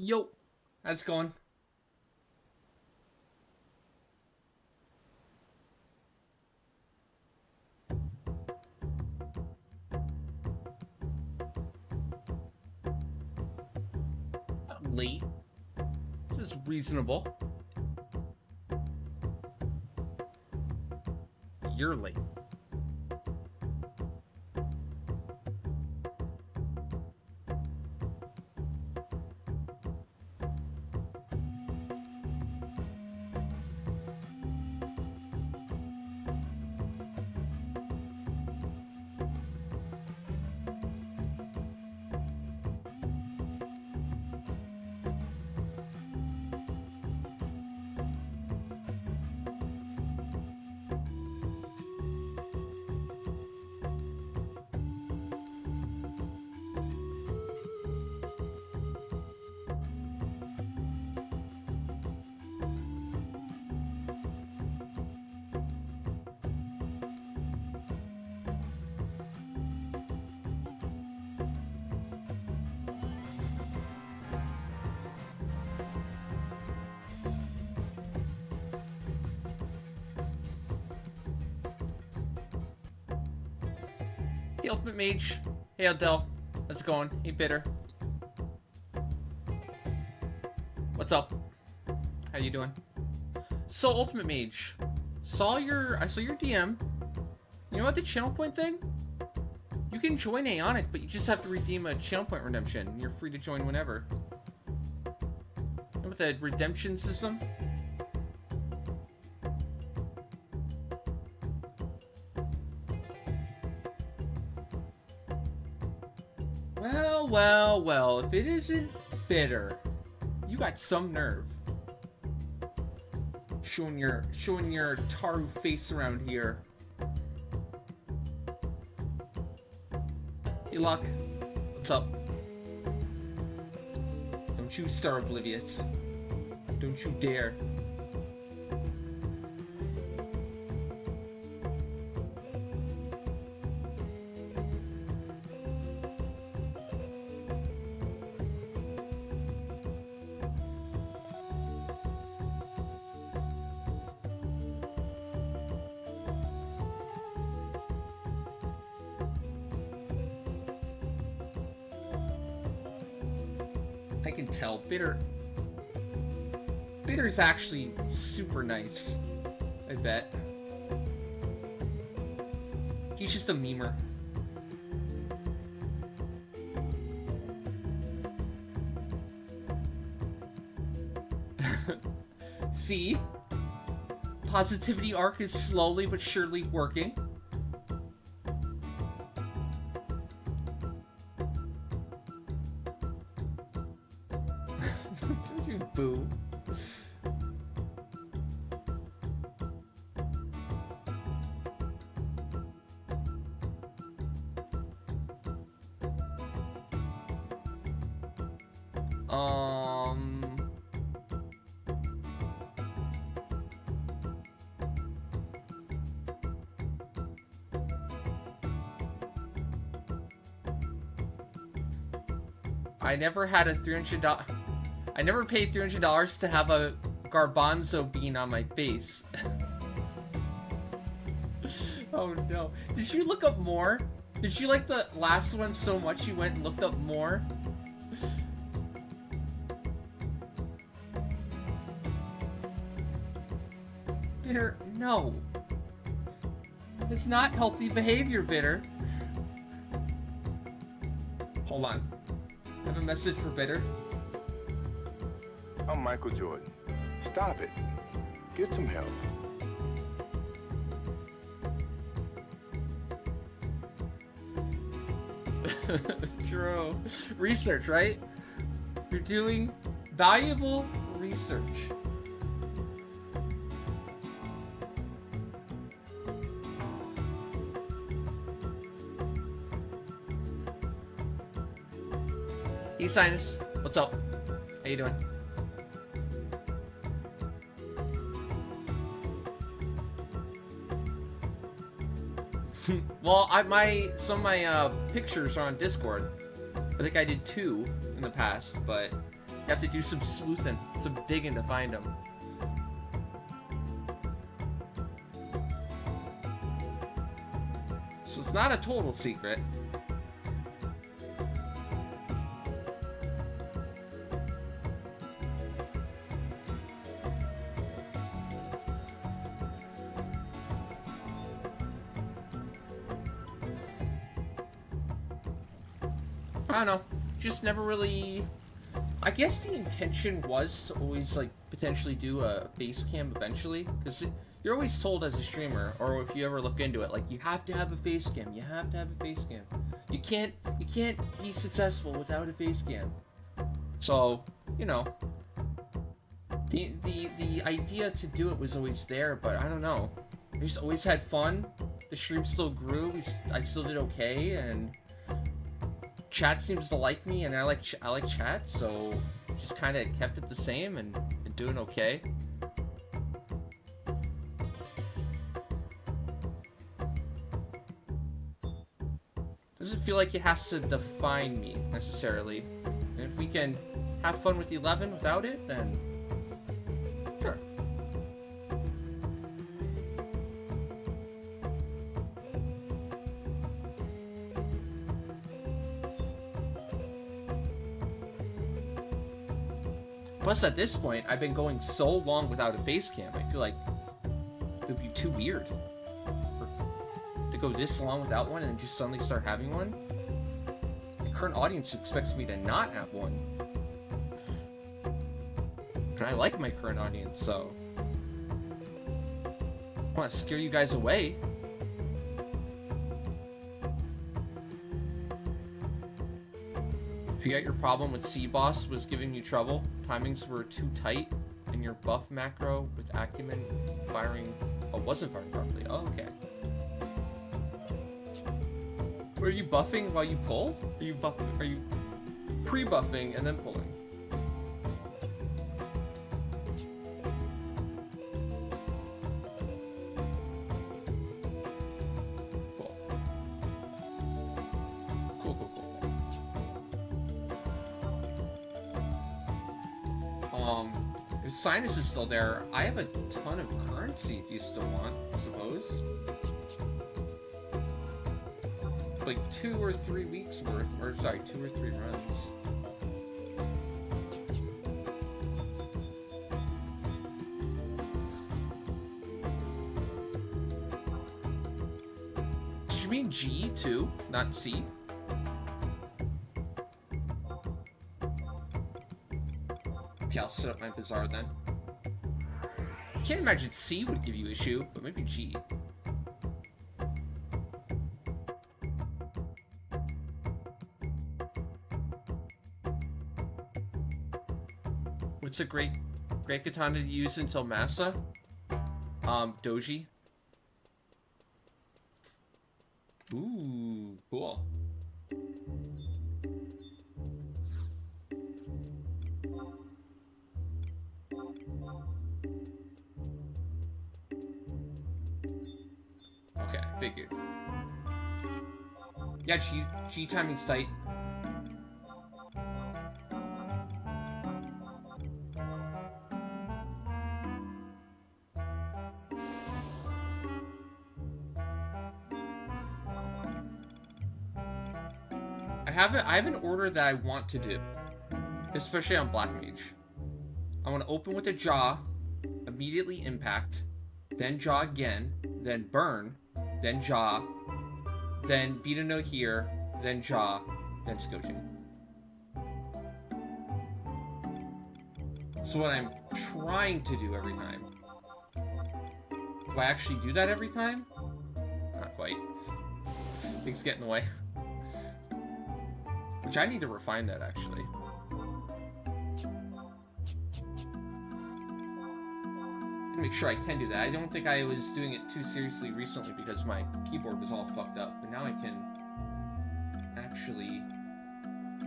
Yo, how's it going? Late. This is reasonable. You're late. Hey, Ultimate Mage. Hey, Adele. How's it going? Hey, Bitter. What's up? How you doing? So, Ultimate Mage, I saw your DM. You know what the channel point thing? You can join Aeonic, but you just have to redeem a channel point redemption. You're free to join whenever. With the redemption system? Well, if it isn't Bitter, you got some nerve. Showing your Taru face around here. Hey, Luck. What's up? Don't you star oblivious. Don't you dare. I can tell. Bitter's actually super nice. I bet. He's just a memer. See? Positivity arc is slowly but surely working. Boo. I never had a $300. I never paid $300 to have a garbanzo bean on my face. Oh no. Did you look up more? Did you like the last one so much you went and looked up more? Bitter, no. It's not healthy behavior, Bitter. Hold on. I have a message for Bitter. I'm Michael Jordan. Stop it. Get some help. True. Research, right? You're doing valuable research. Hey, Sinus. What's up? How you doing? Well, some of my pictures are on Discord. I think I did 2 in the past, but You have to do some sleuthing, some digging to find them. So it's not a total secret. I don't know. Just never really... I guess the intention was to always, like, potentially do a base cam eventually. Because you're always told as a streamer, or if you ever look into it, like, you have to have a face cam. You have to have a face cam. You can't be successful without a face cam. So, you know. The idea to do it was always there, but I don't know. I just always had fun. The stream still grew. I still did okay, and... Chat seems to like me, and I like chat, so just kind of kept it the same and doing okay. Doesn't feel like it has to define me necessarily. And if we can have fun with 11 without it, then sure. Plus, at this point, I've been going so long without a face cam, I feel like it would be too weird to go this long without one and just suddenly start having one. The current audience expects me to not have one. And I like my current audience, so I don't want to scare you guys away. If you got your problem with C-Boss was giving you trouble, timings were too tight, and your buff macro with acumen firing... Oh, wasn't firing properly. Oh, okay. Were you buffing while you pull? Are you pre-buffing and then pulling? Cool. Cool. If Sinus is still there, I have a ton of currency if you still want, I suppose. Like 2 or 3 weeks worth, or sorry, 2 or 3 runs. Did you mean G too, not C? Okay, I'll set up my Bazaar then. I can't imagine C would give you issue, but maybe G. What's a great katana to use until Massa? Doji. Ooh, cool. Okay, figured. Yeah, G timing's tight. I have an order that I want to do, especially on Black Mage. I want to open with a jaw, immediately impact, then jaw again, then burn, then jaw, then Vita no here, then jaw, then Scotching. That's what I'm trying to do every time. Do I actually do that every time? Not quite. Things get in the way. Which I need to refine that, actually. Make sure I can do that. I don't think I was doing it too seriously recently because my keyboard was all fucked up, but now I can actually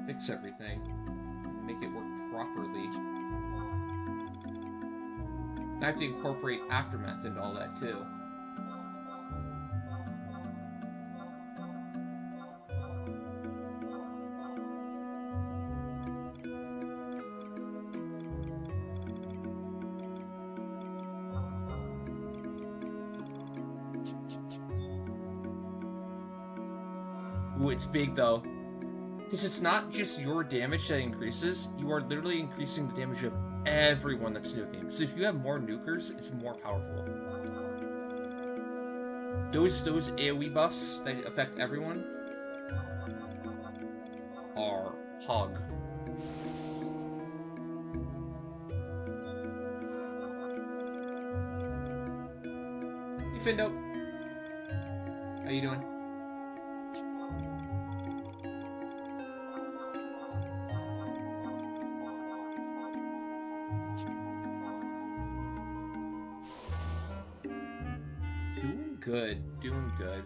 fix everything and make it work properly. And I have to incorporate Aftermath into all that too. Ooh, it's big though. Because it's not just your damage that increases, you are literally increasing the damage of everyone that's nuking. So if you have more nukers, it's more powerful. Those AoE buffs that affect everyone are hog. Hey Findo. How you doing? Doing good, doing good.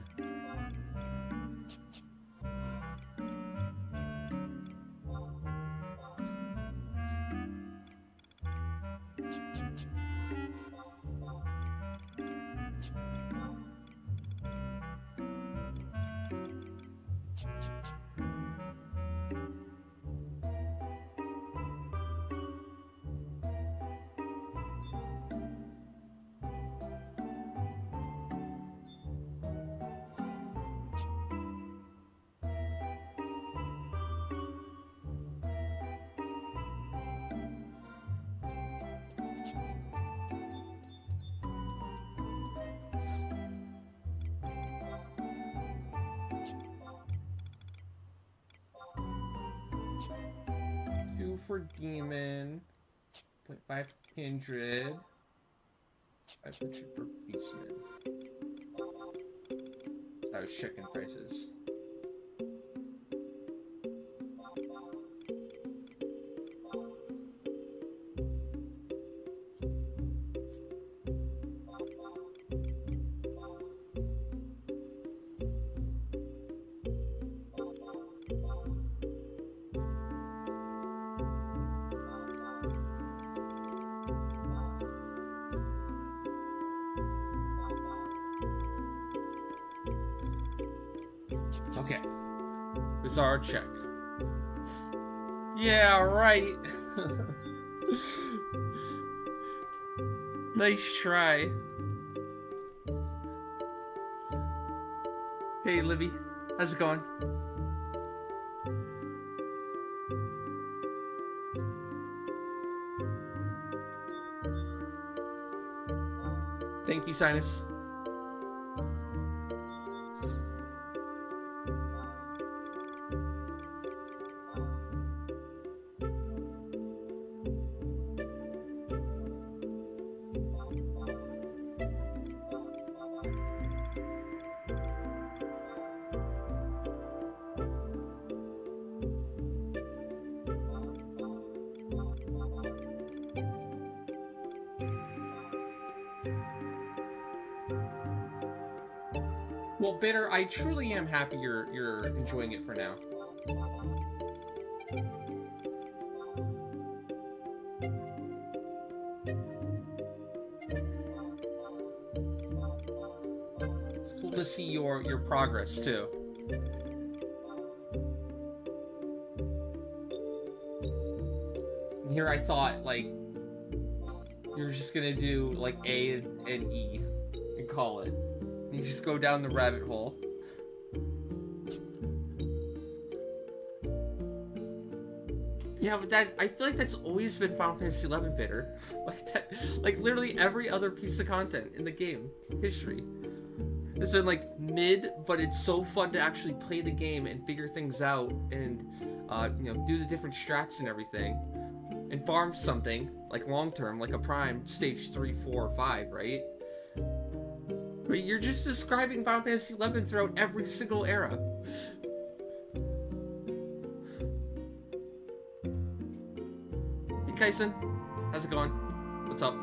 For demon, 0.5 kindred, 500 for beastman. I was checking prices. Okay. Bizarre check. Yeah, right. Nice try. Hey, Libby. How's it going? Thank you, Sinus. Well, Bitter, I truly am happy you're enjoying it for now. It's cool to see your progress too. And here I thought like you were just gonna do like A and E and call it. You just go down the rabbit hole. Yeah, but that I feel like that's always been Final Fantasy XI Bitter. Like that, like literally every other piece of content in the game history. It's been like mid, but it's so fun to actually play the game and figure things out and you know, do the different strats and everything, and farm something like long term, like a prime stage 3, 4, 5, right? But you're just describing Final Fantasy XI throughout every single era. Hey Kaisen, how's it going? What's up?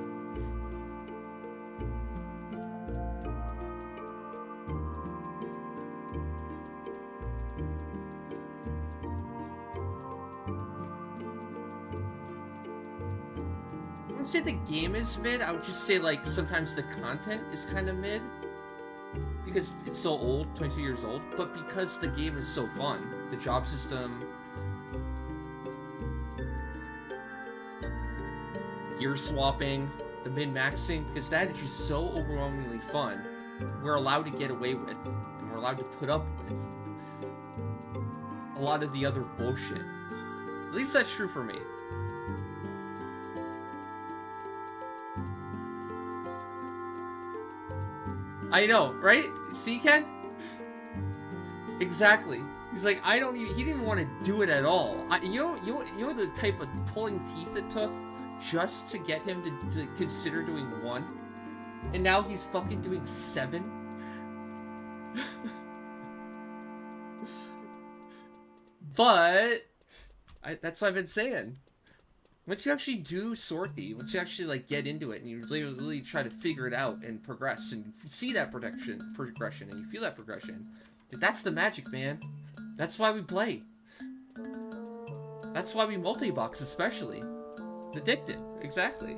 I wouldn't say the game is mid, I would just say like sometimes the content is kind of mid. Because it's so old, 22 years old, but because the game is so fun. The job system, gear swapping, the min-maxing, because that is just so overwhelmingly fun. We're allowed to get away with, and we're allowed to put up with. a lot of the other bullshit. At least that's true for me. I know, right? See, Ken? Exactly. He's like, I don't even. He didn't want to do it at all. You know the type of pulling teeth it took just to get him to consider doing 1, and now he's fucking doing 7. But that's what I've been saying. Once you actually do Sorky, once you actually like get into it and you really try to figure it out and progress and see that progression and you feel that progression, that's the magic, man. That's why we play. That's why we multi-box, especially. It's addicted, exactly.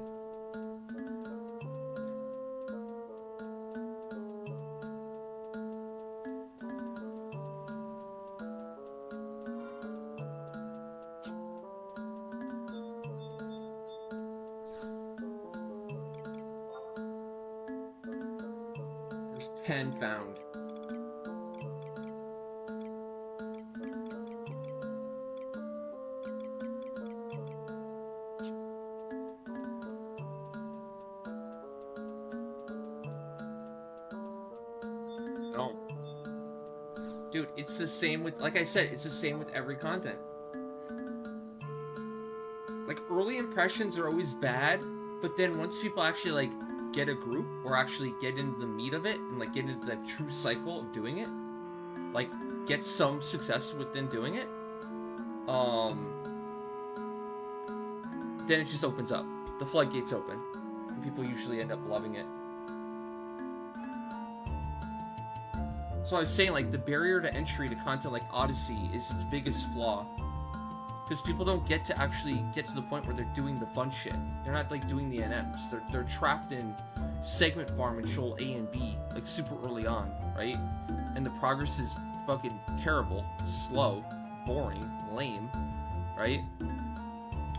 There's 10 found. Dude, it's the same with, like I said, it's the same with every content. Like, early impressions are always bad, but then once people actually, like, get a group, or actually get into the meat of it, and, like, get into that true cycle of doing it, like, get some success within doing it, then it just opens up. The floodgates open, and people usually end up loving it. So I was saying, like, the barrier to entry to content like Odyssey is its biggest flaw. Because people don't get to actually get to the point where they're doing the fun shit. They're not, like, doing the NMs. They're trapped in segment farm and shoal A and B, like, super early on, right? And the progress is fucking terrible, slow, boring, lame, right?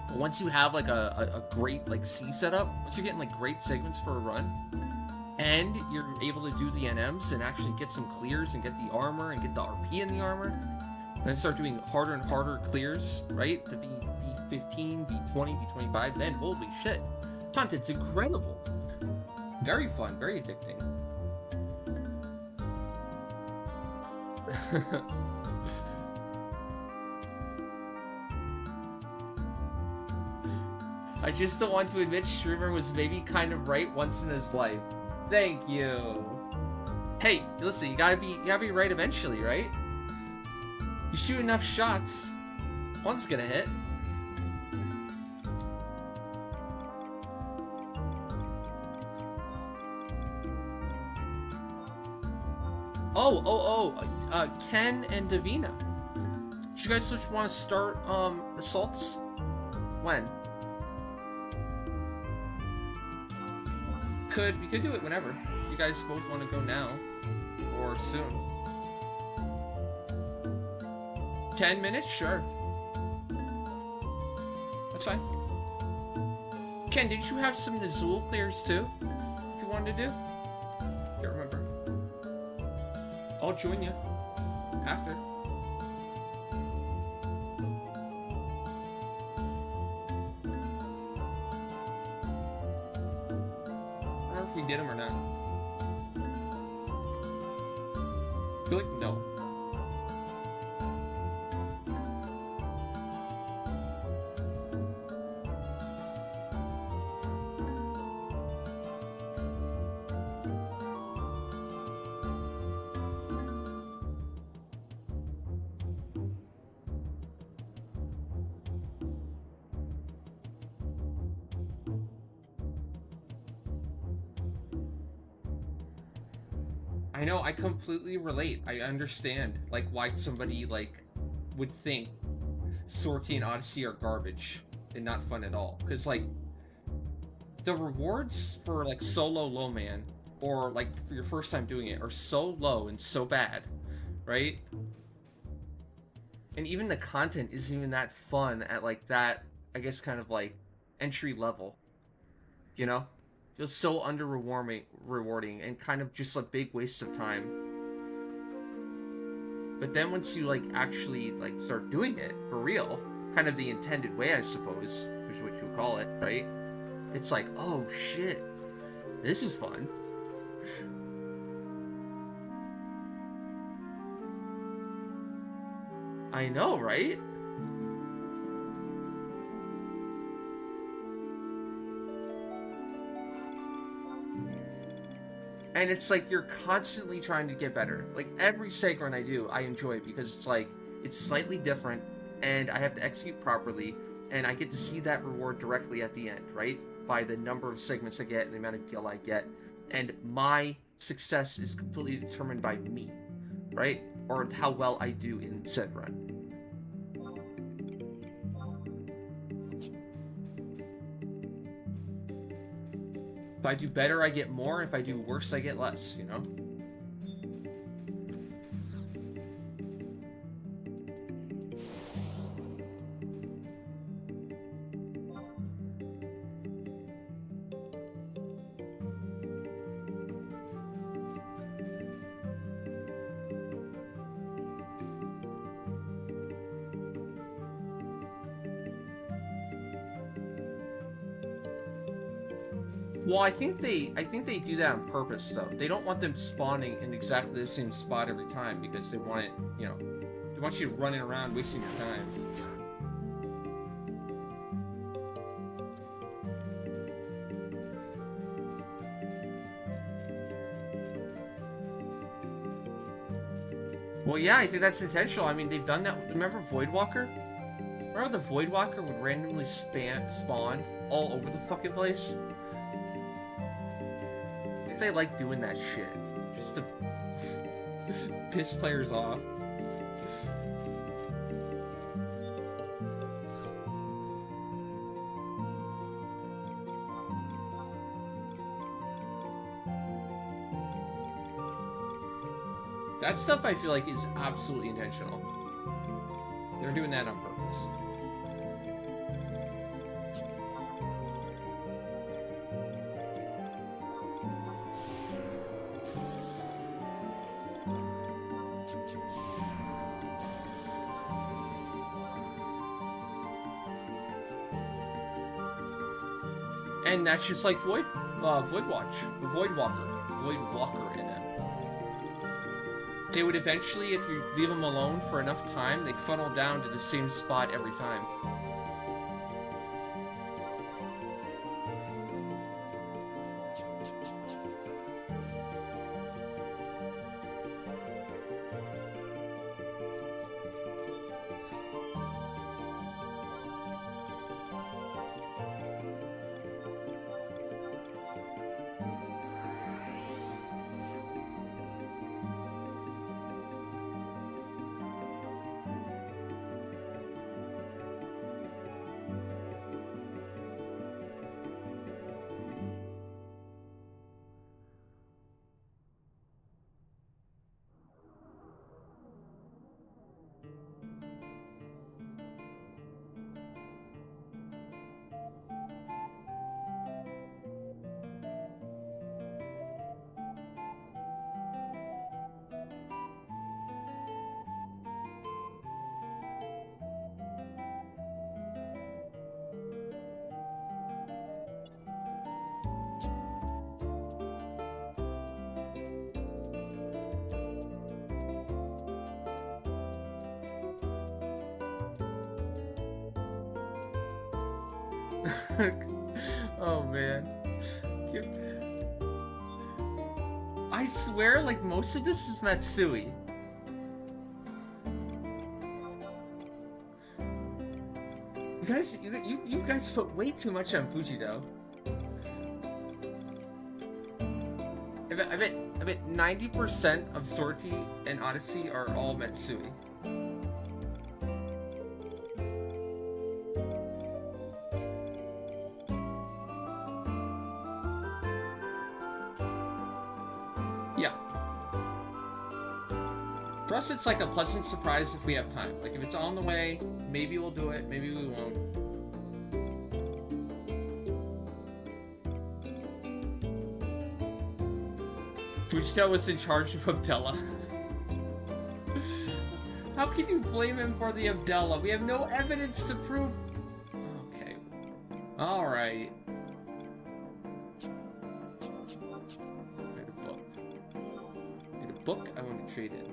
But once you have, like, a great, like, C setup, once you're getting, like, great segments for a run, and you're able to do the NMs and actually get some clears and get the armor and get the RP in the armor, then start doing harder and harder clears, right? To be B15, B20, B25, then holy shit. Content's incredible. Very fun, very addicting. I just don't want to admit Streamer was maybe kind of right once in his life. Thank you. Hey, listen, you gotta be right eventually, right? You shoot enough shots, one's gonna hit. Ken and Davina. Did you guys switch want to start assaults? When? We could do it whenever. You guys both want to go now or soon. 10 minutes? Sure. That's fine. Ken, did you have some Nazul clears too? If you wanted to do? Can't remember. I'll join you. After. I don't know if we did them or not. I feel like no. I know, I completely relate. I understand, like, why somebody, like, would think Sorky and Odyssey are garbage and not fun at all. Because, like, the rewards for, like, solo low man, or, like, for your first time doing it, are so low and so bad, right? And even the content isn't even that fun at, like, that, I guess, kind of, like, entry level. You know? Feels so rewarding and kind of just a big waste of time. But then once you like actually like start doing it for real, kind of the intended way, I suppose, which is what you would call it, right? It's like, oh shit, this is fun. I know, right? And it's like you're constantly trying to get better. Like every seg run I do, I enjoy it because it's like it's slightly different and I have to execute properly and I get to see that reward directly at the end, right? By the number of segments I get and the amount of gil I get. And my success is completely determined by me, right? Or how well I do in said run. If I do better, I get more. If I do worse, I get less, you know? Well, I think they do that on purpose, though. They don't want them spawning in exactly the same spot every time because they want it, you know, they want you running around wasting your time. Well, yeah, I think that's intentional. I mean, they've done that. Remember Voidwalker? Remember the Voidwalker would randomly spawn all over the fucking place? They like doing that shit just to piss players off. That stuff I feel like is absolutely intentional. They're doing that on purpose. And that's just like Voidwalker in them. They would eventually, if you leave them alone for enough time, they funnel down to the same spot every time. Oh man. I swear, like, most of this is Matsui. You guys put way too much on Fujido. I bet 90% of Sortie and Odyssey are all Matsui. Yeah. For us, it's like a pleasant surprise if we have time. Like, if it's on the way, maybe we'll do it, maybe we won't. Fujita was in charge of Abdella. How can you blame him for the Abdullah? We have no evidence to prove... Okay. Alright. Need a book. Need a book? I want to trade it.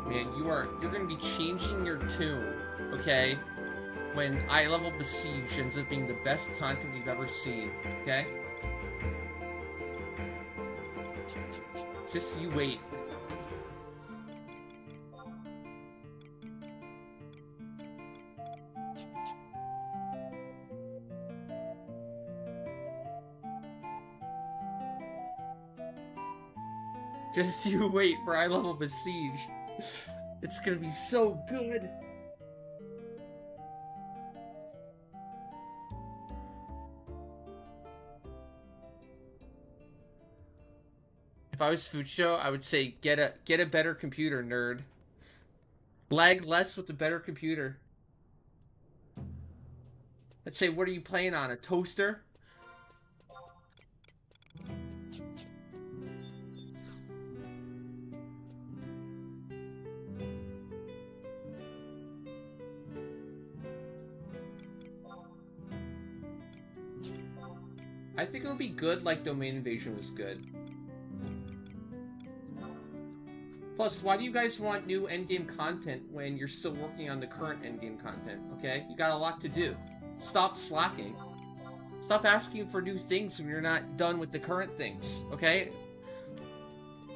Man, you're gonna be changing your tune, okay? When eye level Besiege ends up being the best content you've ever seen, okay? Just you wait. Just you wait for eye level Besiege. It's gonna be so good. If I was Fucho, I would say get a better computer, nerd. Lag less with a better computer. Let's say, what are you playing on? A toaster? I think it'll be good like Domain Invasion was good. Plus, why do you guys want new endgame content when you're still working on the current endgame content, okay? You got a lot to do. Stop slacking. Stop asking for new things when you're not done with the current things, okay?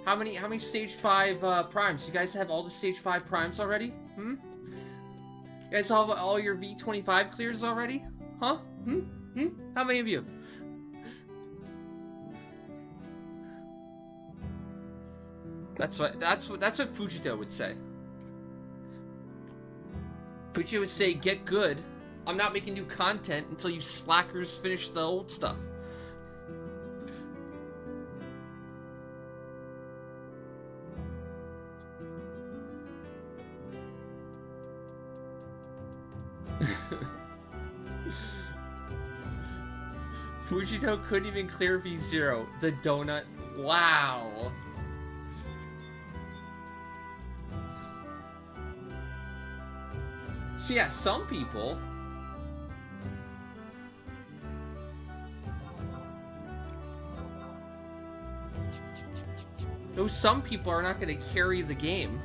How many stage 5 primes? You guys have all the stage 5 primes already? Hmm? You guys have all your V25 clears already? Huh? Hmm? Hmm? How many of you? That's what Fujito would say. Fujito would say, get good. I'm not making new content until you slackers finish the old stuff. Fujito couldn't even clear V0. The donut. Wow. So yeah, some people... some people are not going to carry the game.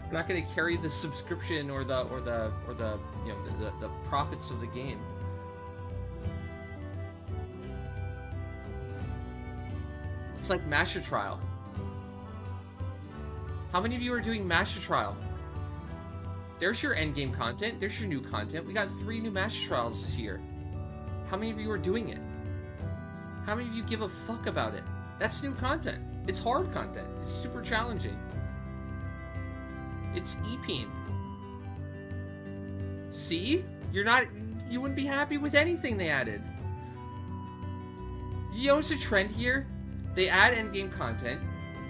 They're not going to carry the subscription or the you know the profits of the game. It's like Master Trial. How many of you are doing Master Trial? There's your endgame content. There's your new content. We got 3 new Master Trials this year. How many of you are doing it? How many of you give a fuck about it? That's new content. It's hard content. It's super challenging. It's EPing. See? You wouldn't be happy with anything they added. You know what's a trend here? They add endgame content.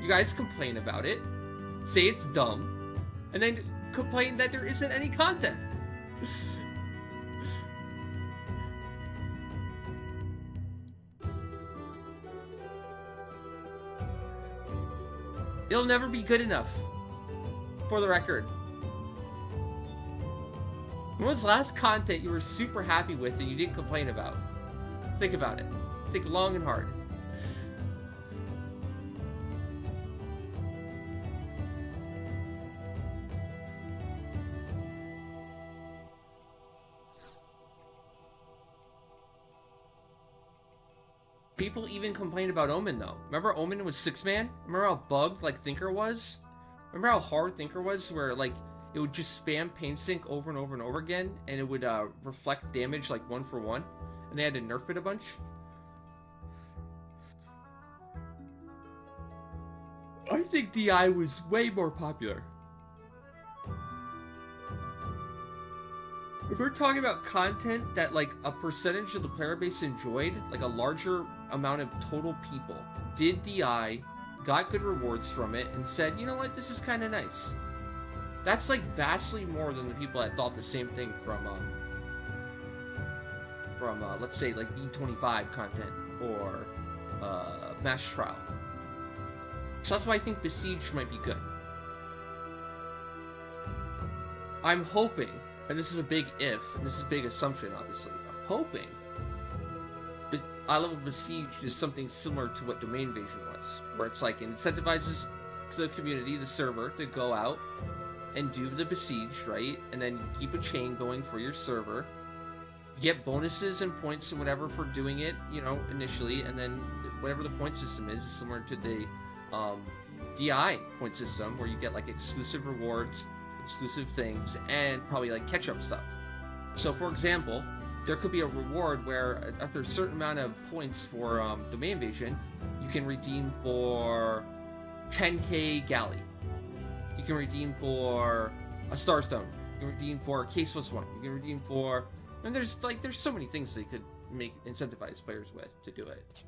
You guys complain about it. Say it's dumb. And then complain that there isn't any content. It'll never be good enough. For the record. When was the last content you were super happy with and you didn't complain about? Think about it. Think long and hard. People even complained about Omen, though. Remember Omen was 6-man? Remember how bugged, like, Thinker was? Remember how hard Thinker was, where, like, it would just spam Pain Sync over and over and over again, and it would, reflect damage, like, 1-for-1? And they had to nerf it a bunch? I think DI was way more popular. If we're talking about content that like a percentage of the player base enjoyed, like a larger amount of total people did DI, got good rewards from it, and said, you know what, this is kind of nice. That's like vastly more than the people that thought the same thing from let's say like D25 content or Match Trial. So that's why I think Besieged might be good. I'm hoping, and this is a big if, and this is a big assumption obviously, I'm hoping that iLevel Besieged is something similar to what Domain Invasion was, where it's like it incentivizes the community, the server, to go out and do the Besieged, right? And then you keep a chain going for your server. You get bonuses and points and whatever for doing it, you know, initially, and then whatever the point system is similar to the DI point system, where you get like exclusive rewards, exclusive things, and probably like catch-up stuff. So for example, there could be a reward where after a certain amount of points for Domain Invasion, you can redeem for 10k galley. You can redeem for a Starstone. You can redeem for a Case +1. You can redeem for... And there's so many things they could incentivize players with to do it.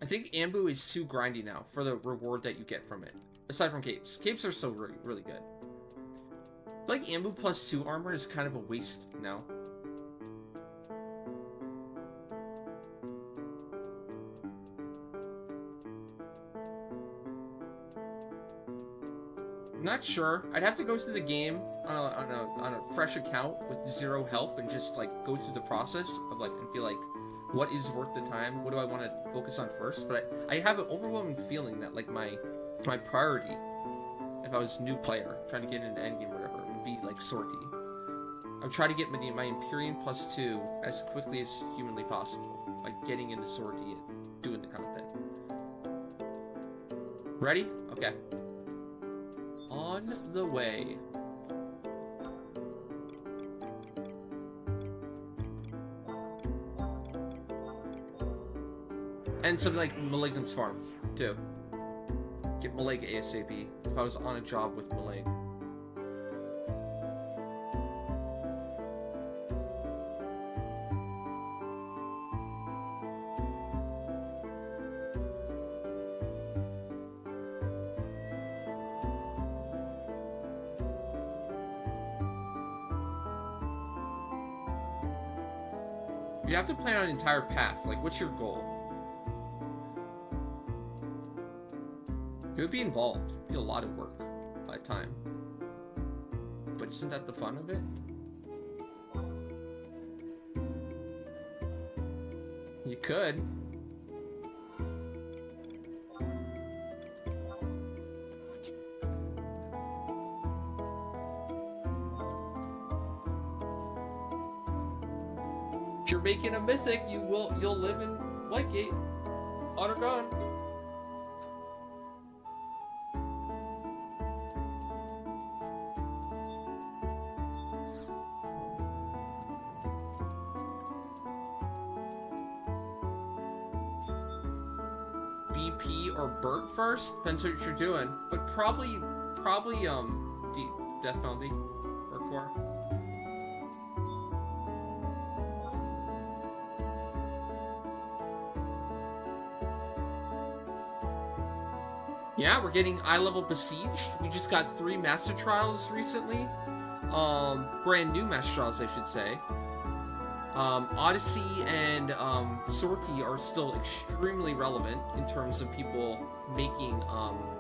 I think Ambu is too grindy now for the reward that you get from it. Aside from Capes. Capes are still really good. I feel like Ambu +2 armor is kind of a waste now. I'm not sure. I'd have to go through the game on a fresh account with zero help and just like go through the process of like and feel like what is worth the time? What do I want to focus on first? But I have an overwhelming feeling that like my priority, if I was a new player trying to get into endgame or whatever, would be like Sortie. I'm trying to get my Empyrean +2 as quickly as humanly possible, like getting into Sortie and doing the content. Ready? Okay. On the way. And something like Malignant's Farm, too. Get Malig ASAP, if I was on a job with Malig. You have to plan out an entire path. Like, what's your goal? It would be involved. It'd be a lot of work by time. But isn't that the fun of it? You could. If you're making a mythic, you'll live in Whitegate on or gone. BP or Burt first? Depends what you're doing. But probably Death Penalty or Core. Yeah, we're getting iLevel Besieged. We just got 3 Master Trials recently. Brand new Master Trials, I should say. Odyssey and Sortie are still extremely relevant in terms of people making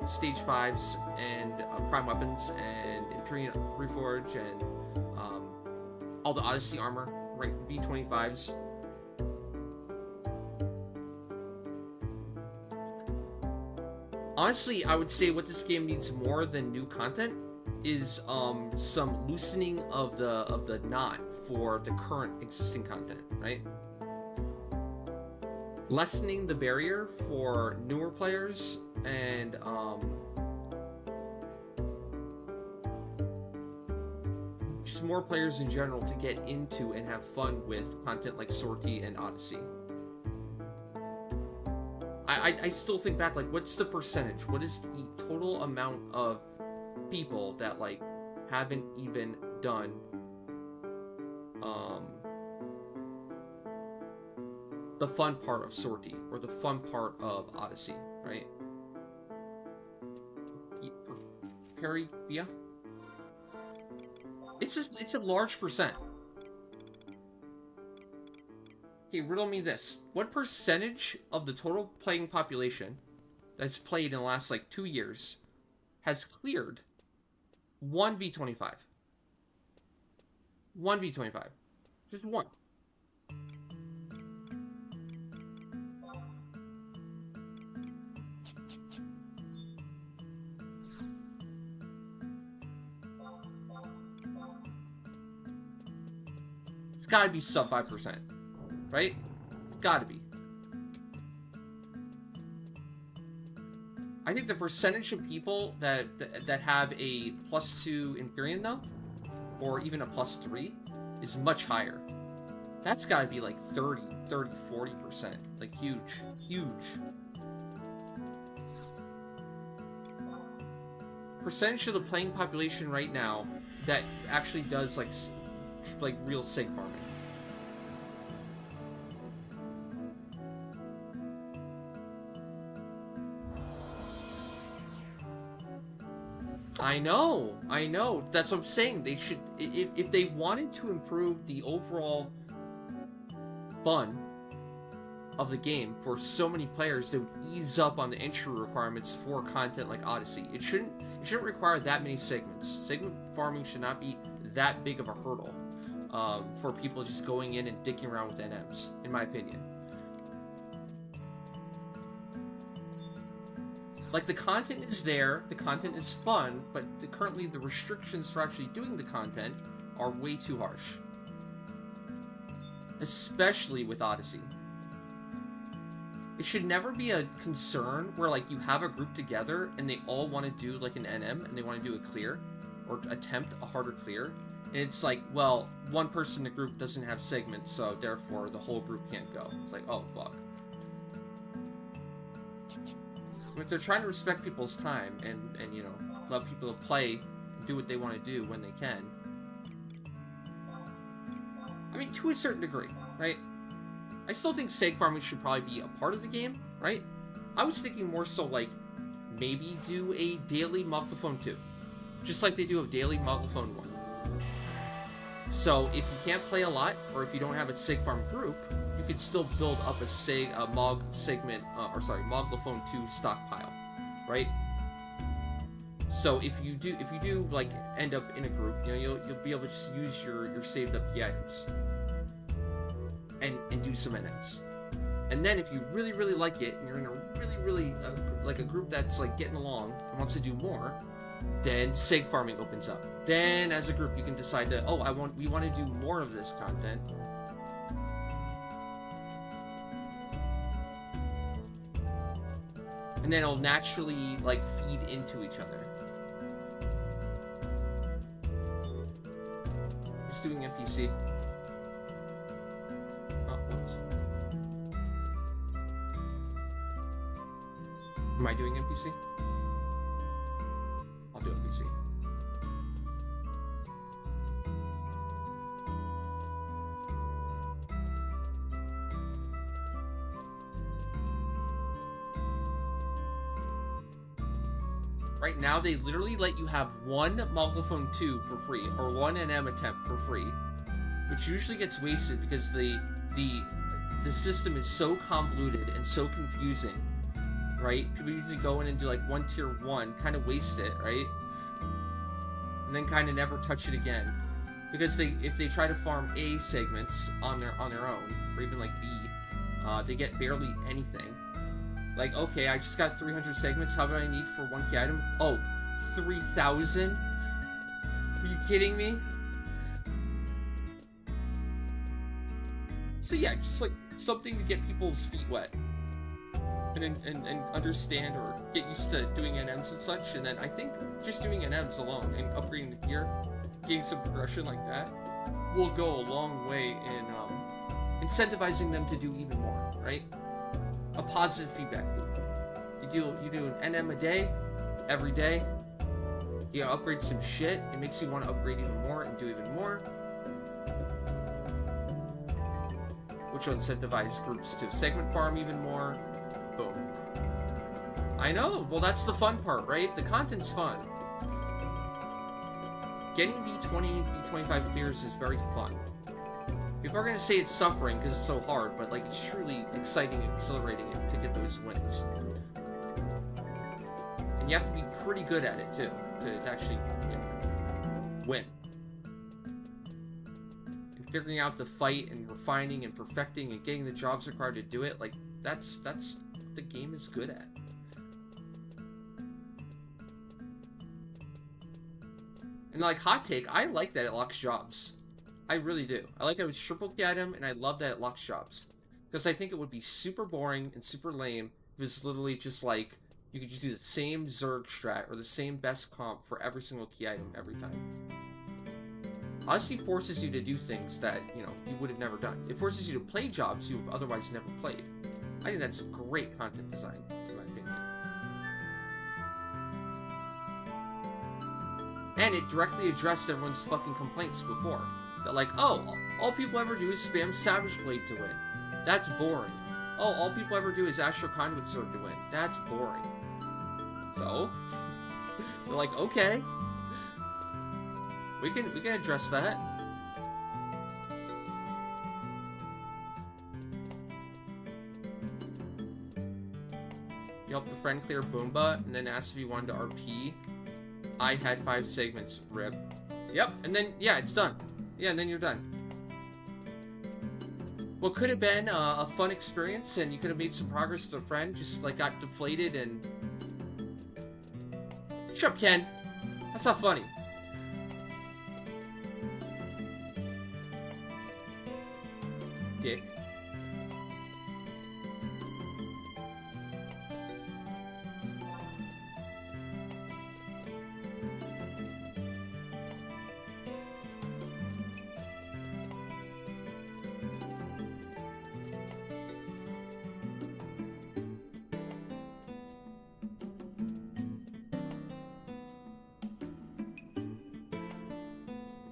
Stage 5s and Prime Weapons and Empyrean Reforge and all the Odyssey armor, right? V25s. Honestly, I would say what this game needs more than new content is some loosening of the knot for the current existing content, right? Lessening the barrier for newer players and just more players in general to get into and have fun with content like Sortie and Odyssey. I still think back, like, what's the percentage? What is the total amount of people that, like, haven't even done, the fun part of Sortie, or the fun part of Odyssey, right? Perry, yeah? It's a large percent. Okay, riddle me this. What percentage of the total playing population that's played in the last, like, 2 years has cleared 1v25? 1v25. Just one. It's gotta be sub 5%, right? It's gotta be. I think the percentage of people that have a +2 Empyrean, though, or even a +3, is much higher. That's gotta be like 40%. Like, huge. Huge. Percentage of the playing population right now that actually does, like real sig farming. I know. That's what I'm saying. They should, if they wanted to improve the overall fun of the game for so many players, they would ease up on the entry requirements for content like Odyssey. It shouldn't require that many segments. Segment farming should not be that big of a hurdle for people just going in and dicking around with NMs, in my opinion. Like, the content is there, the content is fun, but currently the restrictions for actually doing the content are way too harsh. Especially with Odyssey. It should never be a concern where, like, you have a group together and they all want to do, like, an NM and they want to do a clear, or attempt a harder clear. And it's like, well, one person in the group doesn't have segments, so therefore the whole group can't go. It's like, oh, fuck. If they're trying to respect people's time and you know, allow people to play and do what they want to do when they can. I mean, to a certain degree, right? I still think seg farming should probably be a part of the game, right? I was thinking more so, like, maybe do a daily Moglophone 2. Just like they do a daily Moglophone 1. So, if you can't play a lot, or if you don't have a seg farm group, you could still build up a Moglophone 2 stockpile, right? So if you do like end up in a group, you know, you'll be able to just use your saved up key items and do some NMs. And then if you really like it and you're in a really like a group that's like getting along and wants to do more, then seg farming opens up. Then as a group you can decide to, we want to do more of this content. And then it'll naturally, like, feed into each other. Just doing NPC. Oh, whoops. Am I doing NPC? I'll do NPC. Right now, they literally let you have one Moglophone 2 for free, or one NM attempt for free, which usually gets wasted because the system is so convoluted and so confusing, right? People usually go in and do like one tier 1, kind of waste it, right? And then kind of never touch it again, because if they try to farm A segments on their own, or even like B, they get barely anything. Like, okay, I just got 300 segments. How do I need for one key item? Oh, 3,000? Are you kidding me? So yeah, just like something to get people's feet wet. And understand or get used to doing NMs and such. And then I think just doing NMs alone and upgrading the gear, getting some progression like that, will go a long way in incentivizing them to do even more, right? a positive feedback loop. You do an NM a day, every day. You upgrade some shit. It makes you want to upgrade even more and do even more, which will incentivize groups to segment farm even more. Boom. I know. Well, that's the fun part, right? The content's fun. Getting D20, D25 clears is very fun. People are going to say it's suffering because it's so hard, but like it's truly exciting and exhilarating to get those wins. And you have to be pretty good at it too to actually, you know, win. And figuring out the fight and refining and perfecting and getting the jobs required to do it, like that's what the game is good at. And like hot take, I like that it locks jobs. I really do. I like how it's triple key item, and I love that it locks jobs. Because I think it would be super boring and super lame if it's literally just like, you could just do the same Zerg strat or the same best comp for every single key item every time. Odyssey forces you to do things that, you know, you would have never done. It forces you to play jobs you have otherwise never played. I think that's great content design, in my opinion. And it directly addressed everyone's fucking complaints before. That like, oh, all people ever do is spam Savage Blade to win. That's boring. Oh, all people ever do is Astral Conduit Sword to win. That's boring. So, they're like, okay. We can address that. You helped a friend clear Boomba, and then asked if he wanted to RP. I had 5 segments, rip. Yep, and then, yeah, it's done. Yeah, and then you're done. What could have been a fun experience, and you could have made some progress with a friend, just, like, got deflated and... Shut up, Ken. That's not funny. Dick.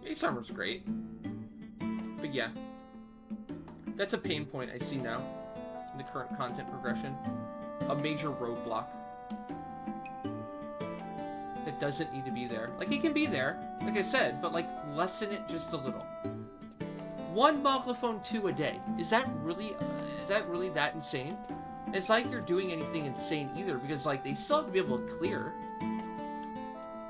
Ace Armor's great. But yeah. That's a pain point I see now in the current content progression. A major roadblock that doesn't need to be there. Like, it can be there, like I said, but like, lessen it just a little. 1 Moglophone 2 a day. Is that really that insane? It's like you're doing anything insane either, because like, they still have to be able to clear.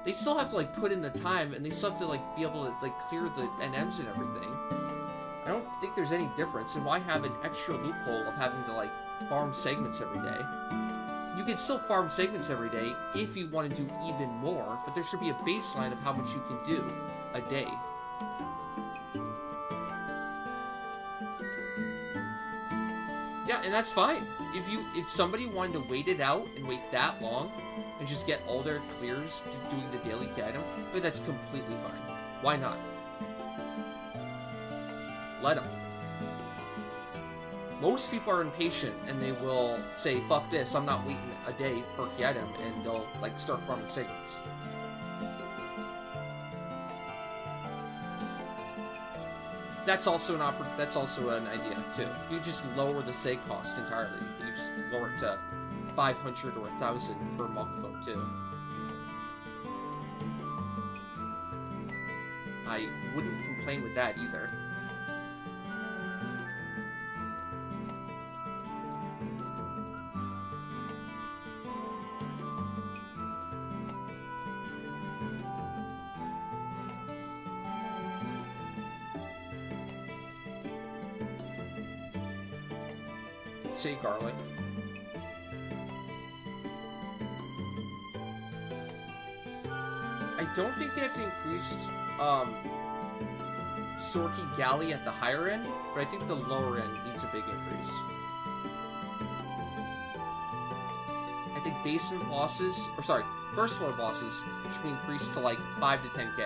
They still have to, like, put in the time, and they still have to, like, be able to, like, clear the NMs and everything. I don't think there's any difference, and why have an extra loophole of having to, like, farm segments every day? You can still farm segments every day if you want to do even more, but there should be a baseline of how much you can do a day. Yeah, and that's fine. If somebody wanted to wait it out and wait that long and just get all their clears doing the daily key item, that's completely fine. Why not? Let them. Most people are impatient and they will say, fuck this, I'm not waiting a day per key item, and they'll like start farming segments. That's also an idea too. You just lower the seg cost entirely. You just lower it to 500 or 1,000 per Moglophone too. I wouldn't complain with that either. Say garlic. I don't think they have to increase Sorky Galley at the higher end, but I think the lower end needs a big increase. I think basement bosses, or sorry, first floor bosses should be increased to like 5 to 10k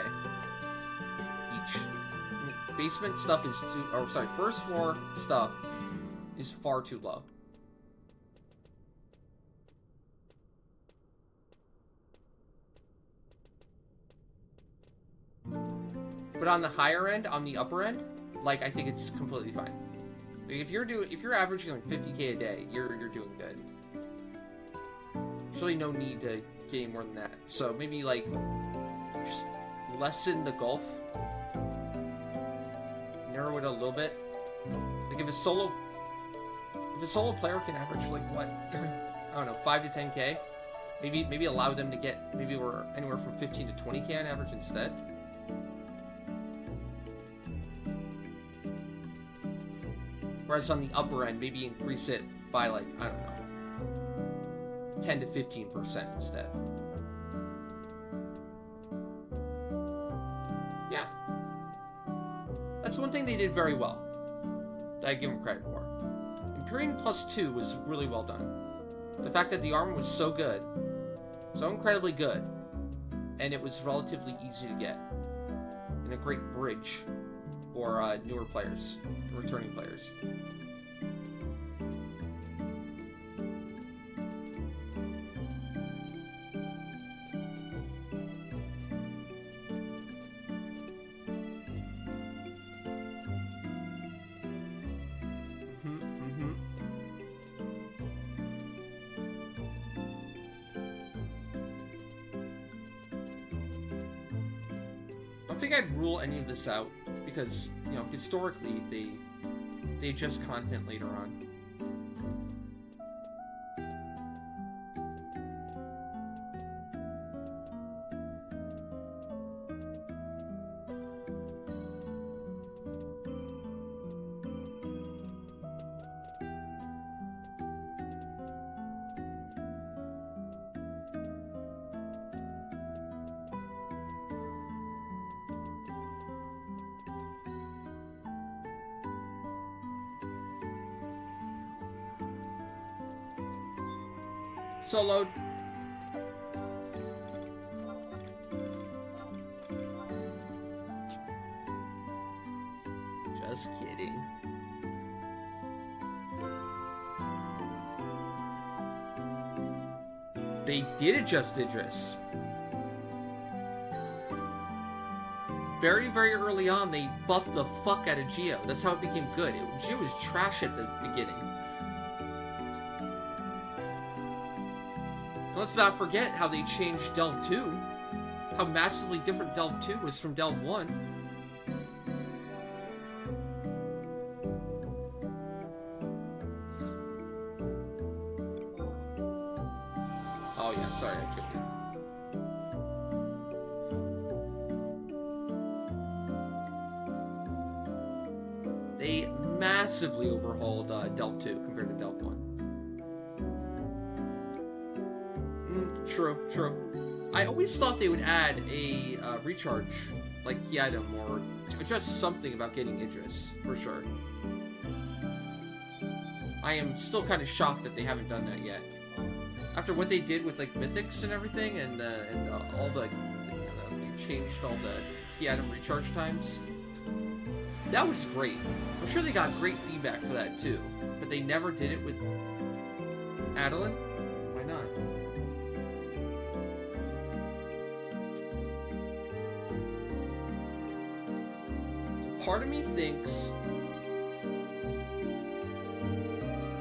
each. I mean, basement stuff is too, or sorry, first floor stuff is far too low. But on the higher end, on the upper end, like, I think it's completely fine. Like, if you're averaging like 50k a day, you're doing good. There's really no need to gain more than that. So maybe like just lessen the gulf, narrow it a little bit. Like if a solo player can average like what I don't know, 5 to 10k, maybe allow them to get we're anywhere from 15 to 20k on average instead. Whereas on the upper end, maybe increase it by like, I don't know, 10 to 15% instead. Yeah. That's one thing they did very well, that I give them credit for. Imperium +2 was really well done. The fact that the armor was so good, so incredibly good, and it was relatively easy to get, and a great bridge for newer players, returning players. I don't think I'd rule any of this out, because, you know, historically they adjust content later on. Soloed. Just kidding. They did adjust Idris. Very, very early on, they buffed the fuck out of Geo. That's how it became good. Geo was trash at the beginning. Let's not forget how they changed Delve 2. How massively different Delve 2 was from Delve 1. Oh yeah, sorry, I kicked it. They massively overhauled Delve 2 compared to Delve 1. True. I always thought they would add a recharge, like key item, or just something about getting Idris, for sure. I am still kind of shocked that they haven't done that yet. After what they did with like mythics and everything, and all the, they changed all the key item recharge times. That was great. I'm sure they got great feedback for that too, but they never did it with Adeline. Why not? Part of me thinks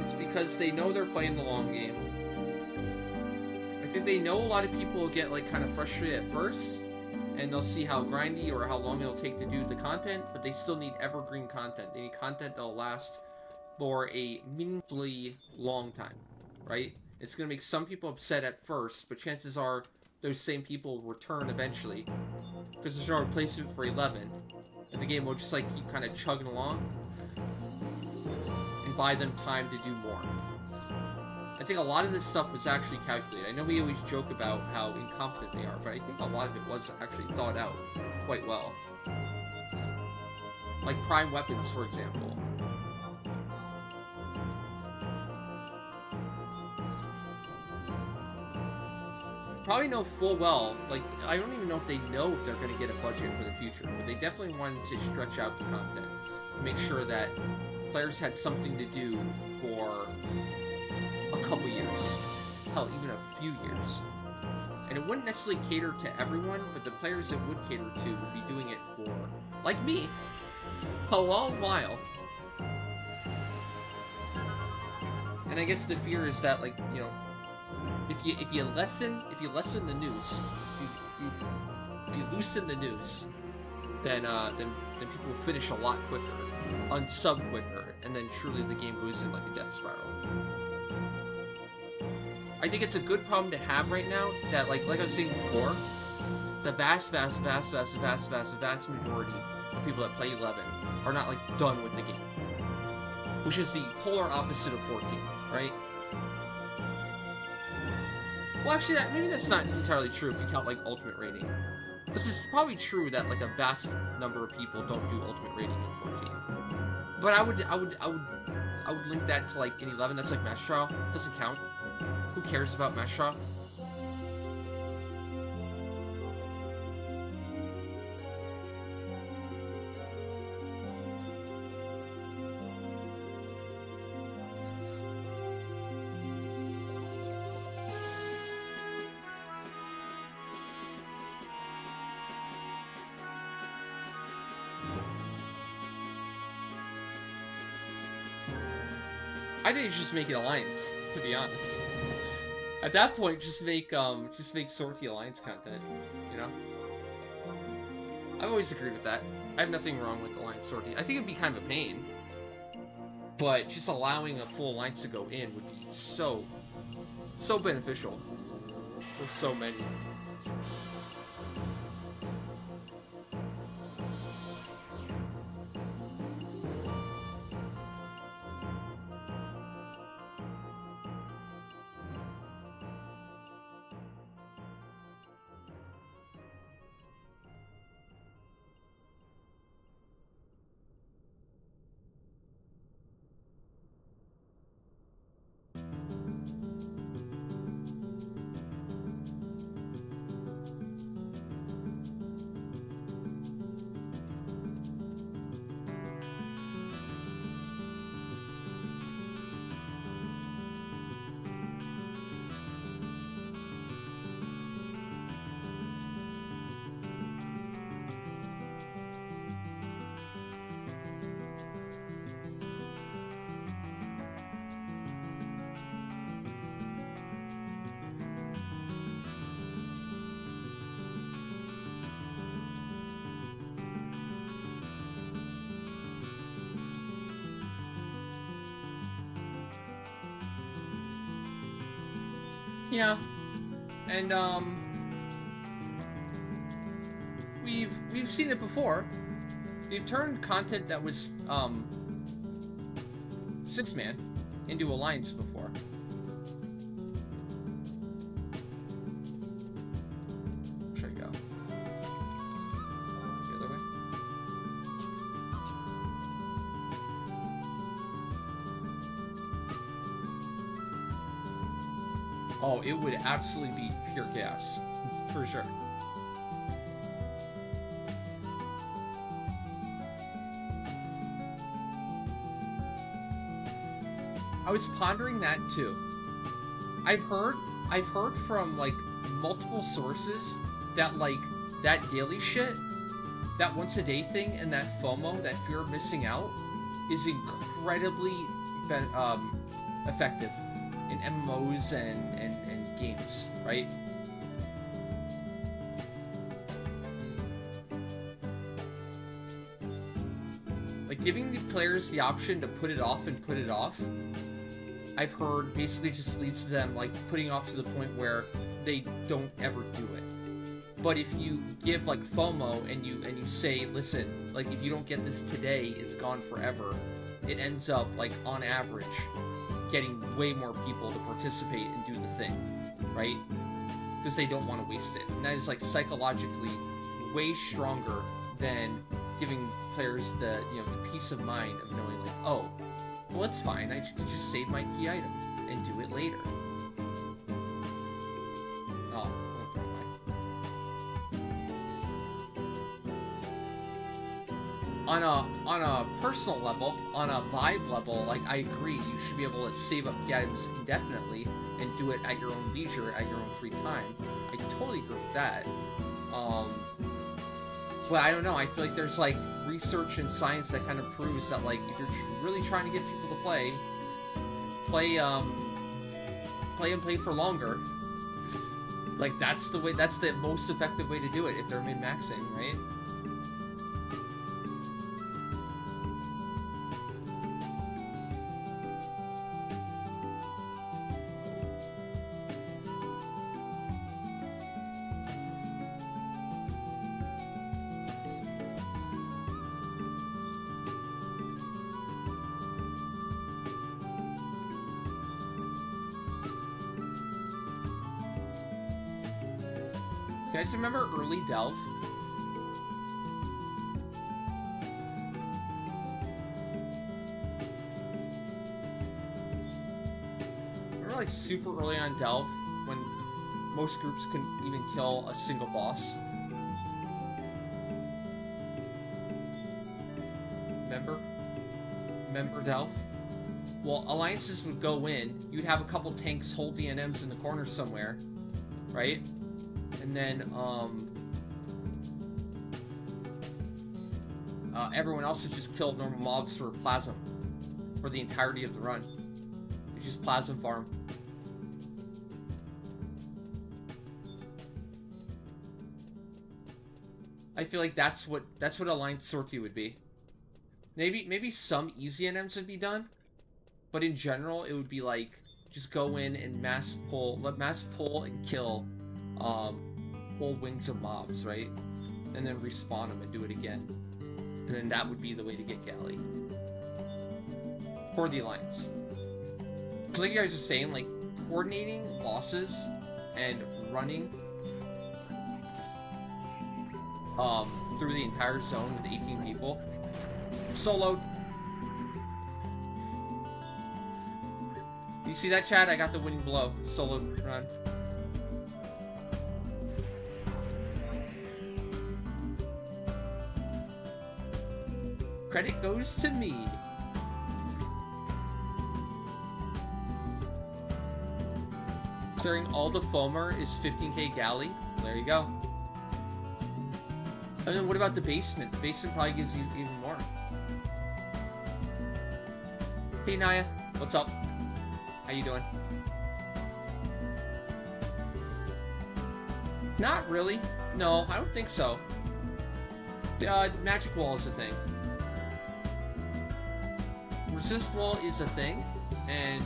it's because they know they're playing the long game. I think they know a lot of people will get like kind of frustrated at first, and they'll see how grindy or how long it'll take to do the content, but they still need evergreen content. They need content that'll last for a meaningfully long time, right? It's going to make some people upset at first, but chances are those same people will return eventually, because there's no replacement for 11. And the game will just like keep kind of chugging along and buy them time to do more. I think a lot of this stuff was actually calculated. I know we always joke about how incompetent they are, but I think a lot of it was actually thought out quite well. Like prime weapons, for example. Probably know full well, like, I don't even know if they know if they're going to get a budget for the future, but they definitely wanted to stretch out the content, make sure that players had something to do for a couple years, hell, even a few years. And it wouldn't necessarily cater to everyone, but the players it would cater to would be doing it for like me, a long while. And I guess the fear is that, like, you know, if you lessen the news, if you loosen the news, then people will finish a lot quicker, unsub quicker, and then truly the game goes in like a death spiral. I think it's a good problem to have right now that, like I was saying before, the vast majority of people that play 11 are not, like, done with the game. Which is the polar opposite of 14, right? Well, actually, maybe that's not entirely true if you count, like, ultimate rating. This is probably true that, like, a vast number of people don't do ultimate rating in 14. But I would link that to, like, in 11, that's like Match Trial. It doesn't count. Who cares about Match Trial? I think you should just make an alliance, to be honest. At that point, just make sortie alliance content, you know? I've always agreed with that. I have nothing wrong with alliance sortie. I think it'd be kind of a pain, but just allowing a full alliance to go in would be so beneficial for so many. Yeah, and we've seen it before. They've turned content that was 6-man into alliance before. Where should I go? The other way? Oh, it would absolutely be pure chaos, for sure. I was pondering that too. I've heard from, like, multiple sources that, like, that daily shit, that once a day thing, and that FOMO, that fear of missing out, is incredibly effective in MMOs and games, right? Like, giving the players the option to put it off and put it off, I've heard basically just leads to them, like, putting off to the point where they don't ever do it. But if you give, like, FOMO and you say, listen, like, if you don't get this today, it's gone forever, it ends up, like, on average, getting way more people to participate and do the thing, right? Because they don't want to waste it. And that is, like, psychologically way stronger than giving players the, you know, the peace of mind of knowing, like, oh, well, it's fine, I can just save my key item and do it later. Oh, on a personal level, on a vibe level, like, I agree, you should be able to save up key items indefinitely and do it at your own leisure, at your own free time. I totally agree with that. Well, I don't know. I feel like there's like research and science that kind of proves that like if you're really trying to get people to play and play for longer, like that's the way. That's the most effective way to do it if they're min-maxing, right? You guys remember early Delve? Remember like super early on Delve when most groups couldn't even kill a single boss? Remember Delve? Well, alliances would go in, you'd have a couple tanks hold the NMs in the corner somewhere, right? And then, everyone else has just killed normal mobs for Plasm for the entirety of the run. It's just Plasm farm. I feel like that's what Alliance sortie would be. Maybe some easy NMs would be done, but in general it would be like just go in and mass pull and kill whole wings of mobs, right? And then respawn them and do it again. And then that would be the way to get Galley. For the Alliance. Because like you guys are saying, like, coordinating bosses and running through the entire zone with 18 people. Soloed. You see that, Chad? I got the winning blow. Soloed run. Credit goes to me. Clearing all the foamer is 15k galley. There you go. And then what about the basement? The basement probably gives you even more. Hey Naya, what's up? How you doing? Not really. No, I don't think so. Magic wall is a thing. Resist wall is a thing, and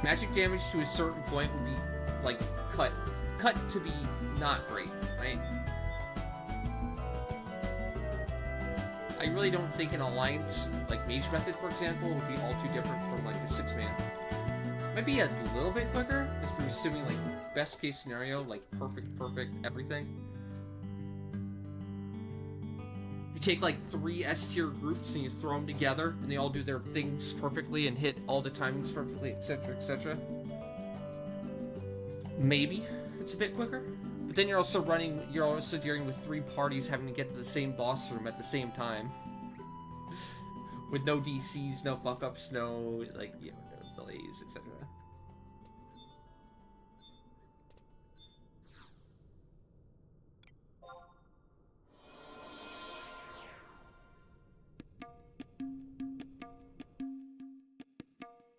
magic damage to a certain point would be like cut to be not great, right? I really don't think an alliance like Mage method, for example, would be all too different from like a 6-man. Might be a little bit quicker if you're assuming like best case scenario, like perfect everything. You take like 3 S-tier groups and you throw them together and they all do their things perfectly and hit all the timings perfectly, etc, etc. Maybe it's a bit quicker, but then you're also dealing with 3 parties having to get to the same boss room at the same time with no DCs, no fuck-ups, no like, you know, no delays, etc.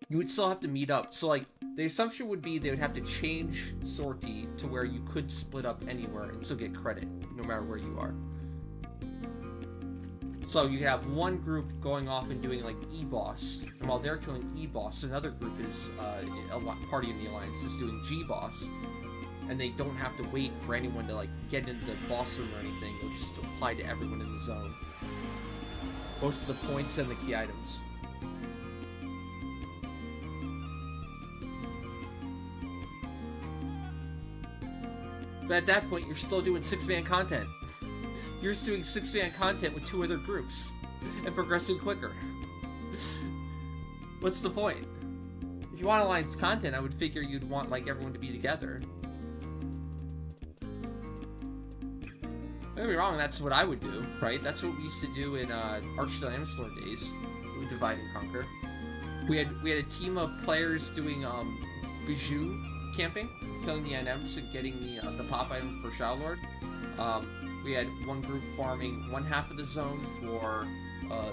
You would still have to meet up. So, like, the assumption would be they would have to change sortie to where you could split up anywhere and still get credit, no matter where you are. So you have one group going off and doing, like, E-Boss. And while they're killing E-Boss, another group is, a party in the Alliance is doing G-Boss. And they don't have to wait for anyone to, like, get into the boss room or anything. It'll just apply to everyone in the zone. Both the points and the key items. But at that point, you're still doing 6-man content. You're just doing 6-man content with 2 other groups and progressing quicker. What's the point? If you want alliance content, I would figure you'd want like everyone to be together. Don't get me wrong, that's what I would do, right? That's what we used to do in Archdale Amstor days. We would divide and conquer. We had a team of players doing Bijou camping, killing the NMs and getting the pop item for Shadow Lord. We had one group farming one half of the zone for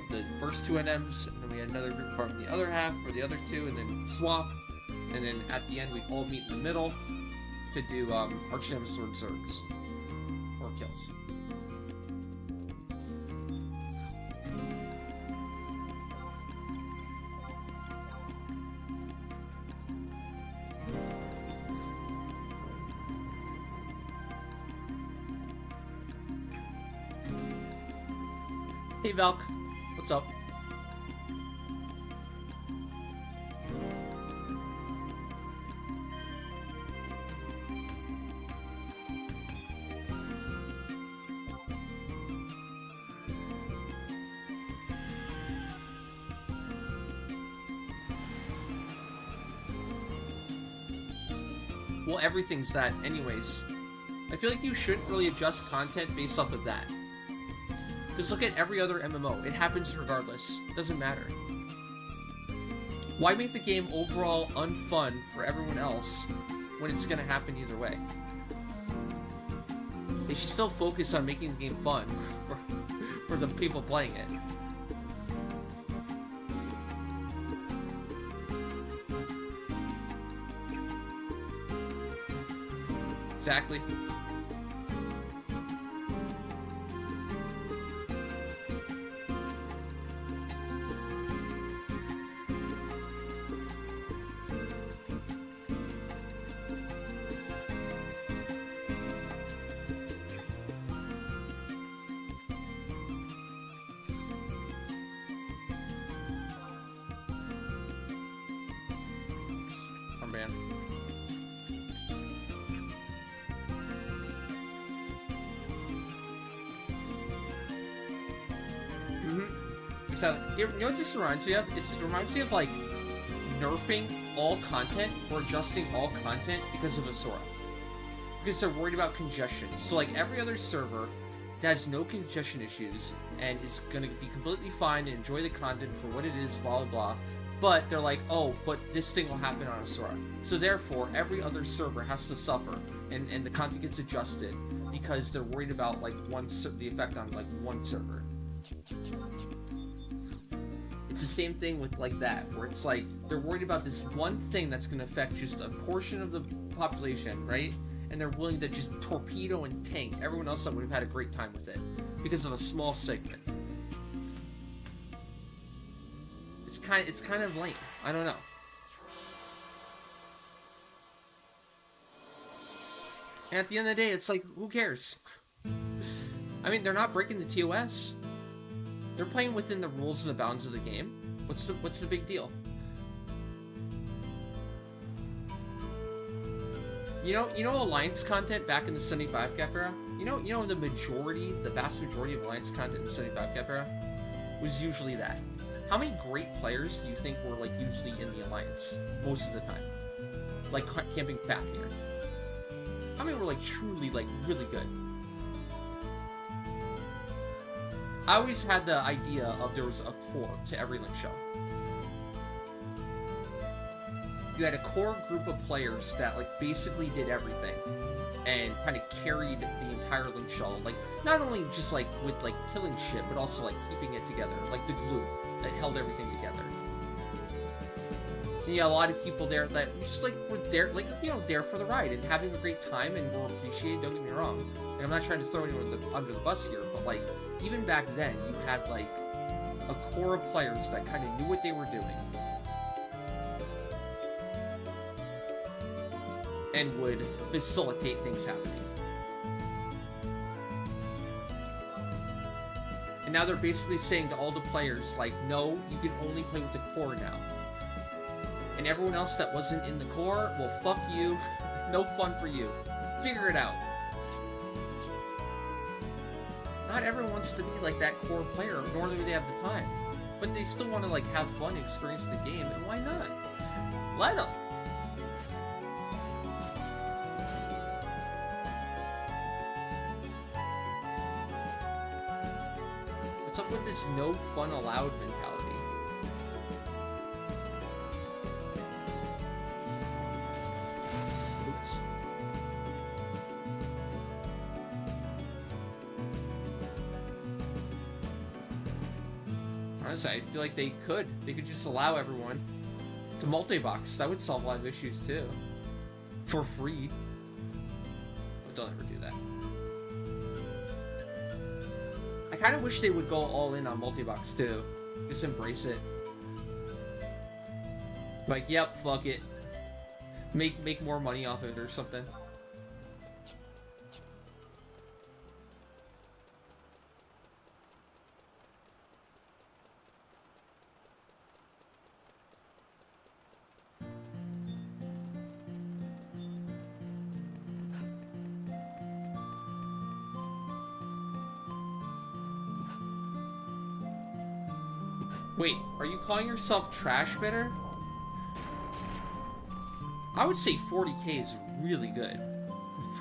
the first 2 NMs, and then we had another group farming the other half for the other 2, and then swap. And then at the end, we'd all meet in the middle to do Archnemesis Sword Zergs. Or kills. Hey Valk, what's up? Well, everything's that anyways. I feel like you shouldn't really adjust content based off of that. Just look at every other MMO. It happens regardless. It doesn't matter. Why make the game overall unfun for everyone else when it's gonna happen either way? They should still focus on making the game fun for the people playing it. Exactly. Man. You know what this reminds me of? It reminds me of like nerfing all content or adjusting all content because of Asura. Because they're worried about congestion. So like every other server that has no congestion issues and is gonna be completely fine and enjoy the content for what it is, blah blah blah. But they're like, oh, but this thing will happen on Asura. So therefore, every other server has to suffer, and the content gets adjusted because they're worried about like the effect on like one server. It's the same thing with like that, where it's like they're worried about this one thing that's going to affect just a portion of the population, right? And they're willing to just torpedo and tank everyone else that would have had a great time with it because of a small segment. It's kind of lame. I don't know. And at the end of the day, it's like, who cares? I mean, they're not breaking the TOS. They're playing within the rules and the bounds of the game. What's the big deal? You know Alliance content back in the 75 cap era? You know the vast majority of Alliance content in the 75 cap era was usually that. How many great players do you think were like usually in the Alliance most of the time? Like camping Fafnir. How many were like truly like really good? I always had the idea of there was a core to every link shell. You had a core group of players that like basically did everything and kind of carried the entire link shell, like not only just like with like killing shit, but also like keeping it together, like the glue that held everything together. And yeah, a lot of people there that just like were there, like there for the ride and having a great time and were appreciated. Don't get me wrong. And I'm not trying to throw anyone under the bus here, but like even back then, you had like a core of players that kind of knew what they were doing and would facilitate things happening. And now they're basically saying to all the players, like, no, you can only play with the core now. And everyone else that wasn't in the core, well, fuck you. No fun for you. Figure it out. Not everyone wants to be like that core player, nor do they have the time. But they still want to like have fun and experience the game, and why not? Let them. What's up with this no fun allowed mentality? Honestly, I feel like they could. They could just allow everyone to multi-box. That would solve a lot of issues too. For free. But don't ever do that. I kind of wish they would go all in on multi-box too. Just embrace it. Like, yep, fuck it. Make more money off it or something. Wait, are you calling yourself trash bidder? I would say 40k is really good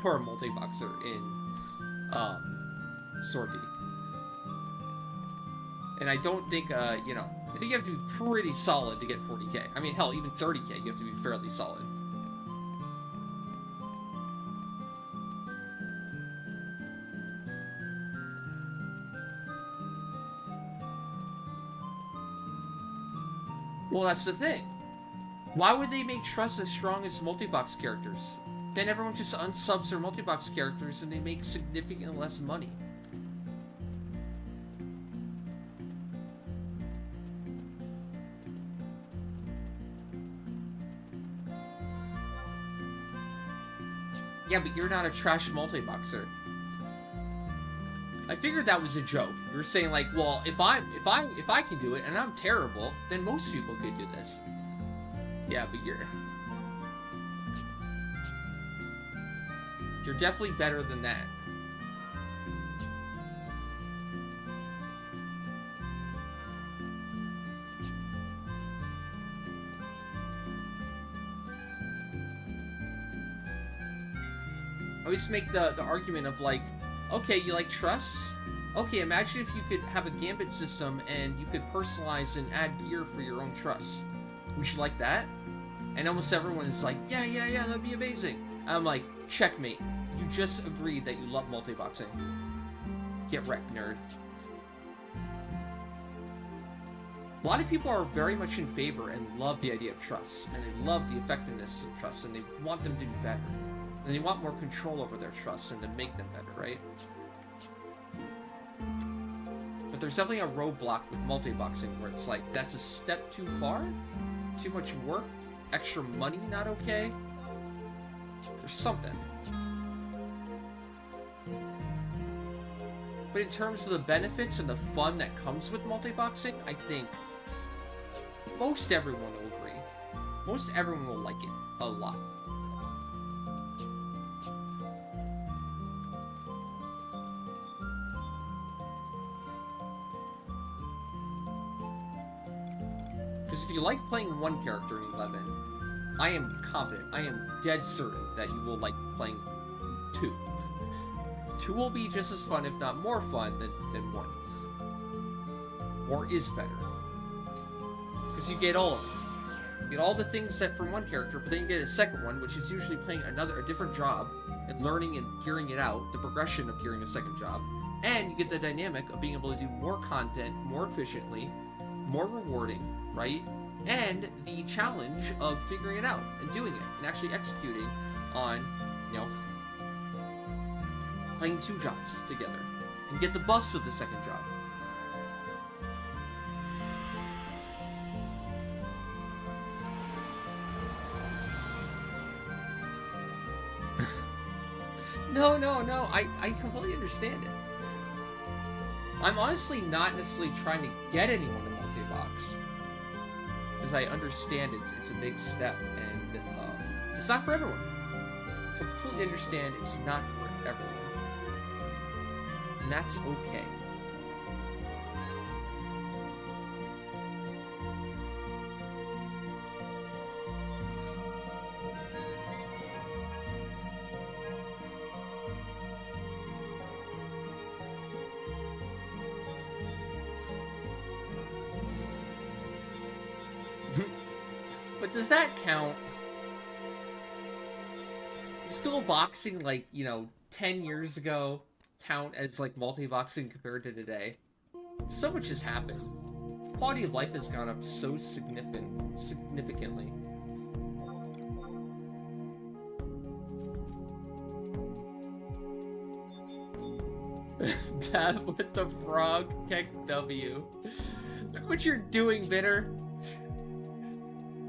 for a multi-boxer in Sword D. And I don't think, you know, I think you have to be pretty solid to get 40k. I mean, hell, even 30k, you have to be fairly solid. Well, that's the thing. Why would they make Trust as strong as multi-box characters? Then everyone just unsubs their multi-box characters and they make significantly less money. Yeah, but you're not a trash multi-boxer. I figured that was a joke. You were saying like, well, if I can do it and I'm terrible, then most people could do this. Yeah, but you're definitely better than that. I always make the argument of like, okay, you like trusts? Okay, imagine if you could have a gambit system and you could personalize and add gear for your own trusts. Would you like that? And almost everyone is like, yeah, that'd be amazing. And I'm like, checkmate. You just agreed that you love multi-boxing. Get wrecked, nerd. A lot of people are very much in favor and love the idea of trusts. And they love the effectiveness of trusts, and they want them to be better. And they want more control over their trusts and to make them better, right? But there's definitely a roadblock with multi-boxing where it's like, that's a step too far? Too much work? Extra money not okay? There's something. But in terms of the benefits and the fun that comes with multi-boxing, I think most everyone will agree. Most everyone will like it a lot. Because if you like playing one character in 11, I am confident, I am dead certain that you will like playing 2. 2 will be just as fun, if not more fun, than 1. Or is better. Because you get all of it. You get all the things that from one character, but then you get a second one, which is usually playing a different job, and learning and gearing it out, the progression of gearing a second job. And you get the dynamic of being able to do more content, more efficiently, more rewarding, right? And the challenge of figuring it out and doing it and actually executing on, you know, playing 2 jobs together and get the buffs of the second job. No, I completely understand it. I'm honestly not necessarily trying to get anyone to multi-box. Because I understand it's a big step, and it's not for everyone. Completely understand it's not for everyone. And that's okay. But does that count? Is dual boxing, like, you know, 10 years ago count as, like, multi-boxing compared to today? So much has happened. quality of life has gone up so significantly. That with the frog kick W. Look what you're doing, Bitter.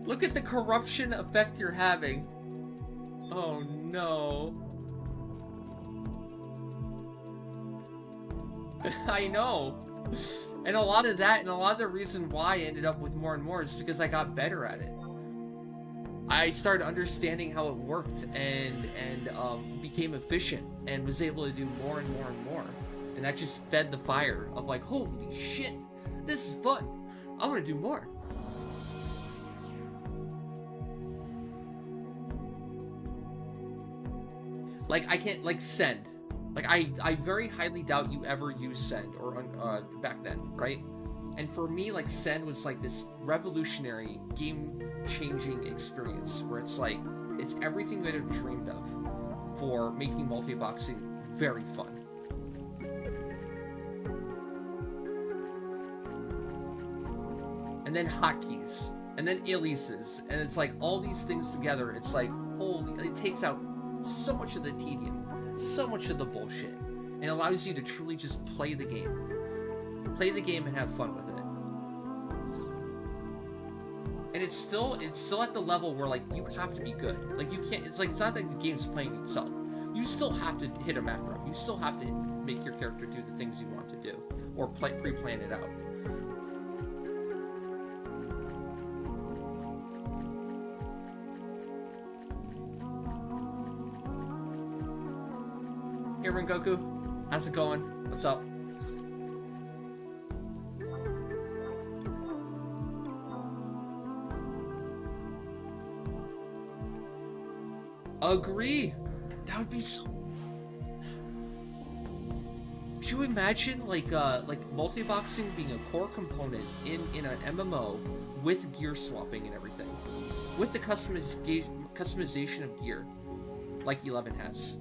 Look at the corruption effect you're having. Oh no. I know. And a lot of that, and a lot of the reason why I ended up with more and more is because I got better at it. I started understanding how it worked and became efficient and was able to do more and more and more. And that just fed the fire of like, holy shit, this is fun. I want to do more. Like, I can't, like, send. Like, I very highly doubt you ever use send, or, back then, right? And for me, like, send was, like, this revolutionary, game-changing experience, where it's, like, it's everything that I've dreamed of for making multi-boxing very fun. And then hotkeys, and then aliases, and it's like all these things together, it's like, holy, it takes out so much of the tedium, so much of the bullshit, and allows you to truly just play the game. Play the game and have fun with it. And it's still at the level where, like, you have to be good. Like, you can't, it's like, it's not like the game's playing itself. You still have to hit a macro. You still have to make your character do the things you want to do, or pre-plan it out. Hey Rengoku, how's it going? What's up? Agree. That would be so. Could you imagine like multi-boxing being a core component in an MMO with gear swapping and everything, with the customization of gear, like 11 has.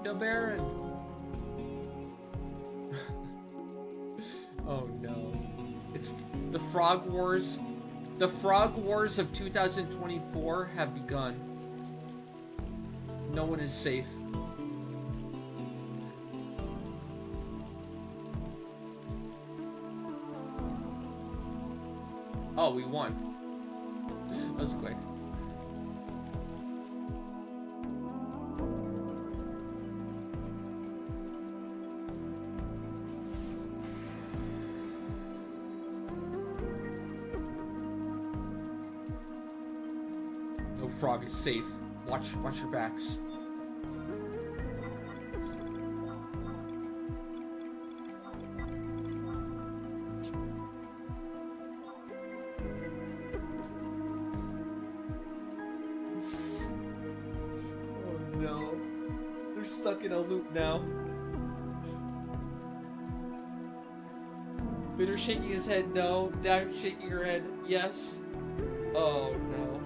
The Baron. Oh no. It's the Frog Wars. The Frog Wars of 2024 have begun. No one is safe. Oh, we won. That was quick. Frog is safe. Watch your backs. Oh no. They're stuck in a loop now. Bitter shaking his head no. Down shaking her head yes. Oh no.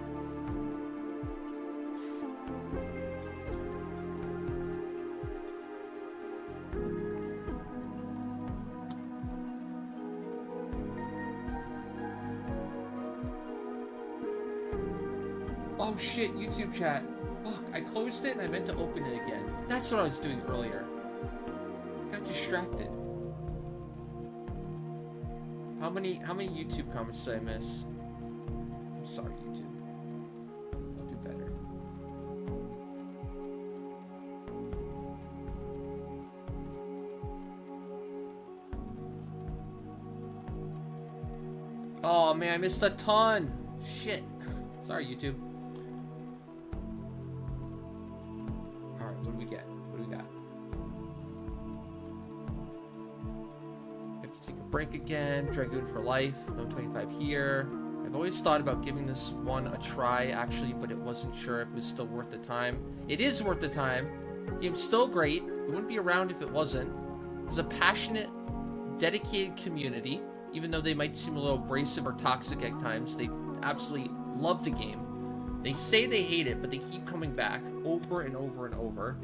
Oh shit, YouTube chat. Fuck, I closed it and I meant to open it again. That's what I was doing earlier. I got distracted. How many YouTube comments did I miss? I'm sorry, YouTube. I'll do better. Oh man, I missed a ton. Shit. Sorry, YouTube. Break again, Dragoon for life, no 25 here, I've always thought about giving this one a try, actually, but it wasn't sure if it was still worth the time. It is worth the time. The game's still great. It wouldn't be around if it wasn't. It's a passionate, dedicated community. Even though they might seem a little abrasive or toxic at times, they absolutely love the game. They say they hate it, but they keep coming back over and over and over.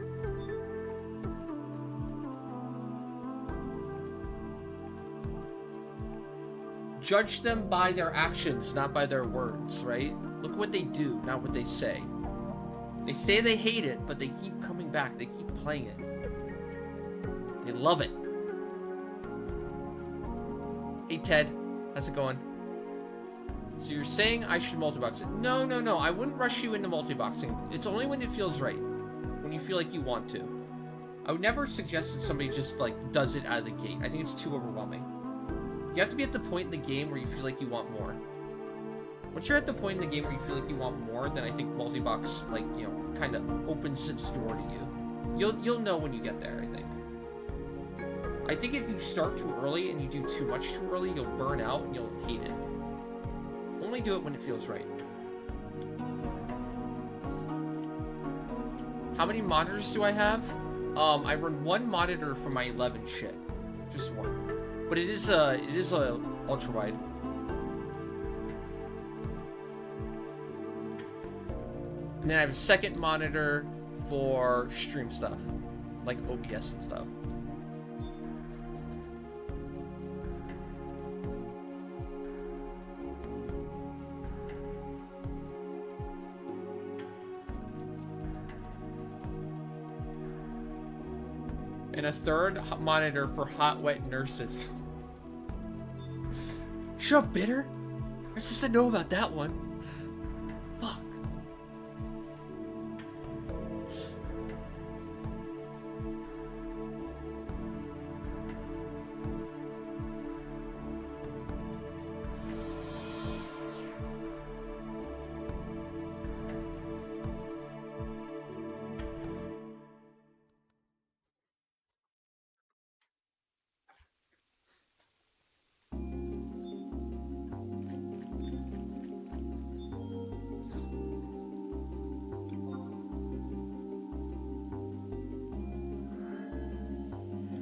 Judge them by their actions, not by their words, right? Look what they do, not what they say. They say they hate it, but they keep coming back. They keep playing it. They love it. Hey, Ted. How's it going? So you're saying I should multi-box it? No, no, no. I wouldn't rush you into multi-boxing. It's only when it feels right. When you feel like you want to. I would never suggest that somebody just, like, does it out of the gate. I think it's too overwhelming. You have to be at the point in the game where you feel like you want more. Once you're at the point in the game where you feel like you want more, then I think multi-box, like, you know, kind of opens its door to you. You'll know when you get there, I think. I think if you start too early and you do too much too early, you'll burn out and you'll hate it. Only do it when it feels right. How many monitors do I have? I run one monitor for my 11 shit. Just one. But it is a ultra wide. And then I have a second monitor for stream stuff, like OBS and stuff. And a third monitor for hot, wet nurses. Shut up, Bitter. I just said no about that one. Fuck.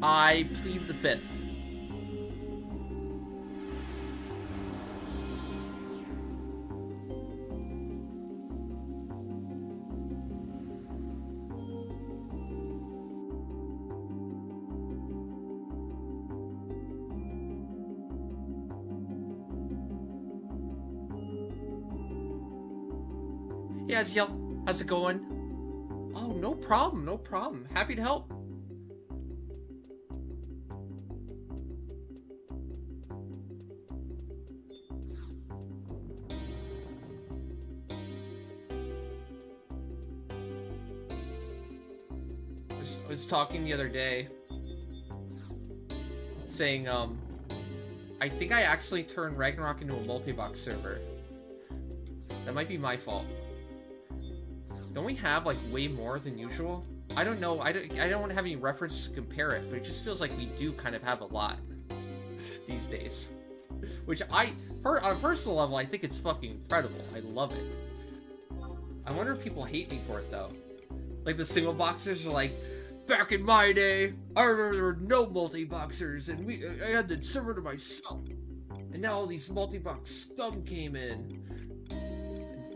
I plead the fifth. Yeah, Aziel, how's it going? Oh, no problem, no problem. Happy to help. I was talking the other day, saying, I think I actually turned Ragnarok into a multi-box server. That might be my fault. Don't we have, like, way more than usual? I don't know, I don't want to have any reference to compare it, but it just feels like we do kind of have a lot these days. Which on a personal level, I think it's fucking incredible. I love it. I wonder if people hate me for it, though. Like, the single boxers are like, back in my day, I remember there were no multi-boxers, and I had the server to myself. And now all these multi-box scum came in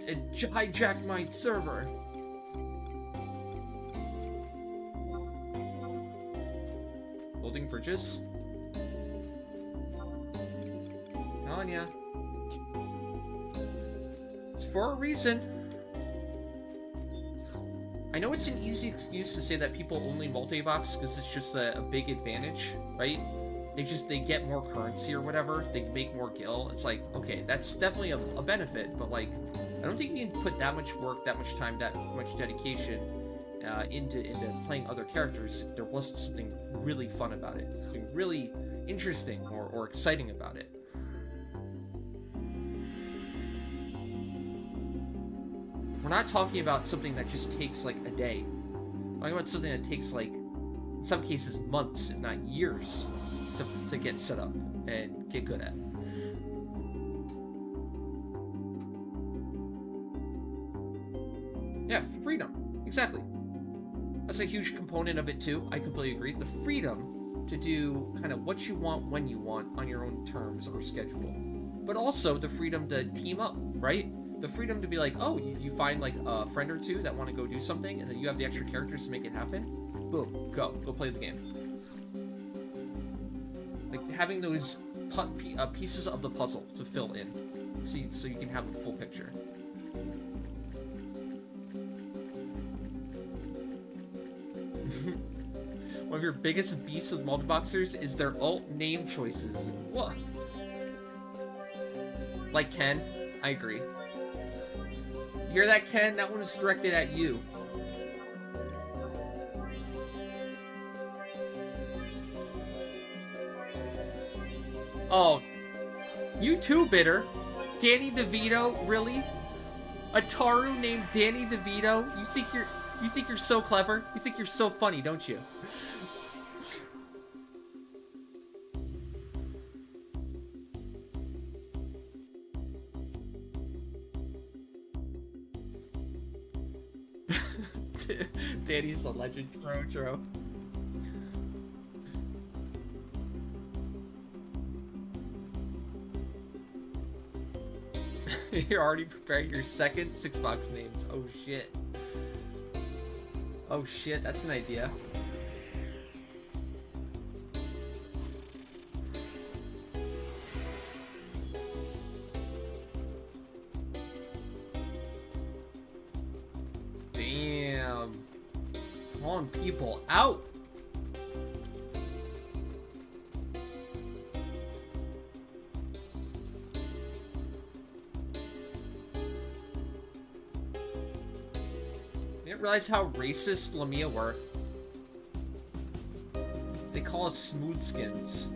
and hijacked my server. Holding bridges. Telling ya. It's for a reason. I know it's an easy excuse to say that people only multi-box because it's just a big advantage, right? They get more currency or whatever, they make more gil. It's like, okay, that's definitely a benefit, but like, I don't think you can put that much work, that much time, that much dedication into playing other characters if there wasn't something really fun about it, something really interesting or exciting about it. We're not talking about something that just takes like a day. We're talking about something that takes like, in some cases, months, if not years, to get set up and get good at. Yeah, freedom. Exactly. That's a huge component of it too. I completely agree. The freedom to do kind of what you want when you want on your own terms or schedule. But also the freedom to team up, right? The freedom to be like, oh, you find like a friend or two that want to go do something, and then you have the extra characters to make it happen. Boom, go play the game. Like having those pieces of the puzzle to fill in, so you can have a full picture. One of your biggest beasts with multiboxers is their alt name choices. What? Like Ken? I agree. You hear that, Ken? That one was directed at you. Oh, you too, Bitter. Danny DeVito, really? A Taru named Danny DeVito? You think you're so clever? You think you're so funny, don't you? Danny's a legend, Trotro. You're already preparing your second 6-box names. Oh shit. Oh shit, that's an idea. Damn. Calling people out. Didn't realize how racist Lamia were. They call us smooth skins.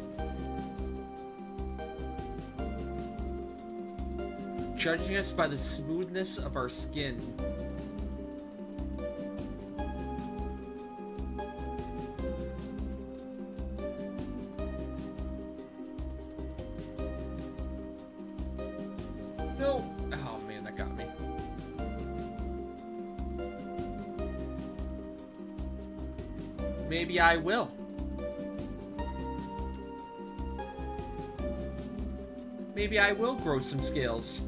Judging us by the smoothness of our skin. No. Oh man, that got me. Maybe I will. Maybe I will grow some scales.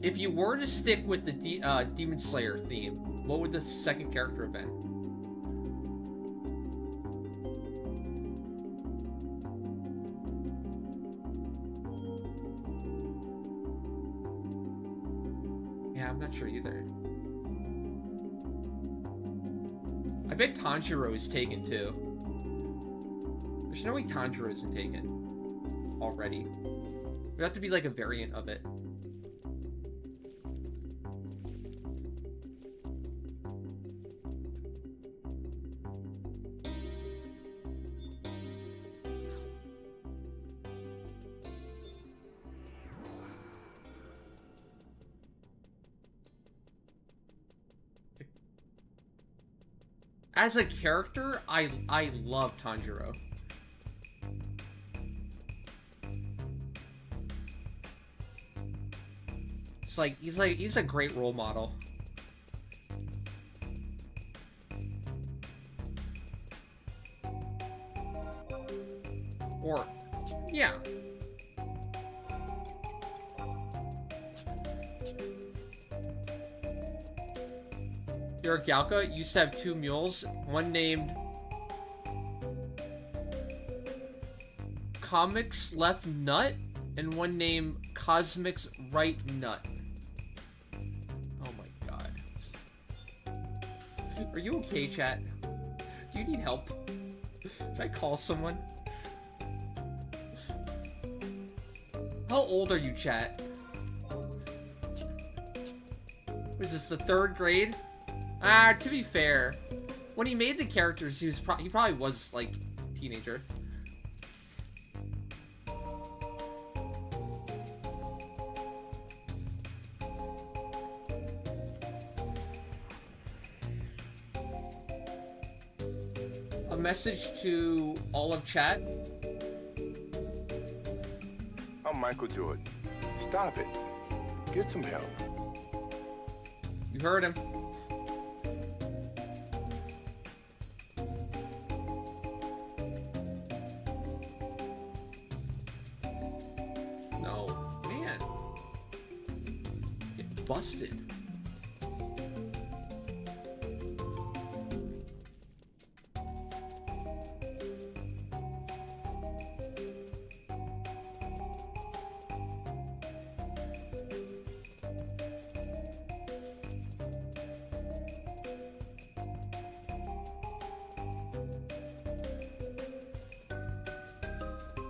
If you were to stick with the Demon Slayer theme, what would the second character have been? Yeah, I'm not sure either. I bet Tanjiro is taken too. There's no way Tanjiro isn't taken already. It would have to be like a variant of it. As a character, I love Tanjiro. It's like he's a great role model. Or yeah. Galka used to have two mules, one named Comics Left Nut and one named Cosmics Right Nut. Oh my god. Are you okay, chat? Do you need help? Should I call someone? How old are you, chat? Is this the 3rd grade? Ah, to be fair, when he made the characters, he probably was like teenager. A message to all of chat. I'm Michael Jordan. Stop it. Get some help. You heard him. No, man. Get busted.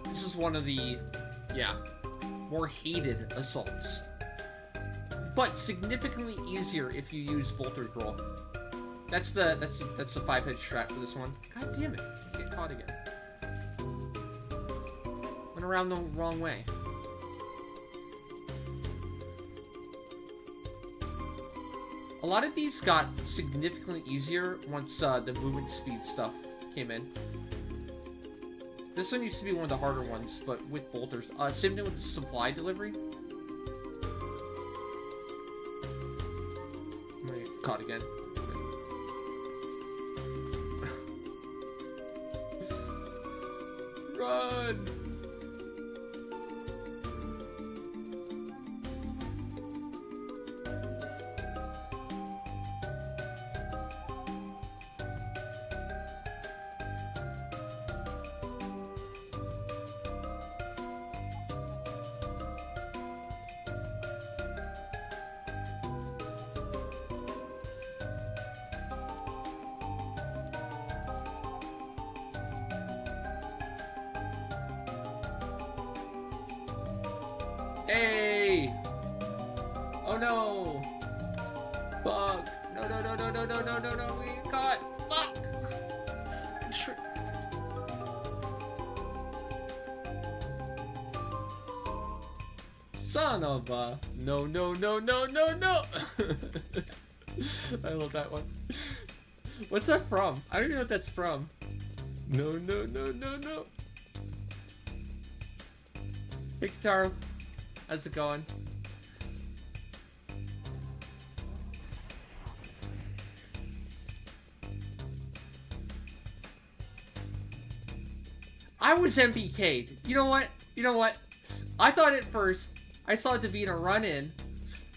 This is one of the, yeah, more hated assaults, but significantly easier if you use Bolter Girl. That's the 5-head strat for this one. God damn it! I get caught again. Went around the wrong way. A lot of these got significantly easier once the movement speed stuff came in. This one used to be one of the harder ones, but with bolters. Same thing with the supply delivery. I'm gonna get caught again. Run! Hey! Oh no! Fuck! No, no, no, no, no, no, no, no, no, we got caught! Fuck! Son of a... No, no, no, no, no, no! I love that one. What's that from? I don't even know what that's from. No, no, no, no, no. Hey, Kataro. How's it going? I was MPK'd. You know what? You know what? I thought at first, I saw it to be in a run-in,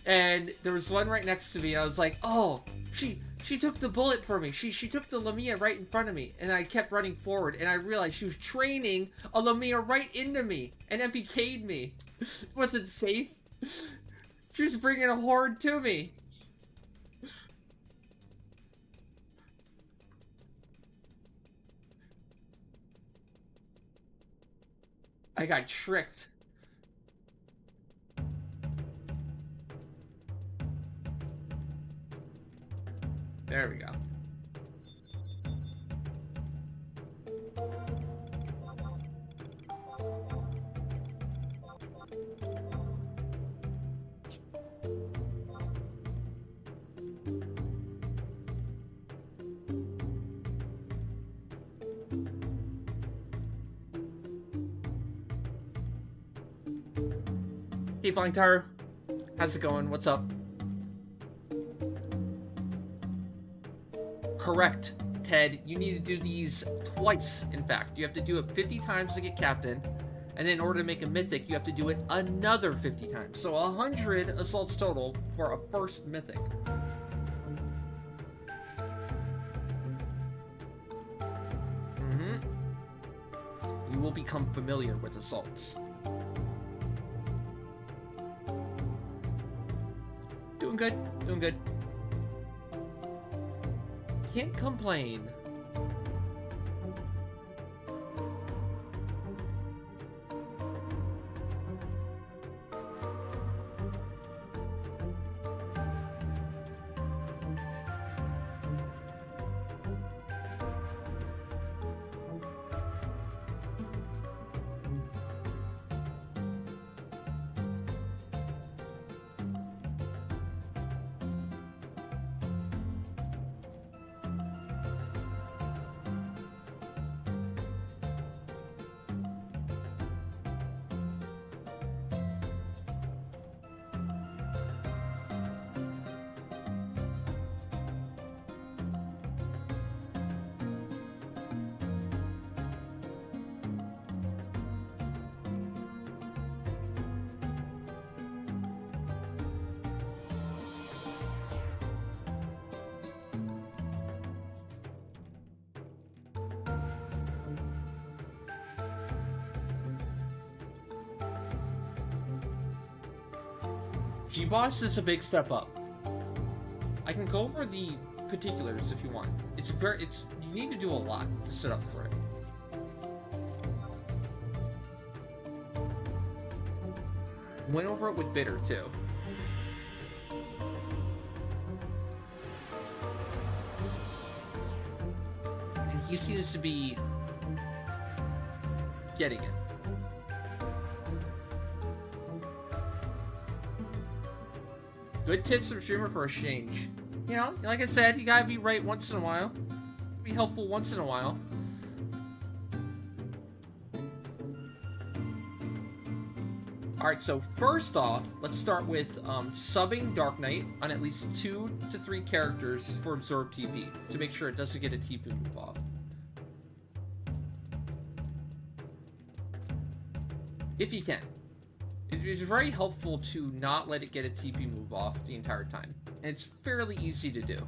and there was one right next to me. I was like, oh, she took the bullet for me. She took the Lamia right in front of me, and I kept running forward, and I realized she was training a Lamia right into me, and MPK'd me. Was it safe? She was bringing a horde to me. I got tricked. There we go. Hey, Flying Tire. How's it going? What's up? Correct, Ted. You need to do these twice, in fact. You have to do it 50 times to get Captain, and then in order to make a Mythic, you have to do it another 50 times. So 100 assaults total for a first Mythic. You will become familiar with assaults. Doing good, doing good. Can't complain. G-Boss is a big step up. I can go over the particulars if you want. You need to do a lot to set up for it. Went over it with Bitter too. And he seems to be getting it. Good tips from streamer for a change. You know, like I said, you gotta be right once in a while. Be helpful once in a while. Alright, so first off, let's start with subbing Dark Knight on at least 2 to 3 characters for Absorb TP, to make sure it doesn't get a TP move off. If you can. It's very helpful to not let it get a TP move off the entire time. And it's fairly easy to do.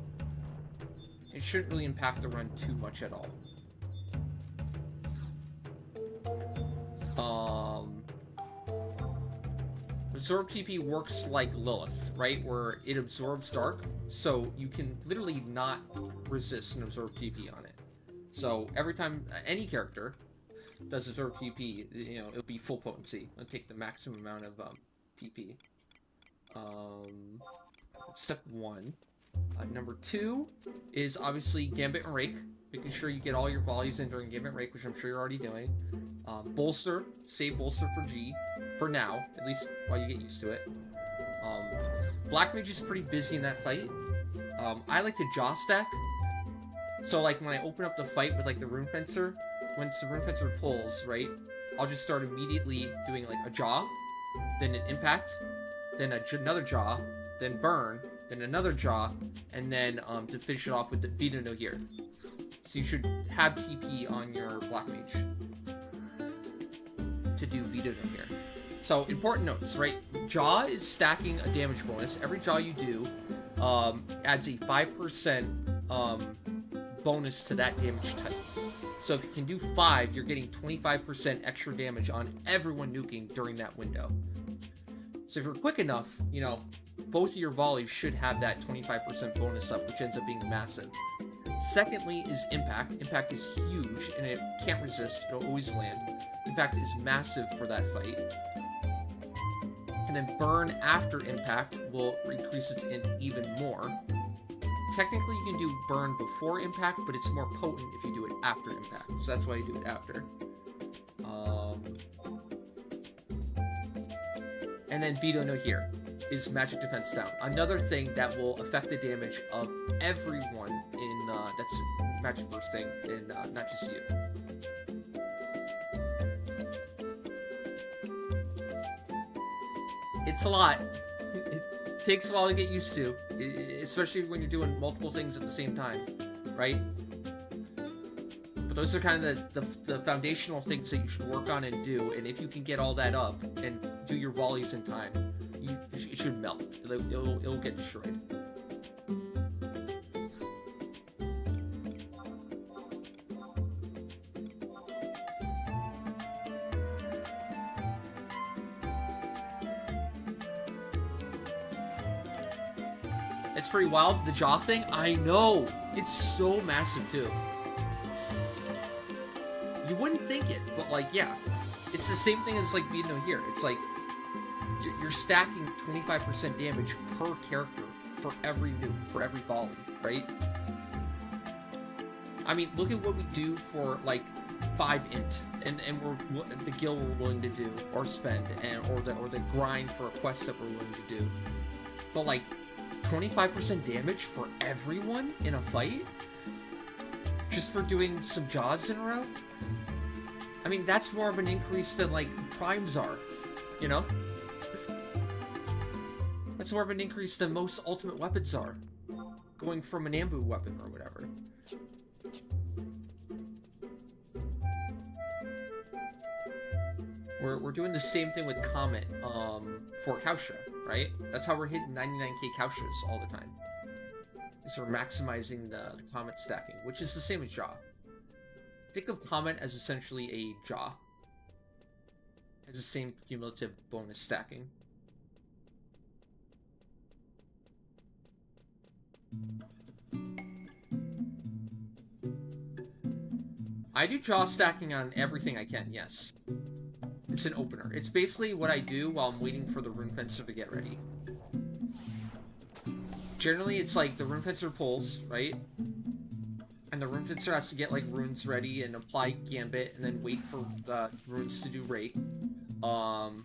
It shouldn't really impact the run too much at all. Absorb TP works like Lilith, right? Where it absorbs dark, so you can literally not resist an Absorb TP on it. So every time any character does Absorb TP, you know, it'll be full potency. It'll take the maximum amount of TP. Step 1. Number 2 is obviously Gambit and Rake, making sure you get all your volleys in during Gambit and Rake, which I'm sure you're already doing. Bolster, save Bolster for G, for now, at least while you get used to it. Black Mage is pretty busy in that fight. I like to jaw stack. So like when I open up the fight with like the Rune Fencer, once the Rune Fencer pulls, right, I'll just start immediately doing like a jaw, then an impact, then another jaw, then burn, then another jaw, and then to finish it off with the Vita no here. So you should have TP on your Black Mage to do Vita no here. So important notes, right? Jaw is stacking a damage bonus. Every jaw you do adds a 5% bonus to that damage type. So if you can do 5, you're getting 25% extra damage on everyone nuking during that window. So if you're quick enough, you know, both of your volleys should have that 25% bonus up, which ends up being massive. Secondly is Impact. Impact is huge, and it can't resist. It'll always land. Impact is massive for that fight. And then Burn after Impact will increase its int even more. Technically, you can do Burn before Impact, but it's more potent if you do it after Impact. So that's why you do it after. And then Vito no here is Magic Defense down. Another thing that will affect the damage of everyone in that's Magic Bursting, and not just you. It's a lot. It takes a while to get used to, especially when you're doing multiple things at the same time, right? But those are kind of the foundational things that you should work on and do, and if you can get all that up and do your volleys in time, it should melt. It'll get destroyed. It's pretty wild. The jaw thing, I know. It's so massive too. You wouldn't think it, but like, yeah. It's the same thing as like Vito here. It's like you're stacking 25% damage per character for every nuke, for every volley, right? I mean, look at what we do for like 5 int, and the gil we're willing to do or spend, and or the grind for a quest that we're willing to do. But like 25% damage for everyone in a fight, just for doing some jaws in a row. I mean, that's more of an increase than like primes are, you know? That's more of an increase than most ultimate weapons are, going from an ambu weapon or whatever. We're doing the same thing with Comet for Kausha, right? That's how we're hitting 99k Kaushas all the time. Is we're maximizing the Comet stacking, which is the same as Jaw. Think of Comet as essentially a Jaw. Has the same cumulative bonus stacking. I do jaw stacking on everything I can, yes. It's an opener. It's basically what I do while I'm waiting for the rune fencer to get ready. Generally, it's like the rune fencer pulls, right? And the rune fencer has to get like runes ready and apply gambit and then wait for the runes to do rate. And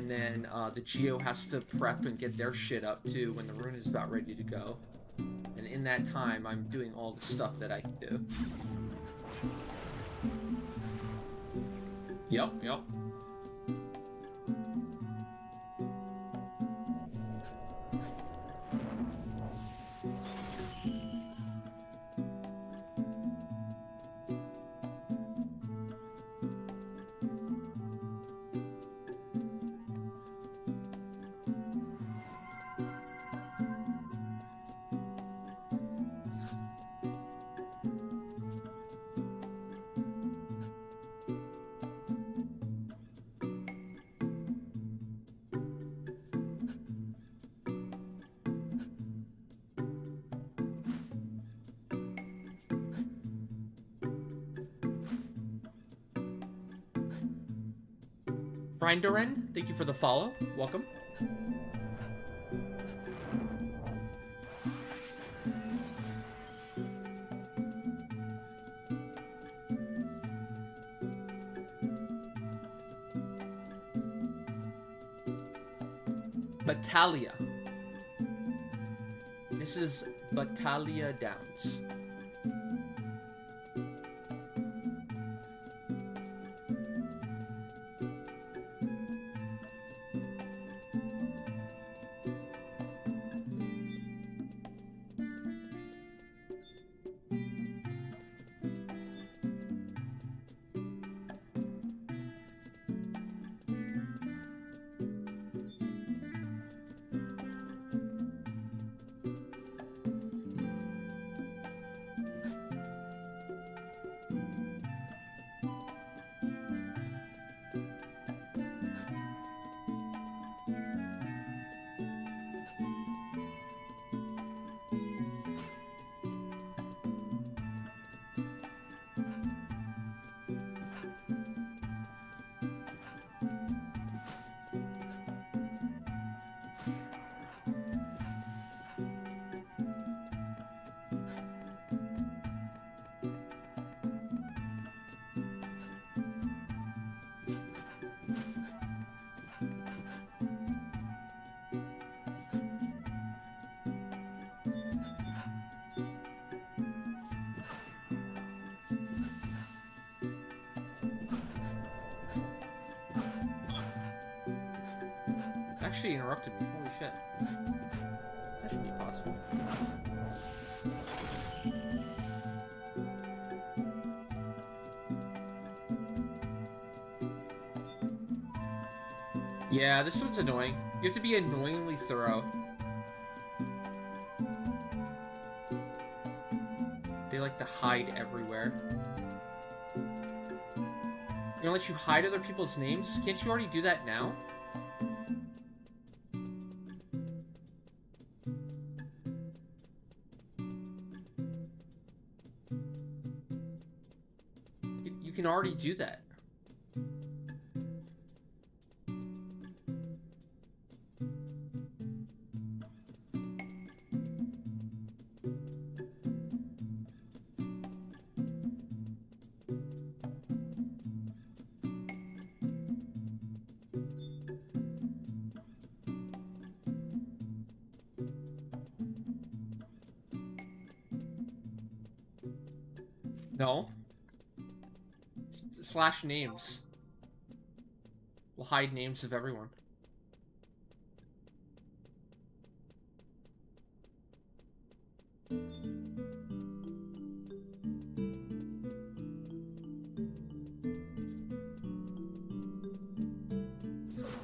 then the Geo has to prep and get their shit up too when the rune is about ready to go. And in that time, I'm doing all the stuff that I can do. Yep. Grindoren, thank you for the follow. Welcome. Battalia. This is Battalia Downs. Actually interrupted me. Holy shit. That should be possible. Yeah, this one's annoying. You have to be annoyingly thorough. They like to hide everywhere. You know, let you hide other people's names? Can't you already do that now? You can already do that. No. Slash names. We'll hide names of everyone.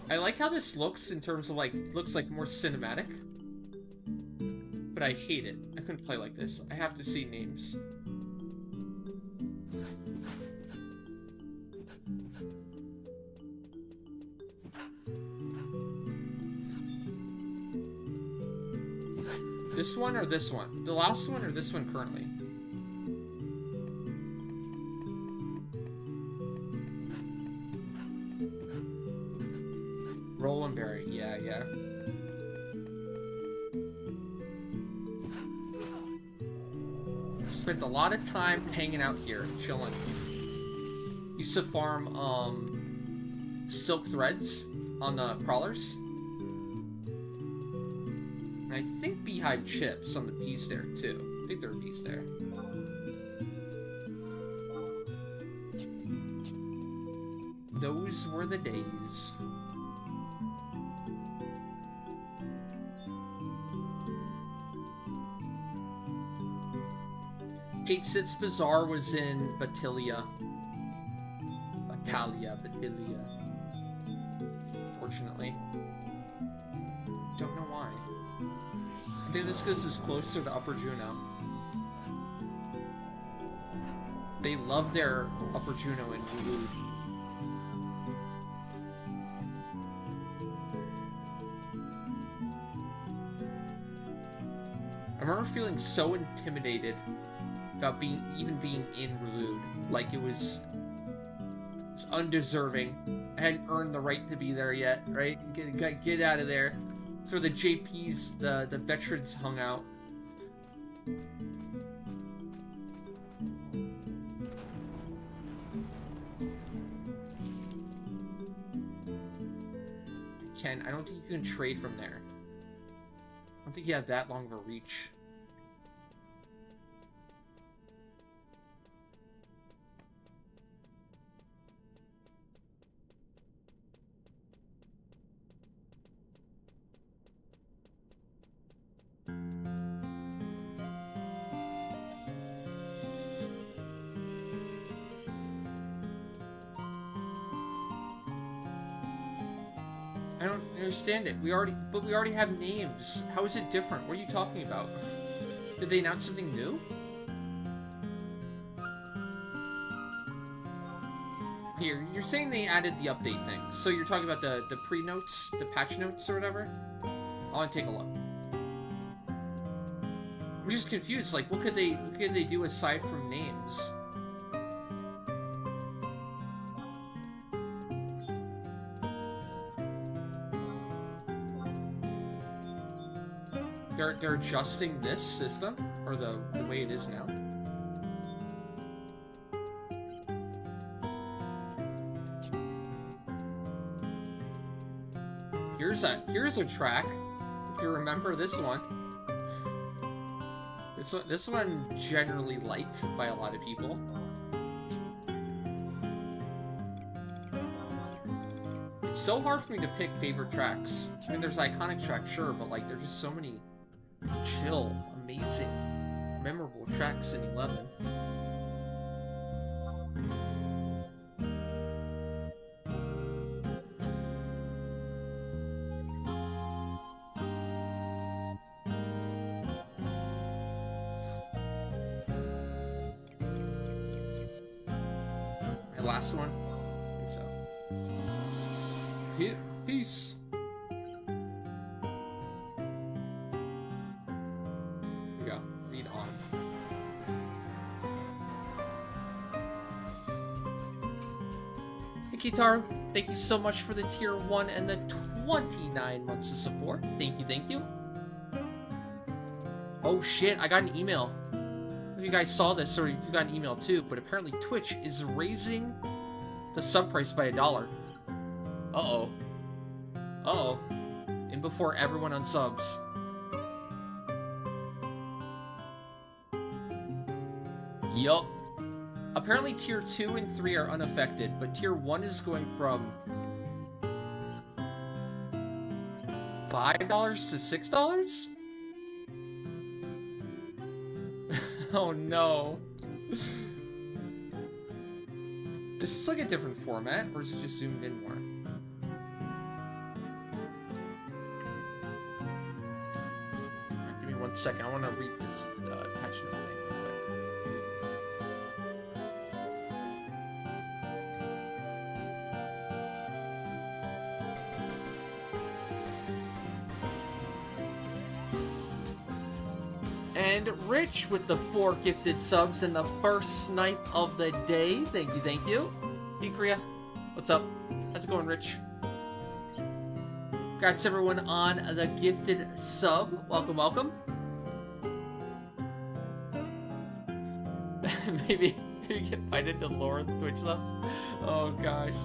I like how this looks in terms of like, looks like more cinematic. But I hate it. I couldn't play like this. I have to see names. This one or this one? The last one or this one currently? Roll and berry. Yeah, yeah. Spent a lot of time hanging out here, chilling. Used to farm, silk threads on the crawlers. And I think beehive chips on the bees there, too. I think there are bees there. Those were the days. Eight Sits Bazaar was in Batilia. Batilia. Fortunately. Don't know why. I think this because it's closer to Upper Juneau. They love their Upper Juneau in Wulude. I remember feeling so intimidated about even being in Wulude. Like it was undeserving. I hadn't earned the right to be there yet, right? Get out of there. It's where the JPs, the veterans hung out. I don't think you can trade from there. I don't think you have that long of a reach. I don't understand it. We already have names. How is it different? What are you talking about? Did they announce something new? Here, you're saying they added the update thing. So you're talking about the pre-notes, the patch notes or whatever? I want to take a look. I'm just confused. Like, what could they do aside from names? They're adjusting this system, or the way it is now. Here's a track. If you remember this one. This one generally liked by a lot of people. It's so hard for me to pick favorite tracks. I mean, there's iconic tracks, sure, but like there's just so many chill, amazing, memorable tracks in 11. My last one? I think so. Peace. Kitaro, thank you so much for the tier 1 and the 29 months of support. Thank you. Oh shit, I got an email. I don't know if you guys saw this or if you got an email too, but apparently Twitch is raising the sub price by $1. Uh-oh. Uh-oh. And before everyone unsubs. Yup. Apparently tier 2 and 3 are unaffected, but tier 1 is going from $5 to $6? Oh no. This is like a different format, or is it just zoomed in more? Right, give me 1 second, I want to read this patch note thing. And Rich with the 4 gifted subs and the first snipe of the day. Thank you, thank you. Hey, Kriya. What's up? How's it going, Rich? Congrats, everyone, on the gifted sub. Welcome, welcome. Maybe get invited to Lauren Twitch subs. Oh, gosh.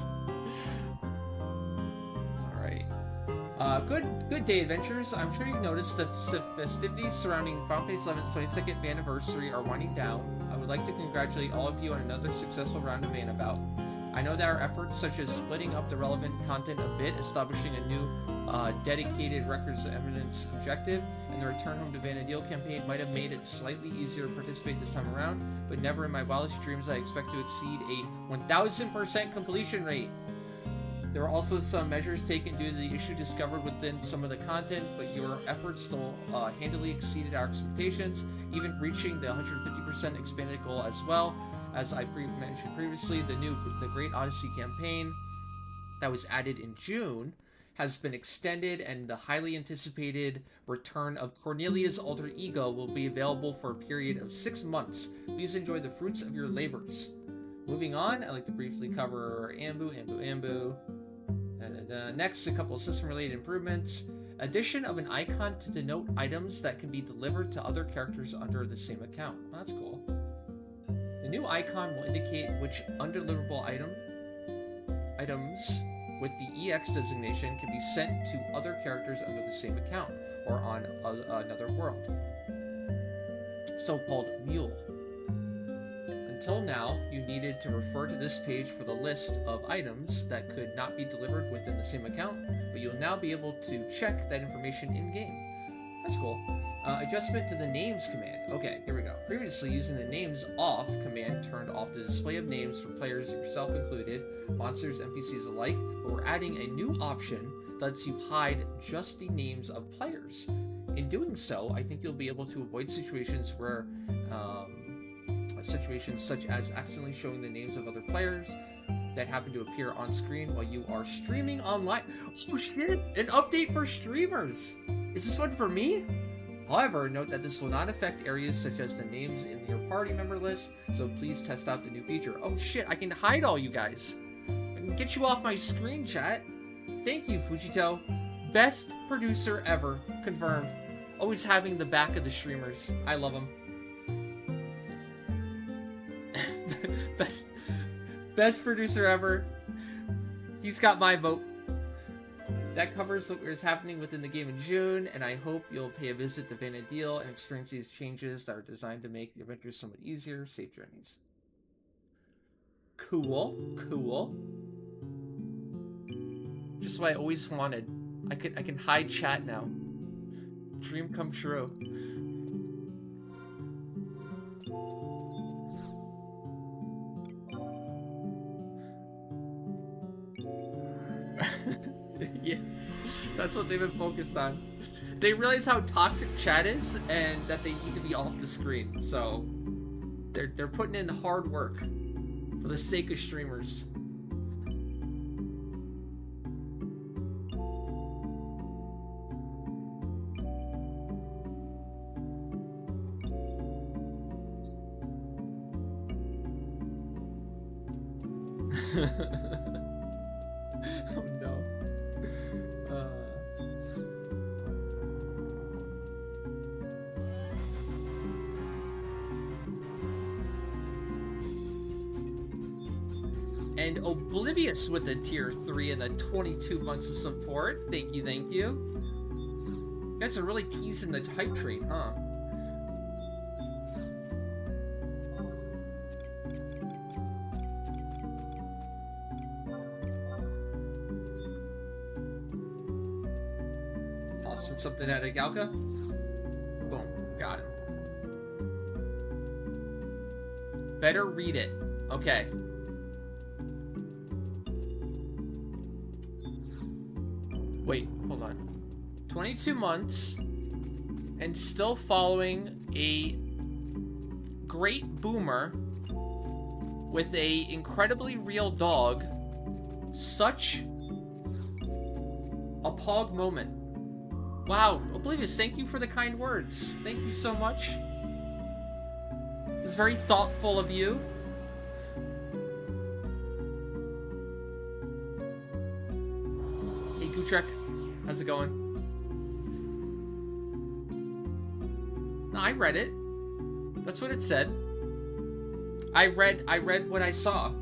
Good day, adventurers. I'm sure you've noticed that festivities surrounding Final Fantasy XI's 22nd anniversary are winding down. I would like to congratulate all of you on another successful round of Vanabout. I know that our efforts, such as splitting up the relevant content a bit, establishing a new dedicated records of evidence objective, and the Return Home to Vanadil campaign might have made it slightly easier to participate this time around, but never in my wildest dreams I expect to exceed a 1000% completion rate. There were also some measures taken due to the issue discovered within some of the content, but your efforts still handily exceeded our expectations, even reaching the 150% expanded goal as well. As I mentioned previously, the Great Odyssey campaign that was added in June has been extended, and the highly anticipated return of Cornelia's alter ego will be available for a period of 6 months. Please enjoy the fruits of your labors. Moving on, I'd like to briefly cover Ambu. Next, a couple of system-related improvements. Addition of an icon to denote items that can be delivered to other characters under the same account. Oh, that's cool. The new icon will indicate which undeliverable items with the EX designation can be sent to other characters under the same account or on another world. So-called mule. Until now, you needed to refer to this page for the list of items that could not be delivered within the same account, but you'll now be able to check that information in-game. That's cool. Adjustment to the names command. Okay, here we go. Previously, using the names off command turned off the display of names for players, yourself included, monsters, NPCs alike, but we're adding a new option that lets you hide just the names of players. In doing so, I think you'll be able to avoid situations where situations such as accidentally showing the names of other players that happen to appear on screen while you are streaming online. Oh shit! An update for streamers! Is this one for me? However, note that this will not affect areas such as the names in your party member list, so please test out the new feature. Oh shit, I can hide all you guys. I can get you off my screen, chat. Thank you, Fujito. Best producer ever. Confirmed. Always having the back of the streamers. I love them. Best producer ever. He's got my vote. That covers what is happening within the game in June, and I hope you'll pay a visit to Vanadil and experience these changes that are designed to make the adventures somewhat easier. Safe journeys. Cool, cool. Just what I always wanted. I can hide chat now. Dream come true. Yeah, that's what they've been focused on. They realize how toxic chat is and that they need to be off the screen, so they're putting in hard work for the sake of streamers. Oh no. And Oblivious with a tier 3 and the 22 months of support. Thank you, thank you. You guys are really teasing the hype train, huh? Tossing something at a Galka. Boom, got him. Better read it. Okay. Wait, hold on. 22 months and still following a great boomer with a incredibly real dog. Such a pog moment. Wow, Oblivious, thank you for the kind words. Thank you so much. It's very thoughtful of you. Hey, Gutrek. How's it going? No, I read it. That's what it said. I read what I saw.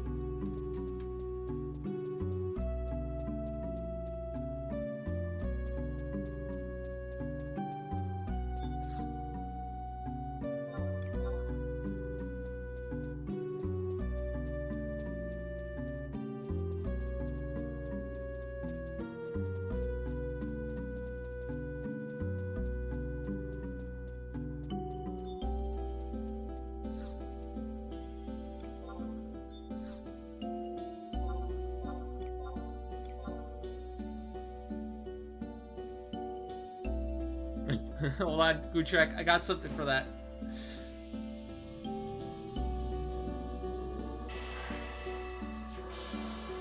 Hold on, Gutrek. I got something for that.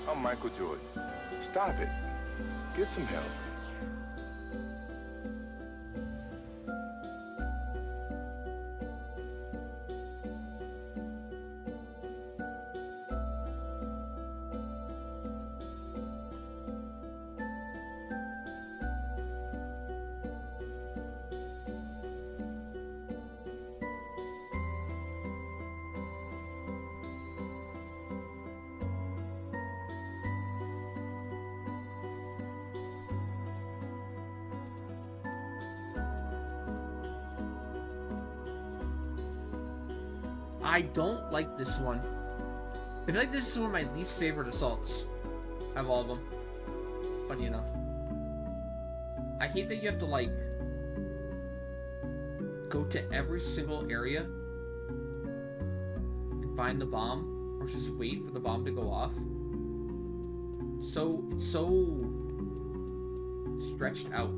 I'm Michael Jordan. Stop it. Get some help. I don't like this one. I feel like this is one of my least favorite assaults out of all of them. Funny enough. I hate that you have to, like, go to every single area and find the bomb, or just wait for the bomb to go off. So, it's so stretched out.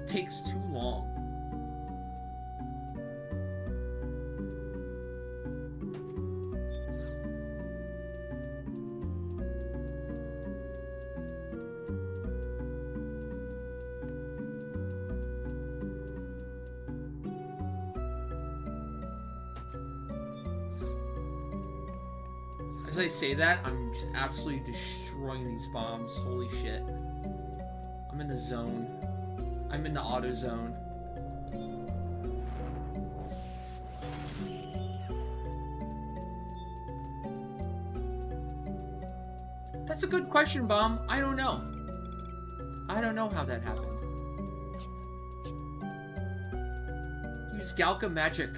Takes too long. As I say that, I'm just absolutely destroying these bombs. Holy shit. I'm in the zone. I'm in the auto zone. That's a good question, Bomb. I don't know. I don't know how that happened. Use Galka magic.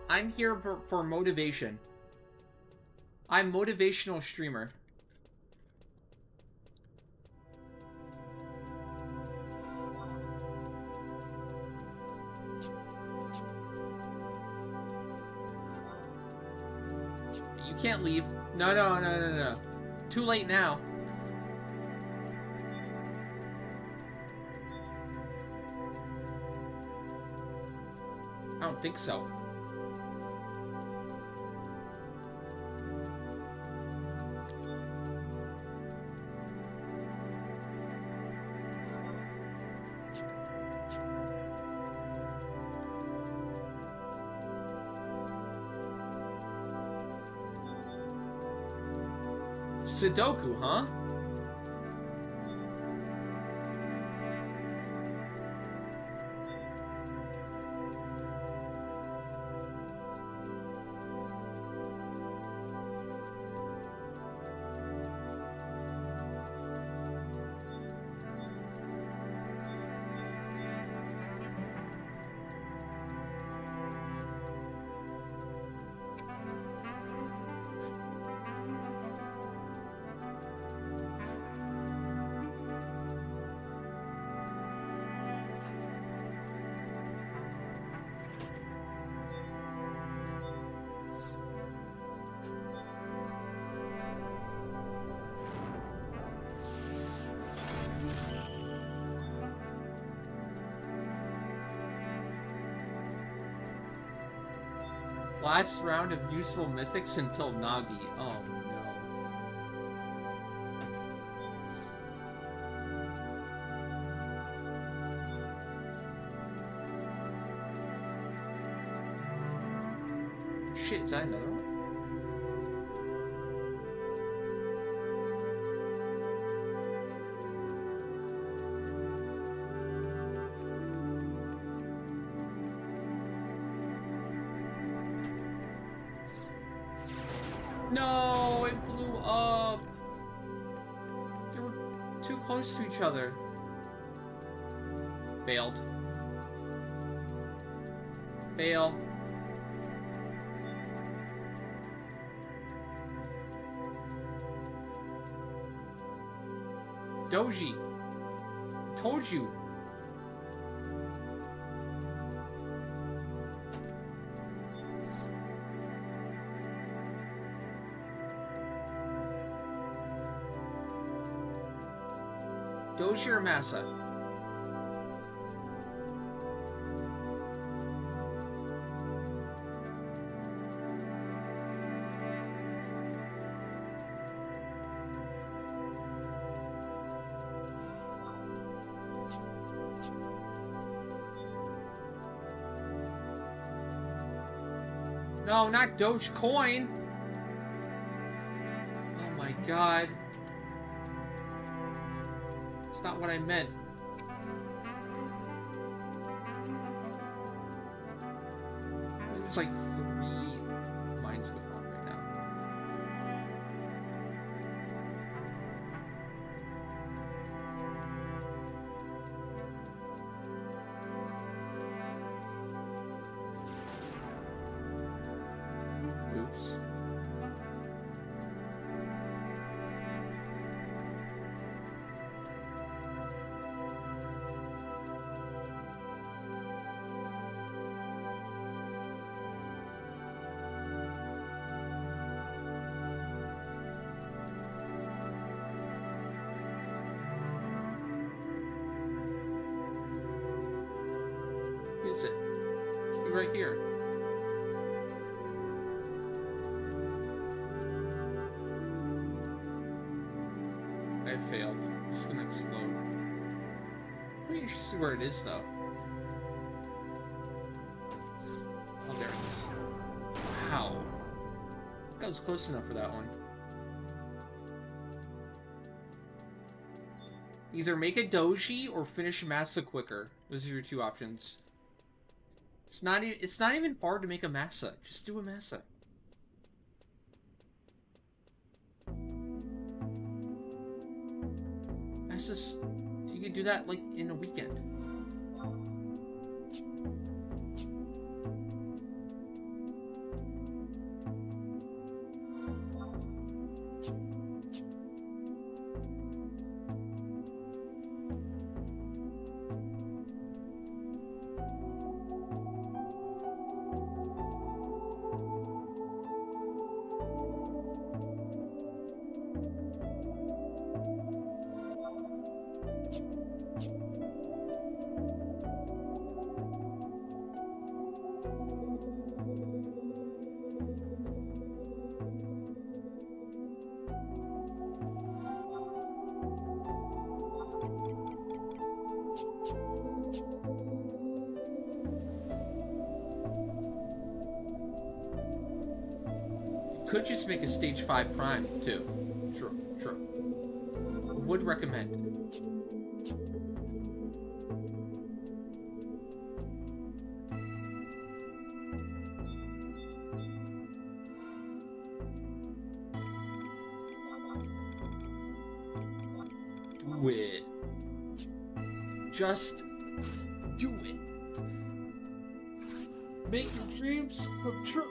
I'm here for motivation. I'm motivational streamer. You can't leave. No. Too late now. I don't think so. Sudoku, huh? Last round of useful mythics until Nagi. Oh no. Shit, is that another one? No, it blew up. They were too close to each other. Failed. Fail. Doji. Told you. Doji or Massa? No, not Dogecoin. Oh my god. It's not what I meant. There's like 3 minds going on right now. Oops. Is it? Should be right here. I failed. It's gonna explode. Let me just see where it is, though. Oh, there it is. Wow. That was close enough for that one. Either make a doji or finish Massa quicker. Those are your 2 options. It's not even hard to make a Massa. Just do a Massa. Massa's, you can do that like in a weekend. Could just make a stage 5 prime too. True. Would recommend. Do it. Just do it. Make your dreams come true.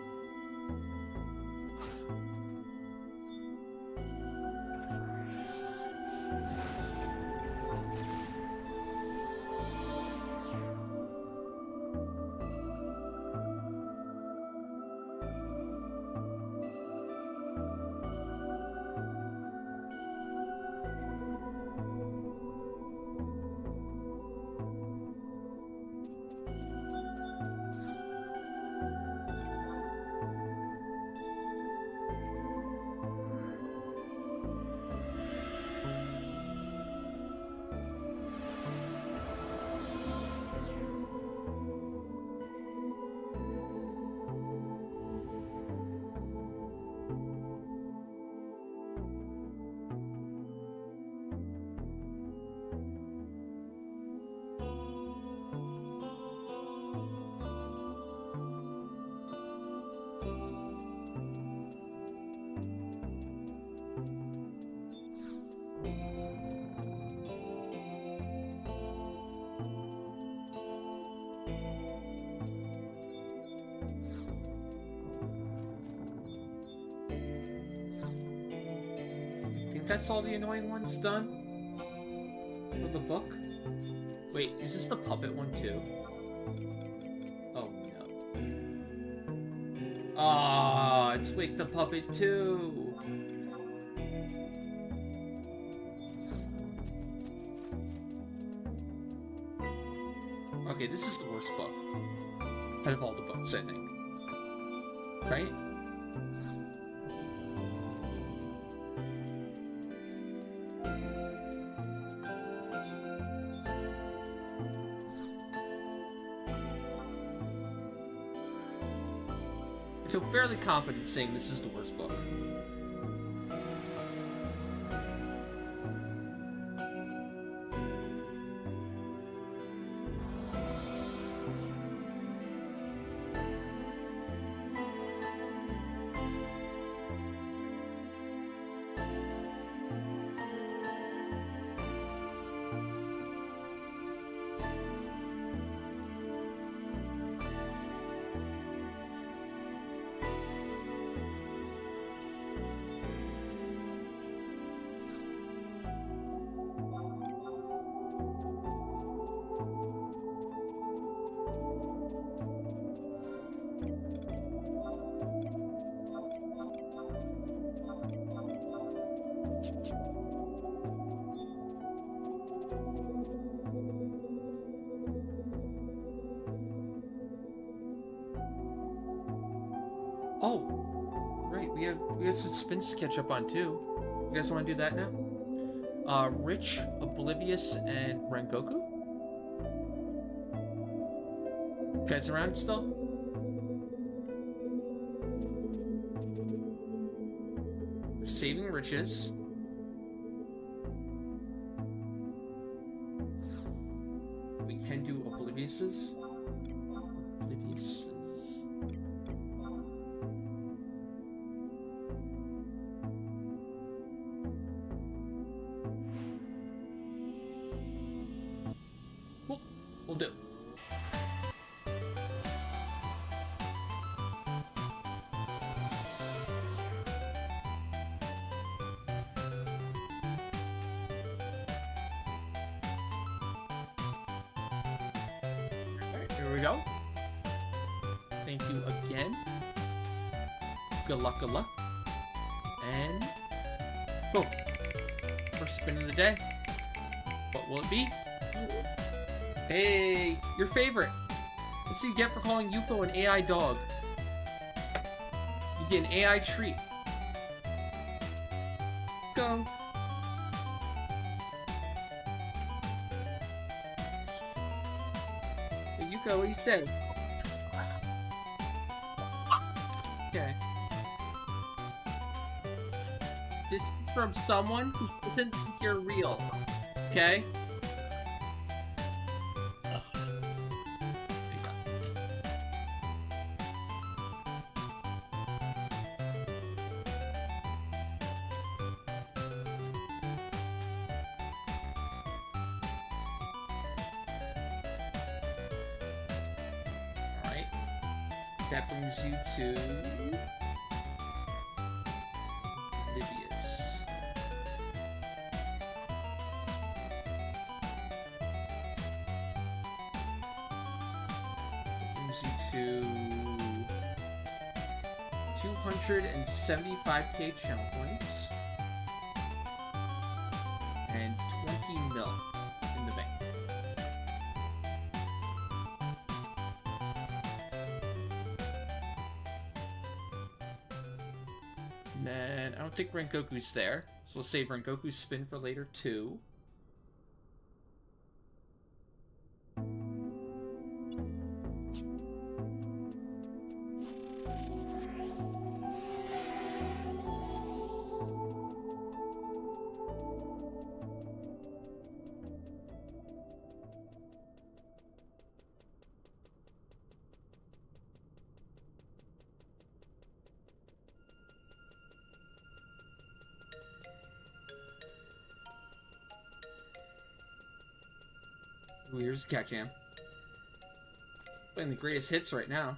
that's all the annoying ones done? For the book? Wait, is this the puppet one too? Oh no. Ah, it's Wake the Puppet too. Okay, this is the worst book. Out of all the books, I think. Right? I feel fairly confident saying this is the worst book. Oh, right. We have some spins to catch up on too. You guys want to do that now? Rich, Oblivious, and Rengoku. You guys around still? We're saving Riches. We can do Obliviouses. Obliviouses. We'll do. Alright, here we go. Thank you again. Good luck, good luck. And boom. First spin of the day. What will it be? Hey, your favorite. What's you get for calling Yuko an AI dog? You get an AI treat. Go. Hey, Yuko, what do you say? Okay. This is from someone who doesn't think you're real. Okay? That brings you to Livius. That brings you to 275k channel points and 20 mil in the bank. And I don't think Rengoku's there, so we'll save Rengoku's spin for later too. Ooh, here's the cat jam. Playing the greatest hits right now.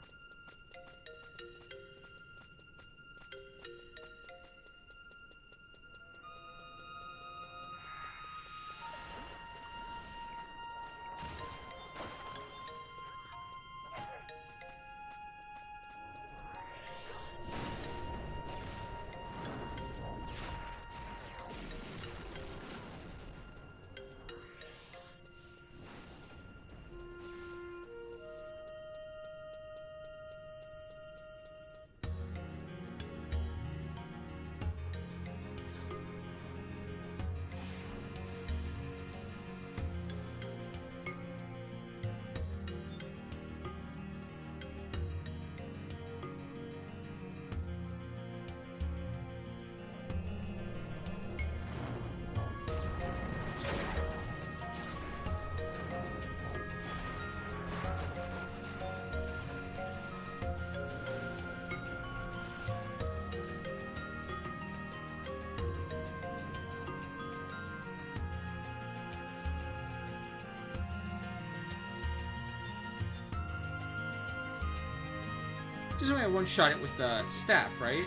Just only one-shot it with the staff, right?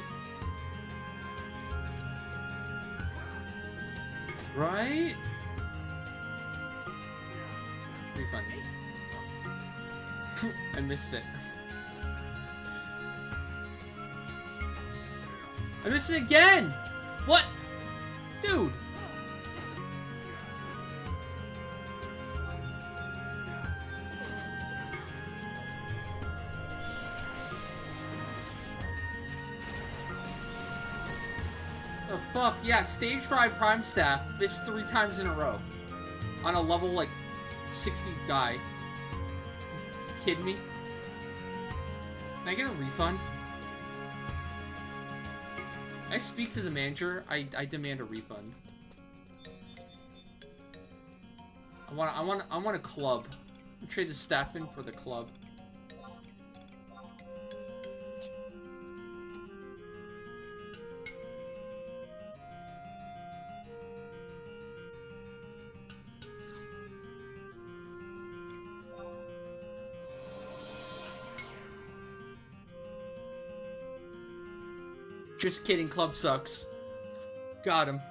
Right? Refund. I missed it. I missed it again! What? Dude! The fuck? Yeah, stage 5 Prime Staff missed 3 times in a row. On a level, like, 60 guy. You kidding me? Can I get a refund? I speak to the manager. I demand a refund. I want a club. I'll trade the staff in for the club. Just kidding, club sucks. Got him.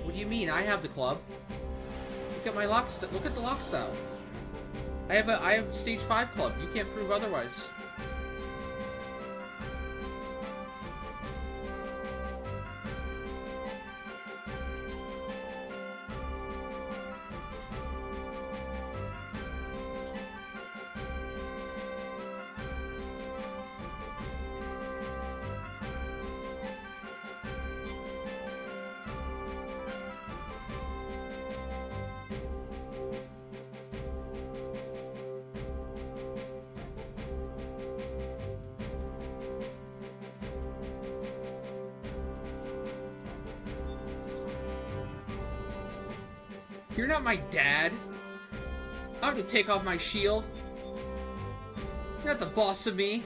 What do you mean? I have the club. Look at my lock. Look at the lock style. I have stage 5 club. You can't prove otherwise. You're not my dad. I have to take off my shield. You're not the boss of me.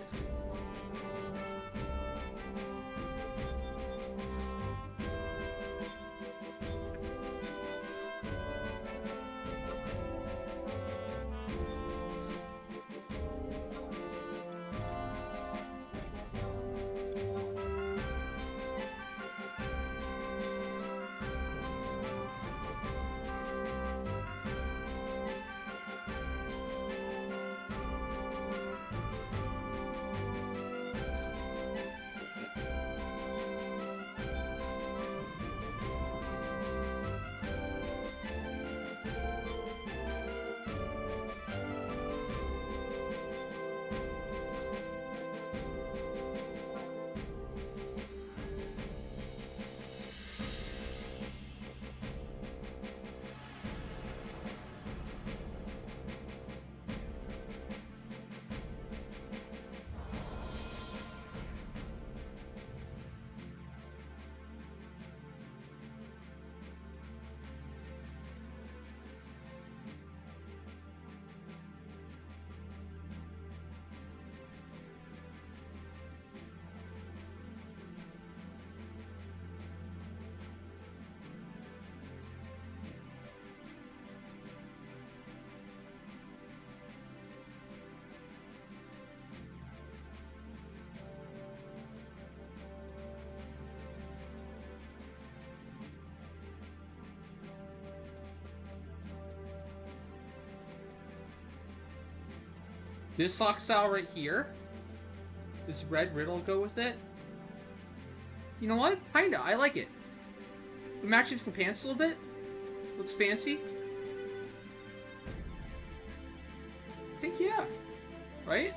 This lock style right here. This red riddle go with it. You know what? Kinda. I like it. It matches the pants a little bit. Looks fancy. I think, yeah. Right?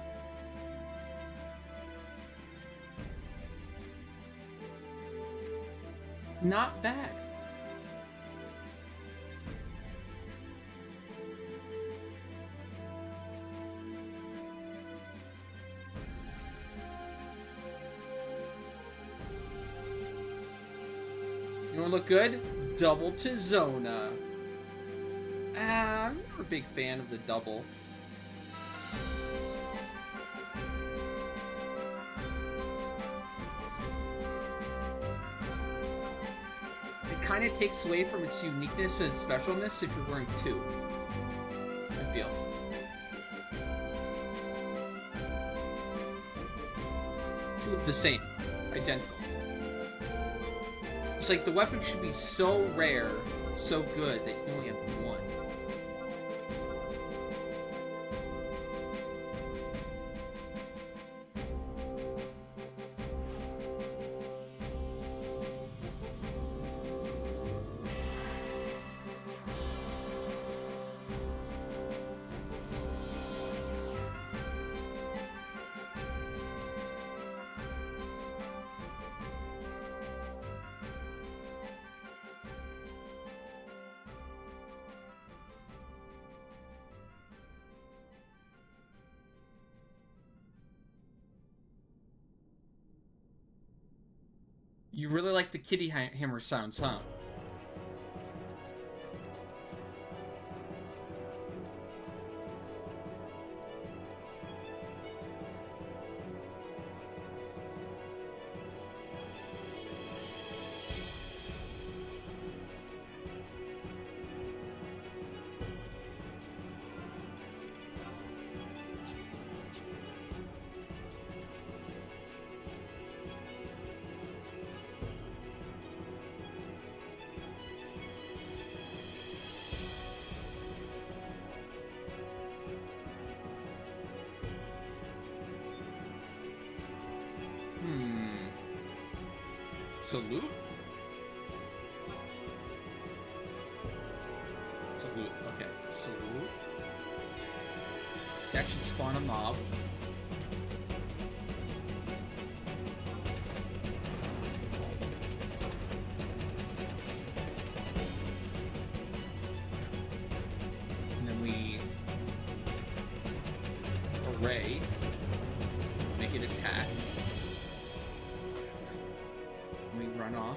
Not bad. You wanna look good? Double to Zona. I'm never a big fan of the double. It kind of takes away from its uniqueness and specialness if you're wearing two. I feel. Two look the same. Identical. It's like the weapon should be so rare, so good, that you only have one. You really like the kitty hammer sounds, huh? Salute? Salute, okay. Salute. That should spawn a mob. And then we array, make it attack. We run off.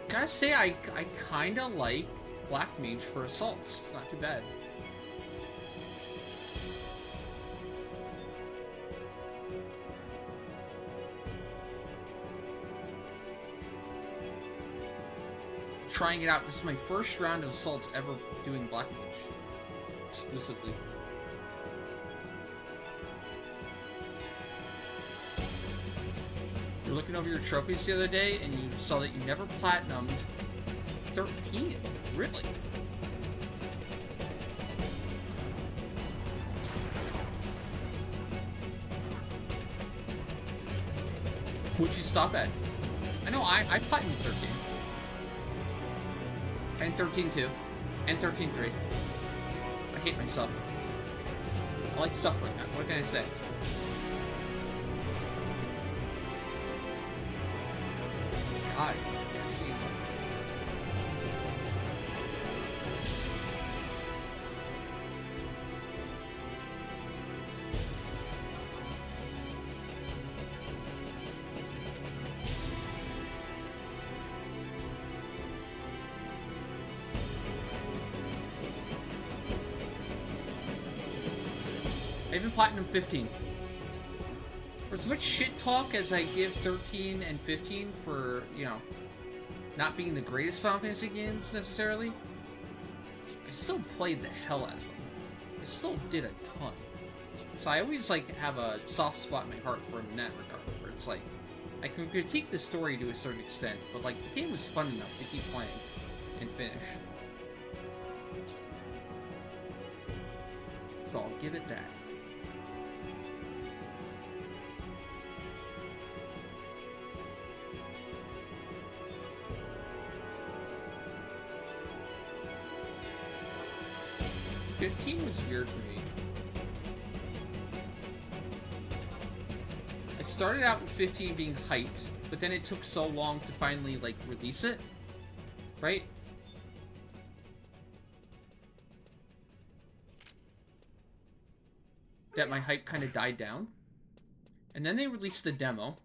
Gotta say, I kinda like Black Mage for assaults. It's not too bad. Trying it out. This is my first round of assaults ever doing Black Mage. Exclusively. You're looking over your trophies the other day and you saw that you never platinumed 13. Really? Would you stop at? I know I platinumed 13. And 13 too. And 13-3. I hate myself. I like suffering. What can I say? God. I even platinum 15. For as much shit talk as I give 13 and 15 for, you know, not being the greatest Final Fantasy games necessarily, I still played the hell out of them. I still did a ton. So I always, like, have a soft spot in my heart for them in that regard, where it's like, I can critique the story to a certain extent, but like the game was fun enough to keep playing and finish. So I'll give it that. $15 was weird for me. I started out with 15 being hyped, but then it took so long to finally, like, release it. Right? That my hype kind of died down. And then they released the demo,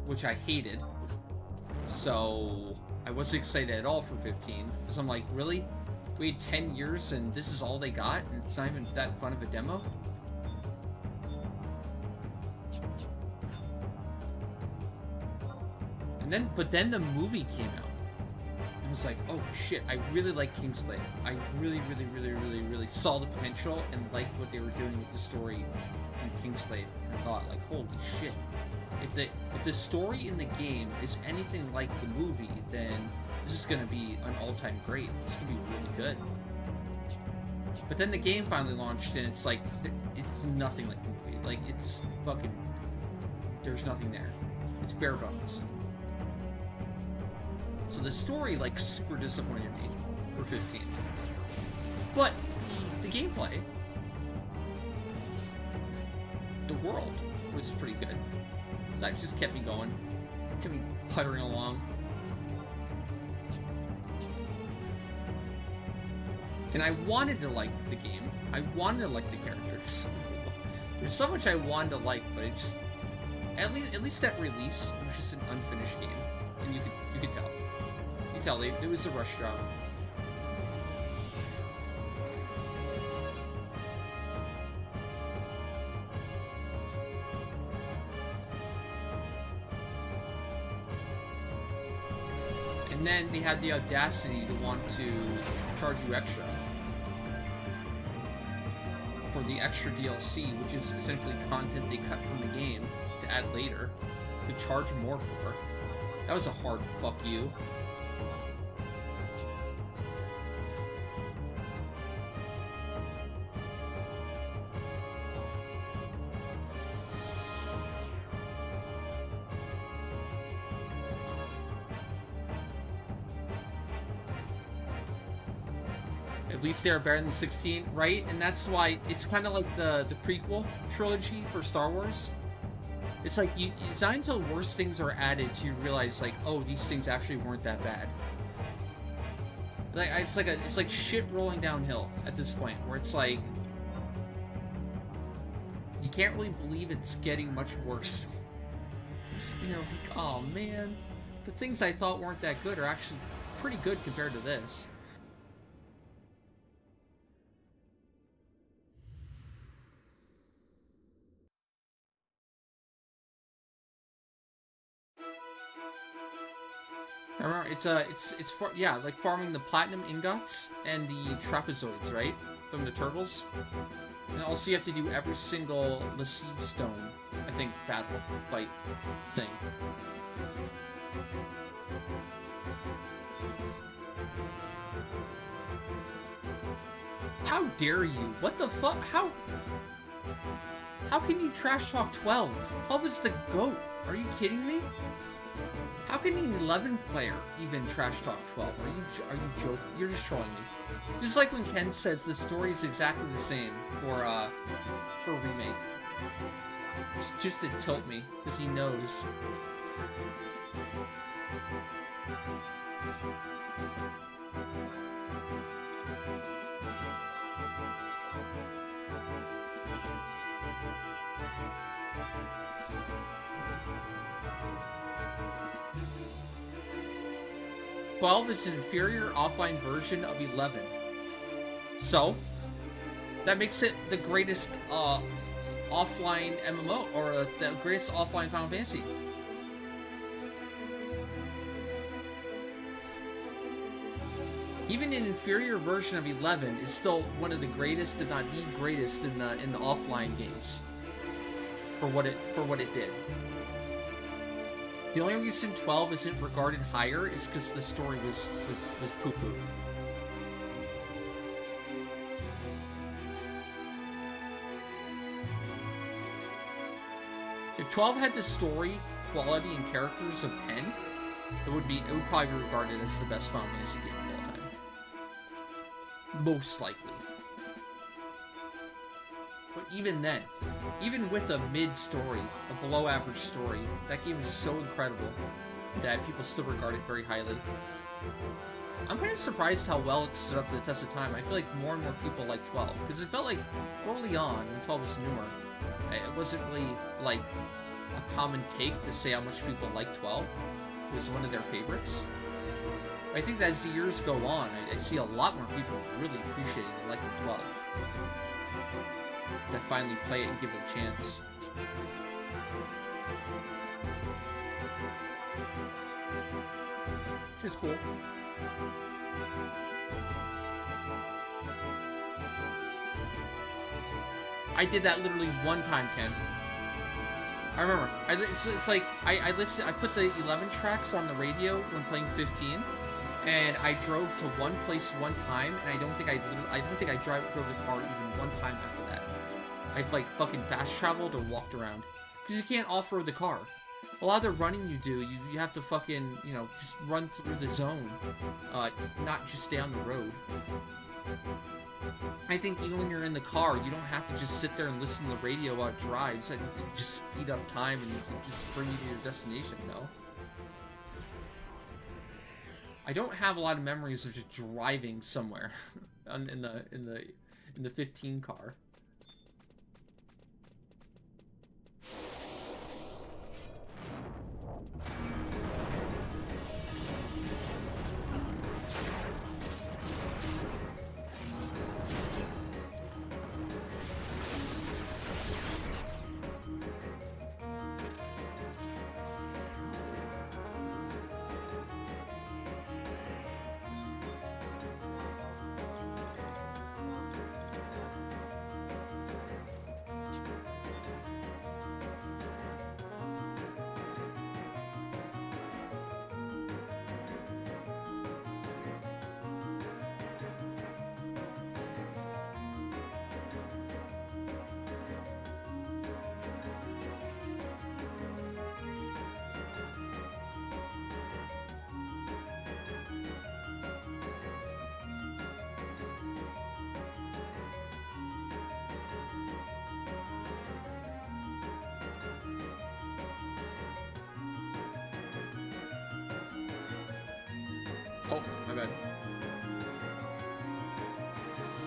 which I hated. So I wasn't excited at all for 15, because I'm like, really? We had 10 years and this is all they got, and it's not even that fun of a demo? And but then the movie came out. I was like, oh shit, I really like Kingsglaive. I really saw the potential and liked what they were doing with the story in Kingsglaive. And I thought, like, holy shit. If the story in the game is anything like the movie, then this is gonna be an all-time great. It's gonna be really good. But then the game finally launched, and it's like, it's nothing like the movie. Like, it's fucking... There's nothing there. It's bare bones. So the story, like, super disappointed me for 15. But the gameplay, the world was pretty good. That just kept me going, kept me puttering along. And I wanted to like the game. I wanted to like the characters. There's so much I wanted to like, but it just... At least that release was just an unfinished game. And you could tell. You tell it was a rush job. And then they had the audacity to want to charge you extra for the extra DLC, which is essentially content they cut from the game to add later, to charge more for. That was a hard fuck you. At least they're better than 16, right? And that's why it's kind of like the prequel trilogy for Star Wars. It's like, it's not until worse things are added to you realize, like, oh, these things actually weren't that bad. Like, it's like shit rolling downhill at this point, where it's like, you can't really believe it's getting much worse. You know, like, oh man, the things I thought weren't that good are actually pretty good compared to this. I remember, yeah, like farming the platinum ingots and the trapezoids, right? From the turtles. And also you have to do every single Lassie stone, I think, battle, fight thing. How dare you? What the fuck? How can you trash talk 12? 12 is the GOAT. Are you kidding me? How can an 11 player even trash talk 12? Are you joking? You're just trolling me. Just like when Ken says the story is exactly the same for remake. Just to tilt me, because he knows. "12 is an inferior offline version of 11. So, that makes it the greatest offline MMO, or the greatest offline Final Fantasy. Even an inferior version of 11 is still one of the greatest, if not the greatest, in the offline games. for what it did. The only reason 12 isn't regarded higher is because the story was poo-poo. If 12 had the story, quality, and characters of 10, it would probably be regarded as the best Final Fantasy game of all time. Most likely. But even then, even with a mid-story, a below-average story, that game is so incredible that people still regard it very highly. I'm kind of surprised how well it stood up to the test of time. I feel like more and more people like 12, because it felt like early on, when 12 was newer, it wasn't really, like, a common take to say how much people like 12. It was one of their favorites. I think that as the years go on, I see a lot more people really appreciating and liking 12. That finally play it and give it a chance. Which is cool. I did that literally one time, Ken. I remember. It's like I put the 11 tracks on the radio when playing 15, and I drove to one place one time, and I don't think I drove the car even one time after that. I've like fucking fast traveled or walked around because you can't off-road the car. A lot of the running you do, you have to fucking, you know, just run through the zone, not just stay on the road. I think even when you're in the car, you don't have to just sit there and listen to the radio while it drives. I think you just speed up time and just bring you to your destination, though. I don't have a lot of memories of just driving somewhere in the 15 car. Oh, my bad.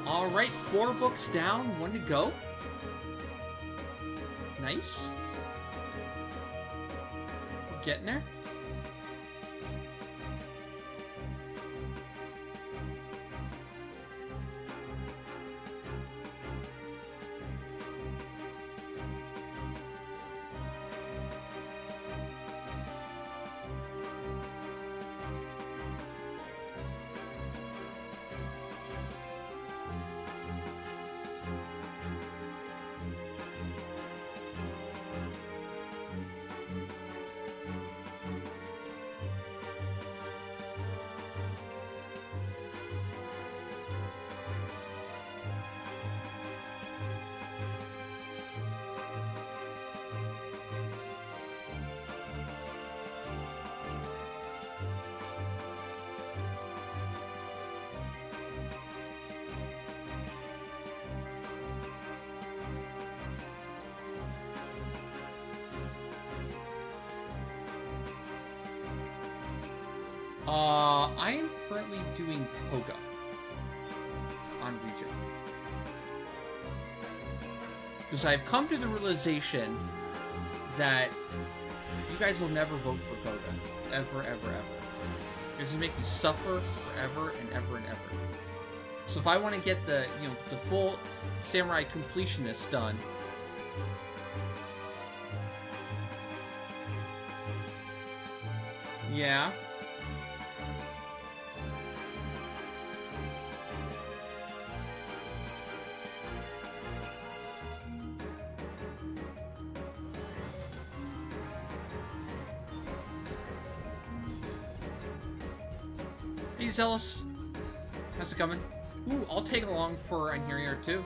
Alright, 4 books down, 1 to go. Nice. We're getting there. I am currently doing Koga on Region. Because I've come to the realization that you guys will never vote for Koga. Ever, ever, ever. Because you make me suffer forever and ever and ever. So if I want to get the, you know, the full Samurai completionist done, yeah. Hey, Zealous. How's it coming? Ooh, I'll take it along for Anherior too.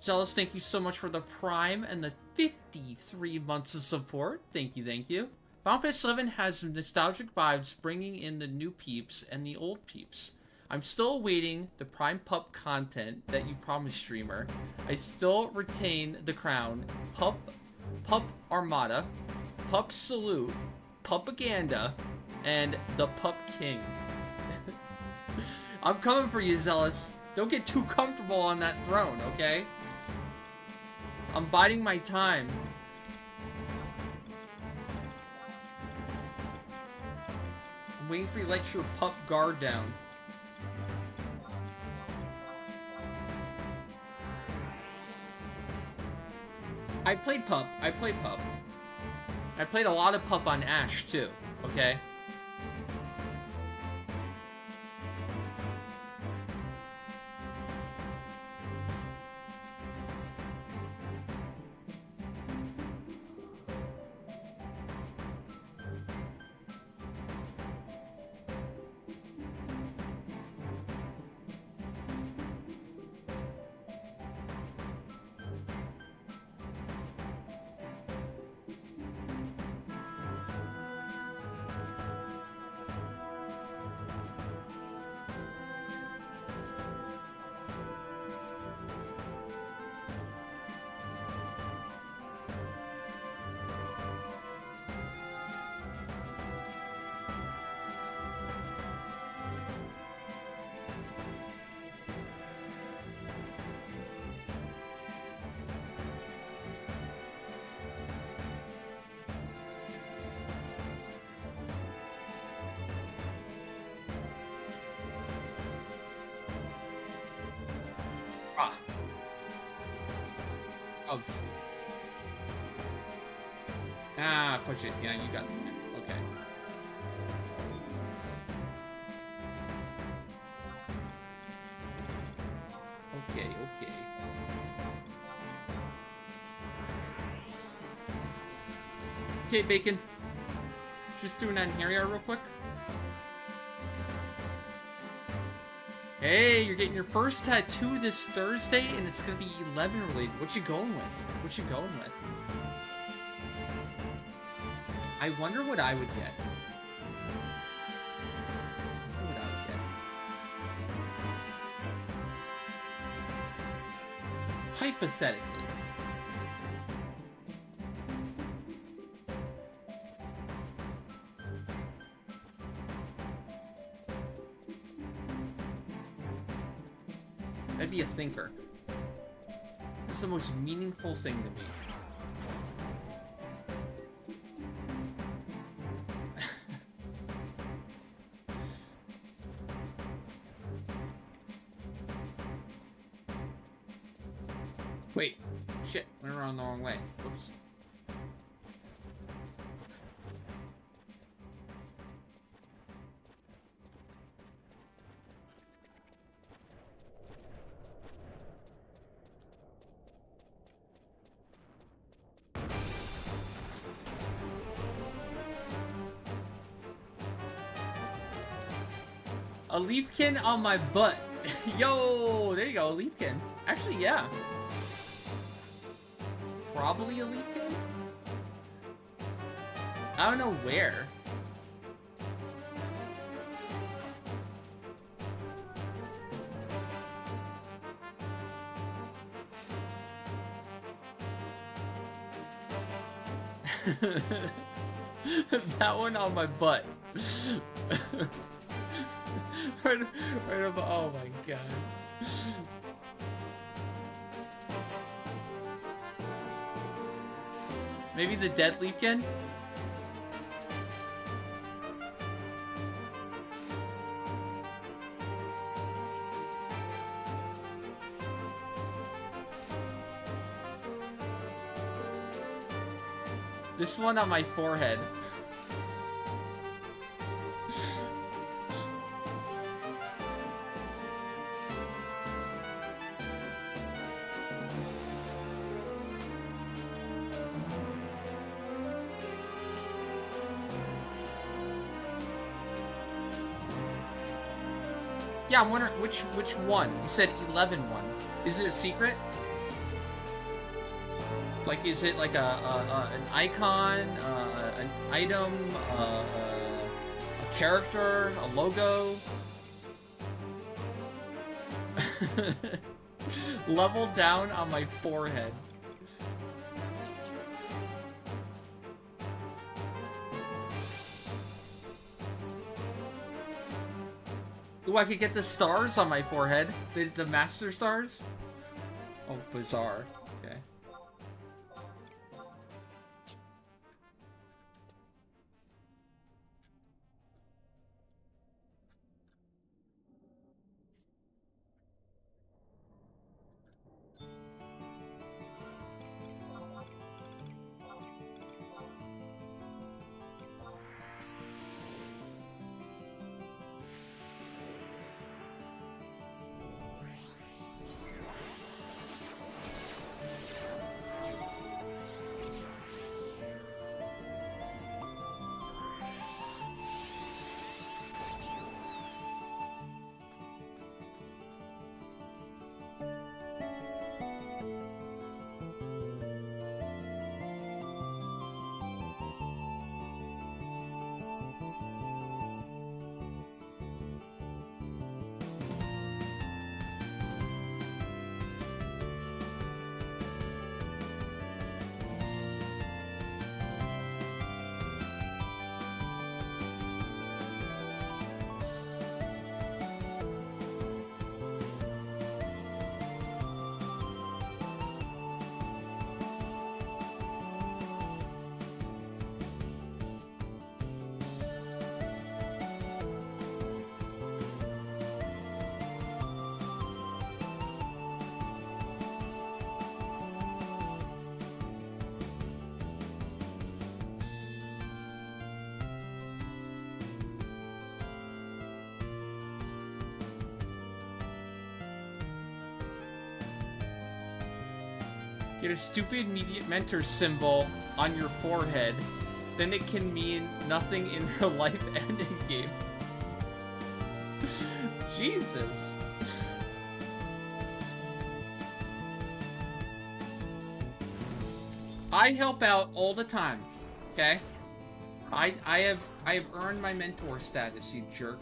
Zealous, thank you so much for the Prime and the 53 months of support. Thank you, thank you. Final Fantasy 11 has nostalgic vibes, bringing in the new peeps and the old peeps. I'm still awaiting the Prime Pup content that you promised, streamer. I still retain the crown. Pup Armada, Pup Salute, Pupaganda, and the Pup King. I'm coming for you, Zealous. Don't get too comfortable on that throne, okay? I'm biding my time. I'm waiting for you to let your pup guard down. I played Pup. I played Pup. I played a lot of Pup on Ash, too. Okay? Push it. Yeah, you got it. Okay. Okay. Okay, Bacon. Just doing that in here real quick. Hey, you're getting your first tattoo this Thursday, and it's gonna be 11 related. What you going with? What you going with? I wonder what I would get. Hypothetically. I'd be a thinker. It's the most meaningful thing to me. Wait, shit, went around the wrong way. Oops. A leafkin on my butt. Yo, there you go, a leafkin. Actually, yeah. Probably a leafkin? I don't know where. That one on my butt. right above, oh my god. Maybe the dead leafkin? This one on my forehead. Yeah, I'm wondering which one. You said 11 one. Is it a secret? Like, is it like an icon, an item, a character, a logo? Level down on my forehead. Ooh, I could get the stars on my forehead. The master stars? Oh, bizarre. Okay. Get a stupid mentor symbol on your forehead. Then it can mean nothing in real life and in game. Jesus. I help out all the time. Okay? I have earned my mentor status, you jerk.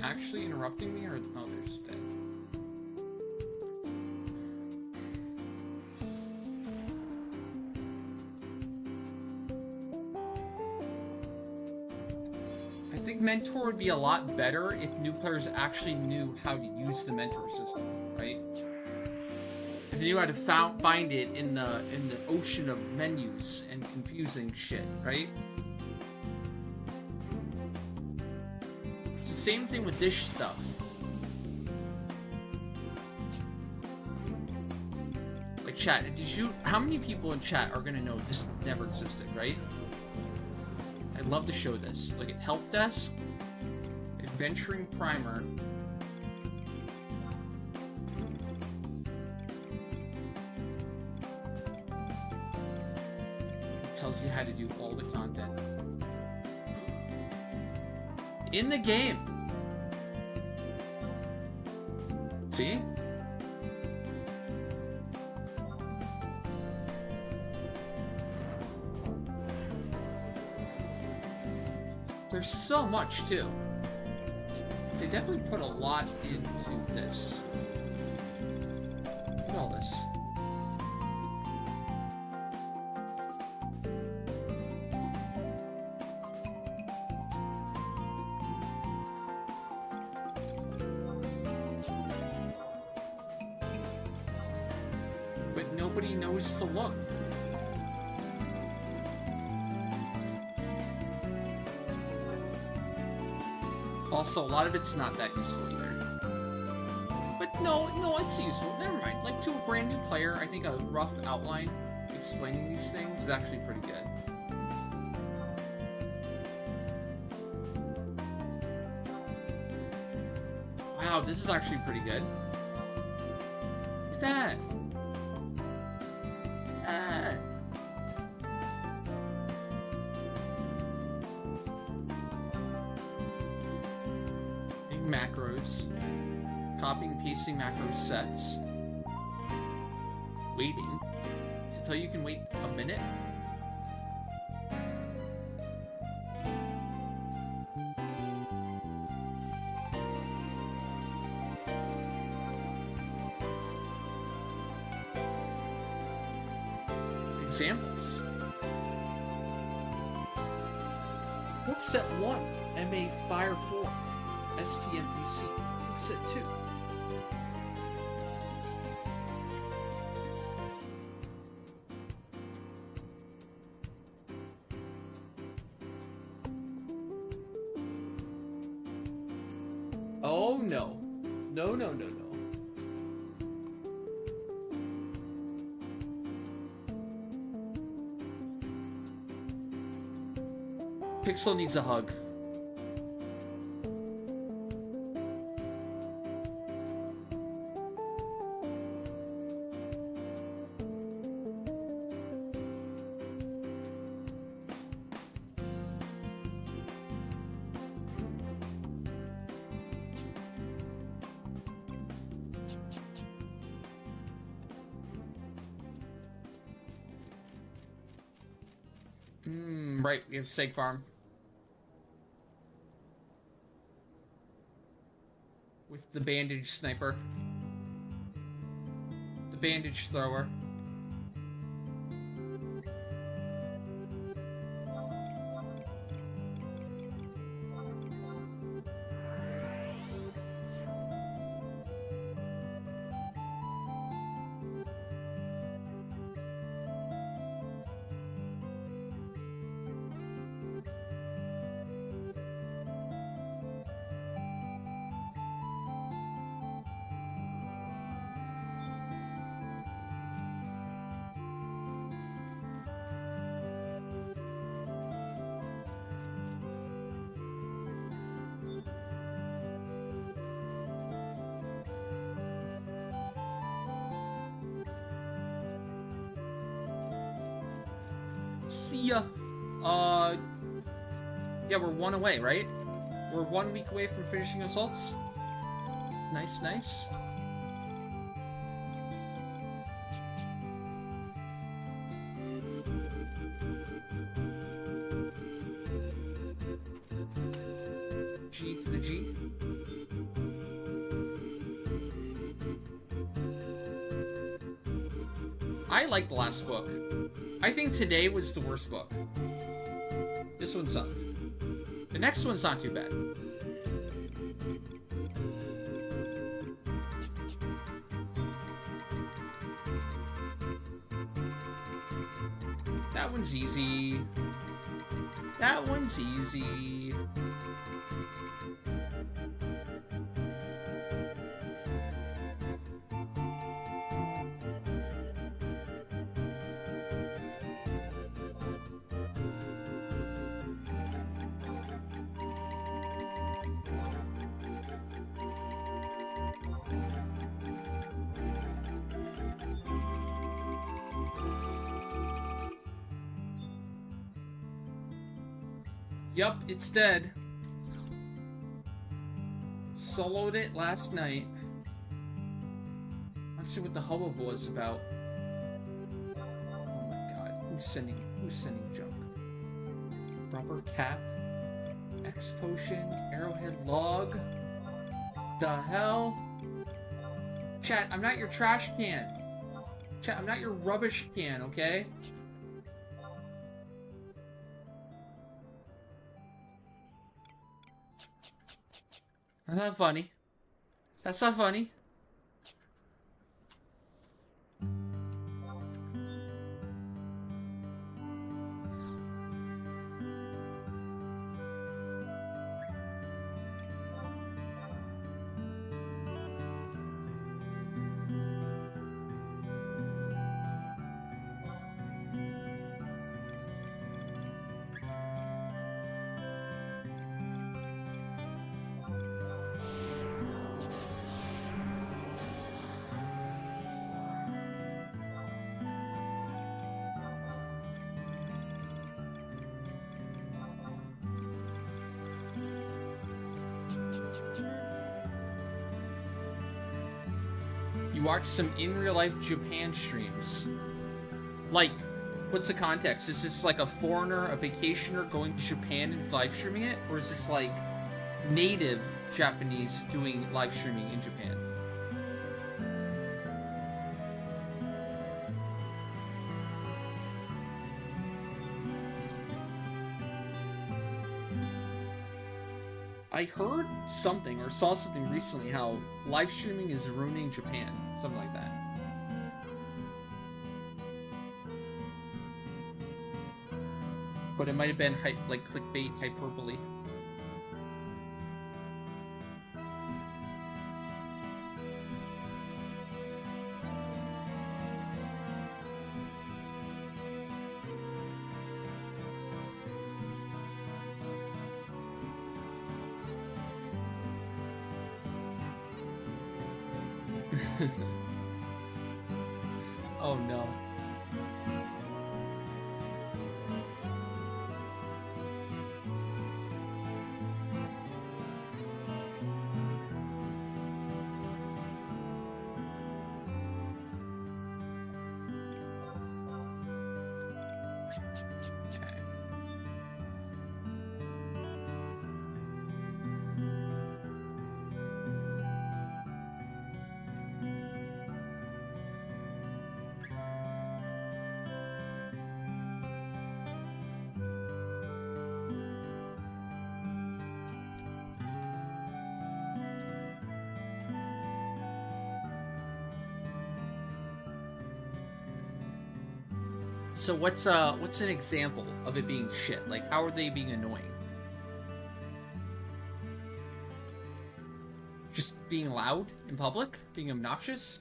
Actually interrupting me, or oh, they're just dead. I think mentor would be a lot better if new players actually knew how to use the mentor system, right? If they knew how to find it in the ocean of menus and confusing shit, right? Same thing with this stuff. Like chat, how many people in chat are gonna know this never existed, right? I'd love to show this. Look at help desk, adventuring primer. It tells you how to do all the content. In the game. See? There's so much too. They definitely put a lot into this. Look at all this. But nobody knows to look. Also, a lot of it's not that useful either. But no, it's useful. Never mind. Like, to a brand new player, I think a rough outline explaining these things is actually pretty good. Wow, this is actually pretty good. Look at that. Ah. Macros. Copying, pasting macro sets. Waiting. Does it tell you can wait a minute? Examples. Whoop set 1, MA Fire 4, STMPC, Whoop set 2. Oh no. No, no, no, no. Pixel needs a hug. Right, we have Seg Farm. With the bandage sniper. The bandage thrower. See ya. Yeah, we're 1 away, right? We're 1 week away from finishing assaults. Nice, nice. G to the G. I like the last book. I think today was the worst book. This one sucked. The next one's not too bad. That one's easy. That one's easy. Yup, it's dead. Soloed it last night. Let's see what the hubbub was about. Oh my god, who's sending junk? Rubber cap, X potion, arrowhead log. The hell? Chat, I'm not your trash can. Chat, I'm not your rubbish can, okay? That's not funny. That's not funny. You watch some in real life Japan streams. Like, what's the context? Is this like a foreigner, a vacationer going to Japan and live streaming it? Or is this like native Japanese doing live streaming in Japan? I heard something or saw something recently how live streaming is ruining Japan. Something like that. But it might have been like clickbait hyperbole. Oh no. Okay. So what's an example of it being shit? Like, how are they being annoying? Just being loud in public? Being obnoxious?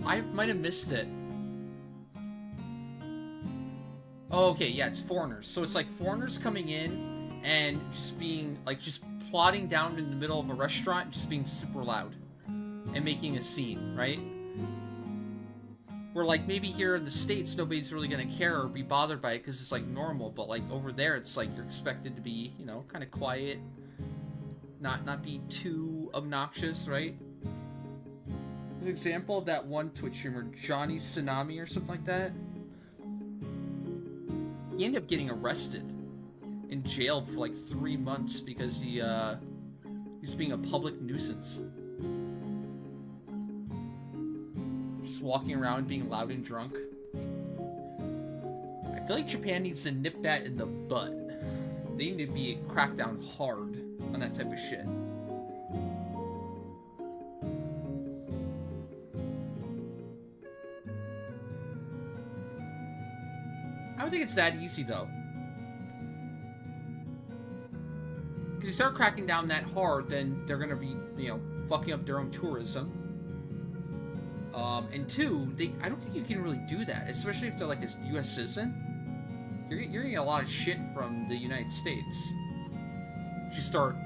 I might have missed it. Oh, okay, yeah, it's foreigners. So it's like foreigners coming in and just being, like, just plotting down in the middle of a restaurant, just being super loud and making a scene, right? Where, like, maybe here in the States, nobody's really gonna care or be bothered by it because it's, like, normal. But, like, over there, it's, like, you're expected to be, you know, kind of quiet. Not be too obnoxious, right? An example of that one Twitch streamer, Johnny Tsunami or something like that. He ended up getting arrested and jailed for like 3 months because he was being a public nuisance. Just walking around being loud and drunk. I feel like Japan needs to nip that in the butt. They need to be cracked down hard on that type of shit. I don't think it's that easy, though. Because you start cracking down that hard, then they're going to be, you know, fucking up their own tourism. And two, I don't think you can really do that, especially if they're like a U.S. citizen. You're getting a lot of shit from the United States if you start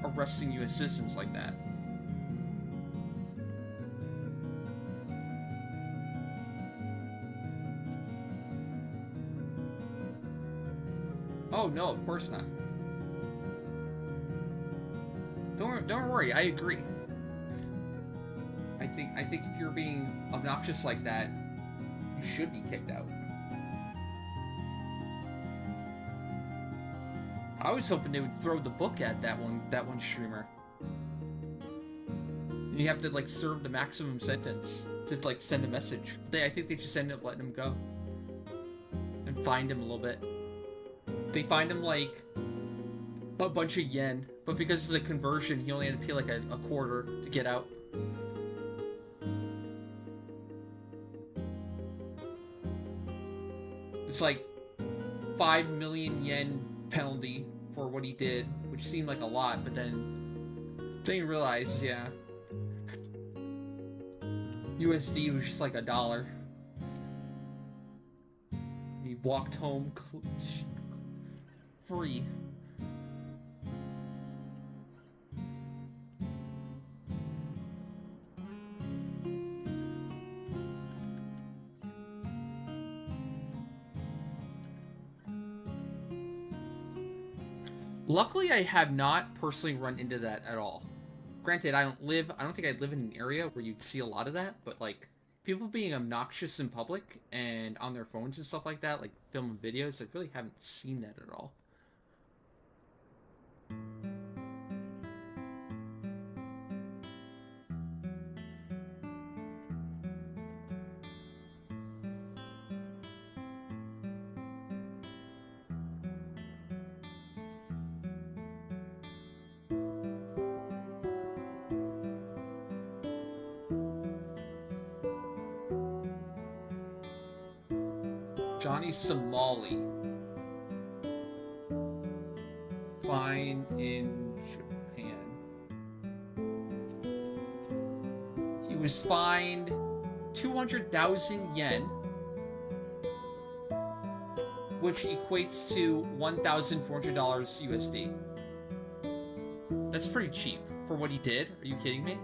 arresting U.S. citizens like that. Oh no, of course not. Don't worry, I agree. I think if you're being obnoxious like that, you should be kicked out. I was hoping they would throw the book at that one streamer. And you have to like serve the maximum sentence to like send a message. I think they just ended up letting him go. And fined him a little bit. They fined him like a bunch of yen, but because of the conversion, he only had to pay like a quarter to get out. It's like 5 million yen penalty for what he did, which seemed like a lot, but then you realize, yeah, USD was just like $1. He walked home free. Luckily, I have not personally run into that at all. Granted, I don't think I live in an area where you'd see a lot of that, but like people being obnoxious in public and on their phones and stuff like that, like filming videos, I really haven't seen that at all. Johnny Somali. Fine in Japan. He was fined 200,000 yen, which equates to $1,400 USD. That's pretty cheap for what he did. Are you kidding me?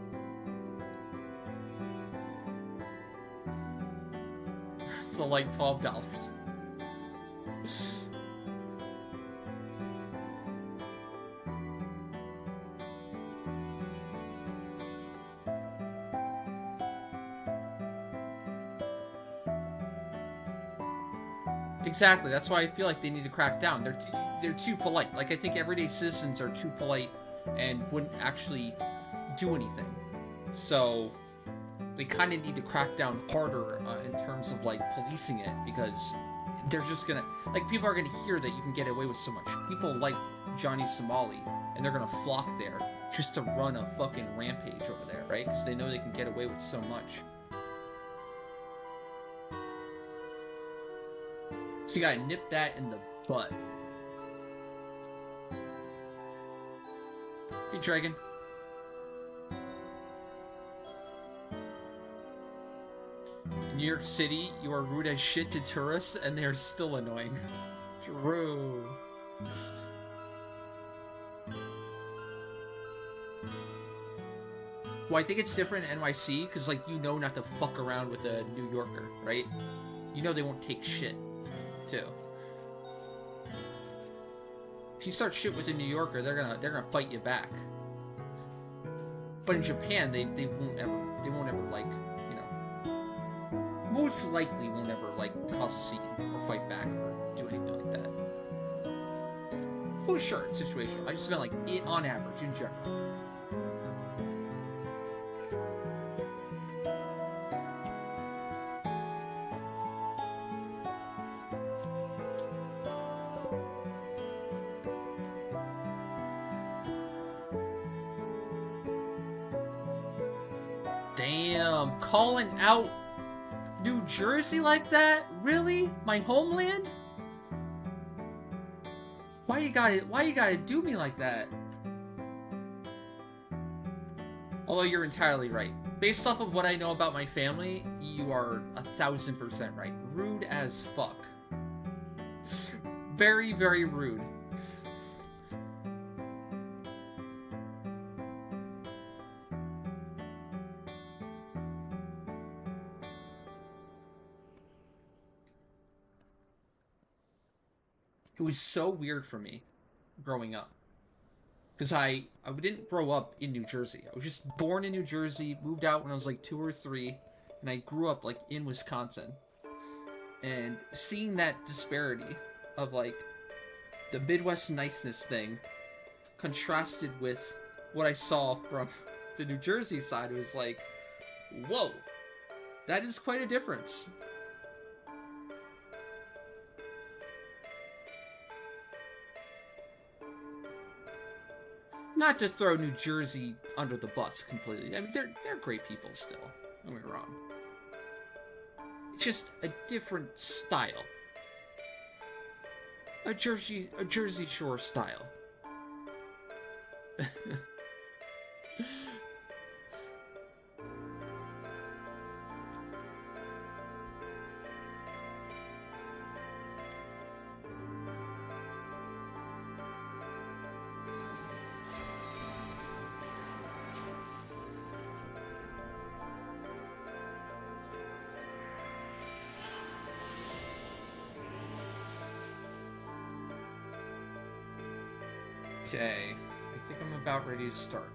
So like $12. Exactly. That's why I feel like they need to crack down. They're too polite. Like I think everyday citizens are too polite and wouldn't actually do anything. So they kind of need to crack down harder in terms of like policing it, because they're just gonna, like, people are gonna hear that you can get away with so much. People like Johnny Somali, and they're gonna flock there just to run a fucking rampage over there, right? Because they know they can get away with so much. So you gotta nip that in the butt. Hey, Dragon. New York City, you are rude as shit to tourists, and they are still annoying. True. Well, I think it's different in NYC, because, like, you know not to fuck around with a New Yorker, right? You know they won't take shit, too. If you start shit with a New Yorker, they're gonna fight you back. But in Japan, they won't ever, like, most likely won't ever, like, cause a scene or fight back or do anything like that. Well, sure, it's situational. I just meant, like, on average, in general. Damn, calling out New Jersey like that? Really? My homeland? Why you gotta do me like that? Although you're entirely right. Based off of what I know about my family, you are 1000% right. Rude as fuck. Very, very rude. It was so weird for me growing up, because I didn't grow up in New Jersey. I was just born in New Jersey, moved out when I was like 2 or 3, and I grew up like in Wisconsin. And seeing that disparity of like the Midwest niceness thing contrasted with what I saw from the New Jersey side, it was like, whoa, that is quite a difference. Not to throw New Jersey under the bus completely. I mean, they're great people still. Don't get me wrong. It's just a different style. A Jersey Shore style. Okay, I think I'm about ready to start.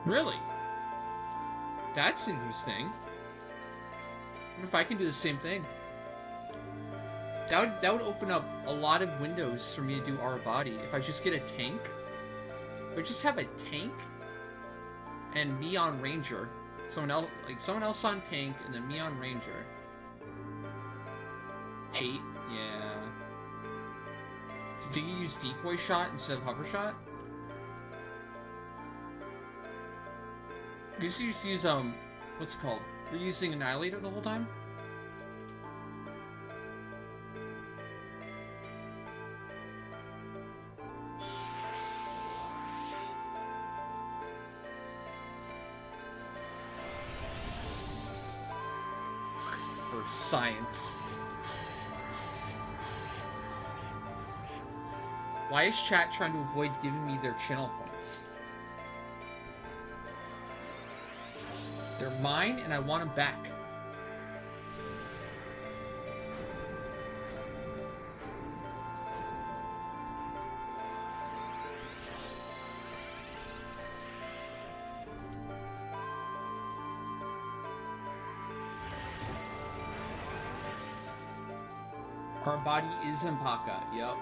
Really? That's interesting. What if I can do the same thing? That would open up a lot of windows for me to do our body. If I just get a tank, or just have a tank and me on Ranger, someone else on tank, and then me on Ranger. 8, yeah. Did you use decoy shot instead of hover shot? You just use, what's it called? You're using Annihilator the whole time? For science. Why is chat trying to avoid giving me their channel points? They're mine, and I want them back. Our body is Empaka. Yup.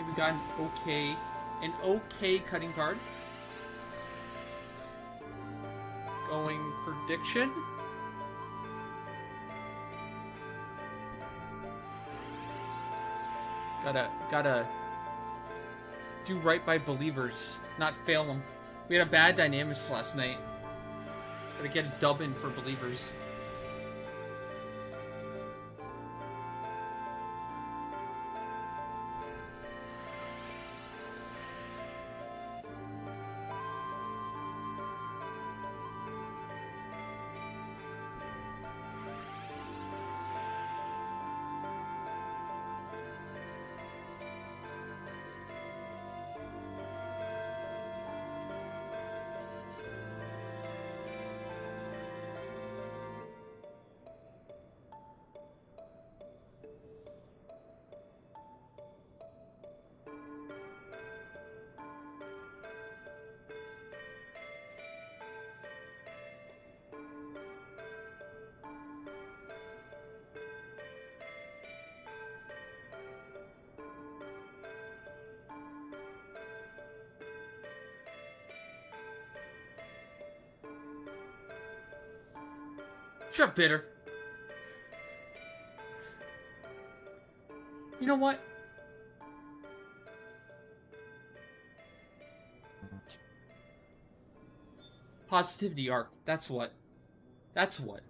We got an okay cutting card. Going prediction. Gotta do right by believers, not fail them. We had a bad dynamics last night. Gotta get a dub in for believers. Sure, bitter. You know what? Positivity arc. That's what. That's what.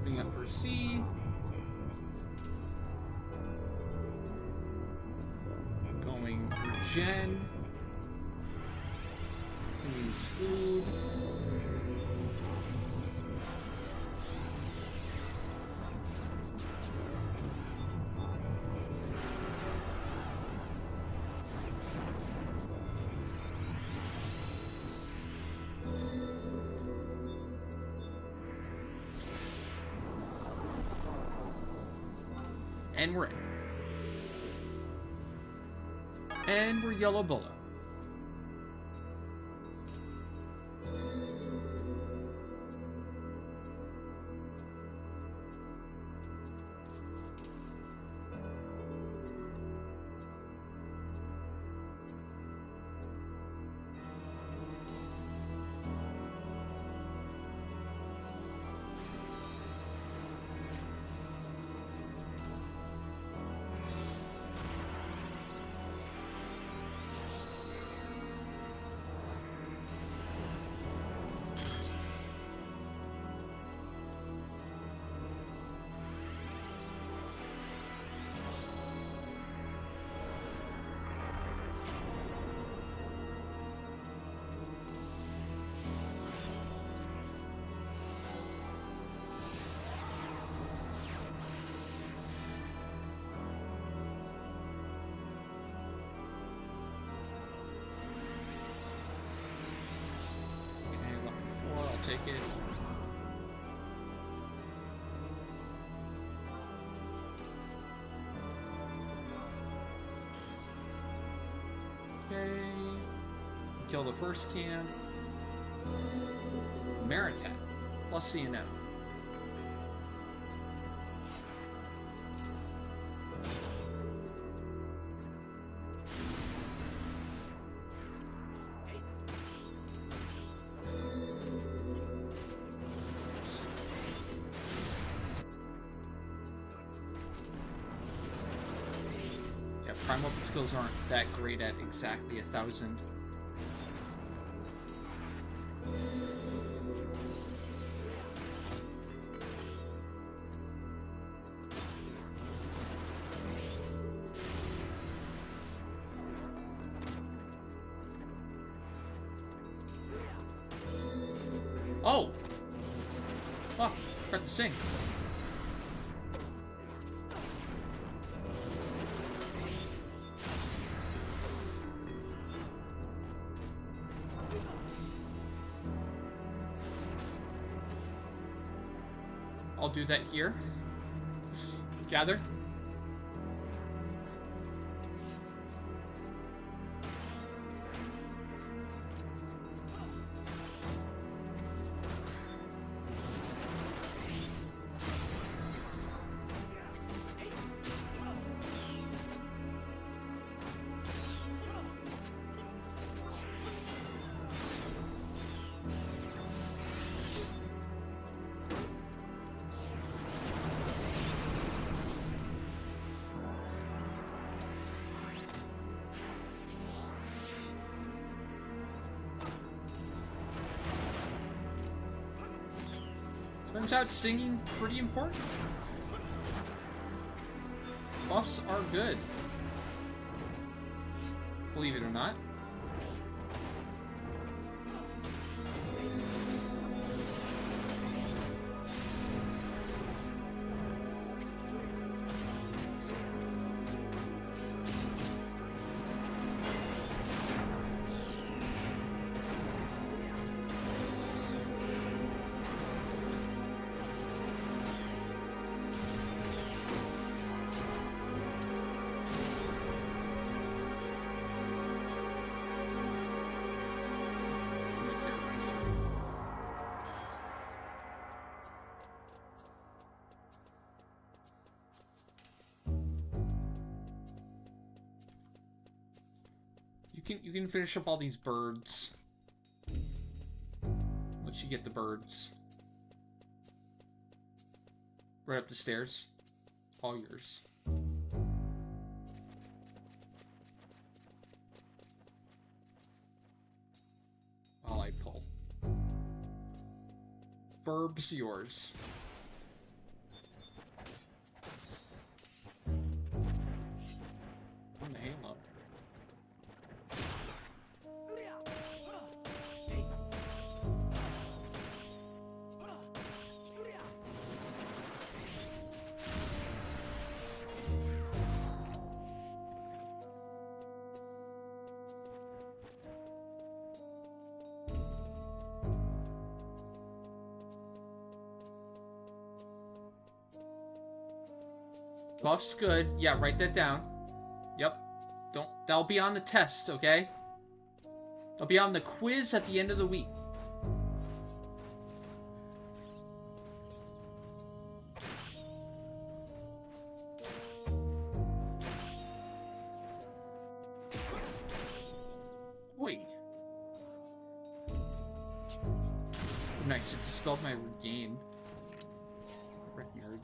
Putting up for C. Going for Jen. Use food. And we're in. And we're Yellow Bullet. Take it. Okay. Kill the first camp. Maritat. Plus CNM. Prime weapon skills aren't that great at exactly 1,000. Oh! Oh, forgot to sing. I'll do that here. Gather. Turns out singing pretty important. Buffs are good. Believe it or not. You can finish up all these birds. Once you get the birds. Right up the stairs. All yours. While I pull. Burb's yours. On the halo. Buff's good. Yeah, write that down. Yep. That'll be on the test, okay? That'll be on the quiz at the end of the week. Wait. Nice, it dispelled my regain. Red nerd.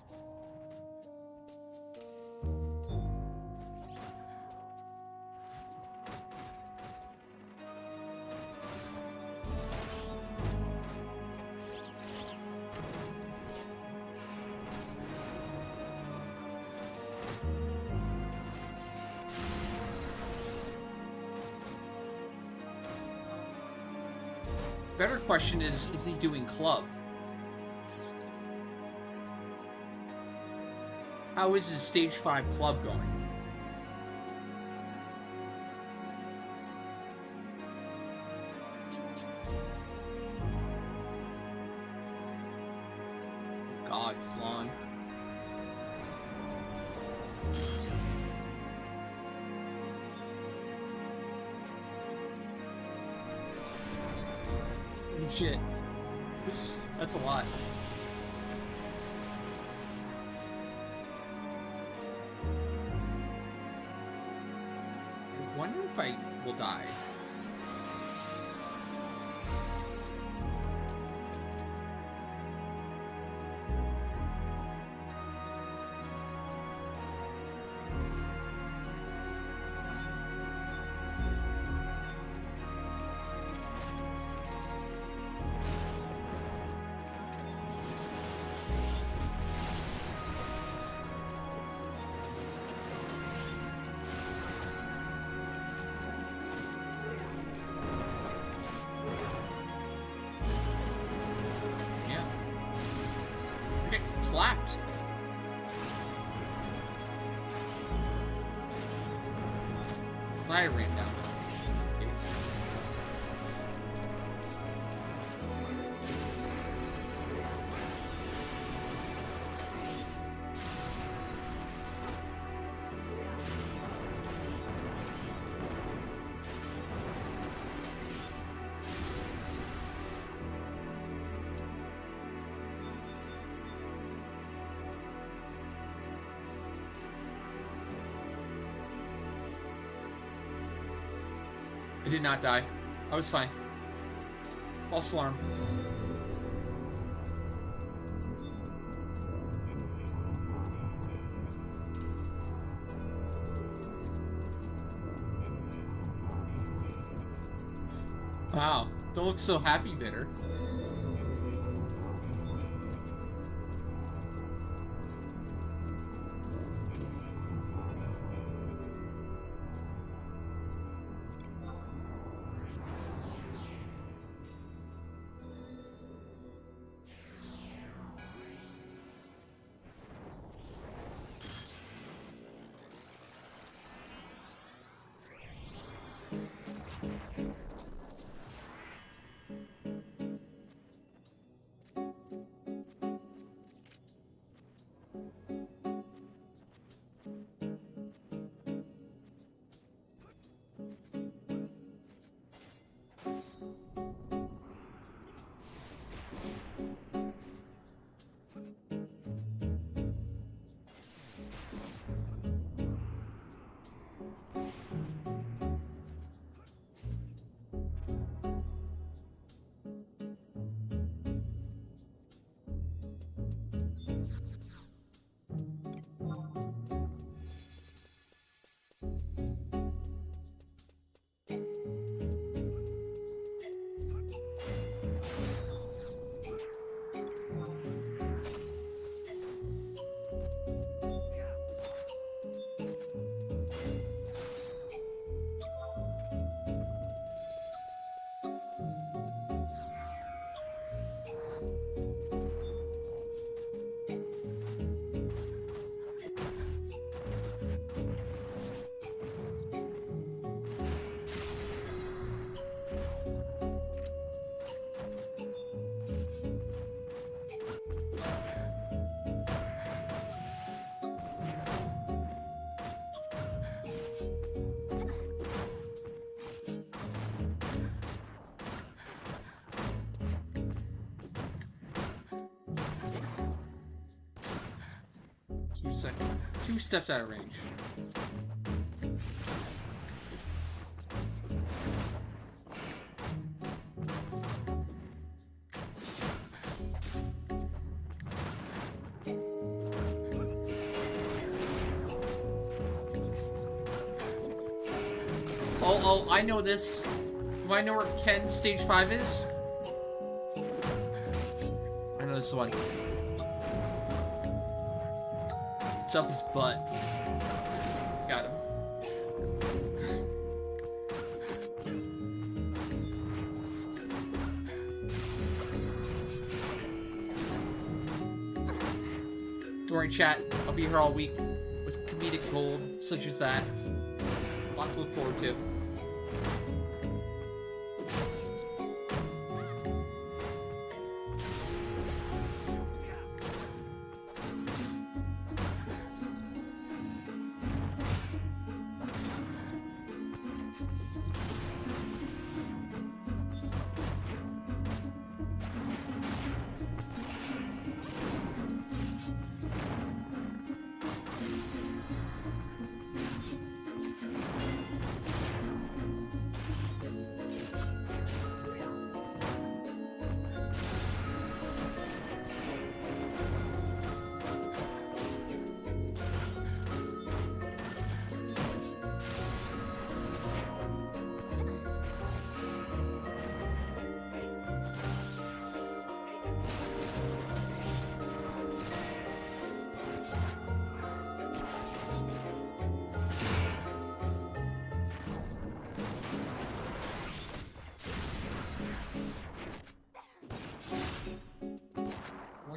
Better question is he doing club? How is his stage 5 club going? God, Flan. Shit. That's a lot. I wonder if I will die. Clapped. I ran down. I did not die. I was fine. False alarm. Wow. Don't look so happy, Bitter. say. 2 steps out of range. Oh, I know this. Do I know where Ken's stage 5 is? I know this one. It's up his butt. Got him. Don't worry, chat. I'll be here all week with comedic gold such as that. A lot to look forward to.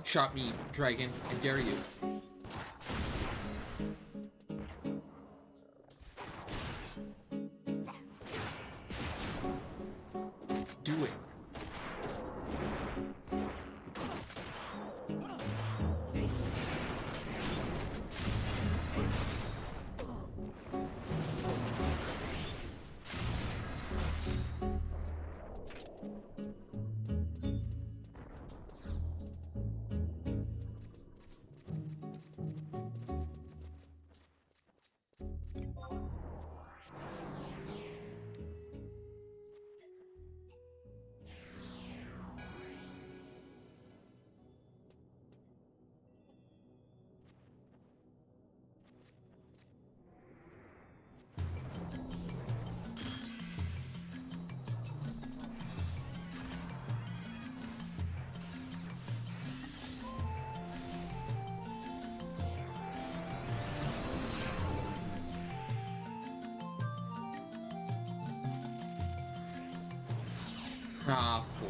Shot me, dragon. I dare you. Do it. Ah, 4.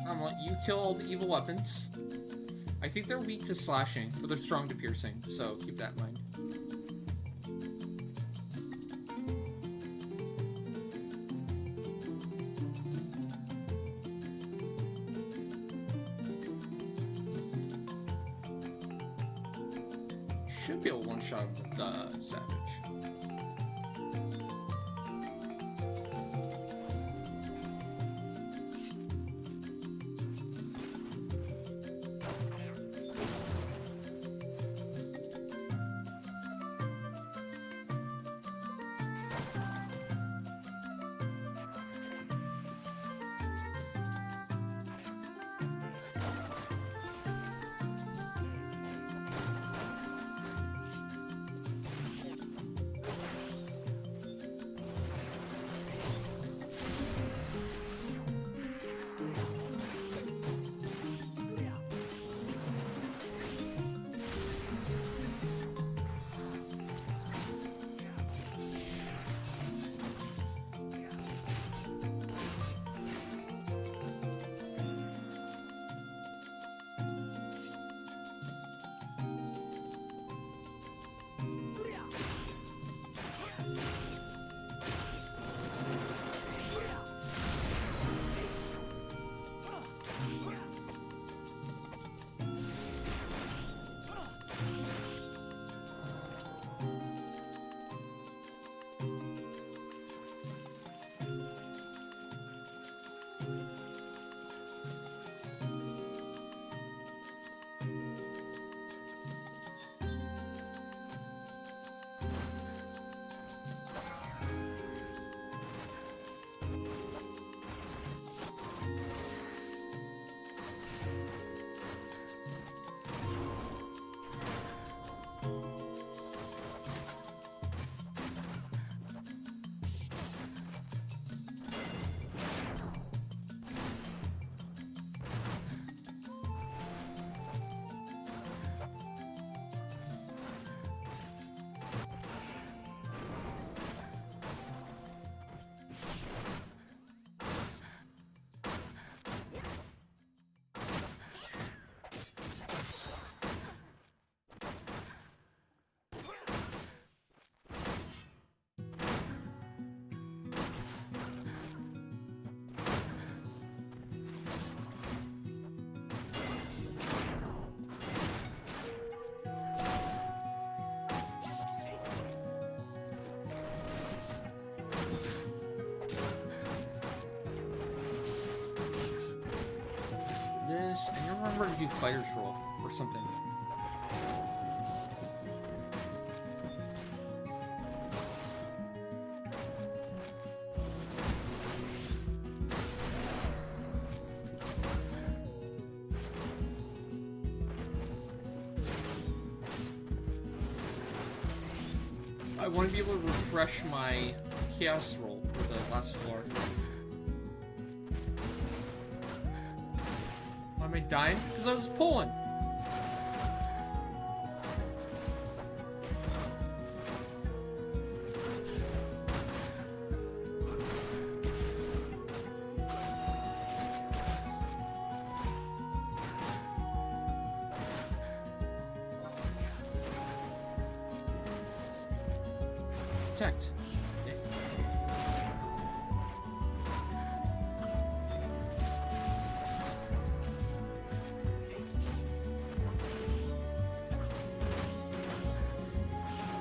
I'm gonna let you kill all the evil weapons. I think they're weak to slashing, but they're strong to piercing, so keep that in mind. Should be able to one-shot the Savage. I don't remember to do fighter's roll or something. I want to be able to refresh my chaos roll for the last floor. Why am I dying? Because I was pulling. Protect. Okay.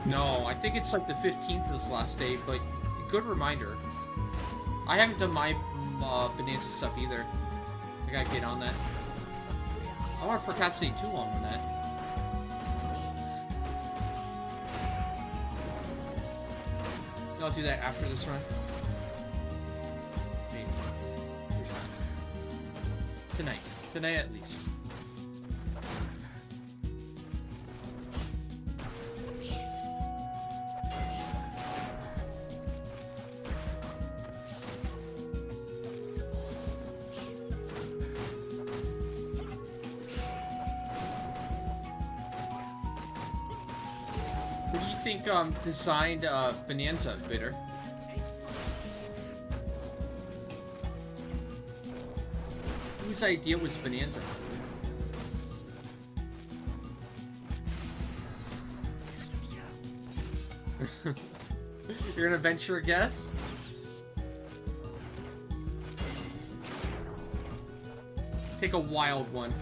No, I think it's like the 15th is the last day, but good reminder. I haven't done my Bonanza stuff either. I gotta get on that. I don't want to procrastinate too long on that. I'll do that after this run. Maybe. Tonight. Tonight at least. Who do you think designed Bonanza, Bitter? Whose idea was Bonanza? You're gonna venture a guess? Take a wild one.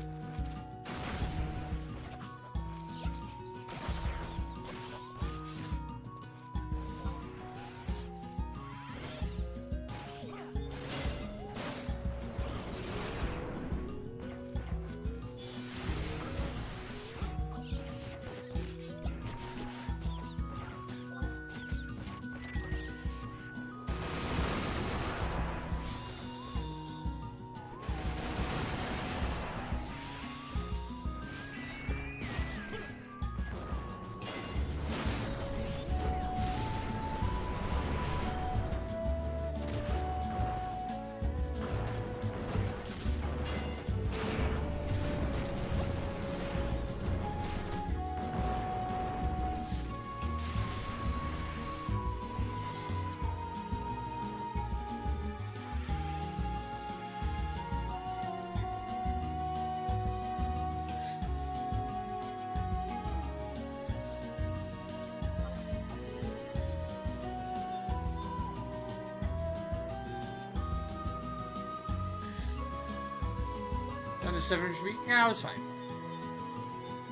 Down to 700 feet? Yeah, I was fine.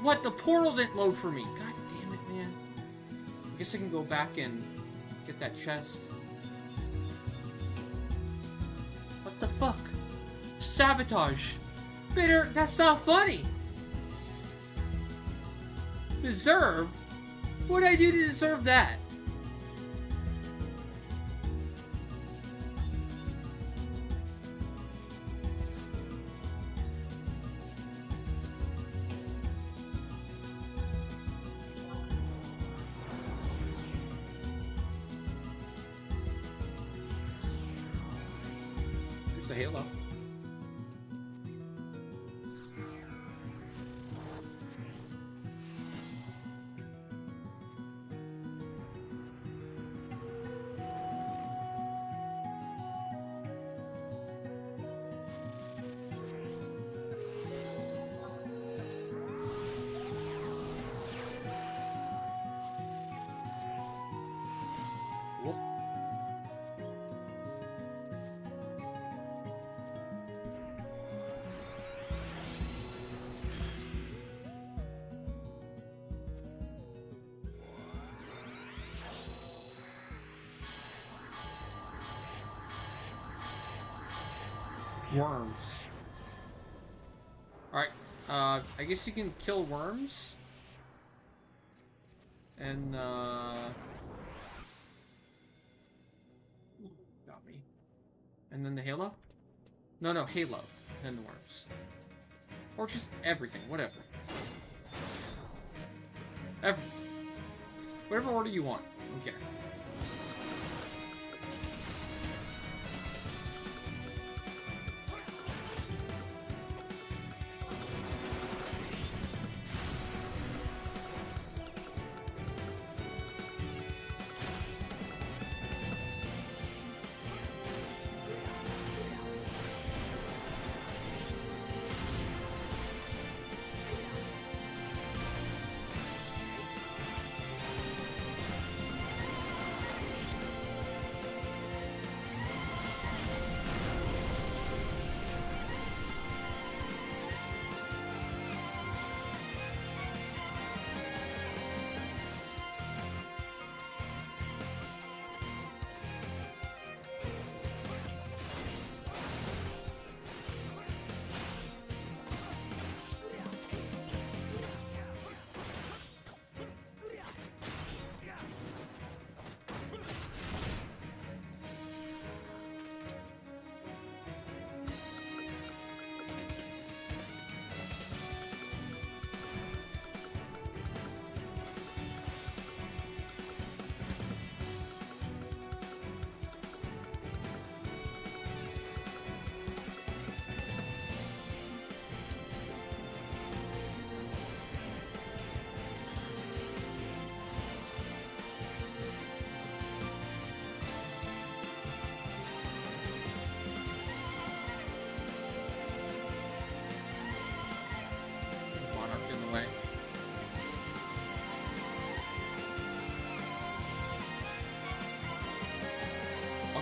What? The portal didn't load for me. God damn it, man. I guess I can go back and get that chest. What the fuck? Sabotage. Bitter, that's not funny. Deserve? What did I do to deserve that? It's a halo. Worms. I guess you can kill worms. And, got me. And then the halo? No, halo. And the worms. Or just everything, whatever. Whatever order you want. Okay.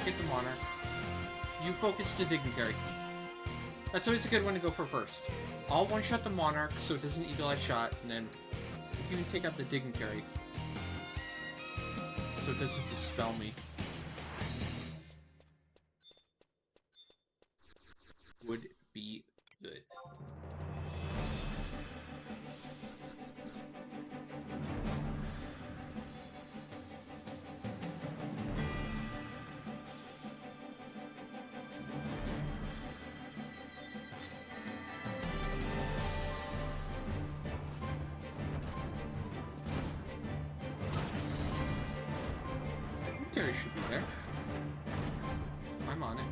Get the monarch. You focus the dignitary. That's always a good one to go for first. I'll one-shot the monarch so it doesn't eagle-eye shot, and then you can take out the dignitary so it doesn't dispel me. Would be good. Terry should be there. I'm on it.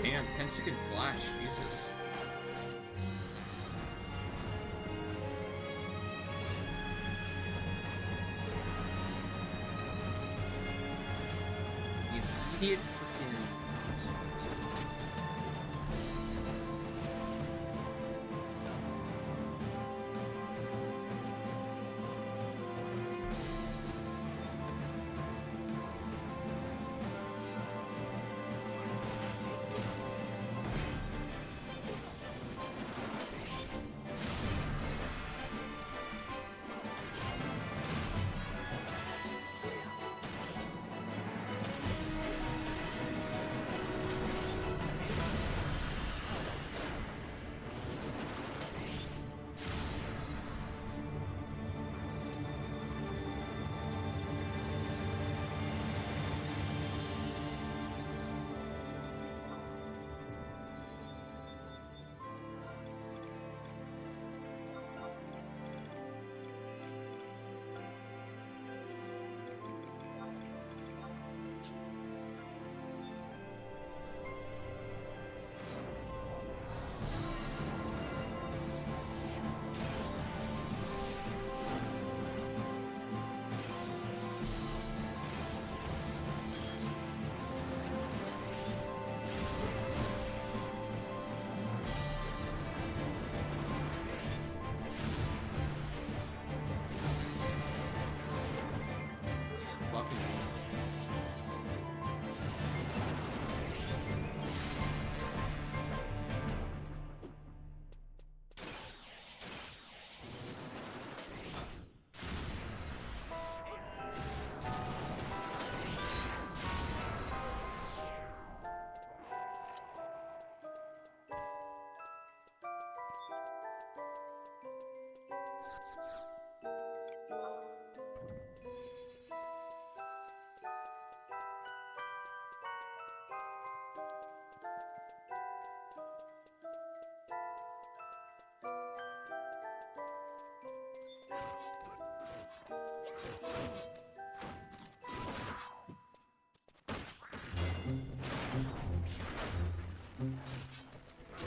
Damn, 10-second flash, Jesus. The idiot freaking...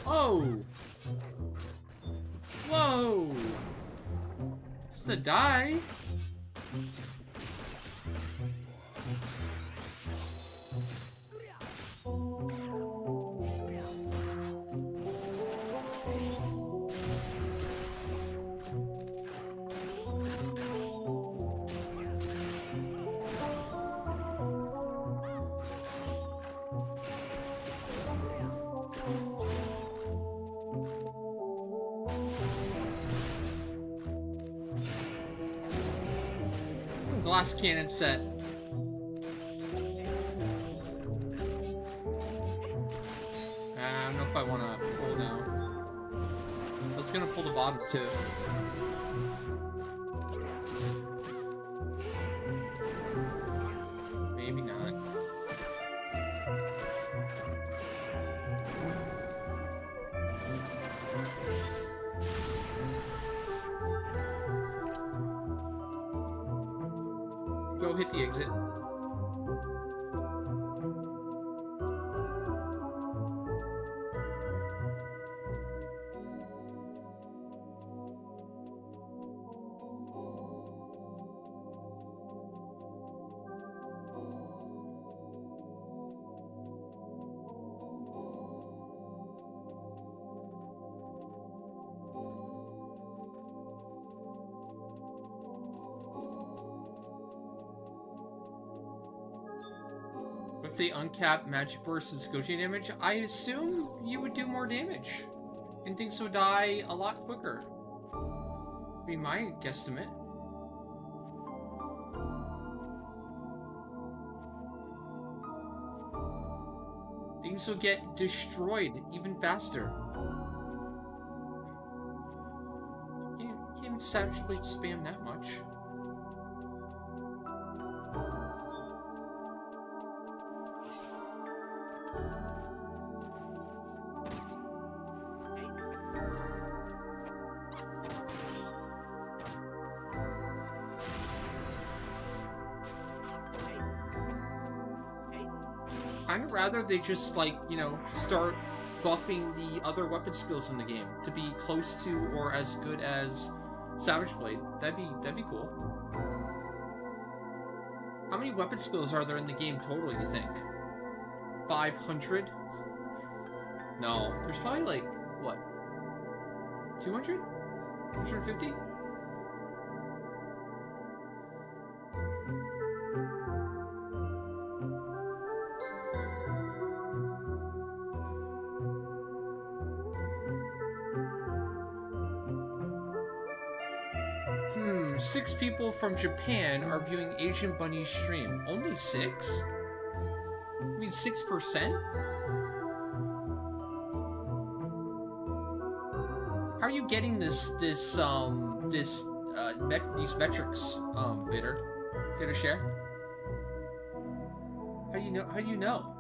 Oh! Whoa! It's the die. Glass cannon set. I don't know if I want to pull now. I was gonna pull the bottom too. Maybe not. Go hit the exit. If they uncap magic burst and scourging damage, I assume you would do more damage. And things would die a lot quicker. Would be my guesstimate. Things will get destroyed even faster. You can't Savage Blade spam that much. I'd rather they just, like, you know, start buffing the other weapon skills in the game to be close to or as good as Savage Blade. That'd be cool. How many weapon skills are there in the game total, you think? 500? No, there's probably like, what? 200? 150? Hmm, 6 people from Japan are viewing Asian Bunny's stream. Only 6? I mean, 6%? How are you getting these metrics, Bitter? Get a share? How do you know?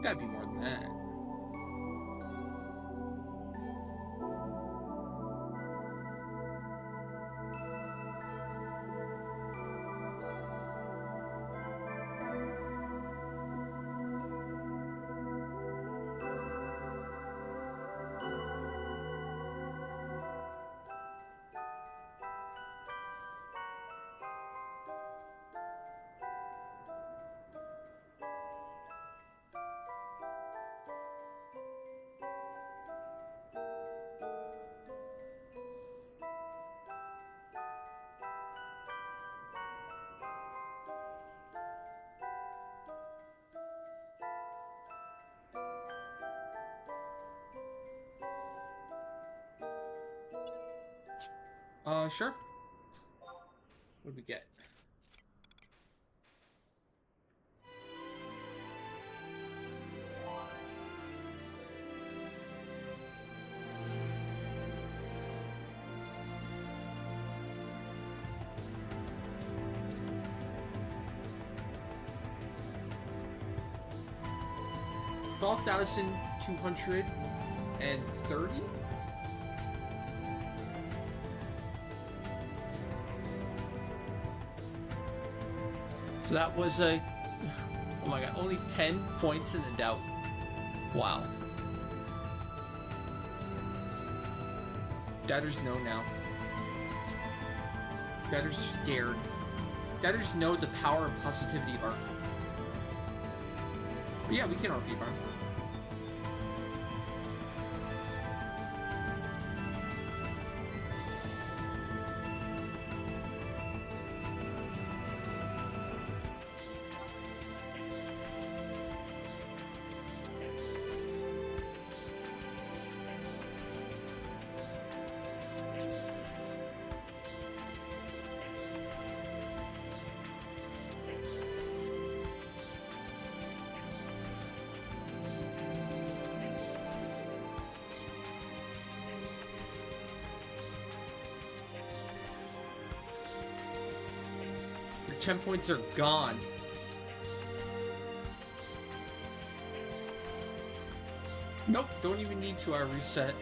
Gotta be more than that. Sure. What did we get? $12,230? That was a... Oh my god, only 10 points in the doubt. Wow. Dadders know now. Dadders scared. Dadders know the power of positivity art. But yeah, we can RP farm. Your 10 points are gone. Nope, don't even need to reset.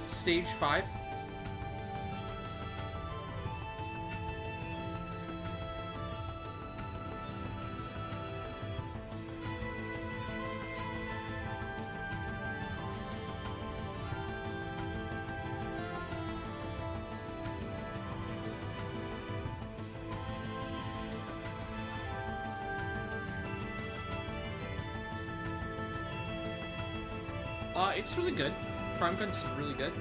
Stage 5. It's really good. Prime gun's really good.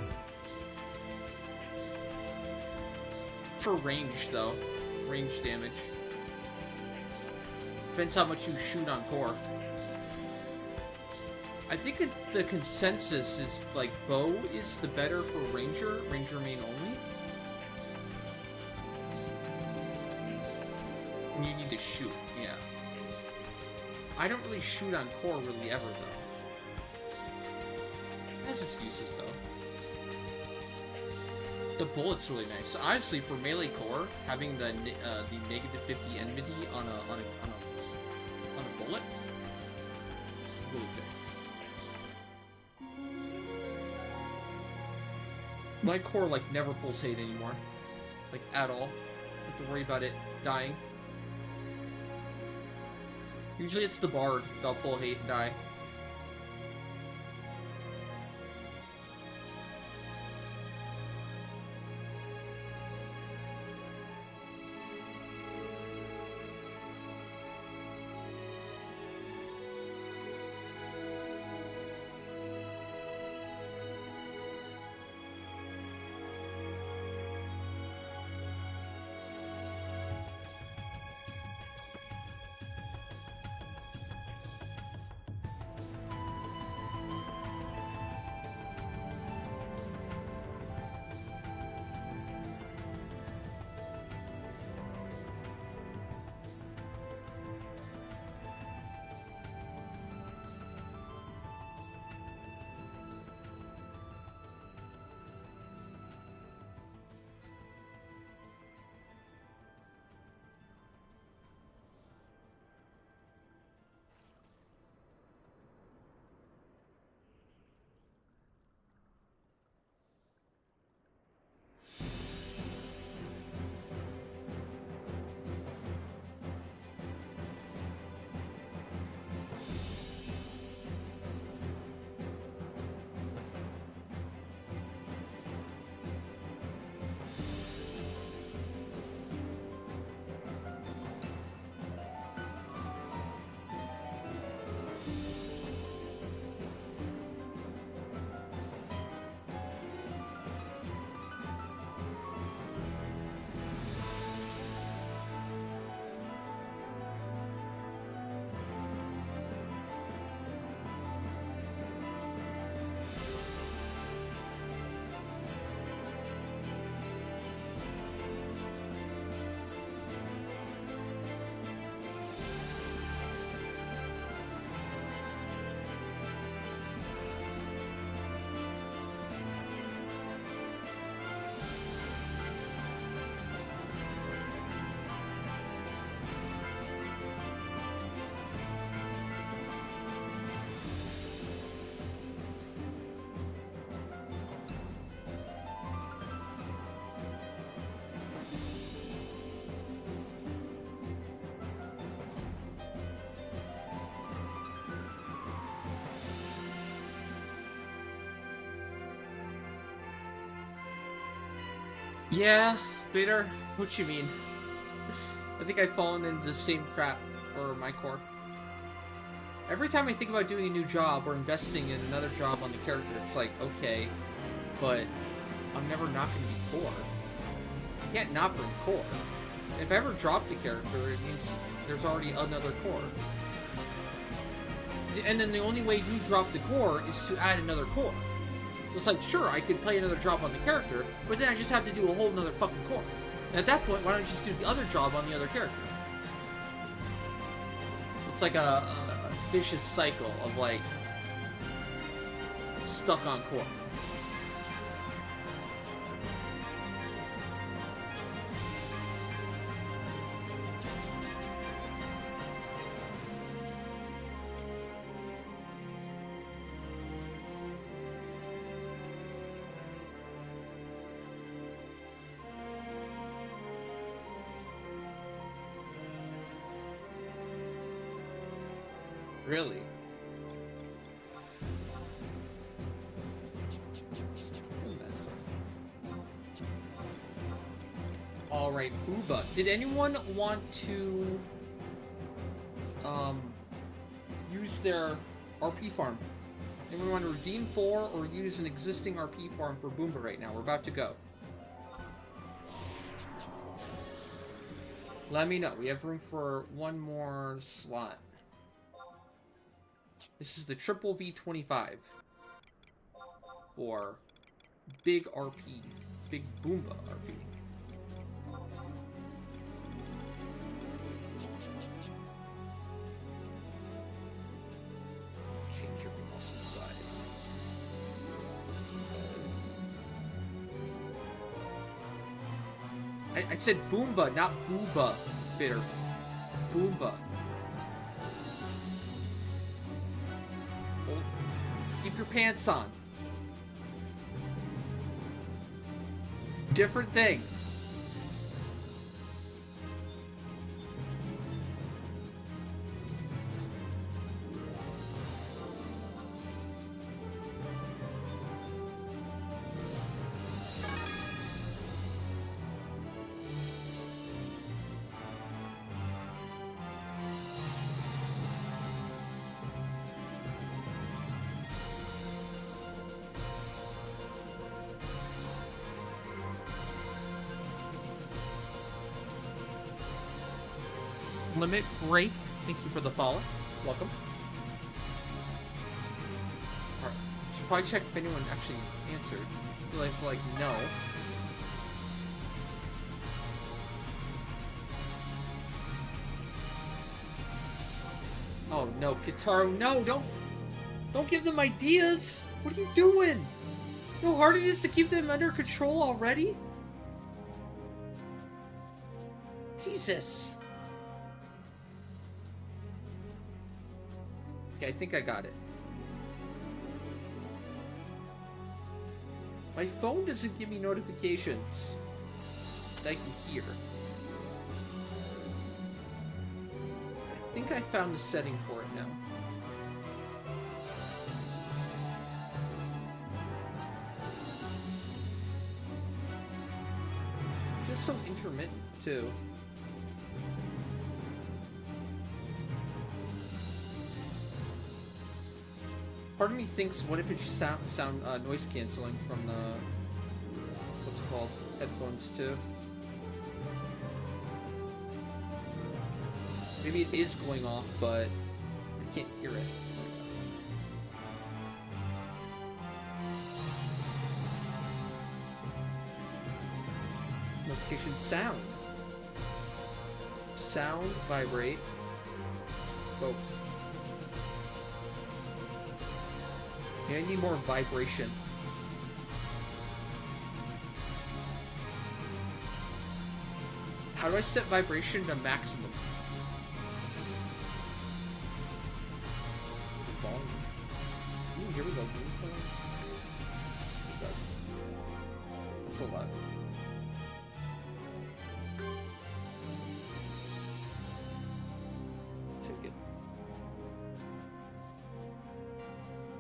For range, though. Range damage. Depends how much you shoot on core. I think the consensus is, like, bow is the better for ranger. Ranger main only. And you need to shoot, yeah. I don't really shoot on core really ever, though. It has its uses, though. The bullet's really nice. Honestly, for melee core, having the negative 50 enmity on a bullet, really good. My core like never pulls hate anymore, like at all. Don't have to worry about it dying. Usually it's the bard that'll pull hate and die. Yeah, Peter, what you mean? I think I've fallen into the same trap for my core. Every time I think about doing a new job or investing in another job on the character, it's like, okay, but I'm never not going to be core. I can't not bring core. If I ever drop the character, it means there's already another core. And then the only way you drop the core is to add another core. So it's like, sure, I could play another job on the character, but then I just have to do a whole nother fucking core. And at that point, why don't you just do the other job on the other character? It's like a vicious cycle of, like, stuck on core. Really? Alright, Uba. Did anyone want to use their RP farm? Anyone want to redeem for or use an existing RP farm for Boomba right now? We're about to go. Let me know. We have room for one more slot. This is the triple V25. Or big RP. Big Boomba RP. Change your muscle side. I said Boomba, not Booba, Bitter. Boomba. Keep your pants on. Different thing. Limit break. Thank you for the follow. Welcome. Alright. Should probably check if anyone actually answered. I feel like it's like no. Oh no, Kitaro, no, don't give them ideas! What are you doing? You know how hard it is to keep them under control already? Jesus. Okay, I think I got it. My phone doesn't give me notifications that I can hear. I think I found the setting for it now. Just so intermittent, too. Part of me thinks, what if it just sound noise canceling from the what's it called, headphones too? Maybe it is going off, but I can't hear it. Notification sound. Sound, vibrate, both. Yeah, I need more vibration. How do I set vibration to maximum? Volume. Ooh, here we go. That's a lot. Take it.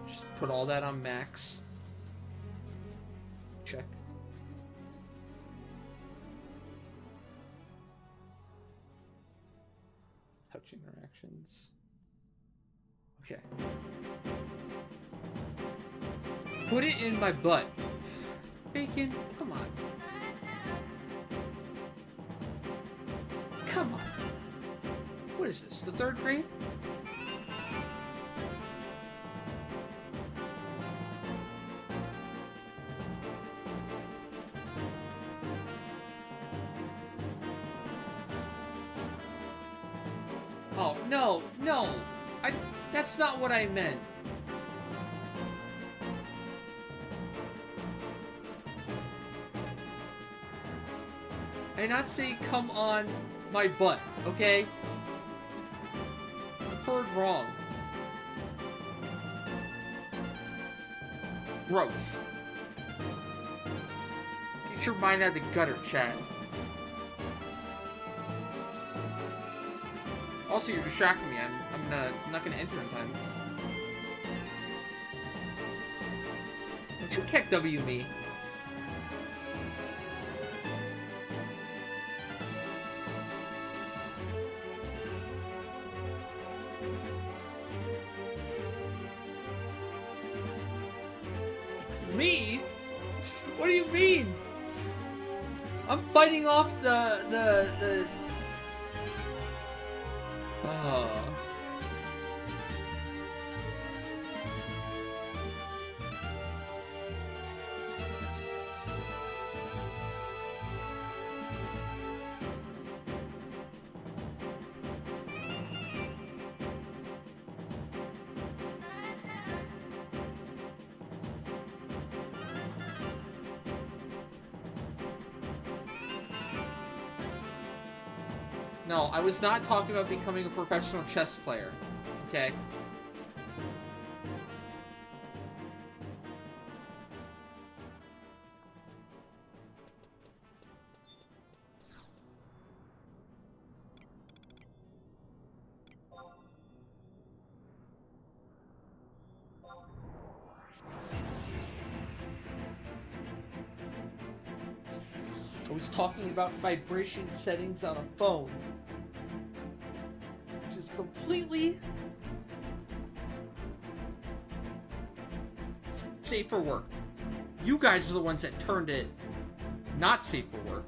Just put all that on max. Check. touch interactions. Okay. Put it in my butt. Bacon, come on. Come on. What is this, the 3rd grade? Oh, no, no. That's not what I meant. I did not say come on my butt, okay? I've heard wrong. Gross. Get your mind out of the gutter, chat. Also, you're distracting me. I'm not gonna enter in time. Don't you kick W me. Me? What do you mean? I'm fighting off the No, I was not talking about becoming a professional chess player. Okay? I was talking about vibration settings on a phone. Which is completely safe for work. You guys are the ones that turned it not safe for work.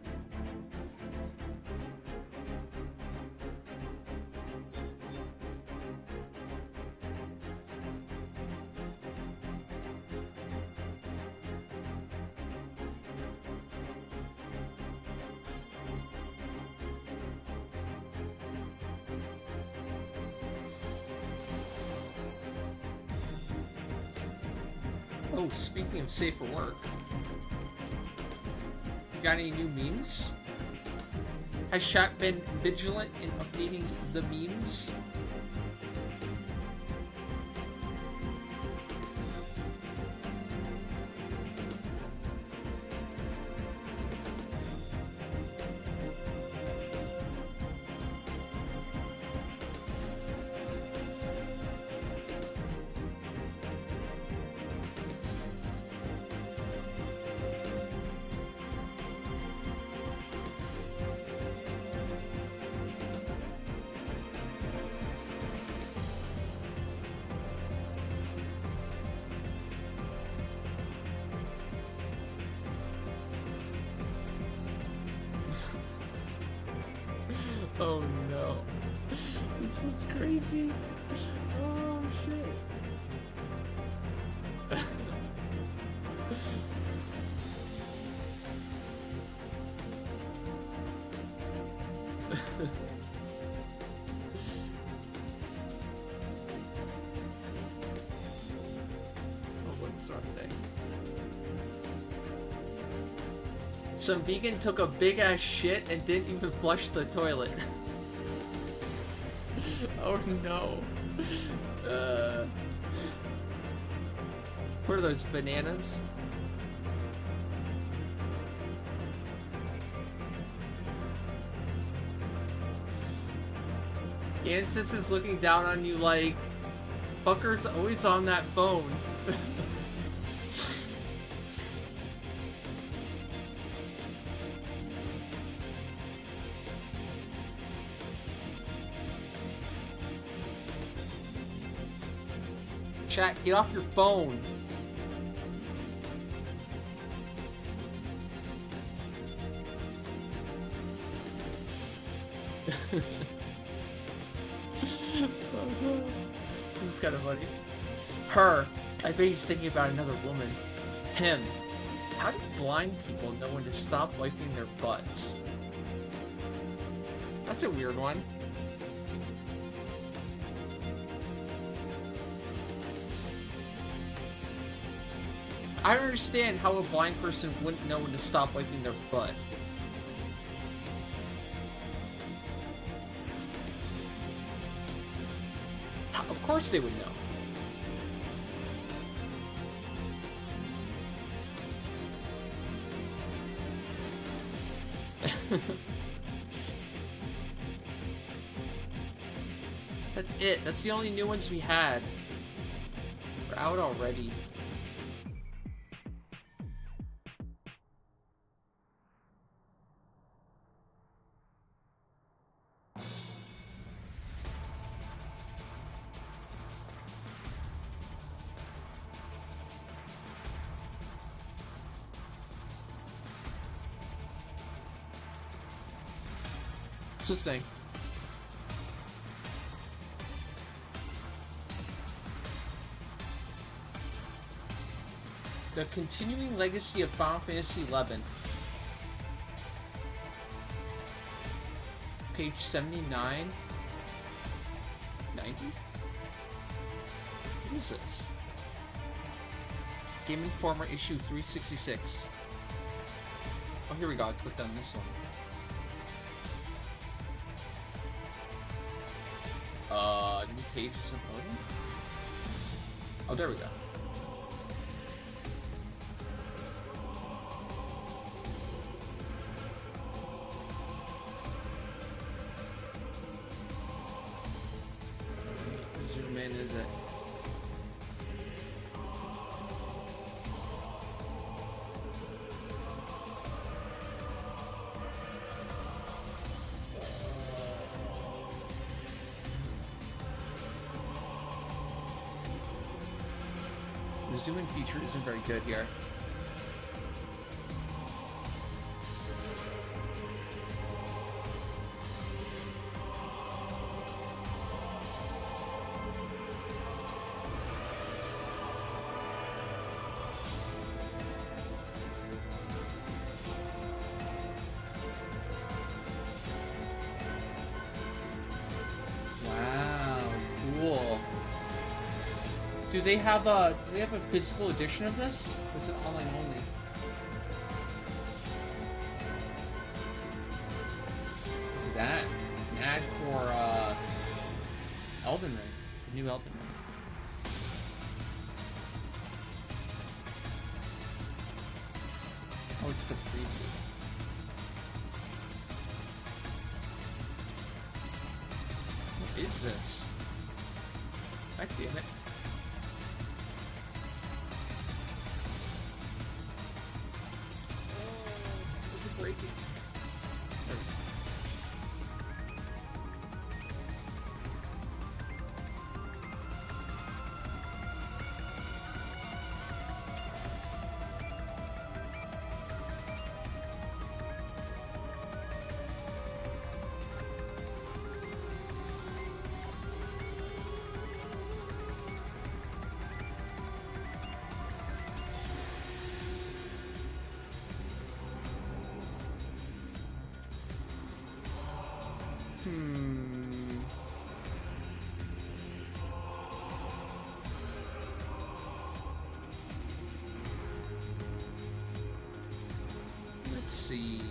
Oh, speaking of safe for work, you got any new memes? Has chat been vigilant in updating the memes? Oh no. This is crazy. Oh shit. Some vegan took a big ass shit and didn't even flush the toilet. Oh no. What are those, bananas? Ansys is looking down on you like, fucker's always on that phone. chat, get off your phone. This is kind of funny. Her. I bet he's thinking about another woman. Him. How do blind people know when to stop wiping their butts? That's a weird one. I don't understand how a blind person wouldn't know when to stop wiping their butt. Of course they would know. That's it. That's the only new ones we had. We're out already. What's this thing? The continuing legacy of Final Fantasy XI. Page 79. 90? What is this? Game Informer issue 366. Oh, here we go. I clicked on this one. New page isn't loading? Oh, there we go. Zoom in, is it? The zoom in feature isn't very good here. Do they have a physical edition of this? Or is it online only? Look at that. An ad for Elden Ring. The new Elden Ring. Oh, it's the preview. What is this? God damn it. Breaking. Let's see.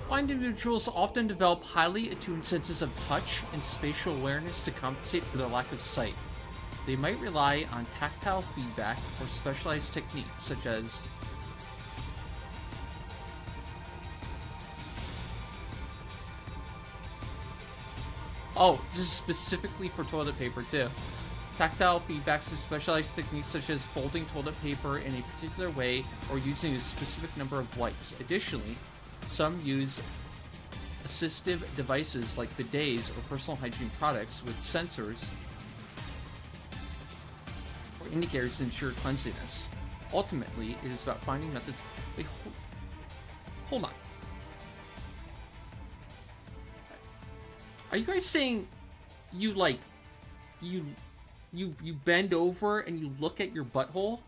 Blind individuals often develop highly attuned senses of touch and spatial awareness to compensate for their lack of sight. They might rely on tactile feedback or specialized techniques such as Oh, this is specifically for toilet paper, too. Tactile feedbacks and specialized techniques such as folding toilet paper in a particular way or using a specific number of wipes. Additionally, some use assistive devices like bidets or personal hygiene products with sensors or indicators to ensure cleanliness. Ultimately, it is about finding methods. Wait, hold on. Are you guys saying you like you bend over and you look at your butthole?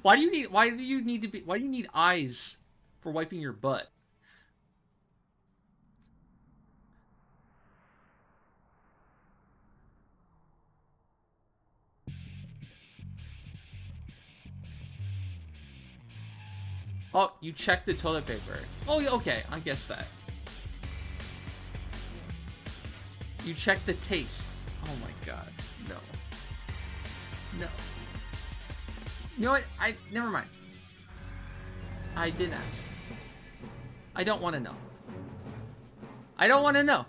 Why do you need eyes for wiping your butt? Oh, you check the toilet paper. Oh, yeah, okay, I guess that. You check the taste. Oh my god, no. No. You know what? Never mind. I didn't ask. I don't want to know. I don't want to know.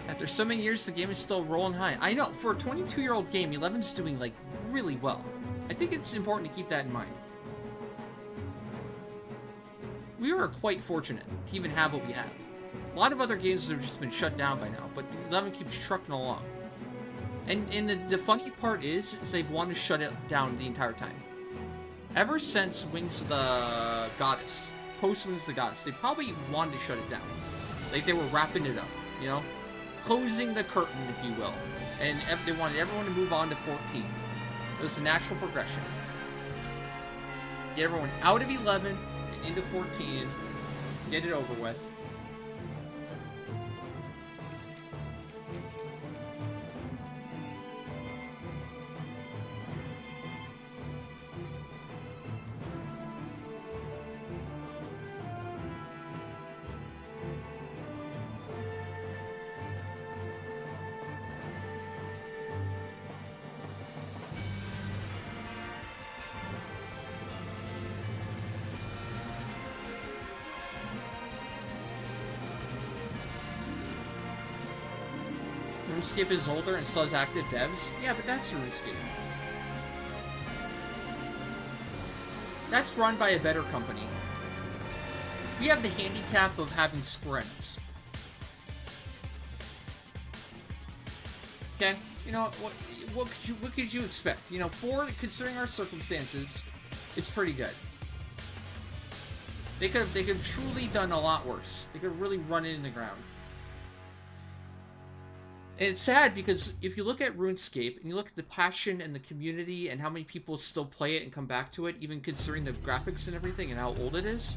After so many years, the game is still rolling high. I know, for a 22-year-old game, 11's doing, like, really well. I think it's important to keep that in mind. We are quite fortunate to even have what we have. A lot of other games have just been shut down by now, but 11 keeps trucking along. And the funny part is they've wanted to shut it down the entire time. Ever since Wings of the Goddess, post Wings of the Goddess, they probably wanted to shut it down. Like they were wrapping it up, you know? Closing the curtain, if you will. And they wanted everyone to move on to 14. It was a natural progression. Get everyone out of 11 and into 14. Get it over with. RuneScape is older and still has active devs? Yeah, but that's RuneScape. That's run by a better company. We have the handicap of having Square Enix. Okay, you know what could you expect? You know, considering our circumstances, it's pretty good. They could have truly done a lot worse. They could really run it in the ground. And it's sad because if you look at RuneScape and you look at the passion and the community and how many people still play it and come back to it, even considering the graphics and everything and how old it is,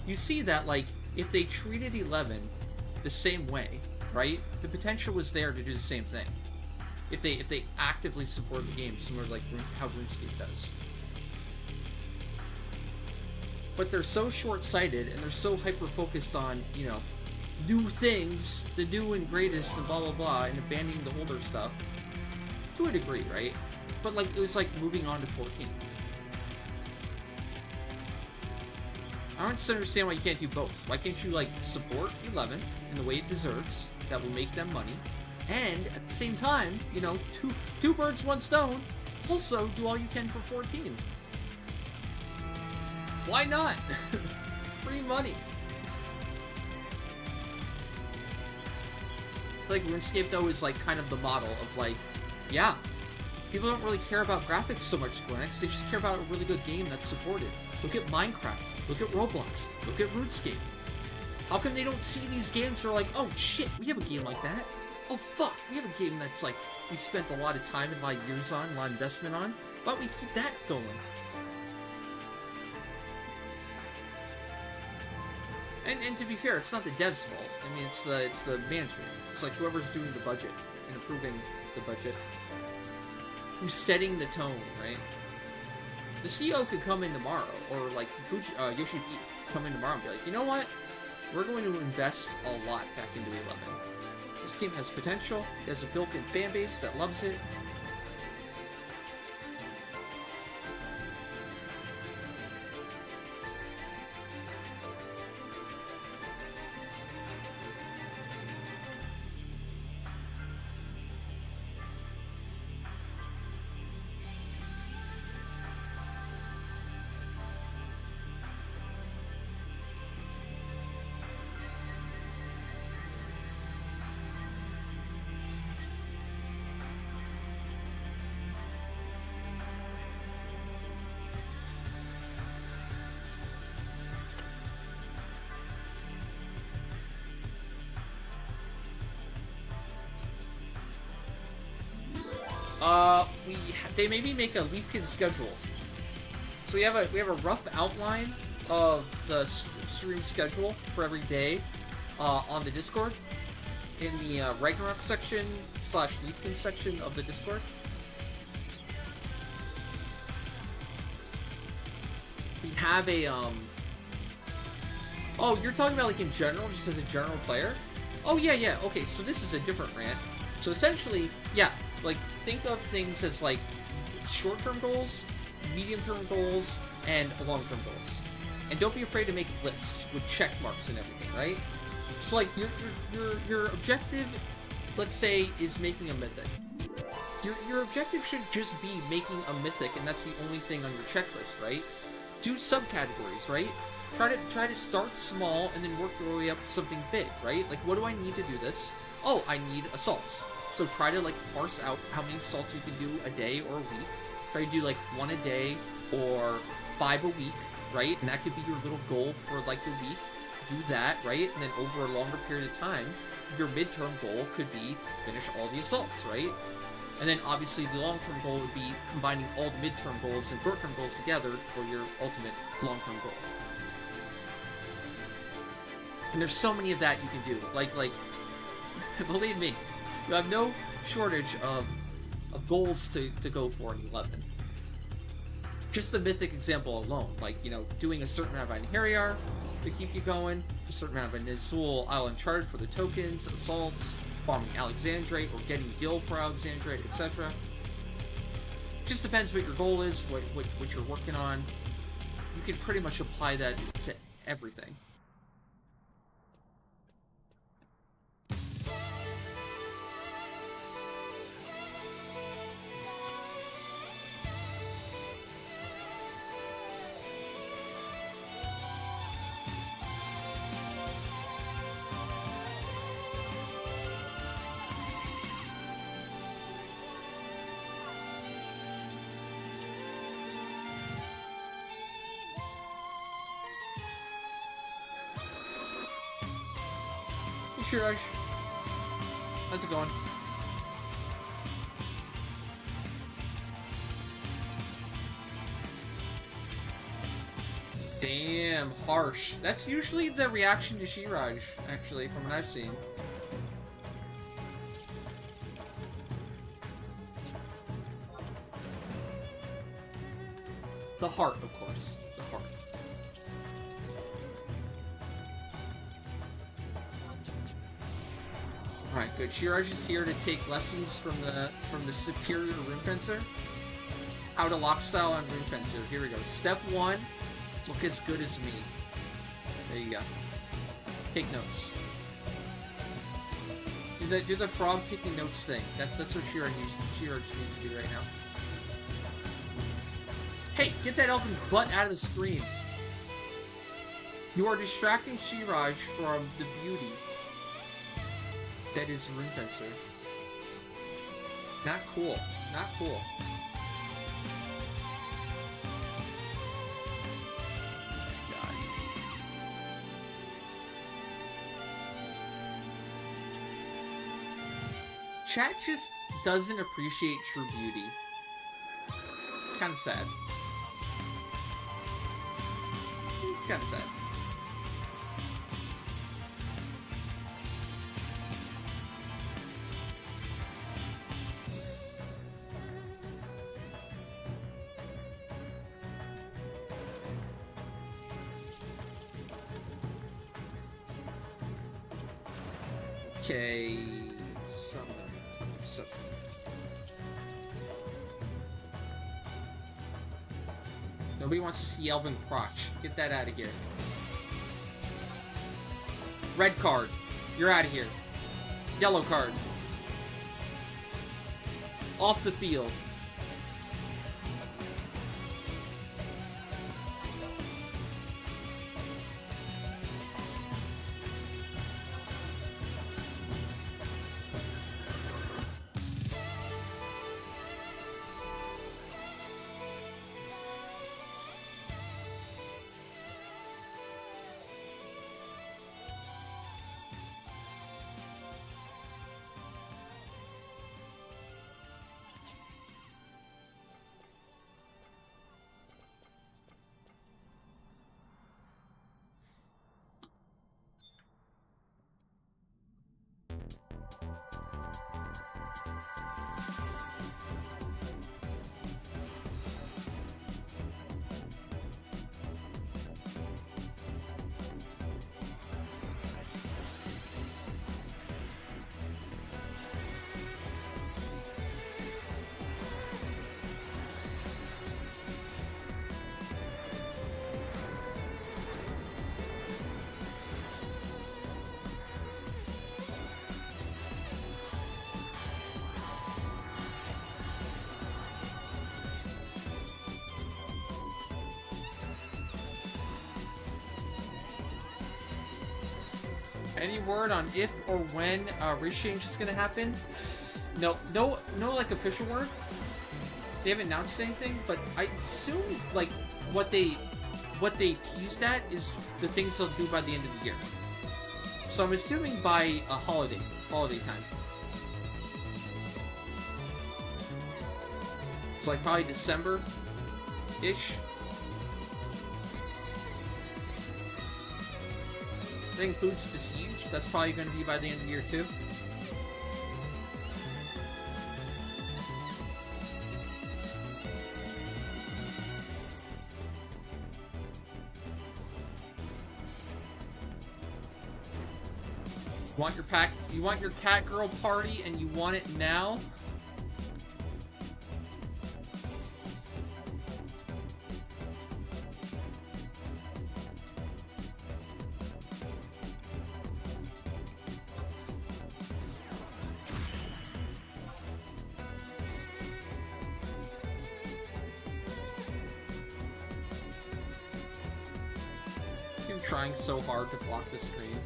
you see that, like, if they treated 11 the same way, right, the potential was there to do the same thing. If they actively support the game, similar to like how RuneScape does. But they're so short-sighted and they're so hyper-focused on, you know, new things, the new and greatest, and blah blah blah, and abandoning the older stuff. To a degree, right? But like, it was like moving on to 14. I don't understand why you can't do both. Why can't you like support 11 in the way it deserves, that will make them money, and at the same time, you know, two birds, one stone, also do all you can for 14. Why not? It's free money. Like RuneScape though is like kind of the model of like, yeah, people don't really care about graphics so much, Square Enix, they just care about a really good game that's supported. Look at Minecraft, look at Roblox, look at RuneScape. How come they don't see these games that are like, oh shit, we have a game like that? Oh fuck, we have a game that's like, we spent a lot of time and a lot of years on, a lot of investment on. Why don't we keep that going? And to be fair, it's not the devs' fault. I mean, it's the management. It's like whoever's doing the budget and approving the budget, who's setting the tone, right? The CEO could come in tomorrow, or like Yoshi P come in tomorrow and be like, you know what? We're going to invest a lot back into 11. This game has potential. It has a built-in fan base that loves it. They maybe make a Leafkin schedule. So we have a rough outline of the stream schedule for every day on the Discord in the Ragnarok section / Leafkin section of the Discord. We have a Oh, you're talking about like in general, just as a general player? Oh yeah. Okay, so this is a different rant. So essentially, yeah, like think of things as like short-term goals, medium-term goals, and long-term goals. And don't be afraid to make lists with check marks and everything, right? So like your objective, let's say, is making a mythic. Your objective should just be making a mythic, and that's the only thing on your checklist, right? Do subcategories, right? Try to start small and then work your way up to something big, right? Like, what do I need to do this? Oh, I need assaults. So try to like parse out how many assaults you can do a day or a week. Try to do like 1 a day or 5 a week, right? And that could be your little goal for like a week. Do that, right? And then over a longer period of time, your midterm goal could be finish all the assaults, right? And then obviously the long-term goal would be combining all the midterm goals and short-term goals together for your ultimate long-term goal. And there's so many of that you can do. Like, believe me, you have no shortage of goals to go for in 11. Just the mythic example alone, like, you know, doing a certain amount of Harriar to keep you going, a certain amount of Nizul Island Chart for the tokens, assaults, farming Alexandrite or getting Gil for Alexandrite, etc. Just depends what your goal is, what you're working on. You can pretty much apply that to everything. Shiraj, how's it going? Damn, harsh. That's usually the reaction to Shiraj, actually, from what I've seen. The heart, of course. The heart. Alright, good. Shiraj is here to take lessons from the superior Rune Fencer. How to lock style on Rune Fencer. Here we go. Step 1, look as good as me. There you go. Take notes. Do the frog taking notes thing. That's what Shiraj needs to do right now. Hey, get that elven butt out of the screen. You are distracting Shiraj from the beauty that is Rune Fencer. Not cool. Not cool. God. Chat just doesn't appreciate true beauty. It's kind of sad. It's kind of sad. Okay, so nobody wants to see Elven crotch. Get that out of here. Red card. You're out of here. Yellow card. Off the field. Any word on if or when race change is gonna happen? No, like official word. They haven't announced anything, but I assume like what they teased at is the things they'll do by the end of the year. So I'm assuming by a holiday time. So like probably December-ish. I think Boots Besieged, that's probably going to be by the end of the year too. You want your cat girl party and you want it now? I'm trying so hard to block the screen.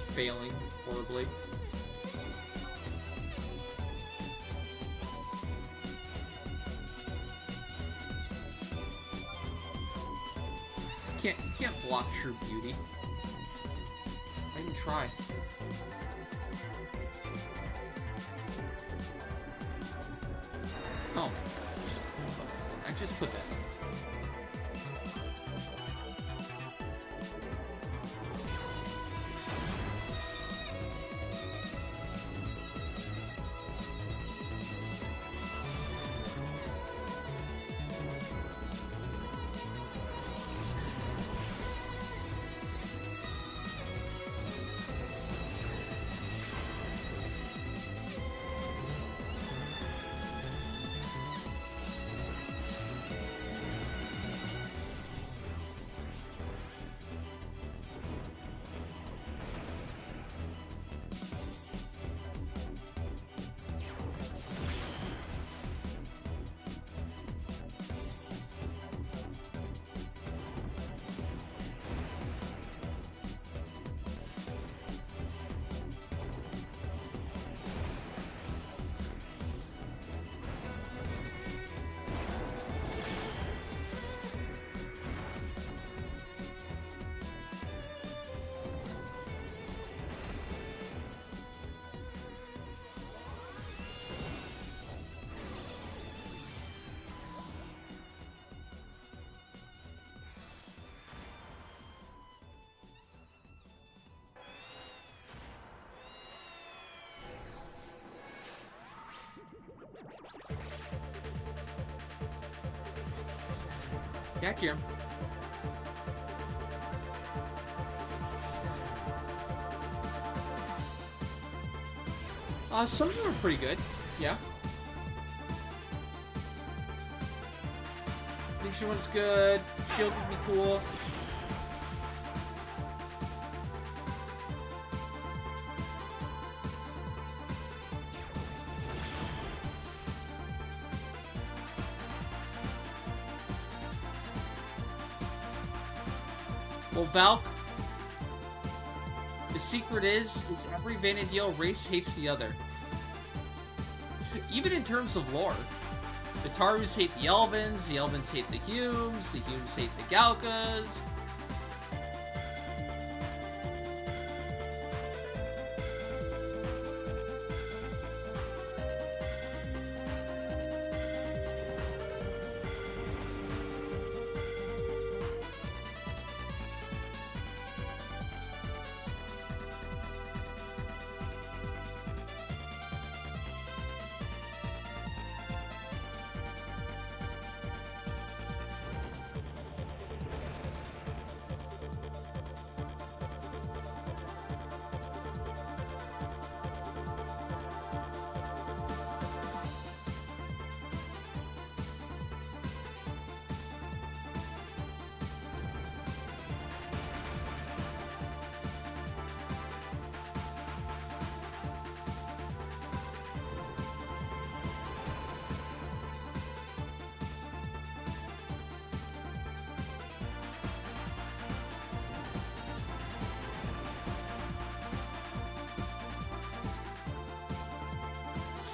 Failing horribly. You can't block true beauty. I didn't try. Oh, I just put that. Yeah, Jim. Some of them are pretty good. Yeah. Legion one's good. Shield would be cool. Well, Valk, the secret is every Vanadil race hates the other. Even in terms of lore. The Tarus hate the Elvins hate the Humes hate the Galkas.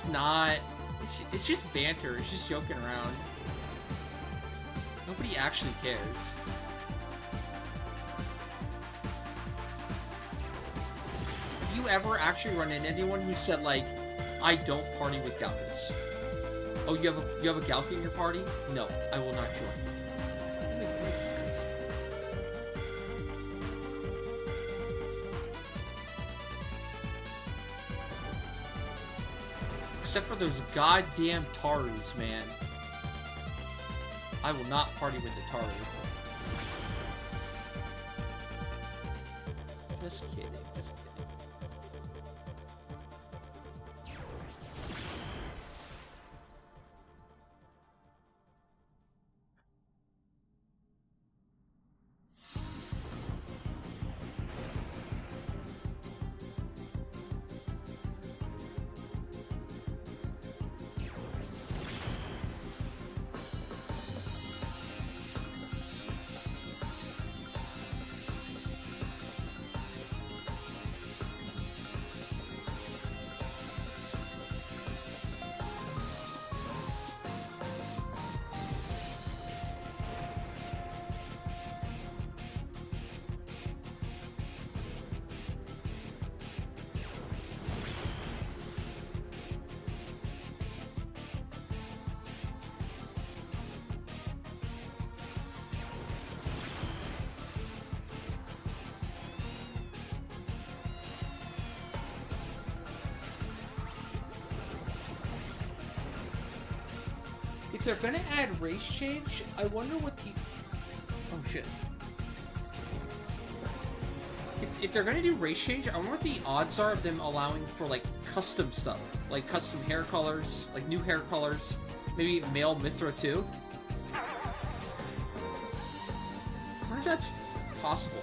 It's not. It's just banter. It's just joking around. Nobody actually cares. Have you ever actually run into anyone who said, like, I don't party with Galkers? Oh, you have a Galker in your party? No, I will not join. That makes no sense. Except for those goddamn Tarus, man. I will not party with the Taru. Just kidding, just kidding. If they're gonna add race change, I wonder what the... Oh shit. If they're gonna do race change, I wonder what the odds are of them allowing for, like, custom stuff. Like, custom hair colors, like, new hair colors. Maybe male Mithra, too. I wonder if that's possible.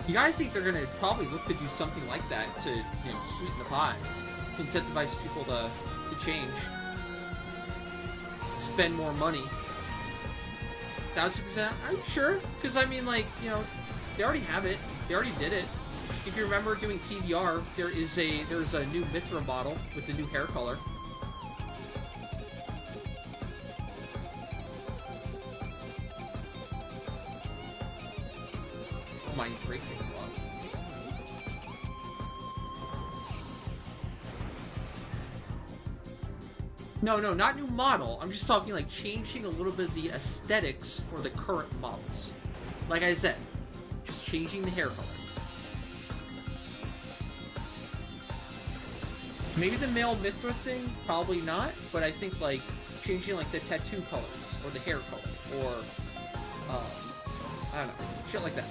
You gotta think they're gonna probably look to do something like that to, you know, sweeten the pot. Incentivize people to change. Spend more money. 1,000%? I'm sure. Because, I mean, like, you know, they already have it. They already did it. If you remember doing TBR, there's a new Mithra model with the new hair color. Mind breaking. No, not new model. I'm just talking like changing a little bit of the aesthetics for the current models. Like I said, just changing the hair color. Maybe the male Mithra thing, probably not, but I think like changing like the tattoo colors or the hair color or I don't know, shit like that.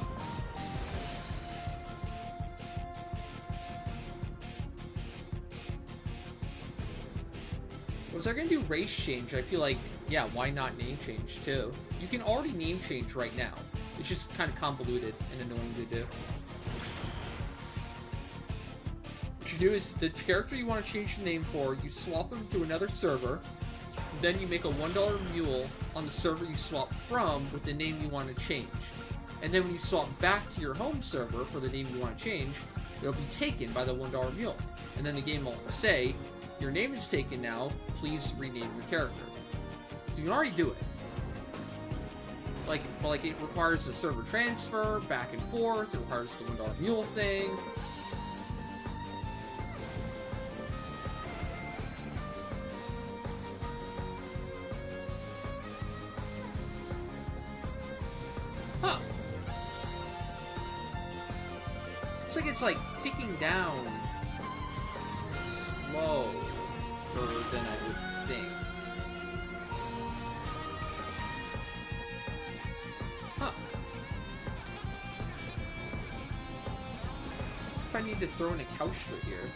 If they're gonna do race change, I feel like, yeah, why not name change too? You can already name change right now. It's just kind of convoluted and annoying to do. What you do is, the character you want to change the name for, you swap them to another server, then you make a $1 mule on the server you swap from with the name you want to change. And then when you swap back to your home server for the name you want to change, it'll be taken by the $1 mule. And then the game will say, your name is taken now, please rename your character. So you can already do it. Like it requires a server transfer, back and forth, it requires the $1 mule thing. Huh. It's like ticking down slow than I would think. Huh. If I need to throw in a couch for here.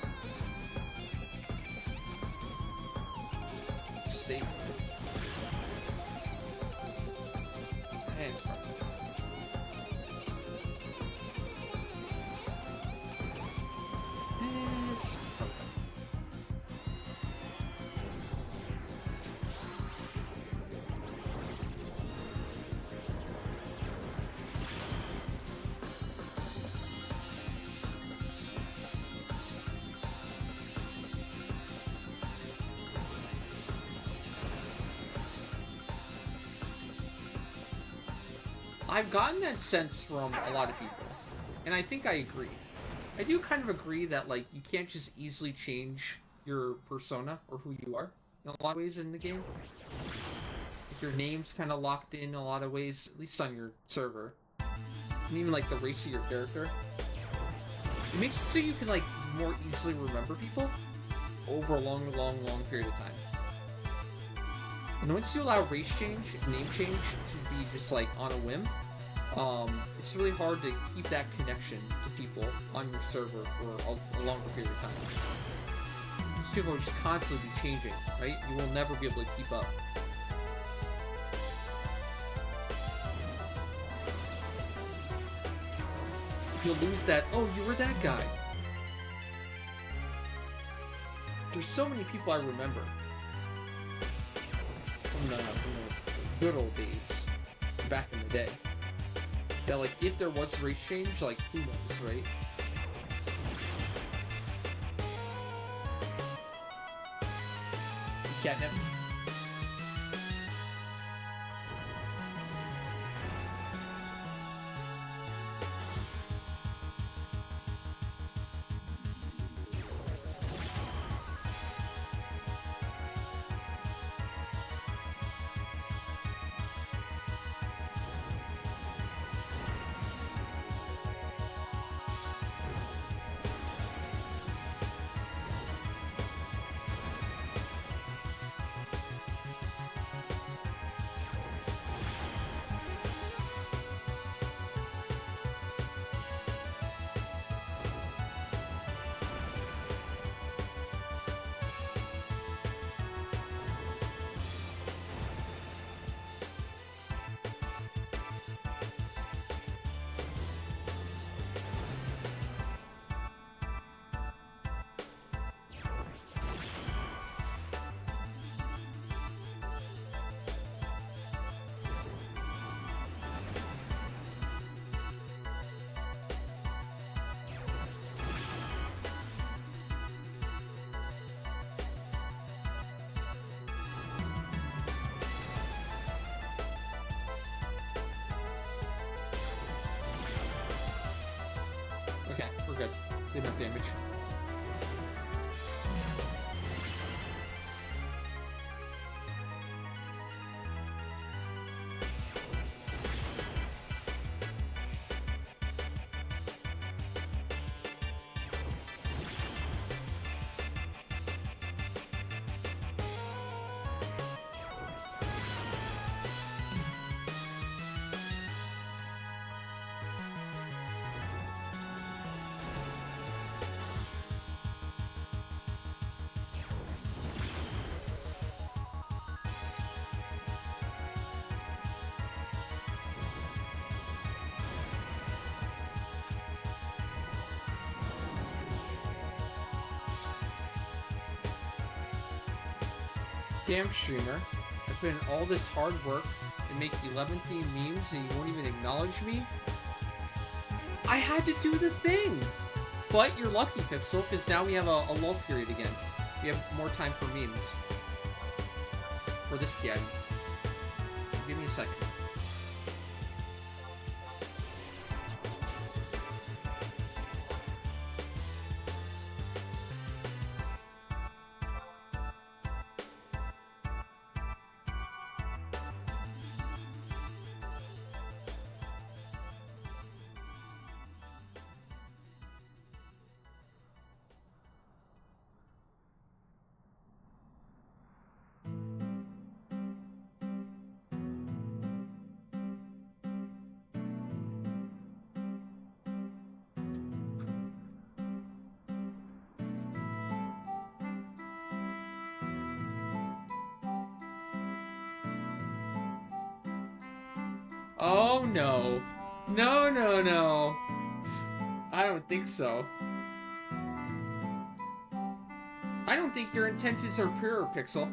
Safe. And it's perfect. I've gotten that sense from a lot of people, and I think I agree. I do kind of agree that, like, you can't just easily change your persona or who you are in a lot of ways in the game. Like, your name's kind of locked in a lot of ways, at least on your server. And even, like, the race of your character. It makes it so you can, like, more easily remember people over a long period of time. And once you allow race change, name change to be just, like, on a whim, it's really hard to keep that connection to people on your server for a longer period of time. These people are just constantly changing, right? You will never be able to keep up. You'll lose that, oh, you were that guy. There's so many people I remember from the good old days, back in the day. That, like, if there was race change, like, who knows, right? Catnip. Okay, we're good. Did enough damage. Damn streamer, I put in all this hard work and make 11 themed memes and you won't even acknowledge me? I had to do the thing! But you're lucky, Pixel, because now we have a lull period again. We have more time for memes. For this guy. Give me a second. Oh no. No, no, no. I don't think so. I don't think your intentions are pure, Pixel.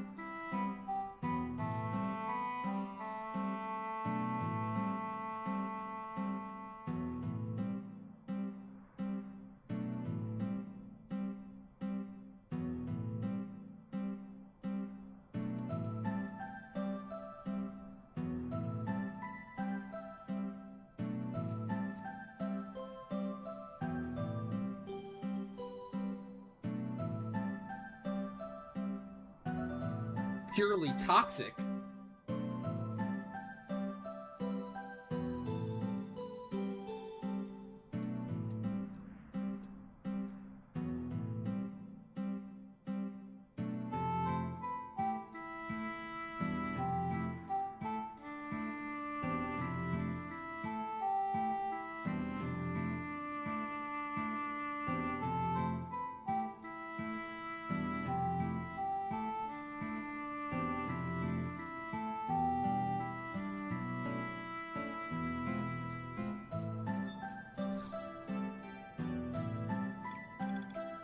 purely toxic.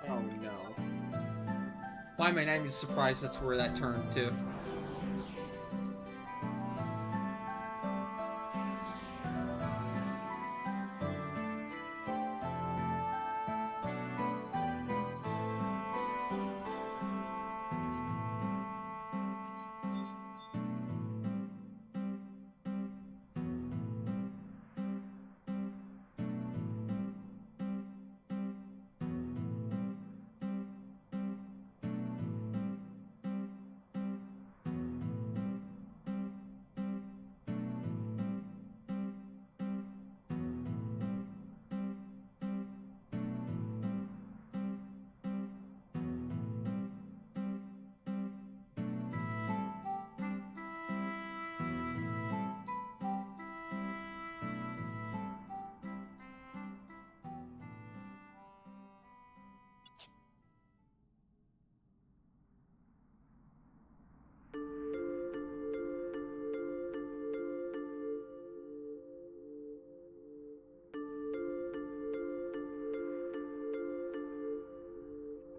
Oh no. Why am I not even surprised that's where that turned to?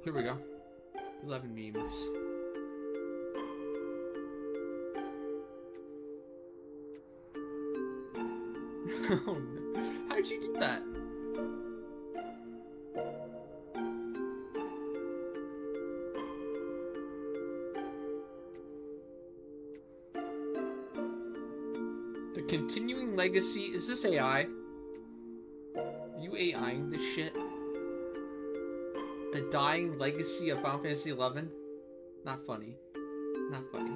Here we go. 11 memes. Oh no. How'd you do that? The continuing legacy. Is this AI? Are you AIing this shit? The dying legacy of Final Fantasy XI? Not funny. Not funny.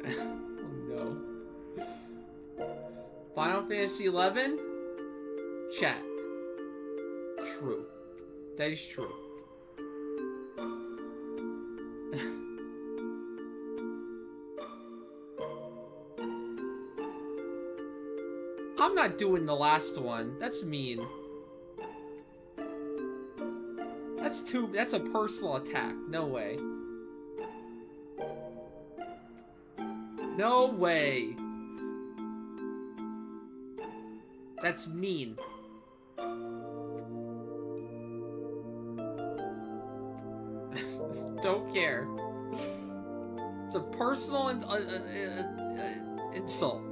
Oh no. Final Fantasy XI? Chat. True. That is true. I'm not doing the last one. That's mean. That's a personal attack. No way. No way. That's mean. Don't care. It's a personal insult.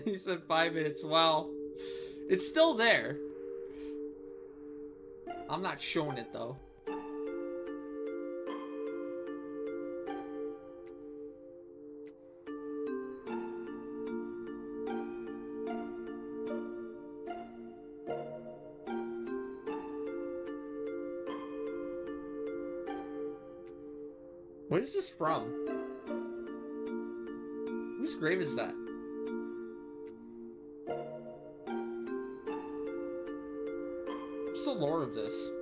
He spent 5 minutes. Wow. It's still there. I'm not showing it though. What is this from? Whose grave is that? What's the lore of this?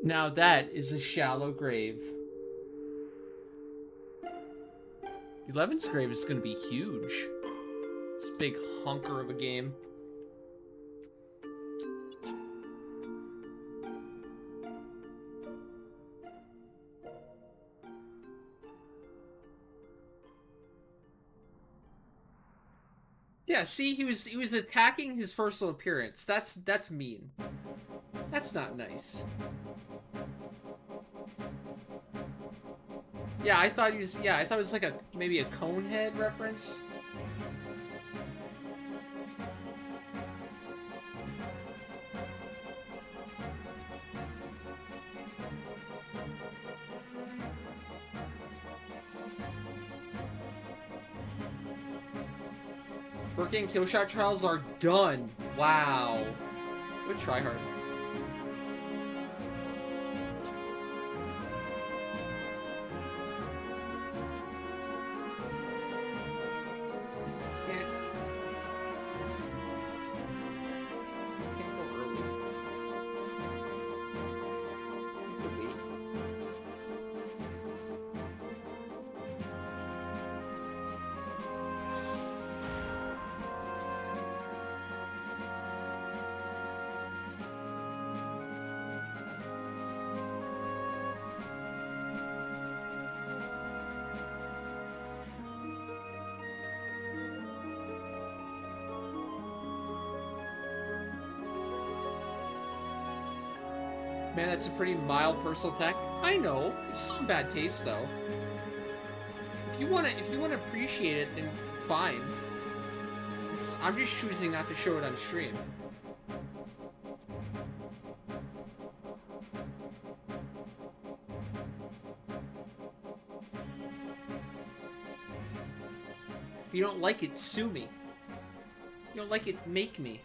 Now that is a shallow grave. 11's grave is going to be huge. This big hunker of a game. Yeah, see, he was attacking his personal appearance. That's mean. That's not nice. Yeah, I thought it was like maybe a Conehead reference. Working killshot trials are done. Wow. Good try hard. Man, that's a pretty mild personal attack. I know. It's still in bad taste, though. If you wanna appreciate it, then fine. I'm just choosing not to show it on stream. If you don't like it, sue me. If you don't like it, make me.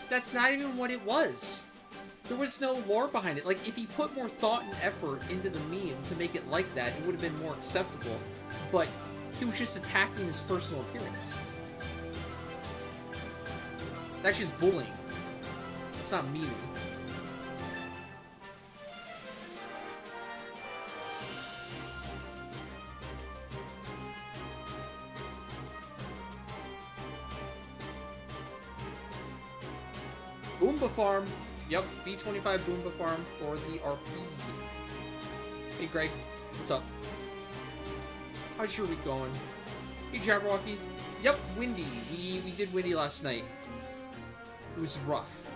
That's not even what it was. There was no lore behind it. Like, if he put more thought and effort into the meme to make it like that, it would have been more acceptable. But he was just attacking his personal appearance. That's just bullying. It's not memeing. Boomba Farm. Yep, B25 Boomba Farm for the RP. Hey Greg, what's up? How's your week going? Hey Jabberwocky. Yep, windy. We did windy last night. It was rough.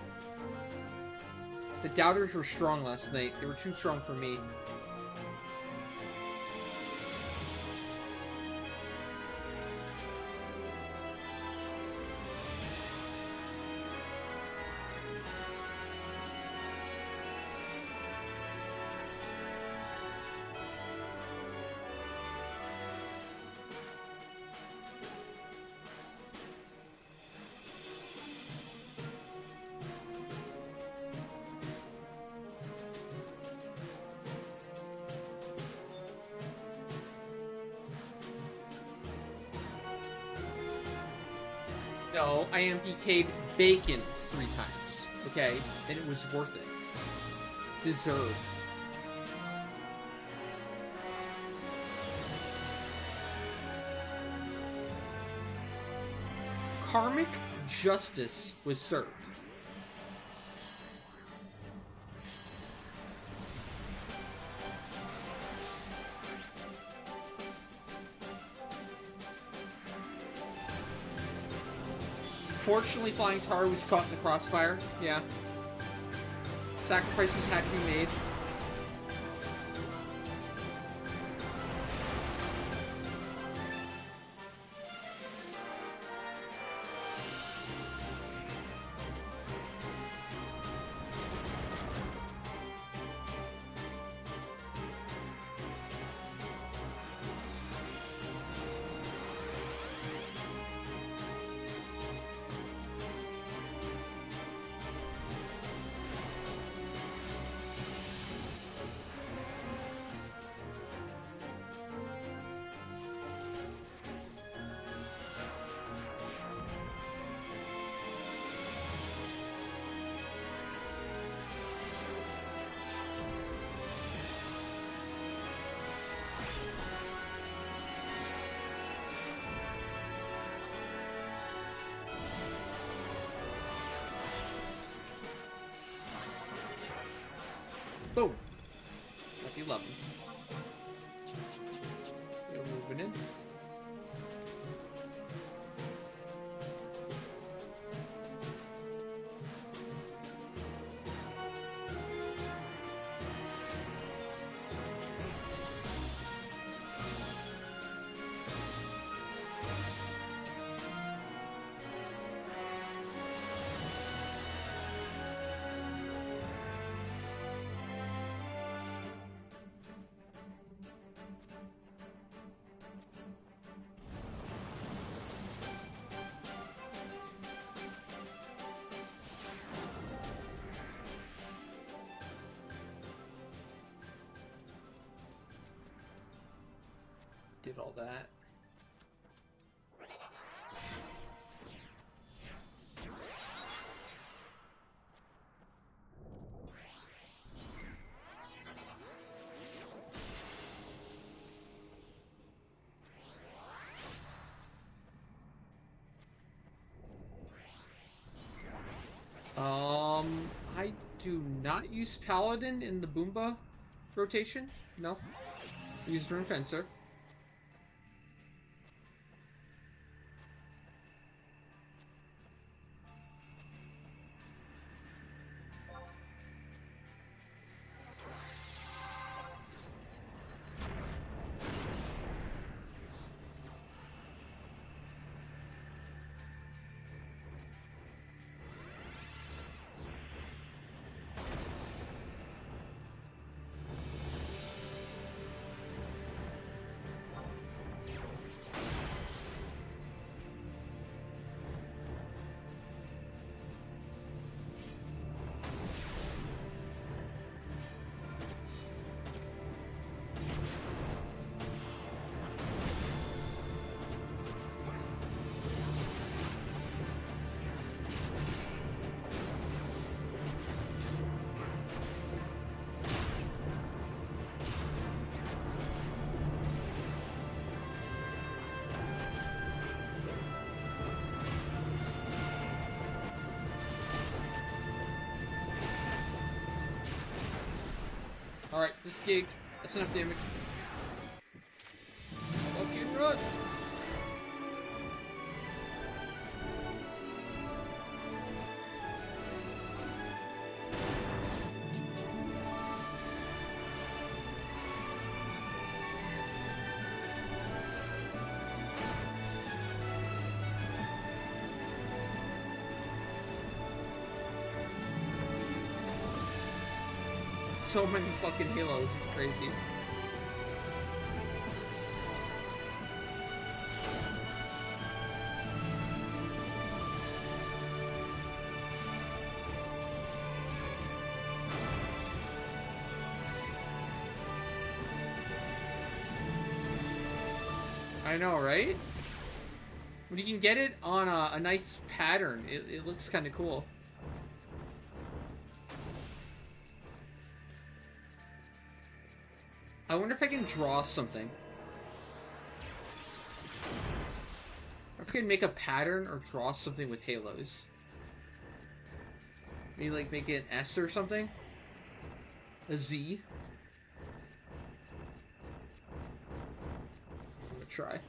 The doubters were strong last night. They were too strong for me. No, I AMPK'd bacon 3 times, okay? And it was worth it. Deserved. Karmic justice was served. Fortunately, Flying Tar was caught in the crossfire. Yeah. Sacrifices had to be made. Boom. Lucky 11. You're moving in. Did all that. I do not use Paladin in the Boomba rotation. No. I use Rune Fencer. Alright, disengage. That's enough damage. Fucking run! So many fucking halos, it's crazy. I know, right? But you can get it on a nice pattern. It looks kind of cool. I wonder if I can draw something. If I can make a pattern or draw something with halos. Maybe like make it an S or something? A Z? I'm gonna try.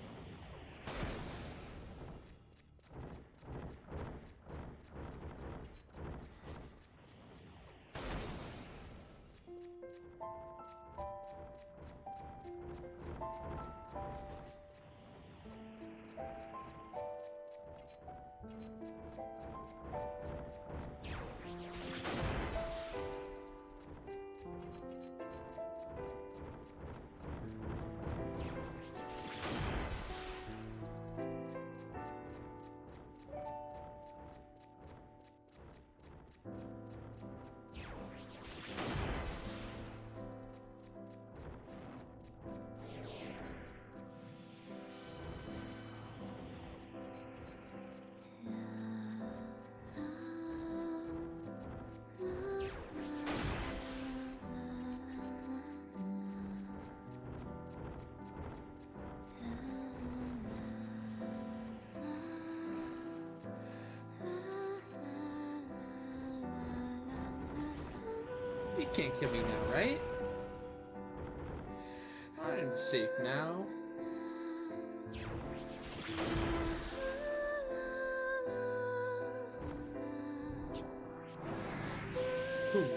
can't kill me now, right? I'm safe now. Cool.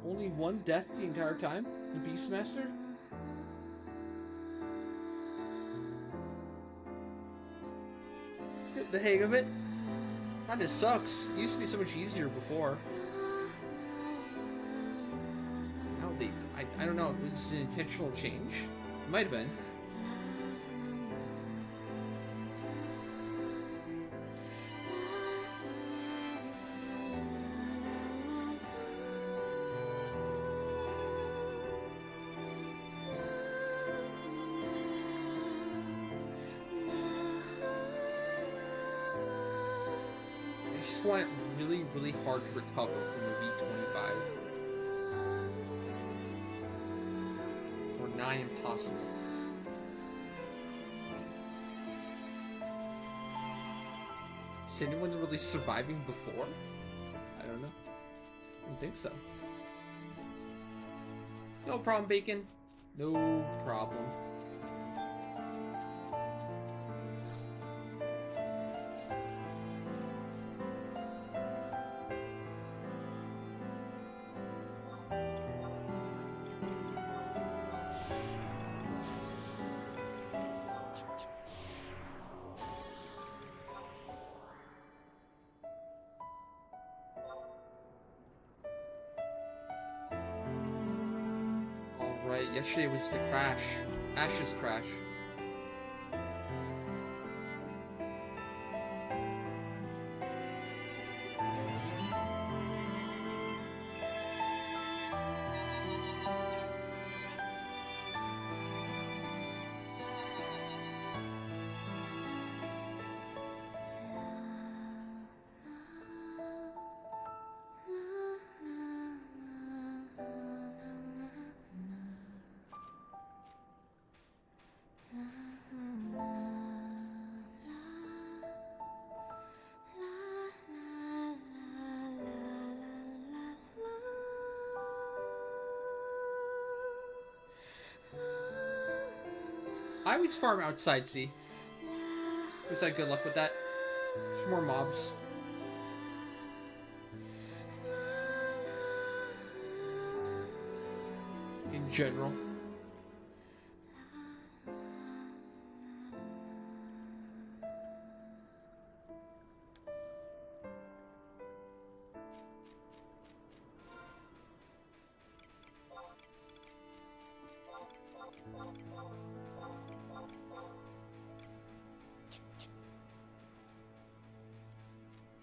Only one death the entire time? The Beastmaster? Get the hang of it. That just sucks. It used to be so much easier before. Now I don't know, was it an intentional change? It might have been. I just want it really, really hard to recover from the V25. Or nigh impossible. Is anyone really surviving before? I don't know. I don't think so. No problem, Bacon. No problem. Right, yesterday was the crash. Ash's crash. I always farm outside, see. Just had good luck with that. There's more mobs. In general.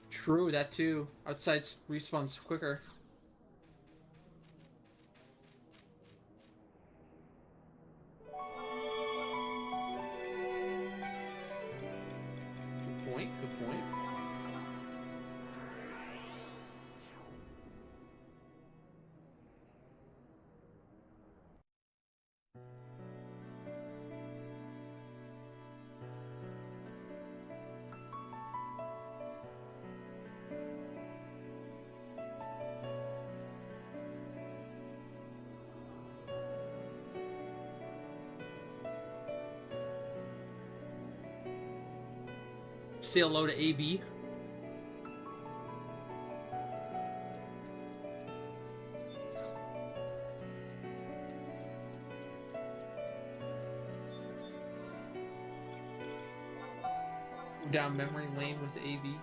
True, that too. Outside respawns quicker. Good point, good point. Say hello to AB. Down memory lane with AB.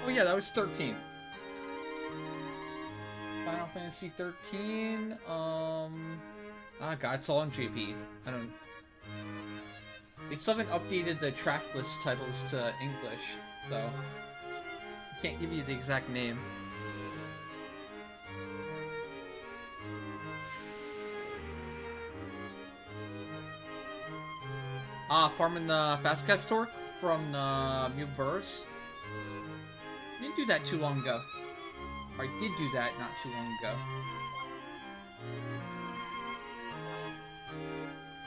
Oh yeah, that was 13. Final Fantasy 13. Ah, God, it's all on JP. I don't. They still haven't updated the track list titles to English, though. I can't give you the exact name. Ah, farming the Fastcast Torque from the Mew Burrs. I didn't do that too long ago. Or I did do that not too long ago.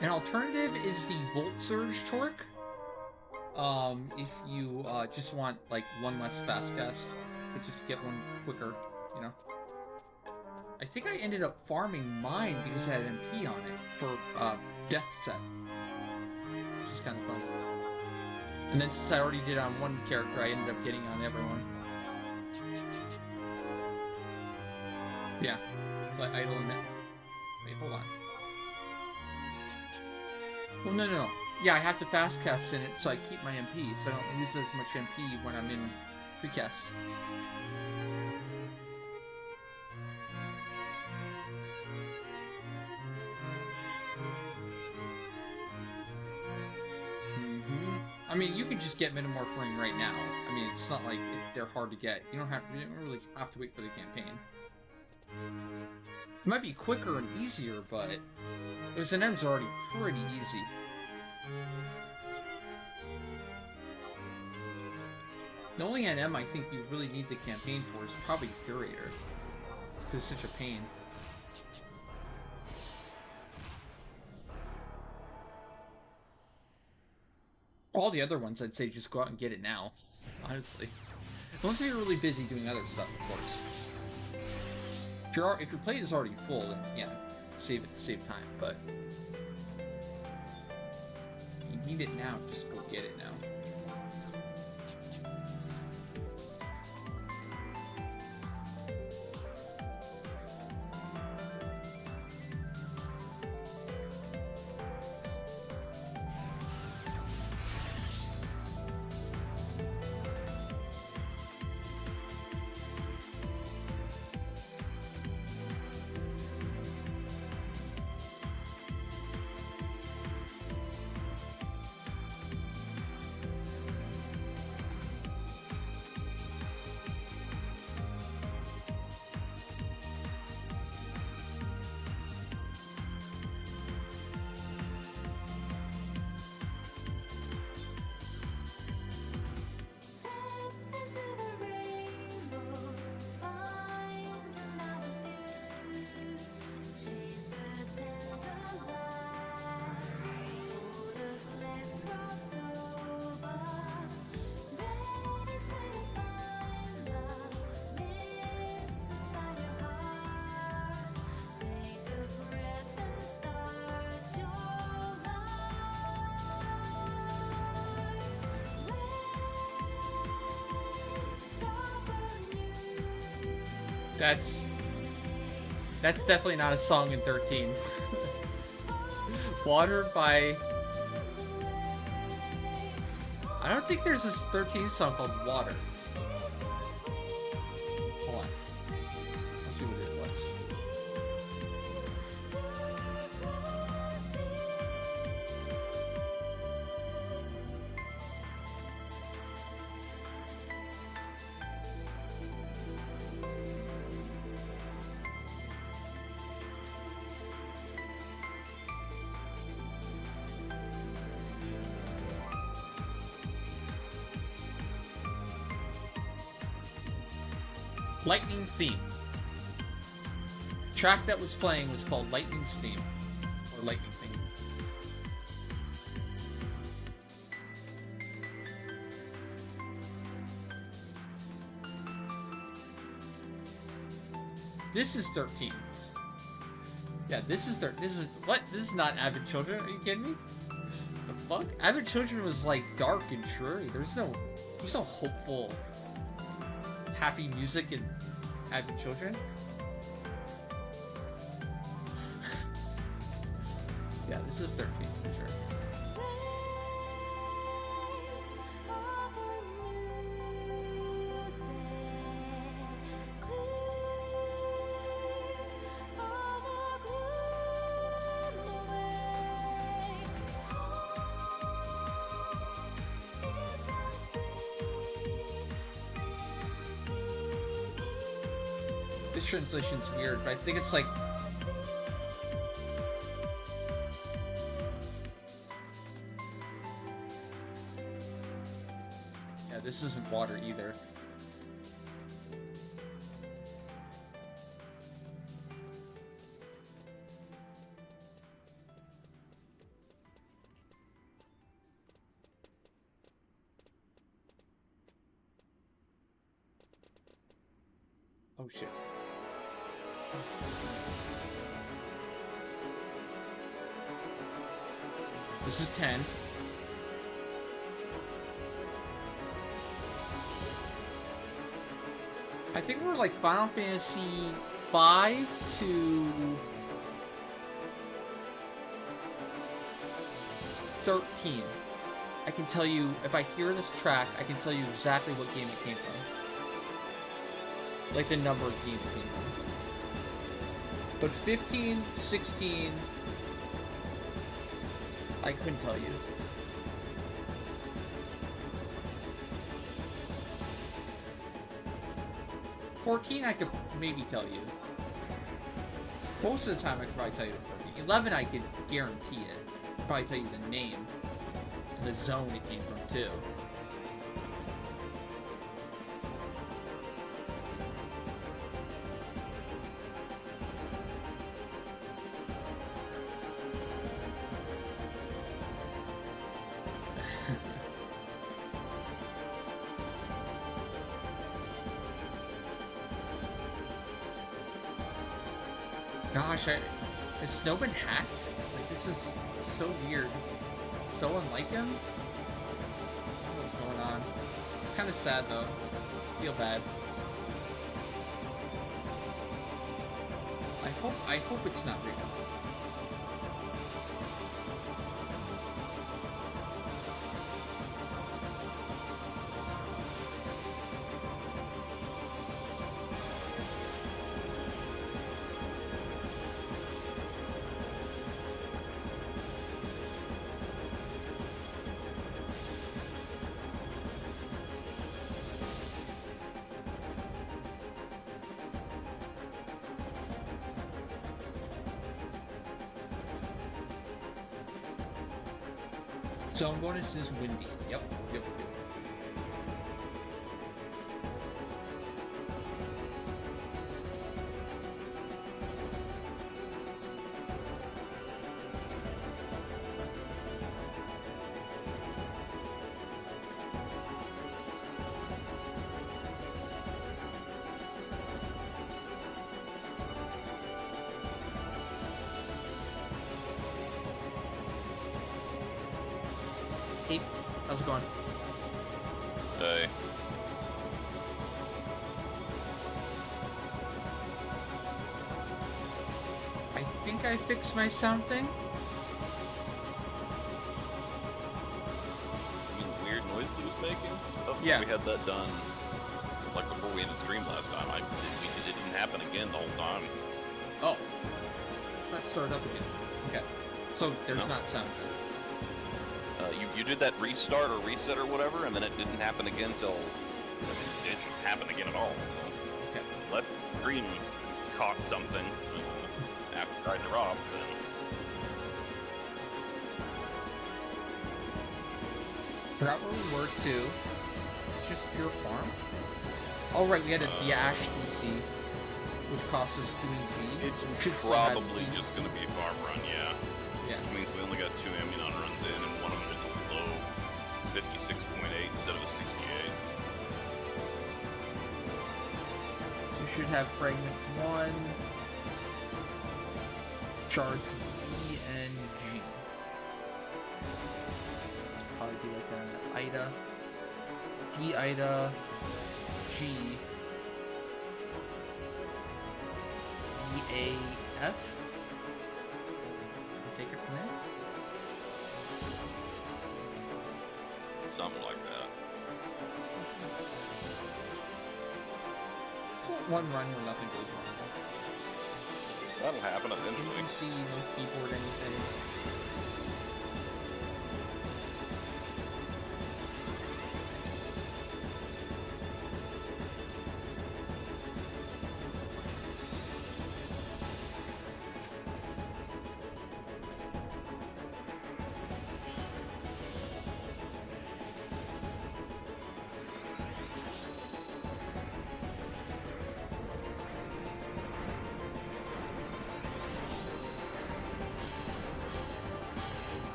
An alternative is the Volt Surge Torque. If you just want like one less Fastcast, but just get one quicker, you know. I think I ended up farming mine because it had an MP on it for Death Set. Which is kind of fun. And then since I already did it on one character, I ended up getting on everyone. Yeah, so I idle in it. Wait, hold on. Well, no. Yeah, I have to fastcast in it so I keep my MP, so I don't lose as much MP when I'm in precast. I mean, you can just get Metamorphoring right now. I mean, it's not like they're hard to get. You don't really have to wait for the campaign. It might be quicker and easier, but those NMs are already pretty easy. The only NM I think you really need the campaign for is probably Curator, because it's such a pain. All the other ones, I'd say just go out and get it now, honestly. Unless you're really busy doing other stuff, of course. If your plate is already full, then yeah, save it to save time, but if you need it now, just go get it now. That's definitely not a song in 13. Watered by... I don't think there's this 13 song called Water. Hold on. Let's see what it was. Lightning Theme. The track that was playing was called Lightning's Theme, or Lightning Theme. This is 13. Yeah, this is what? This is not Avid Children. Are you kidding me? The fuck? Avid Children was like dark and dreary. There's no hopeful, happy music in Avid Children. Yeah, this is 13 for sure. This translation's weird, but I think it's like... Yeah, this isn't water either. Oh shit. This is 10. I think we're like Final Fantasy 5 to 13. I can tell you, if I hear this track, I can tell you exactly what game it came from. Like the number of game it came from. But 15, 16, I couldn't tell you. $14 I could maybe tell you. Most of the time I could probably tell you the 14. 11 I could guarantee it. I'd probably tell you the name and the zone it came from too. Gosh, has Snow been hacked? Like, this is so weird. So unlike him? I don't know what's going on. It's kind of sad, though. I feel bad. I hope it's not real. Zone bonus is windy. Yep. Hey, how's it going? Hey. I think I fixed my sound thing. You mean the weird noise it was making? Oh, Yeah. We had that done like before we ended stream last time. It didn't happen again the whole time. Oh. Let's start up again. Okay. So there's No. not sound. You did that restart or reset or whatever, and then it didn't happen again till it didn't happen again at all. So Okay. let stream caught something after trying to rob. Then Forgot where we were too. It's just pure farm. Oh right, we had a Ash DC, which cost us 3G. it's probably just going to be a farm run, yeah. Yeah. Which means we only got 2 Amnion runs in, and one of them is low 56.8 instead of a 68. So you should have fragment 1, shards E and G. Probably be like an Ida, D Ida, G, E A F. Take it from there. Something like that. One run where nothing goes wrong. That'll happen eventually. NPC, no keyboard, anything.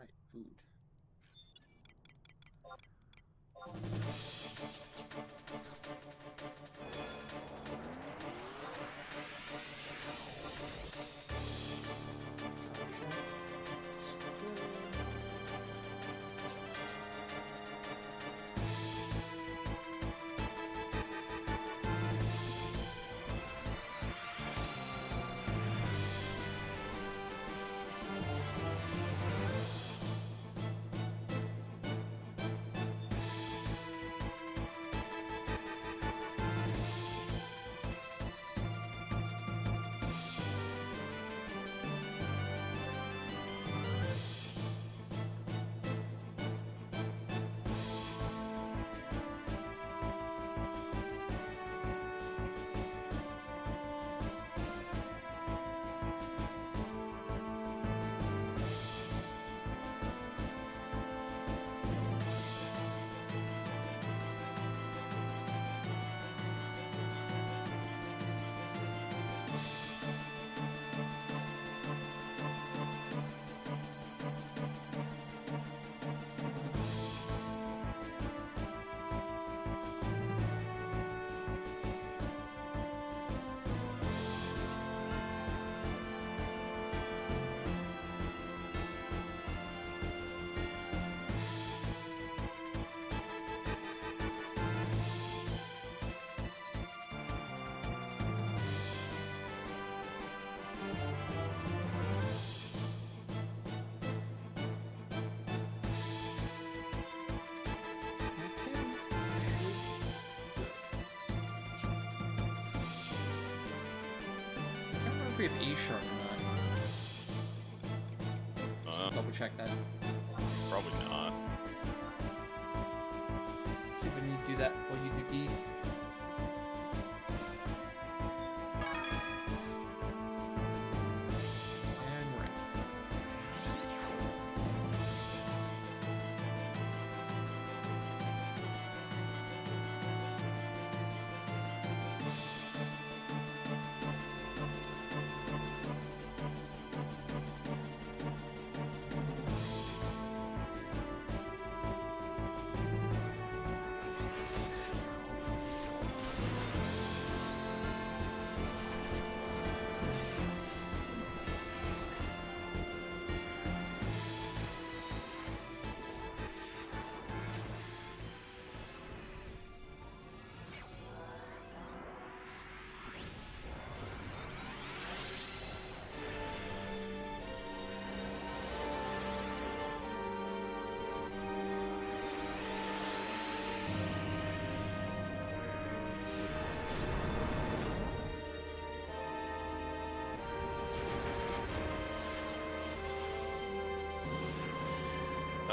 Right, food. We have A sharp or not. Just double check that. Probably not. See if we need to do that while you do D. And we're in.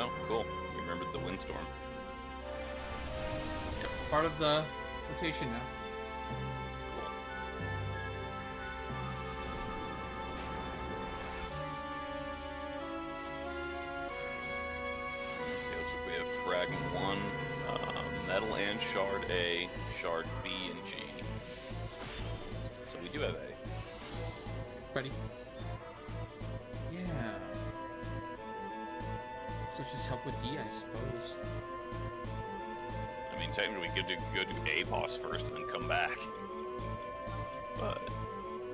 Oh, cool. You remembered the windstorm. Yep, part of the rotation now. Cool. Okay, looks like we have Fragment 1, Metal and Shard A, Shard B and G. So we do have A. Ready? Yeah. So just help with D, I suppose. I mean, technically we could go do A boss first and then come back. But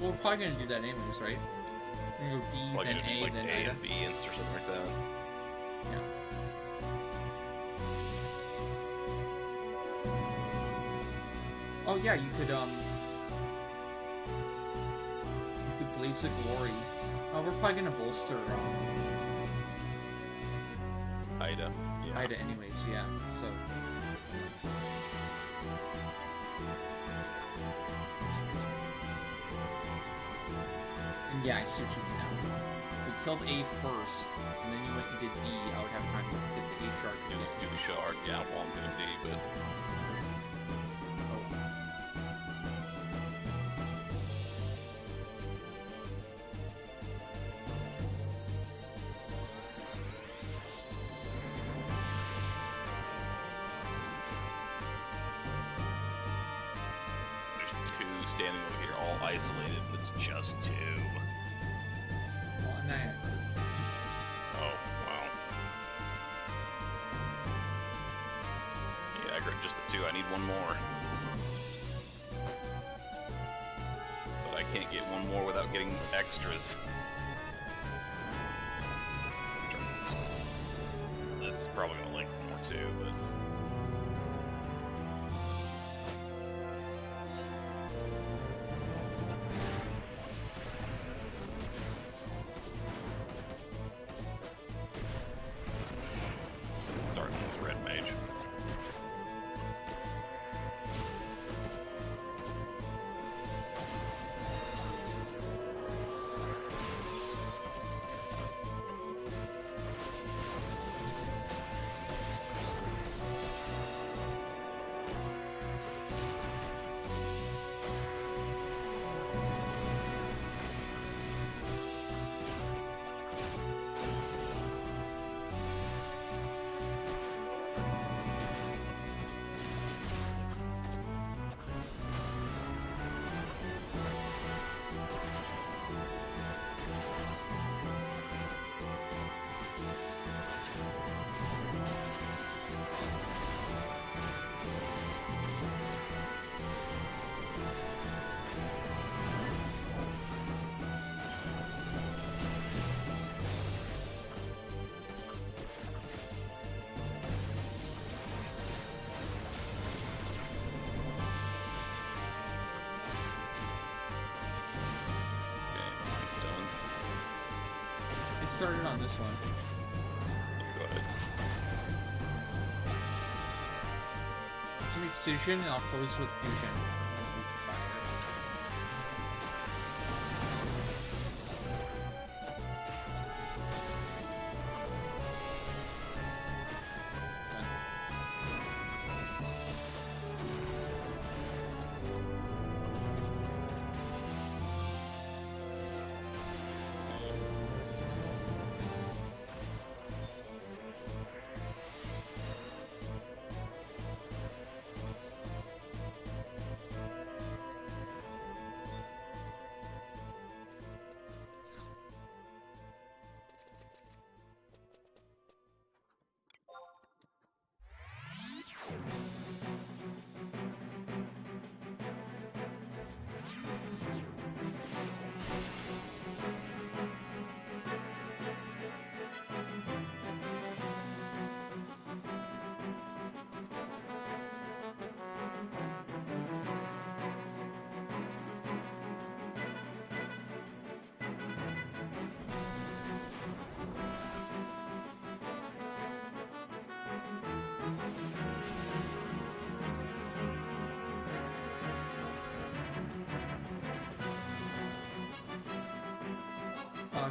Well, we're probably gonna do that anyways, right? We're gonna go D, like then just A, like then A Ida. and B and or something like that. Yeah. Oh yeah, you could Blaze of Glory. We're probably gonna bolster Ida. Yeah. Ida anyways, yeah. So and yeah, I see what you mean now. If we killed A first, and then you went and did D, I would have time to get the A shark. Do the Shard, yeah, while I'm doing D, but standing over here all isolated, but it's just two. Well, and I Oh, wow. 2. I need one more. But I can't get one more without getting extras. This is probably gonna link more too, but. Starting with red mage. Started on this one. Go ahead. Some excision, and I'll close with fusion.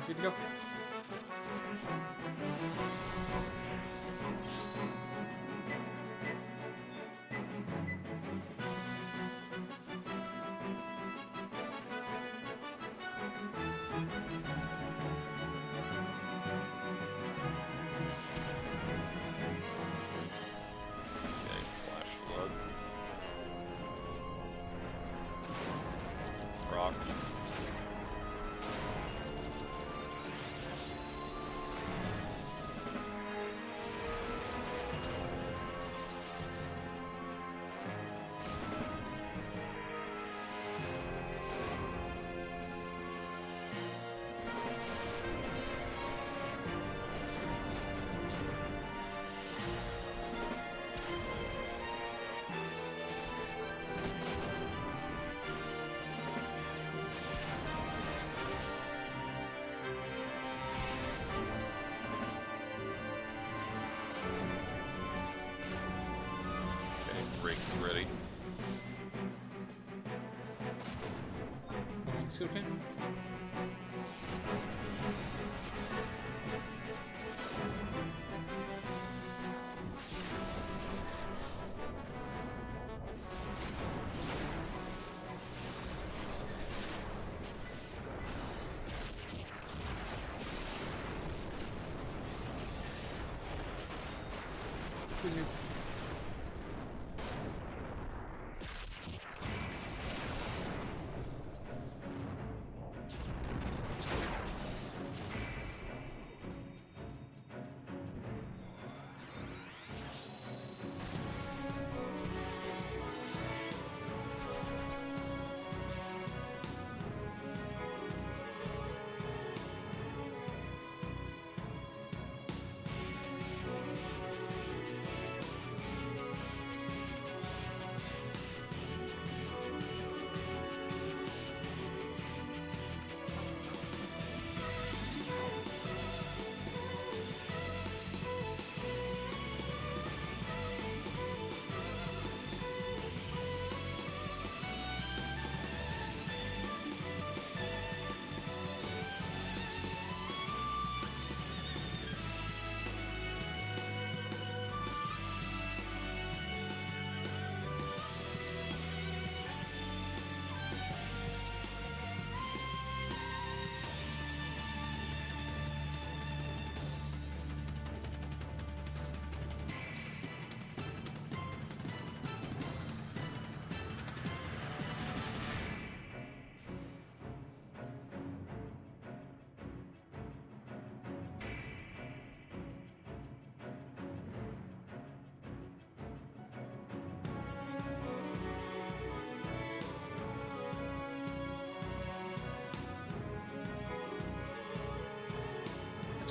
Good to go. Rock. Ready. It's okay.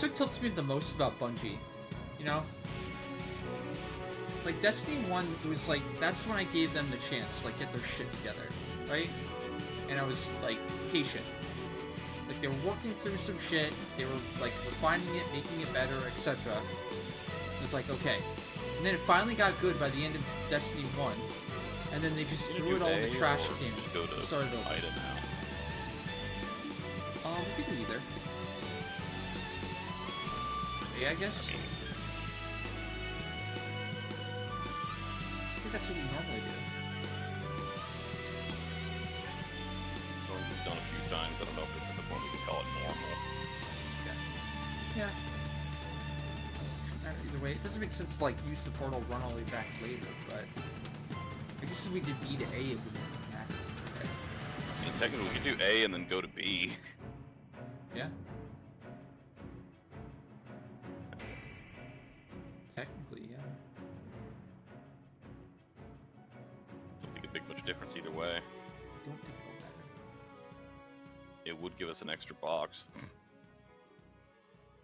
that's what tilts me the most about Bungie. You know? Like, Destiny 1, it was like, that's when I gave them the chance to, like, get their shit together, right? And I was, like, patient. Like, they were working through some shit, they were, like, refining it, making it better, etc. It was like, okay. And then it finally got good by the end of Destiny 1. And then they just threw it all in the trash can. Just go to Started over. item now. We could do either. Yeah, I guess. I think that's what we normally do. So we've done a few times. I don't know if it's at the point we can call it normal. Yeah. Either way, it doesn't make sense to, like, use the portal, run all the way back later, but I guess if we did B to A, it wouldn't matter. Right? So technically, we could do A and then go to B. Yeah. Technically, yeah. Doesn't make a big much difference either way. I don't think it'll matter. It would give us an extra box.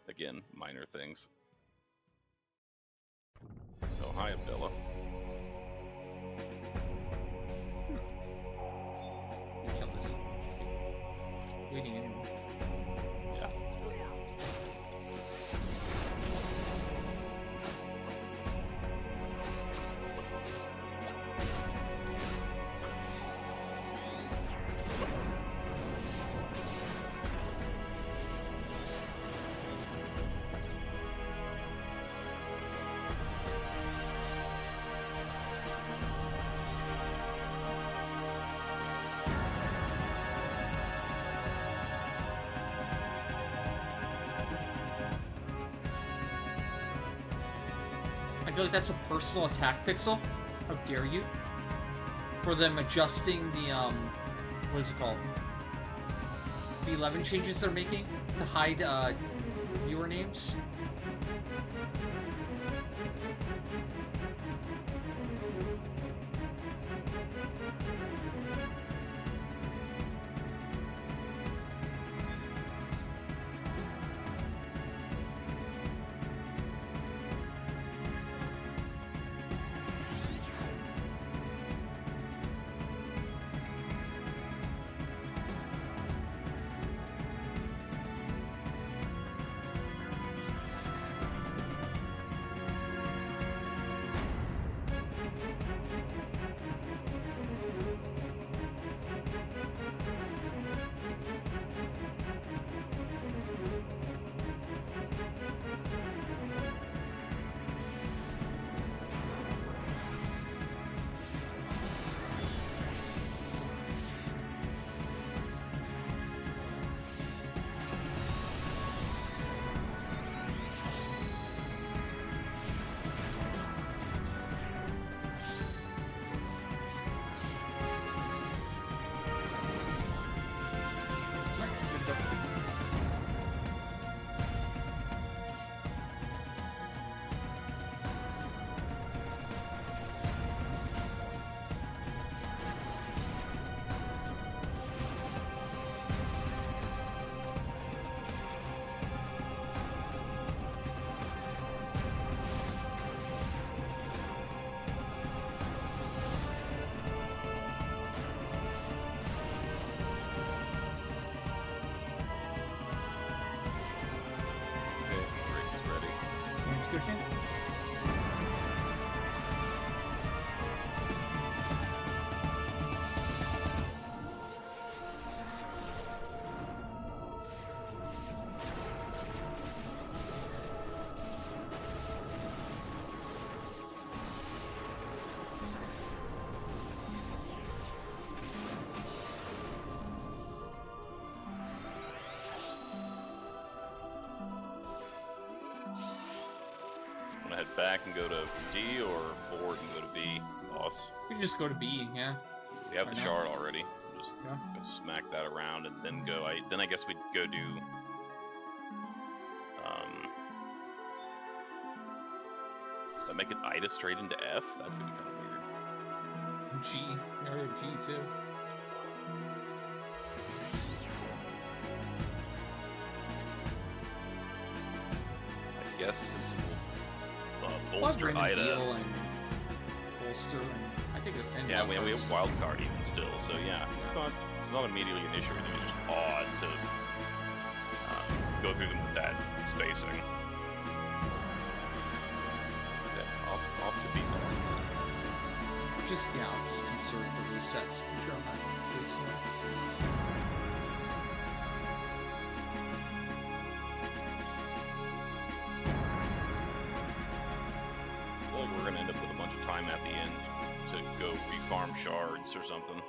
Again, minor things. Oh, hi, Abdullah. You kill this. Waiting anyway. Yeah. I feel like that's a personal attack pixel. How dare you? For them adjusting the, what is it called? The 11 changes they're making to hide, viewer names. Description? Head back and go to D, or forward and go to B, boss? We can just go to B, yeah. We have Right the now. shard already. We'll just Yeah. go smack that around and then go. Then I guess we'd go do. Does that make it Ida straight into F? That's gonna be kind of weird. G. I already have G too. guess, since we'll Well, bolster Brandon Ida. Beal and bolster, and I think. And Yeah, we have wild card even still, so yeah, it's not immediately an issue. It's just odd to go through them with that spacing. Okay, off to be lost then. I'll just insert the resets. I'm sure I'm not wasting it. I feel like we're gonna end up with a bunch of time at the end to go refarm shards or something.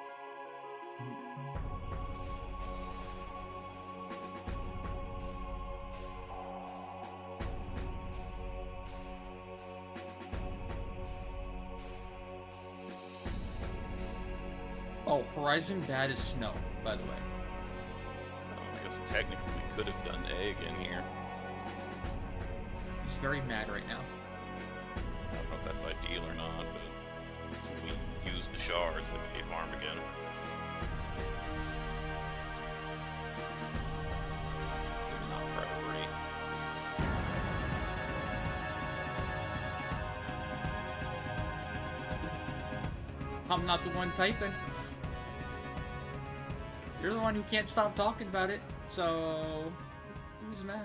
Oh, Horizon bad as snow, by the way. I guess technically we could have done A again here. He's very mad right now. I don't know if that's ideal or not, but since we used the shards, they would get farmed again. Maybe not priority. I'm not the one typing. You're the one who can't stop talking about it, so who's mad?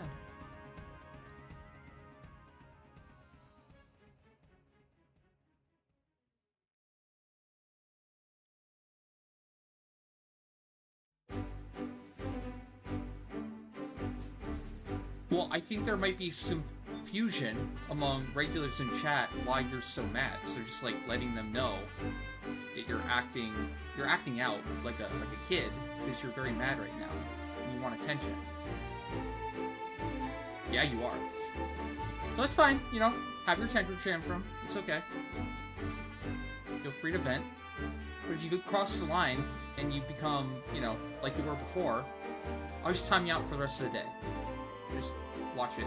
Well, I think there might be some confusion among regulars in chat why you're so mad. So just like letting them know that you're acting out like a kid because you're very mad right now and you want attention. Yeah, you are. So it's fine, you know, have your temper tantrum. It's okay. Feel free to vent. But if you could cross the line and you become, you know, like you were before, I'll just time you out for the rest of the day. Just watch it.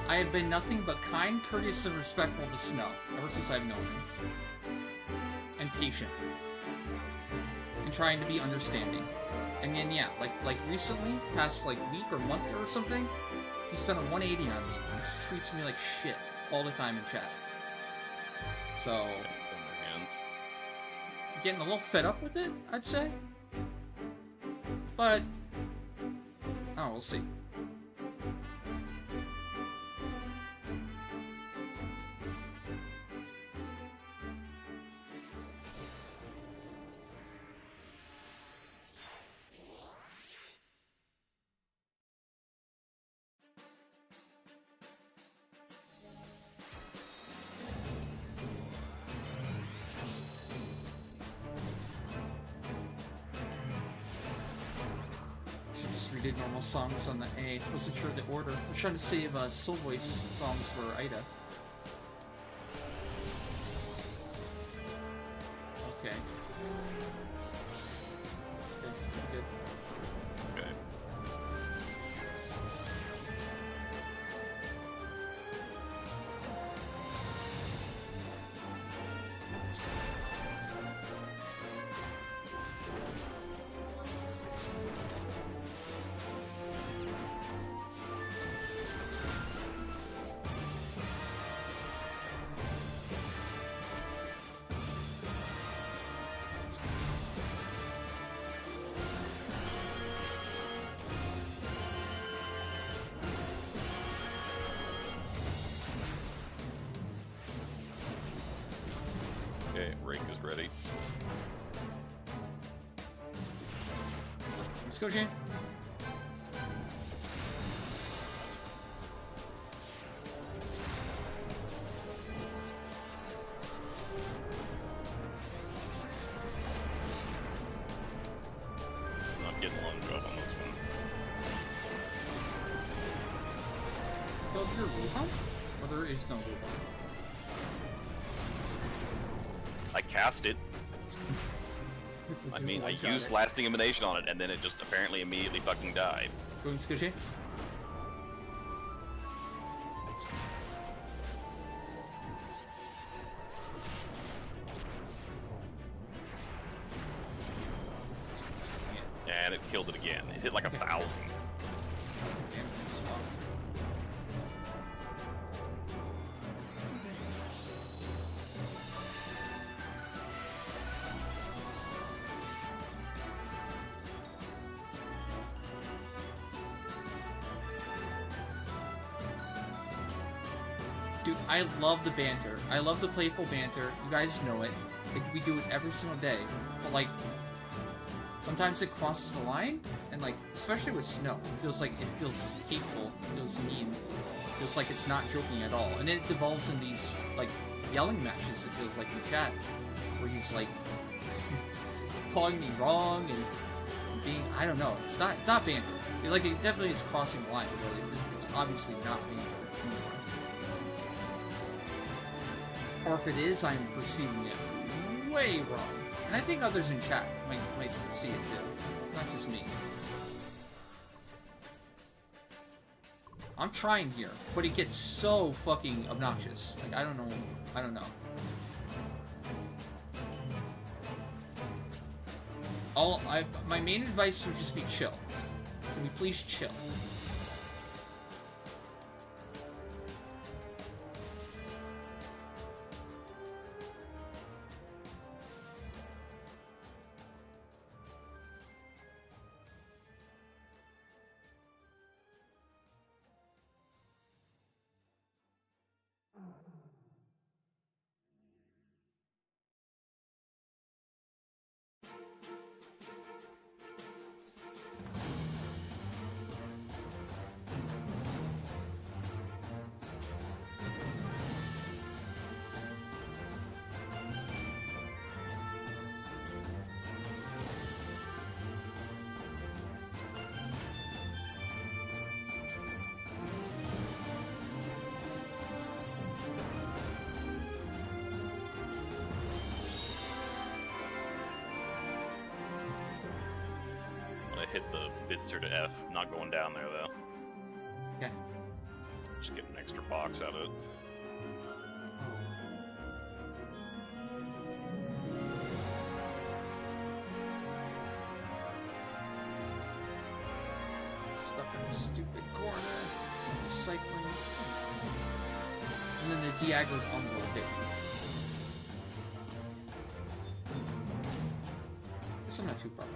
I have been nothing but kind, courteous, and respectful to Snow ever since I've known him. And patient. And trying to be understanding. And then yeah, like recently, past like week or month or something, he's done a 180 on me. He just treats me like shit all the time in chat. So getting a little fed up with it, I'd say. But oh, we'll see. Did normal songs on the A. Wasn't sure the order. I was trying to save Soul Voice songs for Ida. Okay. Good. Okay. Okay, Rake is ready. Let's go, Jane. Not getting long drop on this one. killed your Wuhan? Or there is no Wuhan? I cast it. I mean, I used lasting emanation on it, and then it just apparently immediately fucking died. Going Scoochie? And it killed it again. It hit like 1,000. Damn, that's fun. Dude, I love the banter. I love the playful banter. You guys know it. Like, we do it every single day. But, like, sometimes it crosses the line, and, like, especially with Snow, it feels hateful, it feels mean. It feels like it's not joking at all. And then it devolves in these, like, yelling matches, it feels like, in chat, where he's, like, calling me wrong and being, I don't know. It's not banter. Like, it definitely is crossing the line, really. It's obviously not banter. Or if it is, I'm perceiving it way wrong. And I think others in chat might see it too. Not just me. I'm trying here, but it gets so fucking obnoxious. Like, I don't know. My main advice would just be chill. Can we please chill? Hit the Bitzer to F. Not going down there though. Okay. Just get an extra box out of it. Stuck in a stupid corner. Recycling. And then the de-aggroed Umbral hit me. Guess I'm not too far.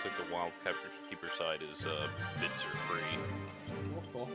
Looks like the wild keeper side is bits are free. Cool.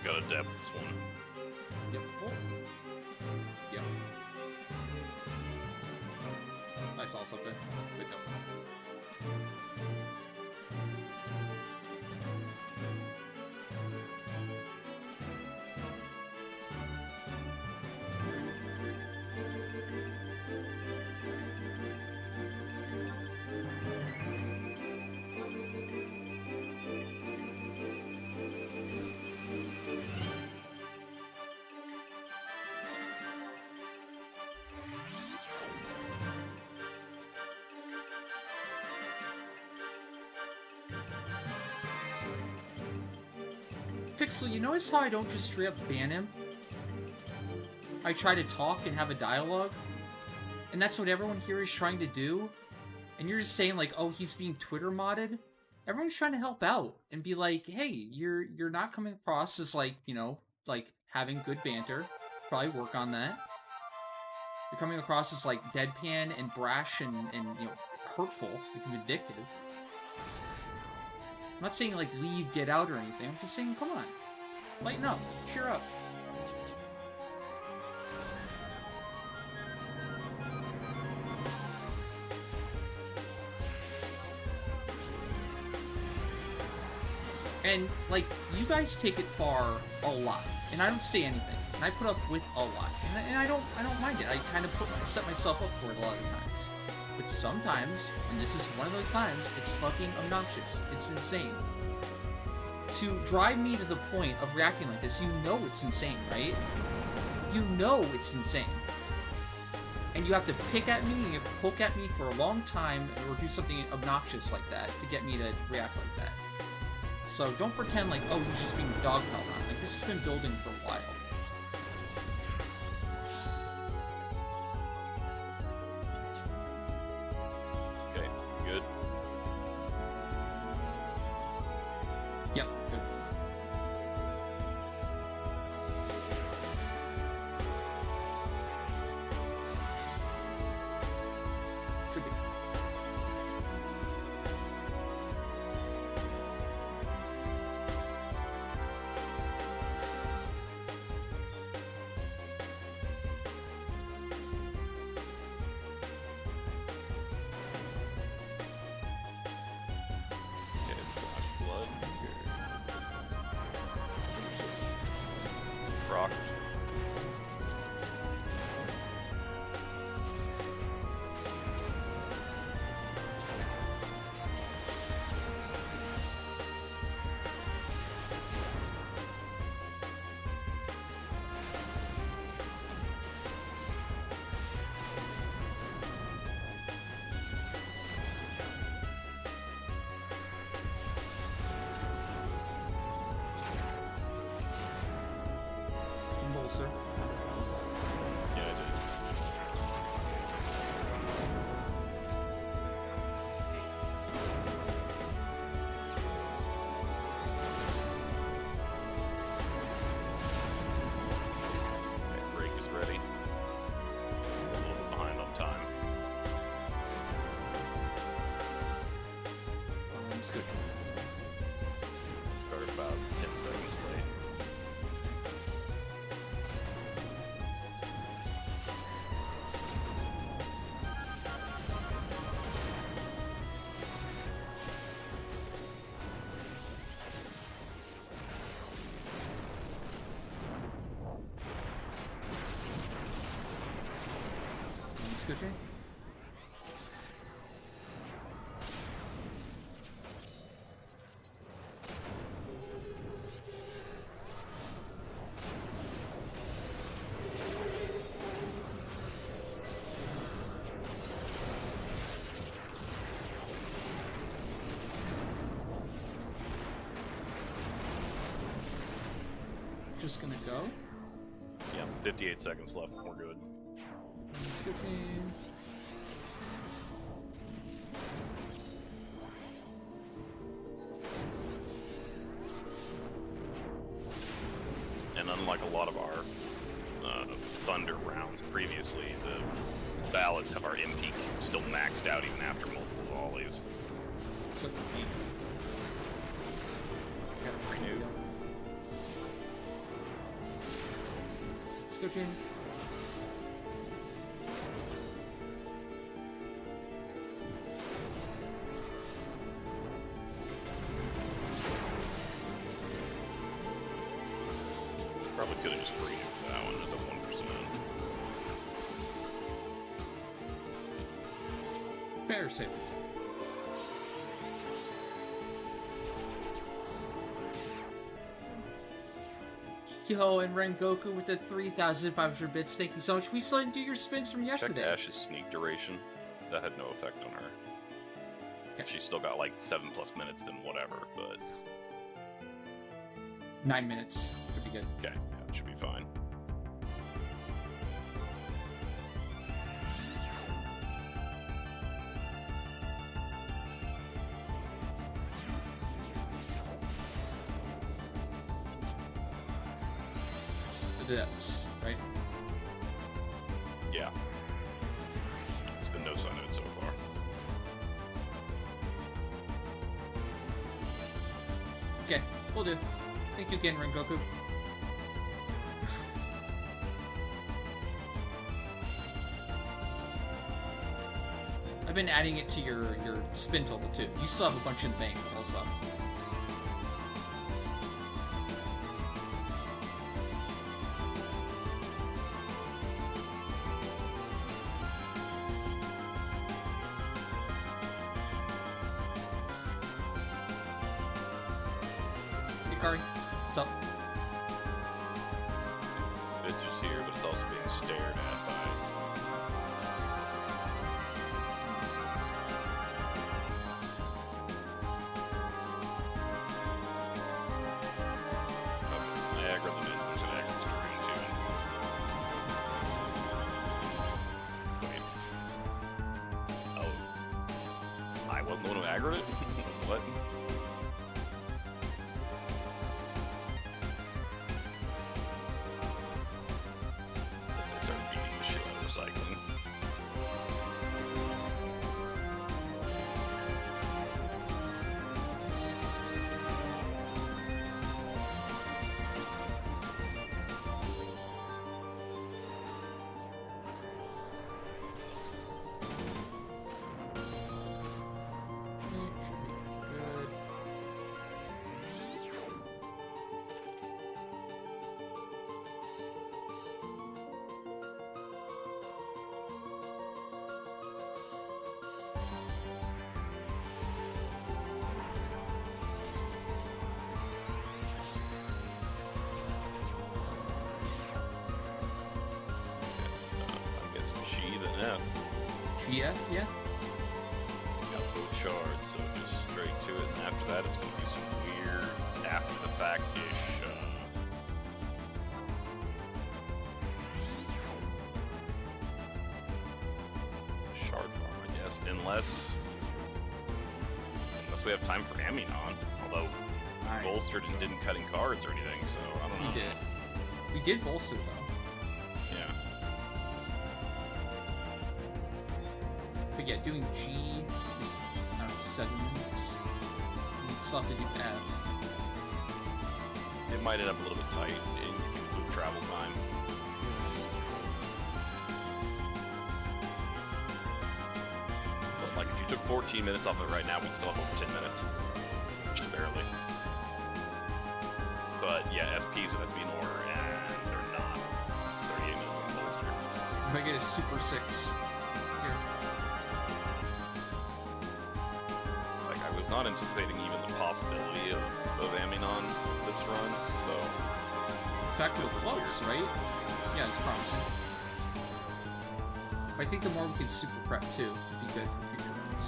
Gotta dab this one. Yep. Oh. Yep. I saw something. But no. Pixel, you notice how I don't just straight up ban him? I try to talk and have a dialogue, and that's what everyone here is trying to do, and you're just saying like, oh, he's being Twitter modded? Everyone's trying to help out and be like, hey, you're not coming across as like, you know, like having good banter. Probably work on that. You're coming across as like deadpan and brash and you know, hurtful, like vindictive. I'm not saying, like, leave, get out, or anything. I'm just saying, come on. Lighten up. Cheer up. And, like, you guys take it far a lot. And I don't say anything. And I put up with a lot. And I don't mind it. I kind of set myself up for it a lot of times. But sometimes, and this is one of those times, it's fucking obnoxious. It's insane. To drive me to the point of reacting like this, you know it's insane, right? You know it's insane. And you have to pick at me, and you have to poke at me for a long time, or do something obnoxious like that to get me to react like that. So don't pretend like, oh, you're just being dogpiled on. Like, this has been building for a while. Yep, good. Should be. Rock. Sir. Yeah, I did. Okay, break is ready. A little bit behind on time. That's good. Start about 10 seconds late. Scoochie. Just gonna go. Yeah, 58 seconds left. We're good. Scoochie. And unlike a lot of our Thunder rounds previously, the ballads have our MP still maxed out even after multiple volleys. So, Gotta renew. Scoochie. Probably could have just renewed that one as a 1%. Better save it. Yo, and Rengoku with the 3,500 bits. Thank you so much. We still didn't do your spins from yesterday. Check Ash's sneak duration. That had no effect on her. Okay. She still got like 7+ minutes, then whatever, but 9 minutes. Should be good. okay, yeah, it should be fine. The depths, right? Yeah. There's been no sign of it so far. Okay, we'll do. Thank you again, Rengoku. I've been adding it to your spin total too. You still have a bunch in the bank also. Hey Kari, what's up? It's just here, but it's also being stared at by. Okay, I aggro the mins, there's an aggro screen too. Wait. Oh. I wasn't the one who aggroed it? What? They start beating the shit out of recycling. Good. I'm guessing G then F. GF, yeah? Got both shards, so just straight to it, and after that it's gonna be some weird after the fact-ish shard farm, I guess. Unless we have time for Amionon, although we Alright, bolstered and didn't cut in cards or anything, so I don't know. We did. We did bolster though. Yeah. But yeah, doing G is, I don't know, 7 minutes. We still have to do F. It might end up a little bit tight in include travel time. But like if you took 14 minutes off of it right now, we'd still have over 10 minutes. Just barely. But yeah, SPs would have to be in order, and they're not. 38 minutes on bolster. If I get a Super 6. was not anticipating even the possibility of Aminon this run, so... In fact, we're close, right? Yeah, it's promising. I think the more we can super prep too, would be good for future runs.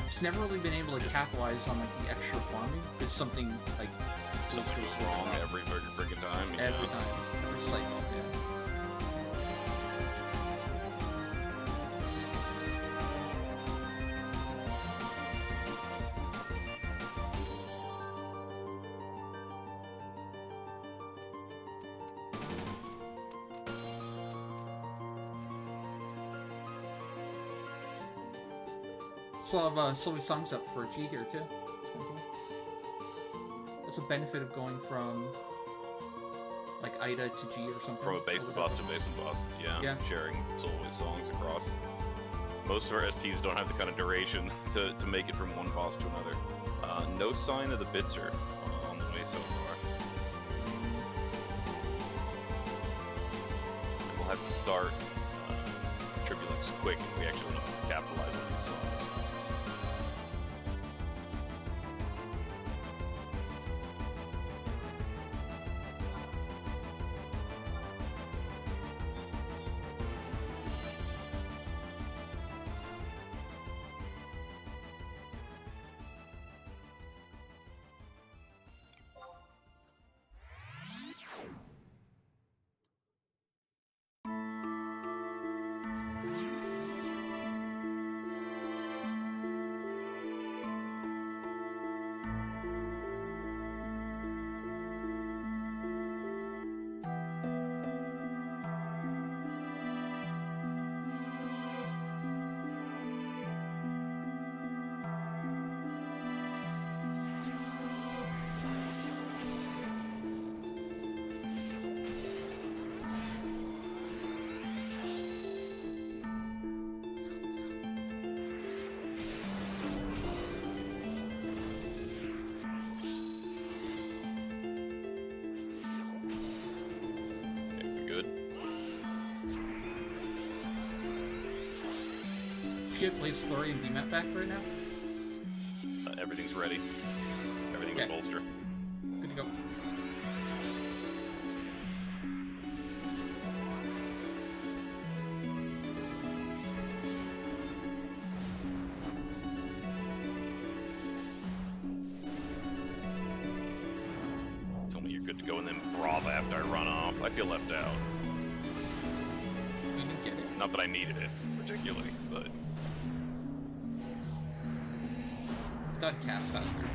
Just never really been able to capitalize on like the extra farming. It's something like Something goes wrong every freaking time. every time, every cycle. Yeah. Still have Sylvie songs up for G here too. That's kind of cool. That's a benefit of going from like Ida to G or something. From a base boss to base boss, yeah. Sharing Solway songs across. Most of our SPs don't have the kind of duration to make it from one boss to another. No sign of the Bitzer on the way so far. We'll have to start Tribulix quick if we actually want to capitalize on these songs. Get Blaze Flurry and DMAT back right now? Everything's ready. Everything with bolster. Good to go. Tell me you're good to go and then brawl after I run off. I feel left out. You didn't get it. Not that I needed it, particularly, but... Done cast that through.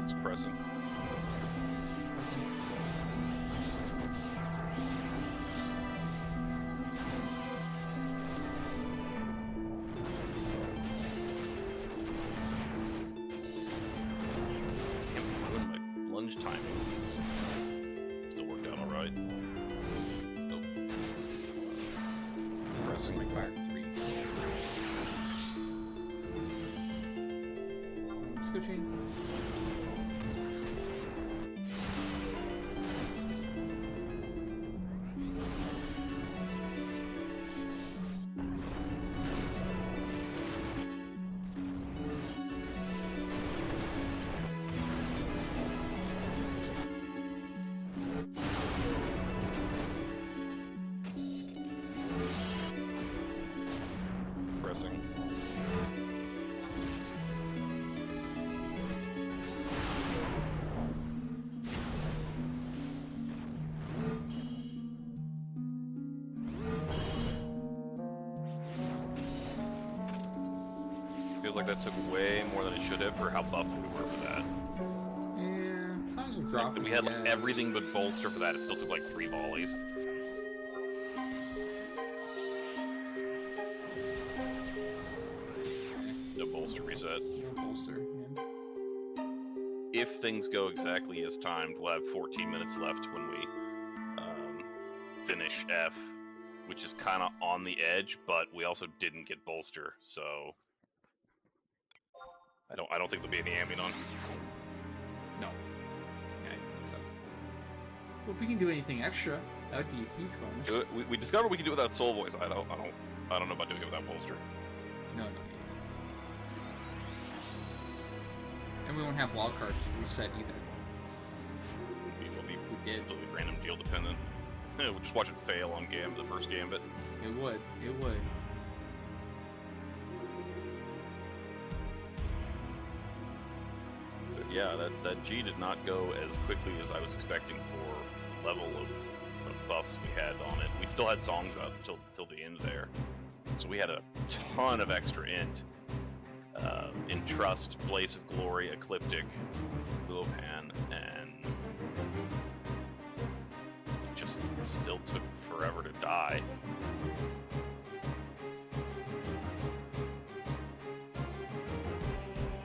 It's pressing. Can't ruin my lunge timing. Still worked out alright. Nope. Pressing like fire 3. Let's go chain. Feels like that took way more than it should have for how buffed we were for that. Yeah, as long as we're dropping. We had like everything but bolster for that. It still took like 3 volleys. No bolster reset. No bolster. Yeah. If things go exactly as timed, we'll have 14 minutes left when we finish F, which is kind of on the edge, but we also didn't get bolster, so I don't think there'll be any ambient on. No. Yeah, so. Well, if we can do anything extra, that would be a huge bonus. We discovered we can do it without soul voice. I don't know about doing it without bolster. No. And we won't have wildcard to reset either. We did. Completely random deal dependent. Yeah, we'll just watch it fail on the first gambit. It would. But yeah, that G did not go as quickly as I was expecting for level of buffs we had on it. We still had songs up till the end there. So we had a ton of extra int. Entrust, Blaze of Glory, Ecliptic, Willopan, and it just still took forever to die.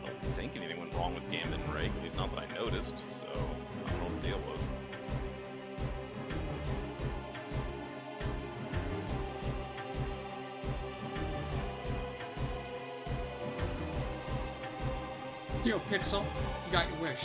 I don't think anything went wrong with Gambit and Rake, at least not that I noticed, so I don't know what the deal was. Yo, Pixel, you got your wish.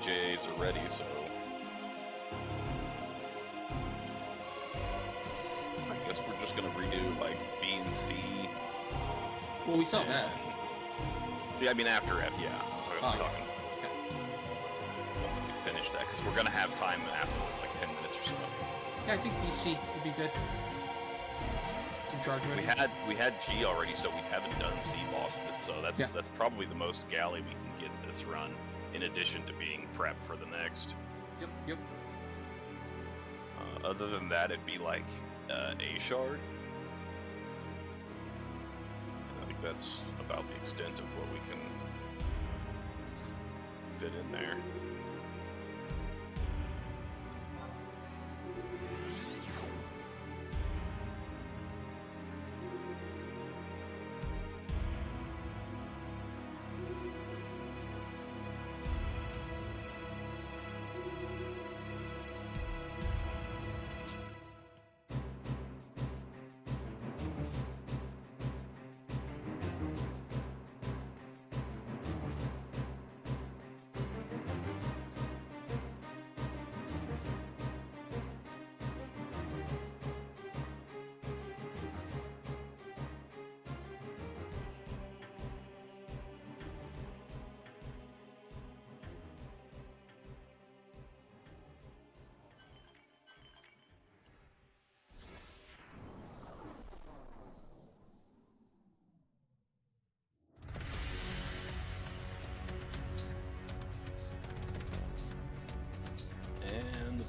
J's are ready, so I guess we're just gonna redo like B and C. Well, we saw that. Yeah, I mean after F, yeah. I'm talking. Okay. Once we finish that, because we're gonna have time afterwards, like 10 minutes or so. Yeah, I think BC would be good. Some charge ready. We had G already, so we haven't done C boss, so that's probably the most galley we can get this run. In addition to being prepped for the next. Yep. Other than that, it'd be like A shard. I think that's about the extent of what we can fit in there.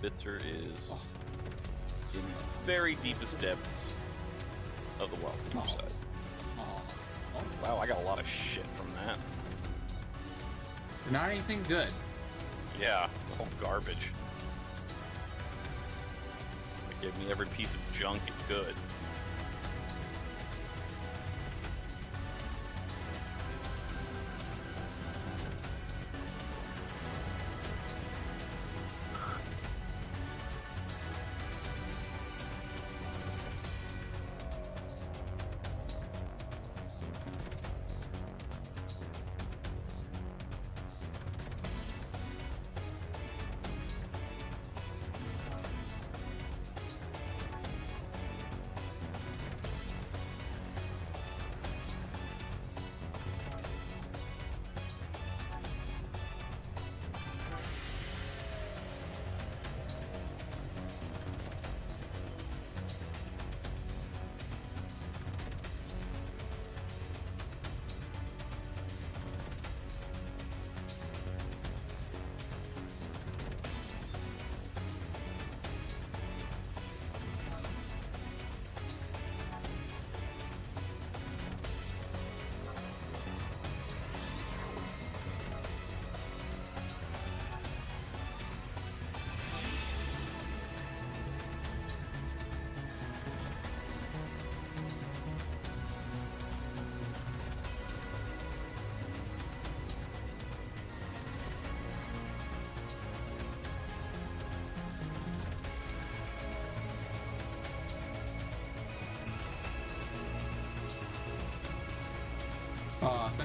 Bitzer is in the very deepest depths of the wild side. Wow, I got a lot of shit from that. Not anything good. Yeah, all garbage. It gave me every piece of junk it could.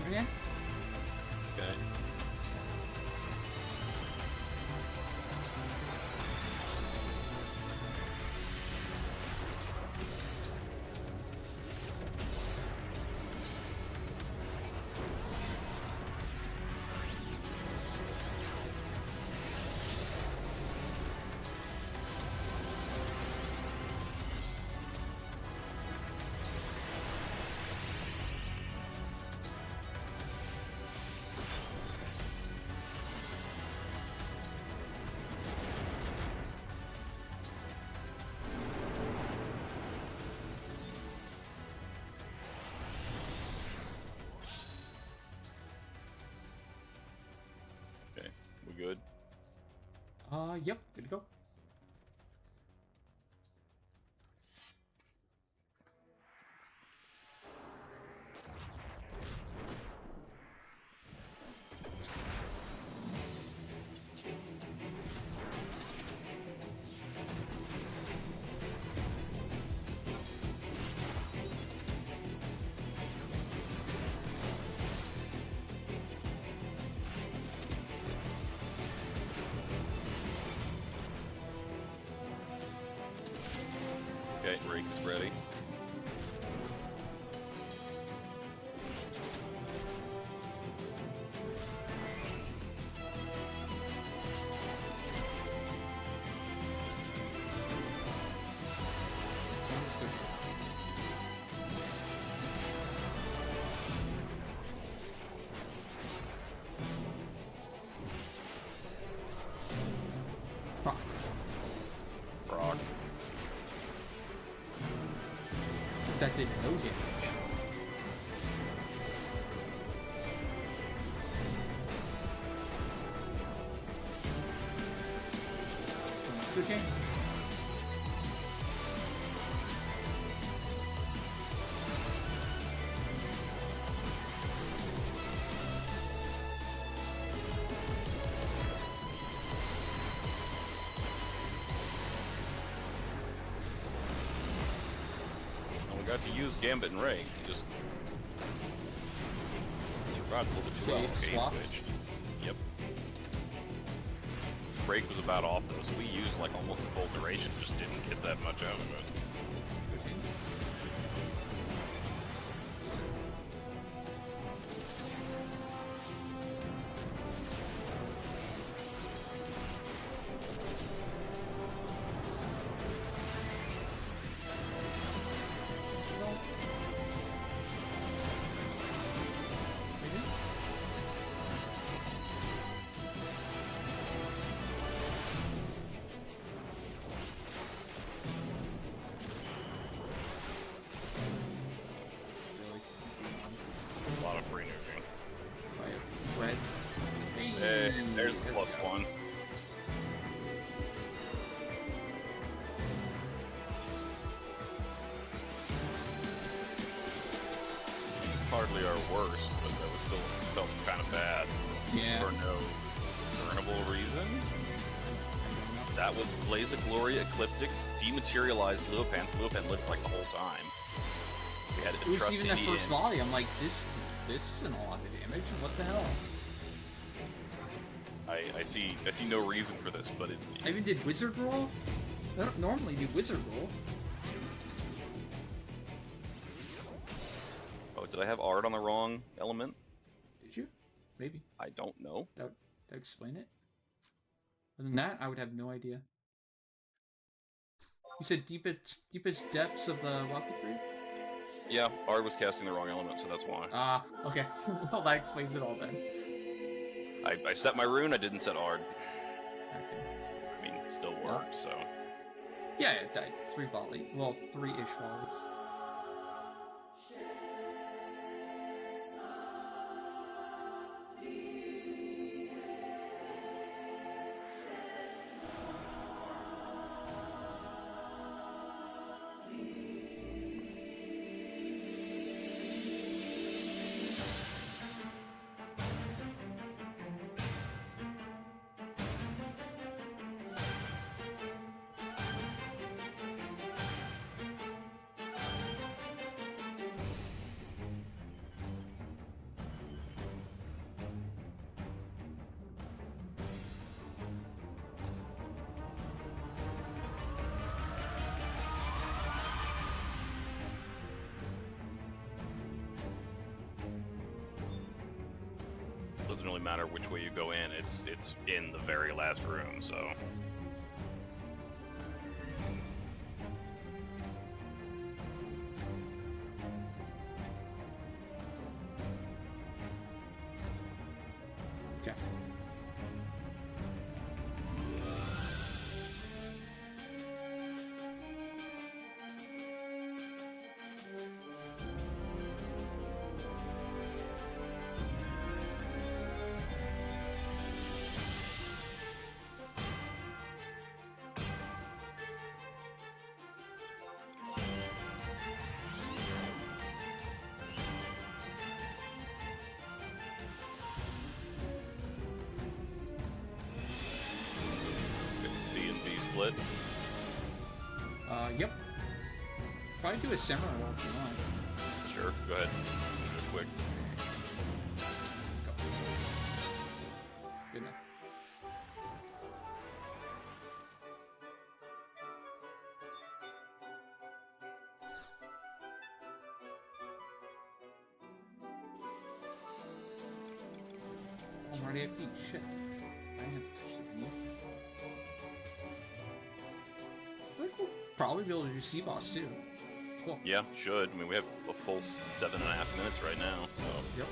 again. Okay. We good? Yep, good to go. Okay, Rake is ready. Sounds good. Fuck. Rock. That did no damage. Switching. Got to use Gambit and Rake. You just survived a little bit too well. They Okay, swap? switched. Yep. Rake was about off though, so we used like almost the full duration, just didn't get that much out of it. A lot of free nuking. Red. Hey, there's the +1. Hardly our worst, but that was still felt kind of bad. Yeah. For no discernible reason. That was Blaze of Glory, Ecliptic, dematerialized Luopan. Luopan lived like the whole time. We had to It was trust even that Indian. first volley. I'm like, this isn't a lot of damage. What the hell? I see no reason for this, but it. I even did Wizard Roll. I don't normally do Wizard Roll. Oh, did I have art on the wrong element? Did you? Maybe. I don't know. That explain it. Other than that, I would have no idea. You said deepest depths of the rocket grave? Yeah, art was casting the wrong element, so that's why. Ah, okay. Well, that explains it all then. I set my rune, I didn't set art. Okay. I mean, it still worked, so. Yeah, it died. 3 volley. Well, 3-ish volleys. really matter which way you go in. It's in the very last room, so. Okay. Split. Yep. Probably do a samurai roll if you want. Sure, go ahead. Just quick. Go. Good enough. I'm already at beat. Shit. I didn't have to touch the move. Probably be able to do C-Boss too. Cool. Yeah, should. I mean, we have a full 7.5 minutes right now, so. Yep.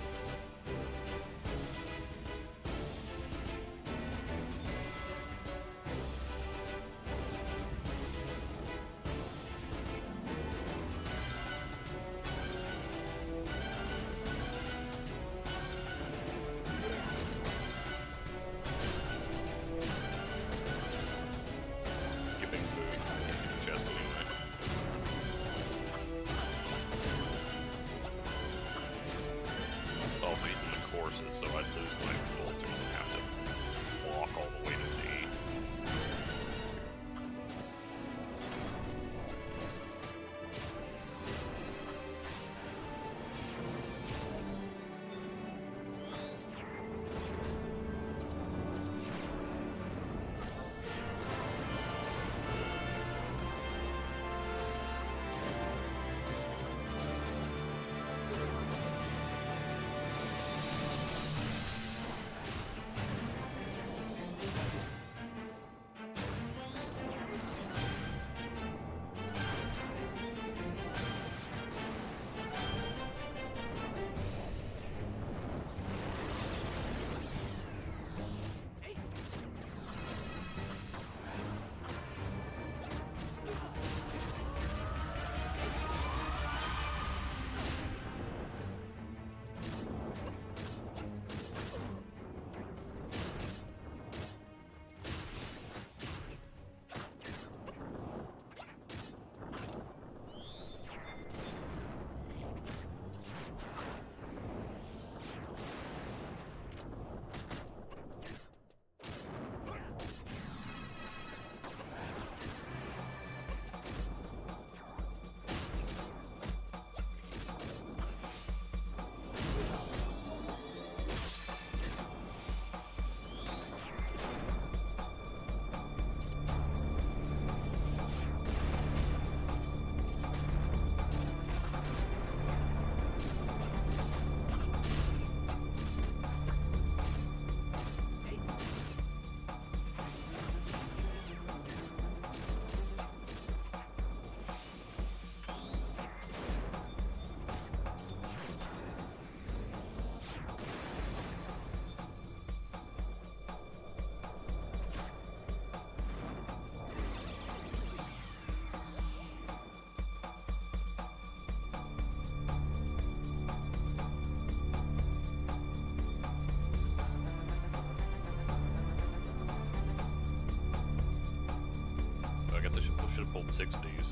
Should have pulled 60s.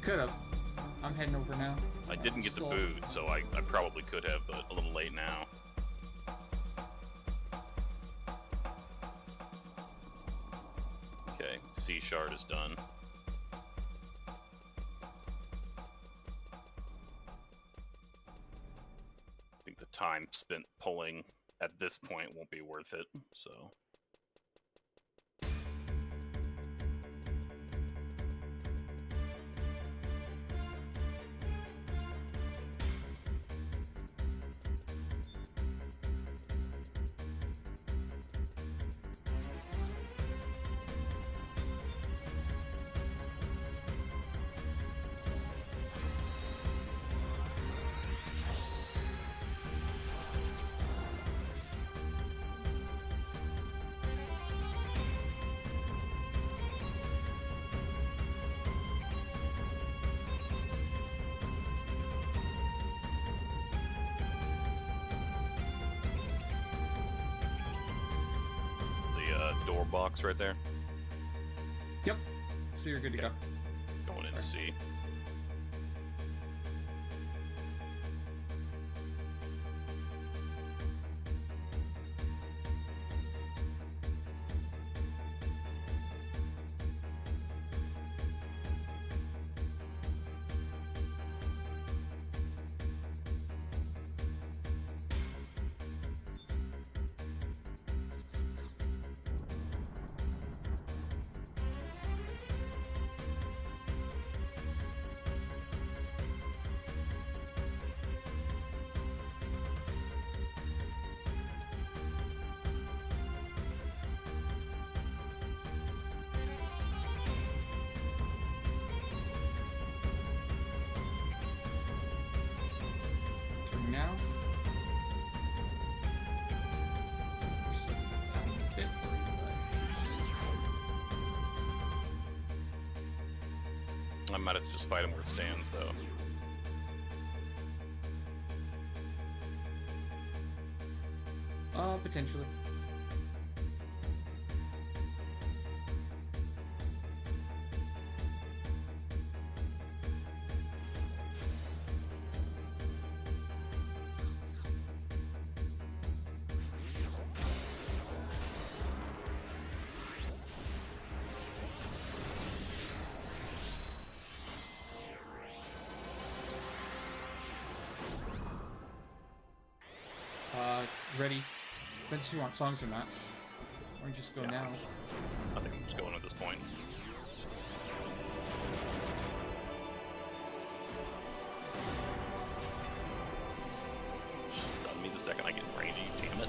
Could have. I'm heading over now. I didn't get the boot, so I probably could have, but a little late now. Okay, C shard is done. I think the time spent pulling at this point won't be worth it, so. door box right there. Yep. So you're good to go. Going in to see. Now. I might have to just fight him where it stands, though. Potentially. Ready. Depends if you want songs or not. Or just go now. I think I'm just going at this point. Stun me the second I get rangy, damn it.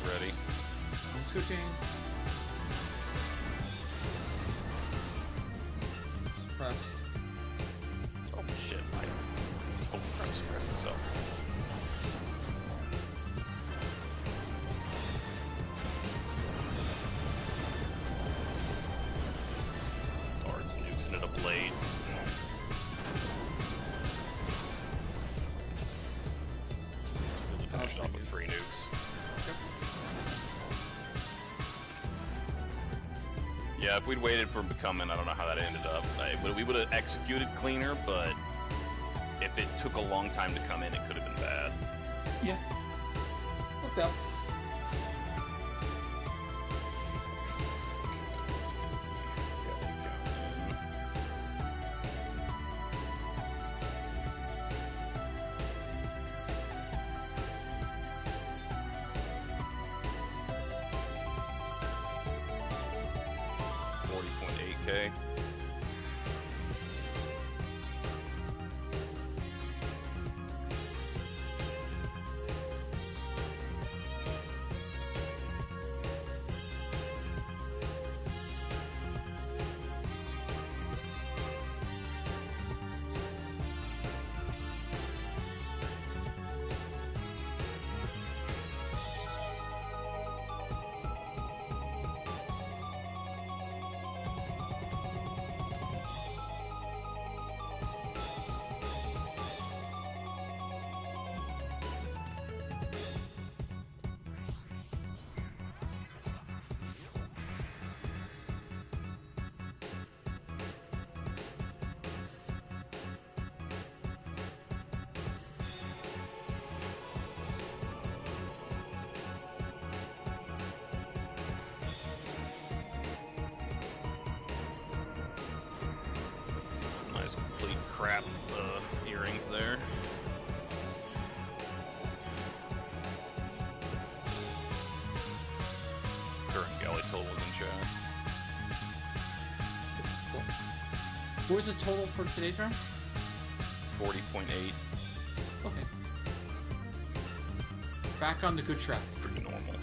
Ready. I'm switching. Pressed. Oh shit, I pressed myself. Guards nukes into the blade. Really finished off with 3 nukes. Yeah, if we'd waited for him to come in, I don't know how that ended up. We would have executed cleaner, but if it took a long time to come in, it could have been bad. Yeah. Worked out. Okay. Crap earrings there. Current galley total is in chat. Cool. What was the total for today's round? 40.8. Okay. Back on the good track. Pretty normal.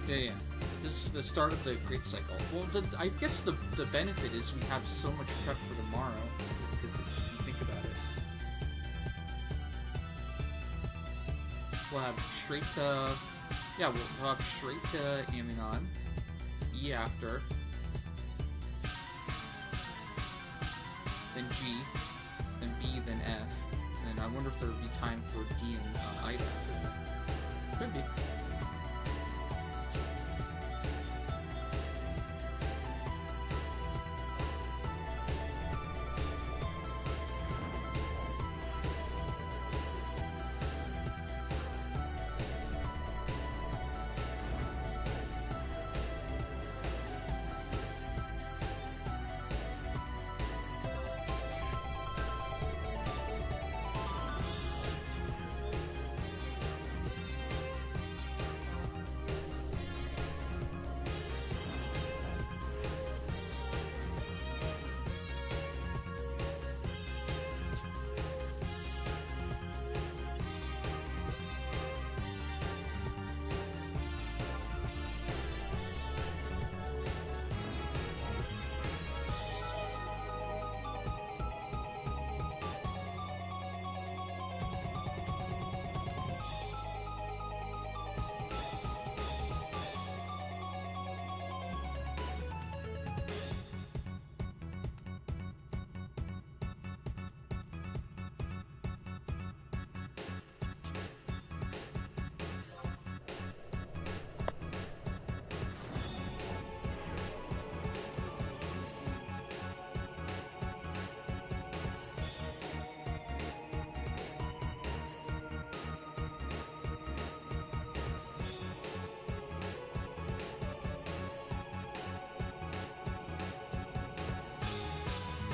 Yeah. This is the start of the great cycle. Well, I guess the benefit is we have so much prep for tomorrow. If you think about it. we'll have straight to... Yeah, we'll have straight to Aminon. E after. Then G. Then B, then F. And I wonder if there would be time for D and I after that. Could be.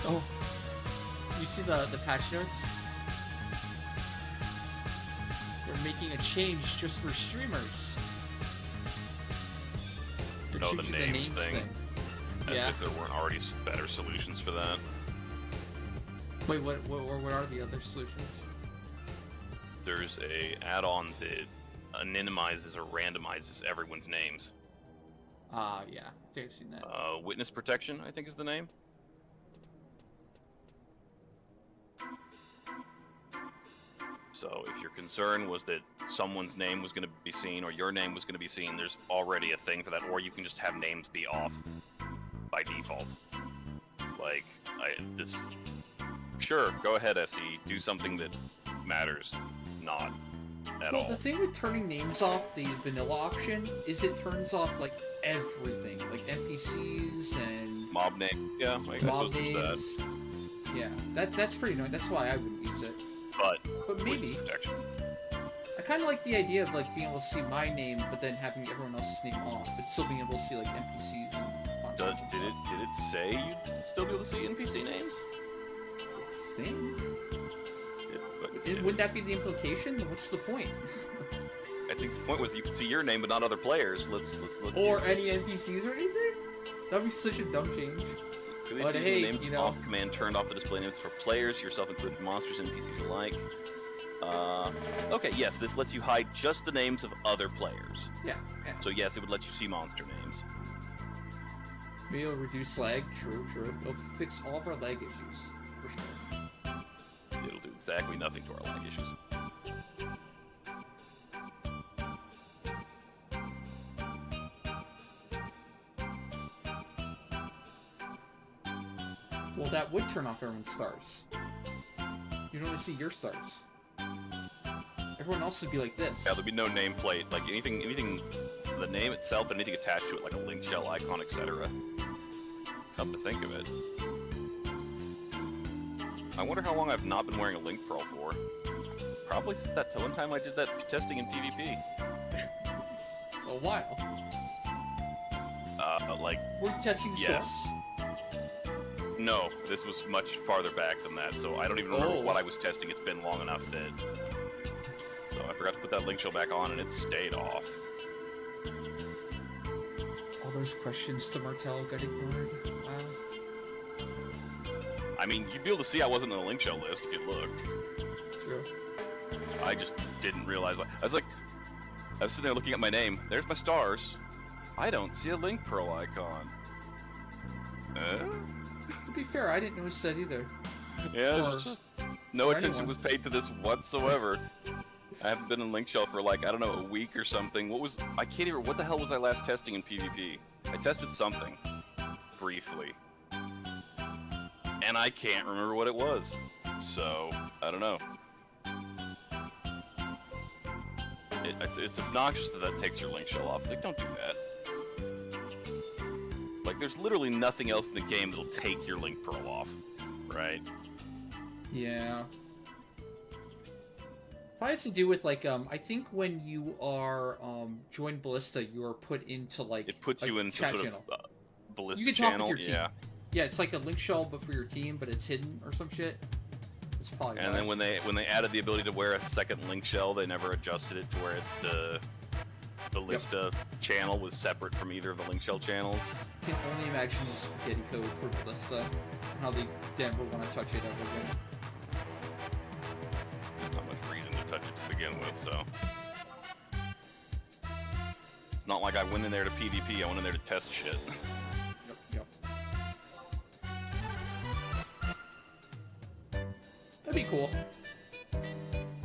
Oh, you see the patch notes? They're making a change just for streamers. They're No, the changing names thing. As Yeah. if there weren't already better solutions for that. Wait, what are the other solutions? There's a add-on that anonymizes or randomizes everyone's names. Yeah, I think I've seen that. Witness protection, I think is the name. So if your concern was that someone's name was going to be seen or your name was going to be seen, there's already a thing for that, or you can just have names be off by default. Like, sure, go ahead, SE, do something that matters, not at all. Well, the thing with turning names off, the vanilla option, is it turns off, like, everything. Like NPCs and... Mob name, yeah, I mob suppose there's names. that. Yeah, that's pretty annoying. That's why I wouldn't use it. But maybe. Protection. I kind of like the idea of, like, being able to see my name, but then having everyone else's name off, but still being able to see, like, NPCs and... Did it say you'd still be able to see NPC names? Thing? Did Wouldn't that be the implication? Then what's the point? I think the point was you could see your name, but not other players. Let's look. Or any NPCs or anything? That'd be such a dumb change. But hey, name you know... off command turned off the display names for players, yourself included, monsters, NPCs alike. Okay, yes, this lets you hide just the names of other players. Yeah. So yes, it would let you see monster names. Maybe it'll reduce lag. True. It'll fix all of our lag issues. For sure. It'll do exactly nothing to our lag issues. Well, that would turn off everyone's stars. You'd only see your stars. Everyone else would be like this. Yeah, there'd be no nameplate. Like anything, the name itself, and anything attached to it, like a link shell icon, etc. Come to think of it. I wonder how long I've not been wearing a link pearl for. Probably since that one time I did that testing in PvP. It's a while. Like... Were you testing yes. storms? No, this was much farther back than that, so I don't even remember what I was testing. It's been long enough that... So I forgot to put that link shell back on, and it stayed off. All those questions to Martell got ignored. Wow. I mean, you'd be able to see I wasn't on a link shell list if you looked. True. I just didn't realize... I was sitting there looking at my name. There's my stars. I don't see a link pearl icon. To be fair, I didn't notice that either. Yeah, just no attention was paid to this whatsoever. I haven't been in Link Shell for like, I don't know, a week or something. What the hell was I last testing in PvP? I tested something. Briefly. And I can't remember what it was. So, I don't know. It's obnoxious that takes your Link Shell off. It's like, don't do that. Like, there's literally nothing else in the game that'll take your Link Pearl off. Right? Yeah. Probably has to do with, like, I think when you are, join Ballista, you are put into, like, it puts you into sort channel. of Ballista you can talk channel, with your team. yeah. Yeah, it's like a Link Shell, but for your team, but it's hidden or some shit. It's probably And then when they added the ability to wear a second Link Shell, they never adjusted it to where the Ballista channel was separate from either of the Link Shell channels. I can only imagine the spaghetti code for Ballista and how they never want to touch it ever again. There's not much reason to touch it to begin with, so. It's not like I went in there to PvP, I went in there to test shit. Yep. That'd be cool.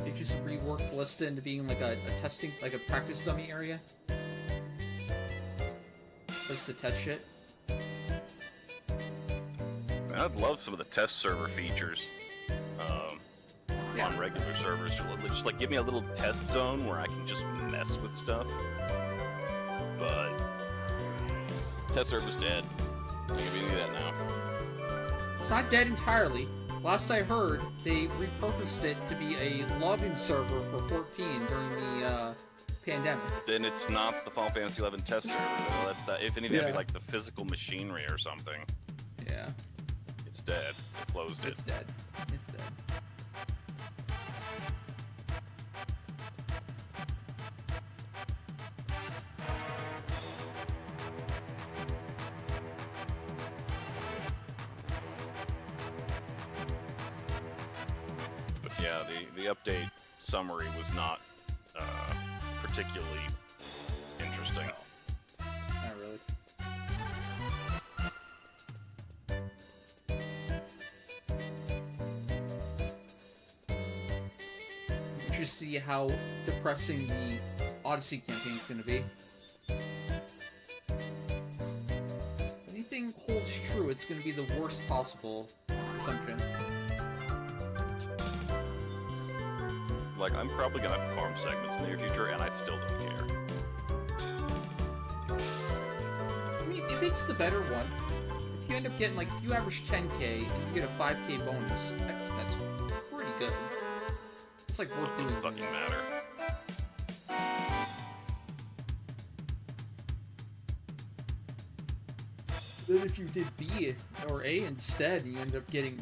They just rework Ballista into being like a testing, like a practice dummy area. Place to test shit. Man, I'd love some of the test server features on regular servers. Just like give me a little test zone where I can just mess with stuff. But test server's dead. I'm gonna do that now. It's not dead entirely. Last I heard, they repurposed it to be a login server for 14 during the pandemic. Then it's not the Final Fantasy 11 test server. Though. That's that. If anything, that'd be like the physical machinery or something. Yeah. It's dead. They closed it. It's dead. It's dead. Yeah, the update summary was not particularly interesting. Not really. Just see how depressing the Odyssey campaign is going to be. If anything holds true, it's going to be the worst possible assumption. Like, I'm probably gonna farm segments in the near future, and I still don't care. I mean, if it's the better one, if you end up getting, like, if you average 10k and you get a 5k bonus, I think that's pretty good. It's like worth doing. Doesn't fucking matter. Then if you did B or A instead, and you end up getting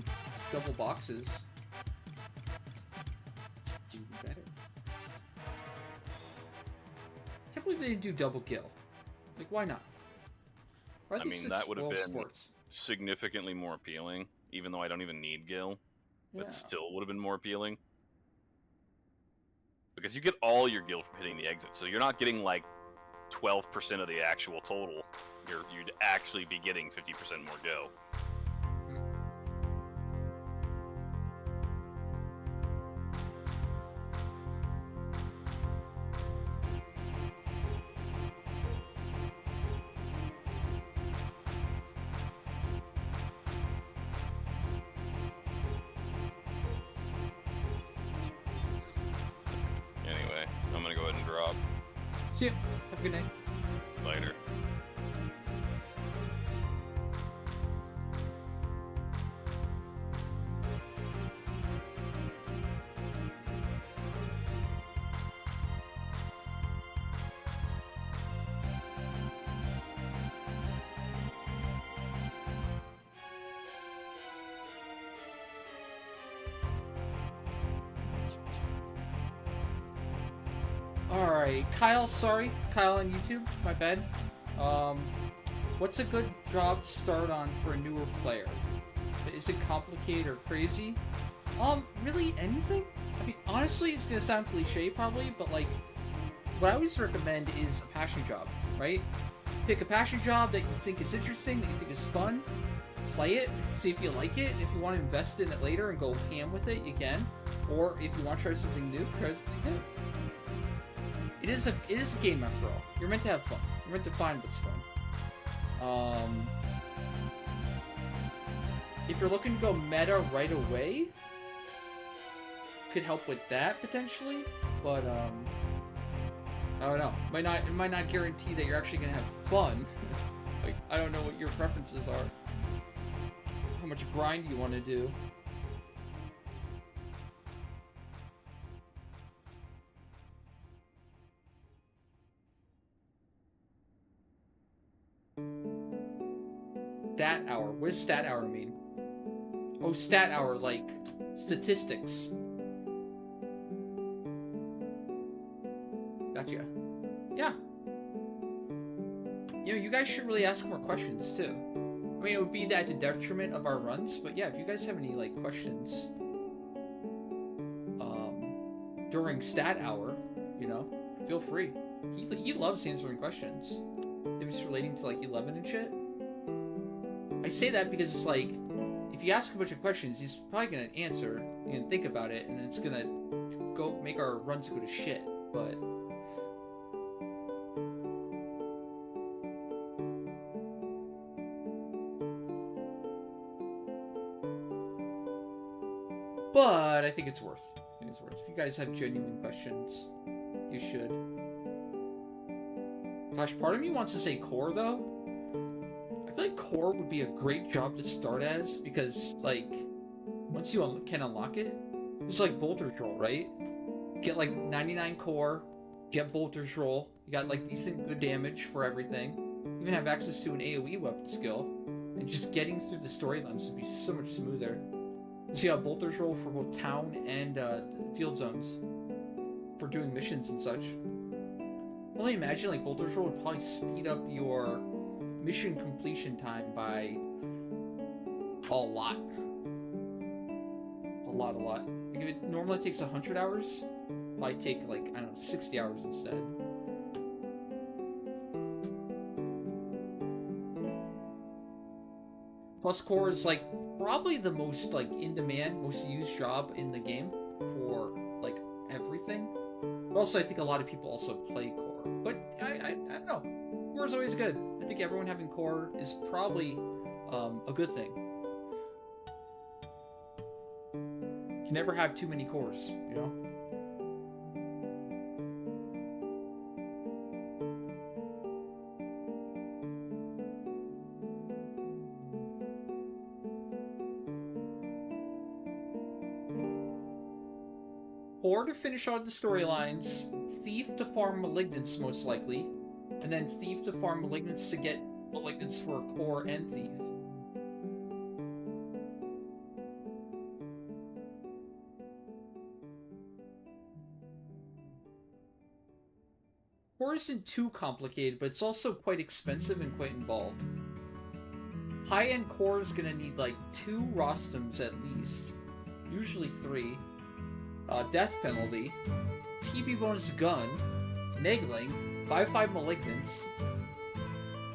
double boxes. Better. I can't believe they didn't do double kill. Like, why not? Why I mean, that would have been significantly more appealing, even though I don't even need Gil. But still would have been more appealing. Because you get all your Gil from hitting the exit, so you're not getting like 12% of the actual total. You'd actually be getting 50% more Gil. Anyway, I'm gonna go ahead and drop. See ya. Have a good night. Later. Alright, Kyle, sorry. Kyle on YouTube, my bad. What's a good job to start on for a newer player? Is it complicated or crazy? Really anything? I mean, honestly, it's gonna sound cliche probably, but like, what I always recommend is a passion job, right? Pick a passion job that you think is interesting, that you think is fun. play it, see if you like it, and if you want to invest in it later and go ham with it, you can. Or if you want to try something new, try something new. It is a game after all. You're meant to have fun. You're meant to find what's fun. If you're looking to go meta right away, could help with that potentially, but I don't know. It might not guarantee that you're actually gonna have fun. Like, I don't know what your preferences are. How much grind you want to do. Stat hour. What does stat hour mean? Oh, stat hour, like statistics. Gotcha. Yeah. You know, you guys should really ask more questions, too. I mean, it would be at the detriment of our runs, but yeah, if you guys have any, like, questions during stat hour, you know, feel free. He loves answering questions. If it's relating to, like, 11 and shit. I say that because it's like, if you ask a bunch of questions, he's probably gonna answer and think about it, and then it's gonna go make our runs go to shit, but... But I think it's worth. If you guys have genuine questions, you should. Gosh, part of me wants to say core, though. I feel like core would be a great job to start as, because, like, once you can unlock it, it's like Bolter's Roll, right? Get, like, 99 core, get Bolter's Roll, you got, like, decent good damage for everything, even have access to an AoE weapon skill, and just getting through the storylines would be so much smoother. So you have Bolter's Roll for both town and field zones for doing missions and such. I only imagine like Bolter's Roll would probably speed up your mission completion time by a lot. A lot. Like if it normally takes 100 hours, probably take like, I don't know, 60 hours instead. Plus core is like probably the most like in-demand, most used job in the game for like everything. But also I think a lot of people also play core. But I don't know. Core is always good. I think everyone having core is probably a good thing. You can never have too many cores, you know? Or to finish out the storylines, Thief to farm Malignance most likely, and then Thief to farm Malignance to get Malignance for Core and Thief. Core isn't too complicated, but it's also quite expensive and quite involved. High-end Core is gonna need like 2 Rostoms at least, usually 3. Death penalty, TP bonus gun, Negling, 5/5 Malignance,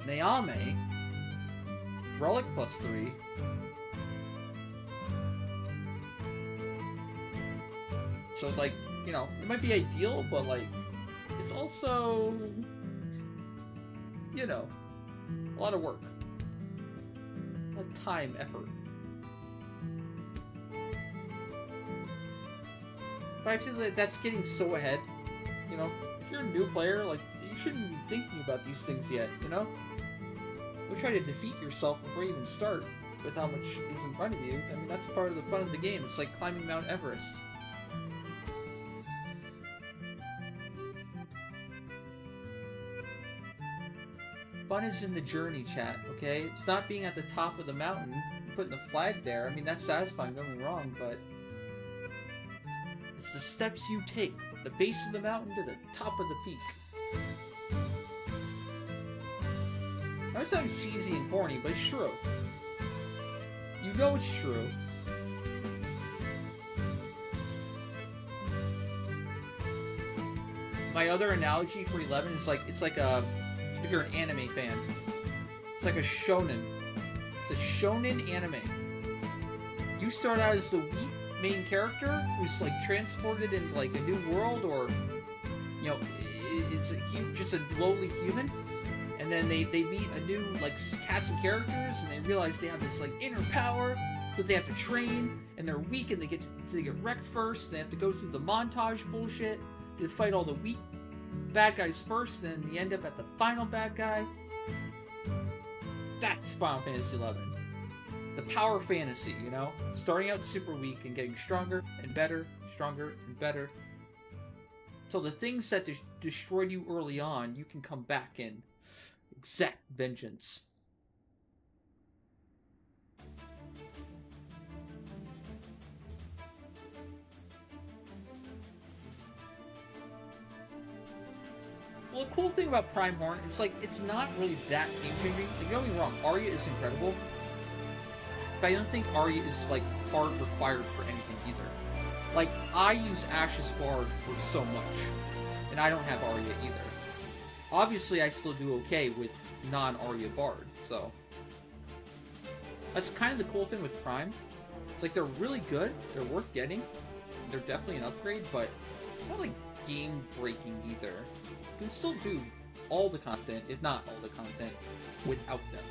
Neame, Relic +3, so like, you know, it might be ideal, but like, it's also, you know, a lot of work, a lot of time, effort. But I feel that that's getting so ahead, you know? If you're a new player, like, you shouldn't be thinking about these things yet, you know? Don't try to defeat yourself before you even start with how much is in front of you. I mean, that's part of the fun of the game. It's like climbing Mount Everest. Fun is in the journey, chat, okay? It's not being at the top of the mountain, putting the flag there. I mean, that's satisfying, don't get me wrong, but... it's the steps you take from the base of the mountain to the top of the peak. Now it sounds cheesy and corny, but it's true. You know it's true. My other analogy for 11 is like, it's like a, if you're an anime fan, it's like a shonen. It's a shonen anime. You start out as the weak main character who's like transported into like a new world, or you know, is just a lowly human, and then they meet a new like cast of characters, and they realize they have this like inner power that they have to train, and they're weak, and they get wrecked first. They have to go through the montage bullshit to fight all the weak bad guys first, and then you end up at the final bad guy. That's Final Fantasy XI. The power fantasy, you know? Starting out super weak and getting stronger and better, till the things that destroyed you early on, you can come back and exact vengeance. Well, the cool thing about Prime Horn is, like, it's not really that game-changing. Like, don't get me wrong, Arya is incredible, but I don't think Arya is, like, hard required for anything either. Like, I use Ash's Bard for so much, and I don't have Arya either. Obviously, I still do okay with non-Arya Bard, so... That's kind of the cool thing with Prime. It's like, they're really good, they're worth getting, they're definitely an upgrade, but not, like, game-breaking either. You can still do all the content, if not all the content, without them.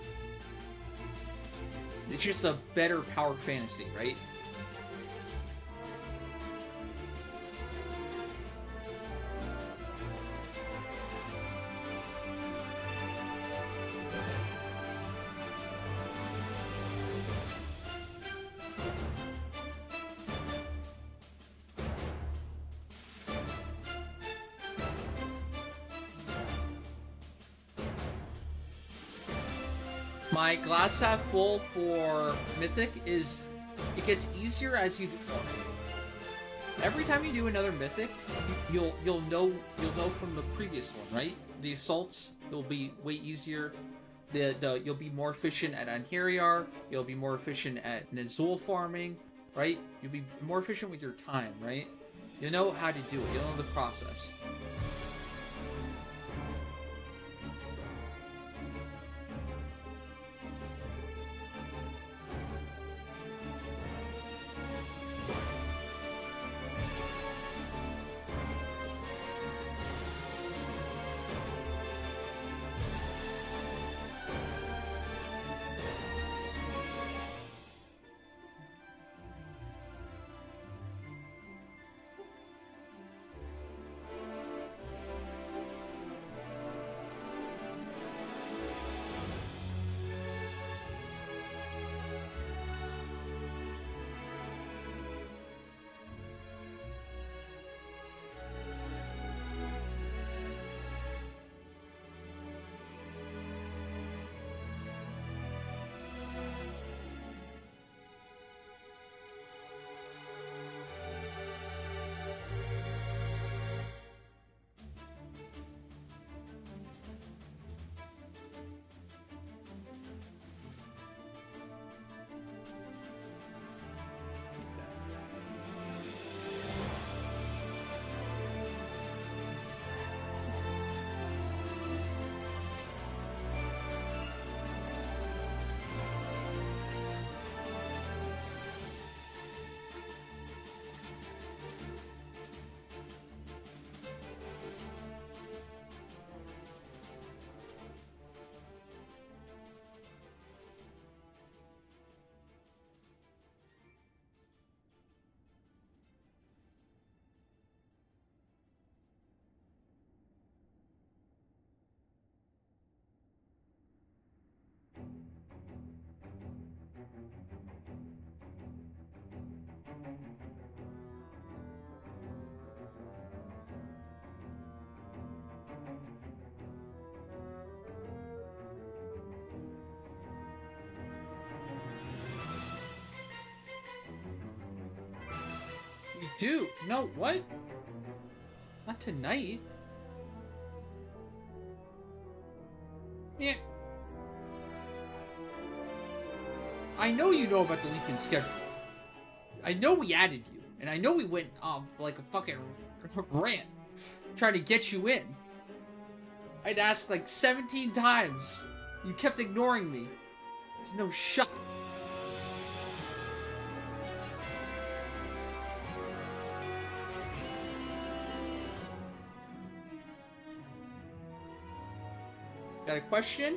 It's just a better power fantasy, right? My glass half full for Mythic is, it gets easier as you do more. Every time you do another Mythic, you'll know from the previous one, right? The assaults will be way easier. You'll be more efficient at Anheriar. You'll be more efficient at Nizul farming, right? You'll be more efficient with your time, right? You'll know how to do it. You'll know the process. Dude, no, what? Not tonight. Yeah. I know you know about the leaking schedule. I know we added you, and I know we went like a fucking rant trying to get you in. I'd asked like 17 times. You kept ignoring me. There's no shot. Got a question?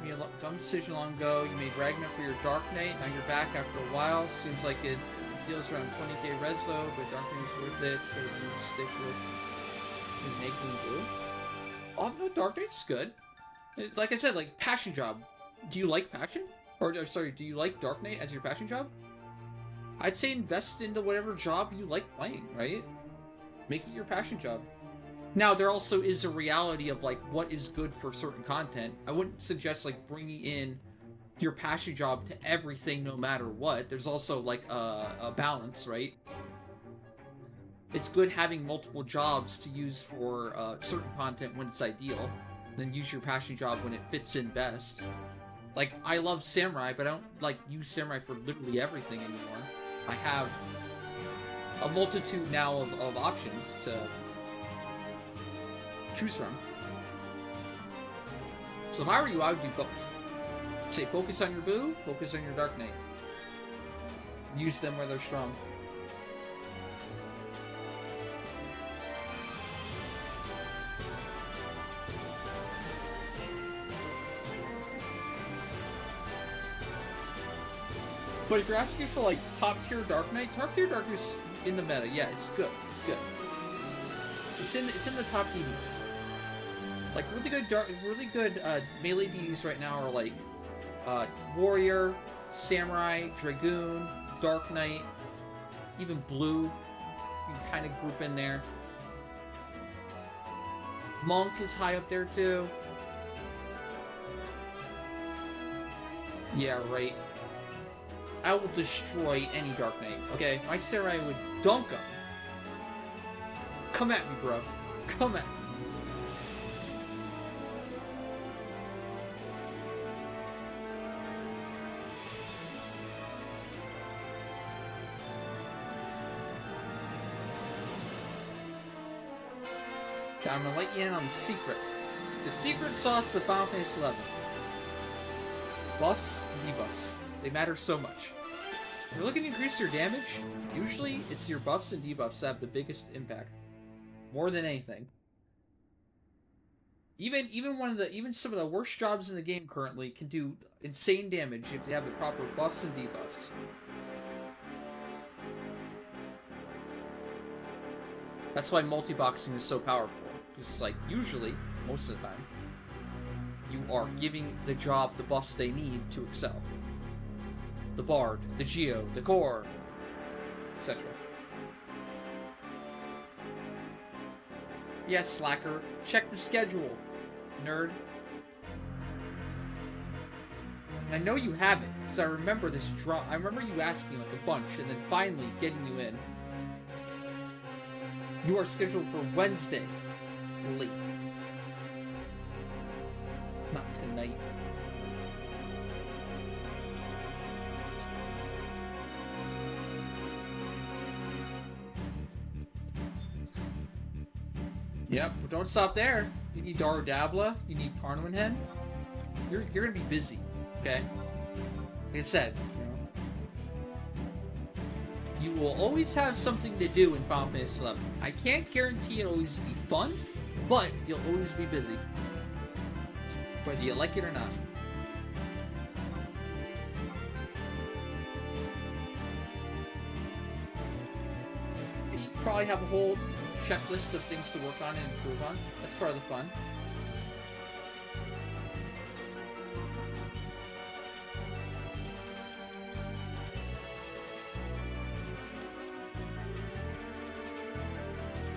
You made a dumb decision long ago. You made Ragnar for your Dark Knight. Now you're back after a while. Seems like it deals around 20k res though, but Dark Knight's worth it. Should you stick with making blue? Oh no, Dark Knight's good. Like I said, like passion job. Do you like passion? Or sorry, do you like Dark Knight as your passion job? I'd say invest into whatever job you like playing, right? Make it your passion job. Now, there also is a reality of, like, what is good for certain content. I wouldn't suggest, like, bringing in your passion job to everything no matter what. There's also, like, a balance, right? It's good having multiple jobs to use for certain content when it's ideal. Then use your passion job when it fits in best. Like, I love Samurai, but I don't, like, use Samurai for literally everything anymore. I have a multitude now of options to choose from. So if I were you, I would do both. Say, focus on your Boo, focus on your Dark Knight. Use them where they're strong. But if you're asking for, like, top-tier Dark Knight is in the meta. Yeah, it's good. It's good. It's in the top DDs. Like, really good melee DDs right now are, like, Warrior, Samurai, Dragoon, Dark Knight, even Blue. You can kind of group in there. Monk is high up there, too. Yeah, right. I will destroy any Dark Knight, okay? My Samurai would dunk him. Come at me, bro. Come at me. Now, I'm gonna let you in on the secret. The secret sauce to Final Fantasy XI. Buffs and debuffs. They matter so much. If you're looking to increase your damage, usually it's your buffs and debuffs that have the biggest impact. More than anything. Even some of the worst jobs in the game currently can do insane damage if they have the proper buffs and debuffs. That's why multi-boxing is so powerful. Because, like, usually, most of the time, you are giving the job the buffs they need to excel. The Bard, the Geo, the Core, etc. Yes, slacker. Check the schedule, nerd. And I know you have it, because I remember this drop. I remember you asking like a bunch, and then finally getting you in. You are scheduled for Wednesday, late. Not tonight. Yep, but don't stop there. You need Daru Dabla, you need Carnwenhen. You're gonna be busy, okay? Like I said, you will always have something to do in Final Fantasy XI. I can't guarantee it'll always be fun, but you'll always be busy. Whether you like it or not. You probably have a whole checklist of things to work on and improve on. That's part of the fun.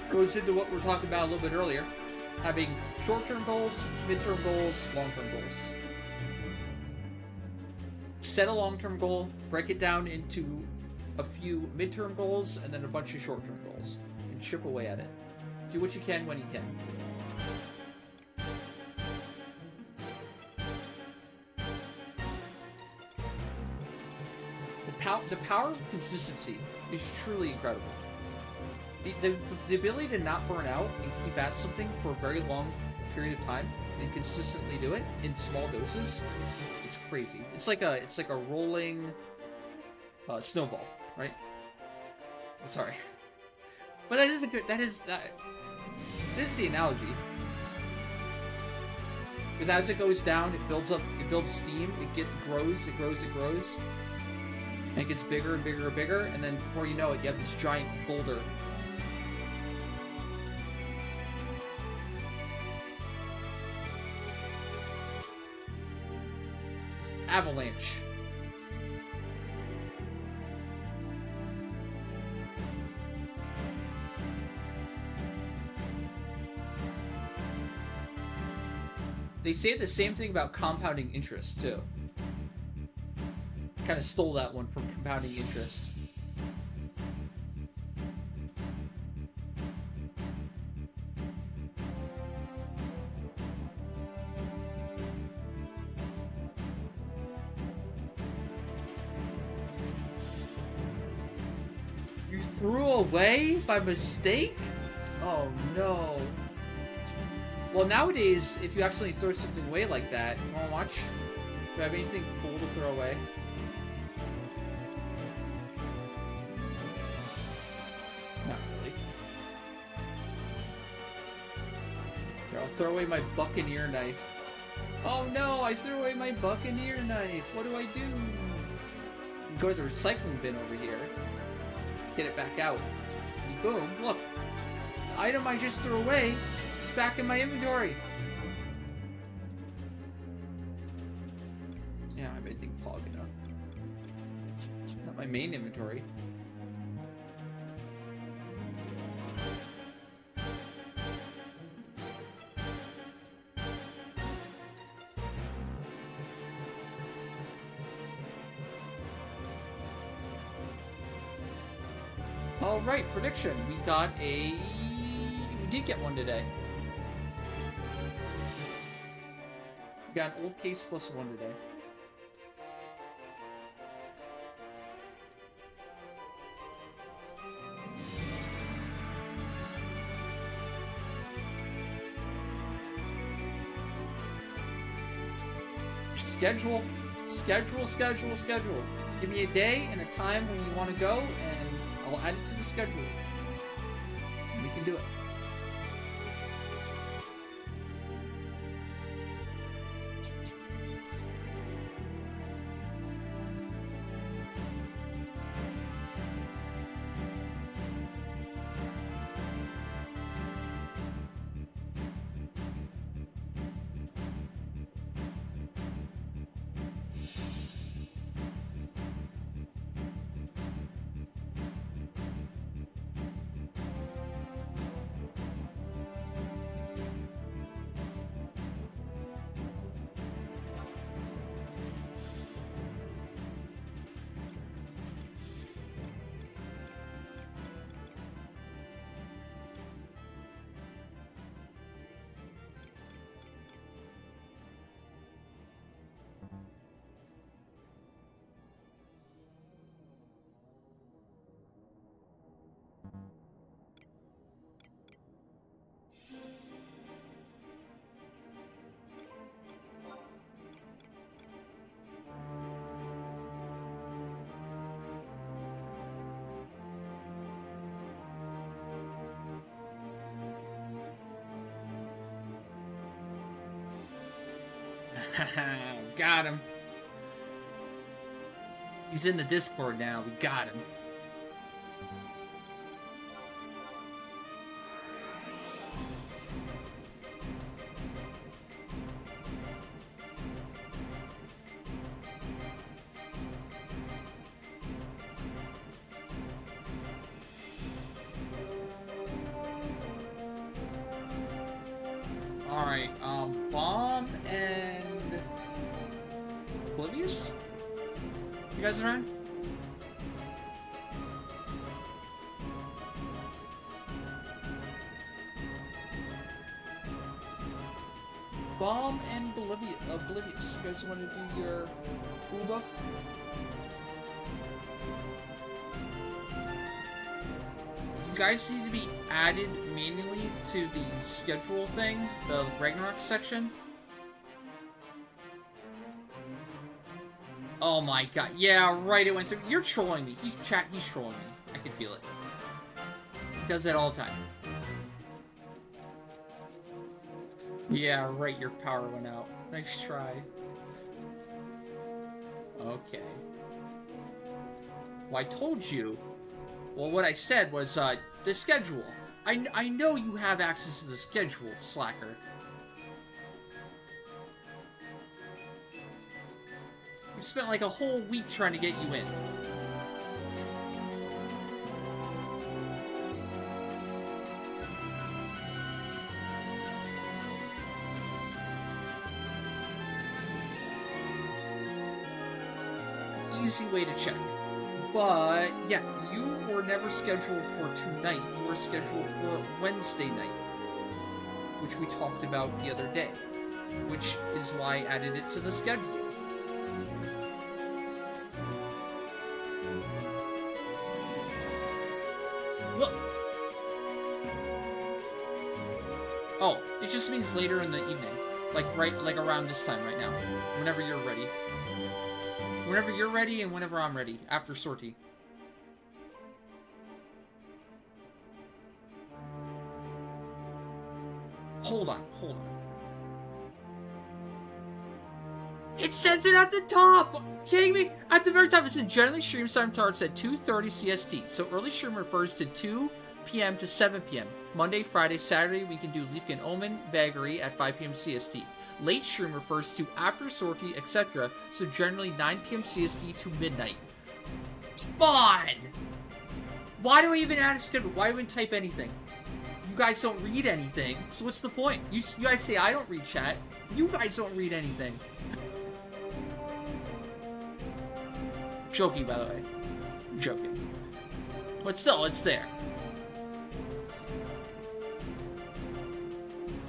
Goes into what we were talking about a little bit earlier. Having short-term goals, mid-term goals, long-term goals. Set a long-term goal, break it down into a few mid-term goals, and then a bunch of short-term goals. And chip away at it. Do what you can when you can. The power of consistency is truly incredible. The ability to not burn out and keep at something for a very long period of time and consistently do it in small doses, it's crazy. It's like a rolling snowball, right? Sorry, but that is a good. That is the analogy. Because as it goes down, it builds up, it builds steam, it grows, it grows, and it gets bigger and bigger and bigger, and then before you know it, you have this giant boulder. Avalanche. They say the same thing about compounding interest, too. Kind of stole that one from compounding interest. You threw away by mistake? Oh no. Well, nowadays, if you accidentally throw something away like that, you wanna watch? Do you have anything cool to throw away? Not really. Here, I'll throw away my Buccaneer knife. Oh no, I threw away my Buccaneer knife. What do I do? Go to the recycling bin over here. Get it back out. And boom, look. The item I just threw away is back in my inventory. Yeah, I think pog enough. Not my main inventory. Alright, prediction. We did get one today. We got an old case plus one today. Schedule. Give me a day and a time when you want to go, and I'll add it to the schedule. And we can do it. Got him. He's in the Discord now. We got him. Alright, Bomb and Oblivious? You guys around? Bomb and Oblivious. You guys want to do your Uba? If guys need to be added manually to the schedule thing, the Ragnarok section. Oh my god. Yeah, right, it went through. You're trolling me. He's trolling me. I can feel it. He does that all the time. Yeah, right, your power went out. Nice try. Okay. Well, I told you. Well, what I said was, the schedule. I know you have access to the schedule, slacker. We spent like a whole week trying to get you in. Easy way to check. But, yeah, you were never scheduled for tonight. You were scheduled for Wednesday night. Which we talked about the other day. Which is why I added it to the schedule. Look! Oh, it just means later in the evening. Like around this time right now. Whenever you're ready. Whenever you're ready and whenever I'm ready, after sortie. Hold on. It says it at the top! Are you kidding me? At the very top, it said generally stream time starts at 2:30 CST. So early stream refers to 2 p.m. to 7 p.m. Monday, Friday, Saturday, we can do Leafkin Omen, Vagary at 5 p.m. CST. Late stream refers to after sortie, etc. So generally 9 p.m. CST to midnight. Spawn! Why do I even add a schedule? Why do I even type anything? You guys don't read anything, so what's the point? You guys say I don't read chat. You guys don't read anything. Joking, by the way. Joking. But still, it's there.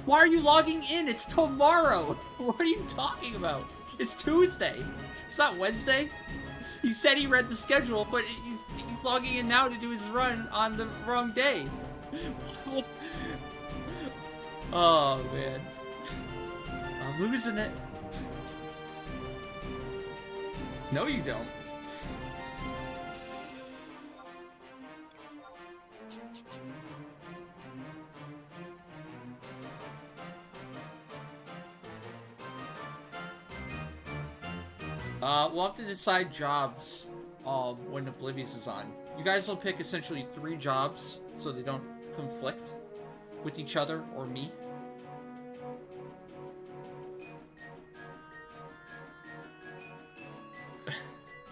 Why are you logging in? It's tomorrow! What are you talking about? It's Tuesday. It's not Wednesday. He said he read the schedule, but he's logging in now to do his run on the wrong day. Oh, man. I'm losing it. No, you don't. We'll have to decide jobs when Oblivious is on. You guys will pick essentially 3 jobs so they don't conflict with each other or me.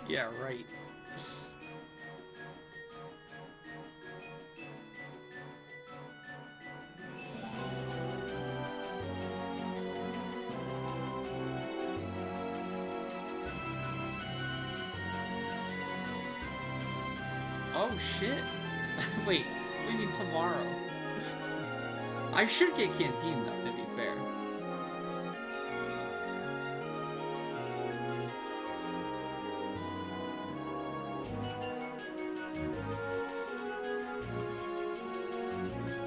Yeah, right. Oh shit. Wait, what do you mean tomorrow? I should get Canteen though, to be fair.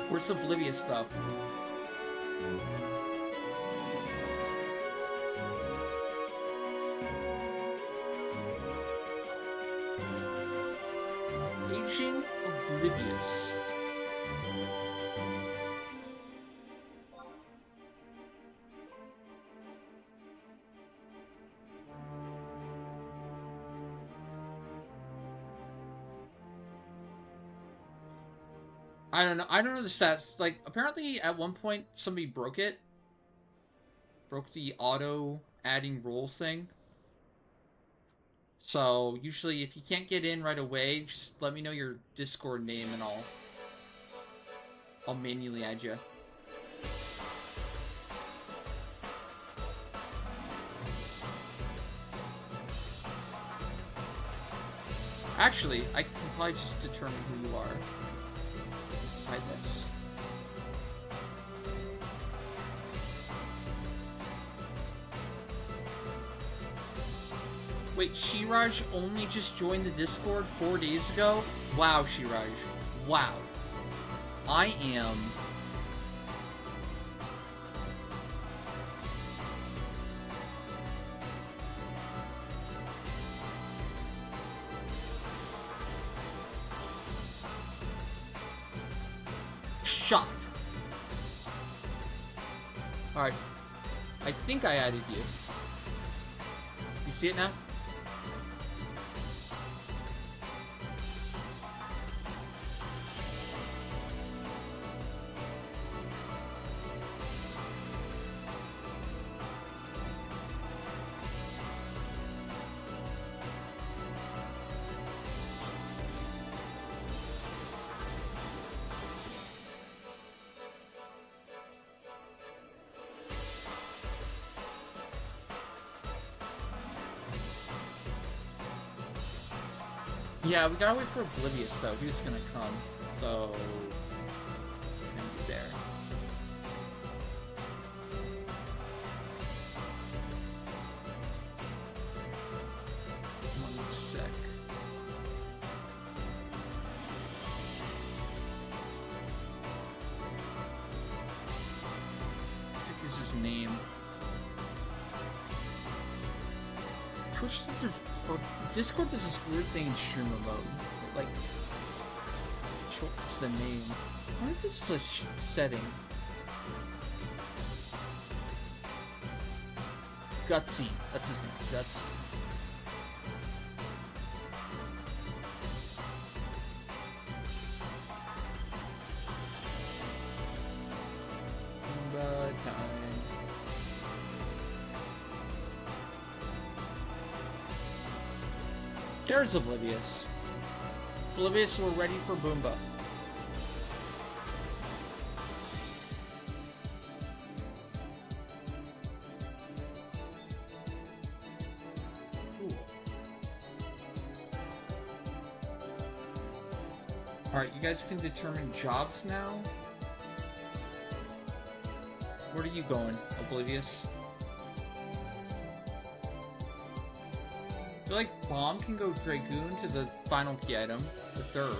Where's Oblivious stuff? Aging Oblivious. I don't know. I don't know the stats. Like, apparently at one point somebody broke it. Broke the auto adding role thing. So, usually if you can't get in right away, just let me know your Discord name and I'll manually add you. Actually, I can probably just determine who you are by this. Wait, Shiraj only just joined the Discord 4 days ago? Wow, Shiraj. Wow. I am... shocked. Alright. I think I added you. You see it now? Yeah, we gotta wait for Oblivious though. He's gonna come, so maybe there. One sec. What is his name? Twitch does this, or Discord does this weird thing in streamer mode. It, like, what's the name? I wonder if this is a setting. Gutsy. That's his name. Gutsy. There's Oblivious. Oblivious, we're ready for Boomba. Alright, you guys can determine jobs now. Where are you going, Oblivious? I feel like Bomb can go Dragoon to the final key item, the third.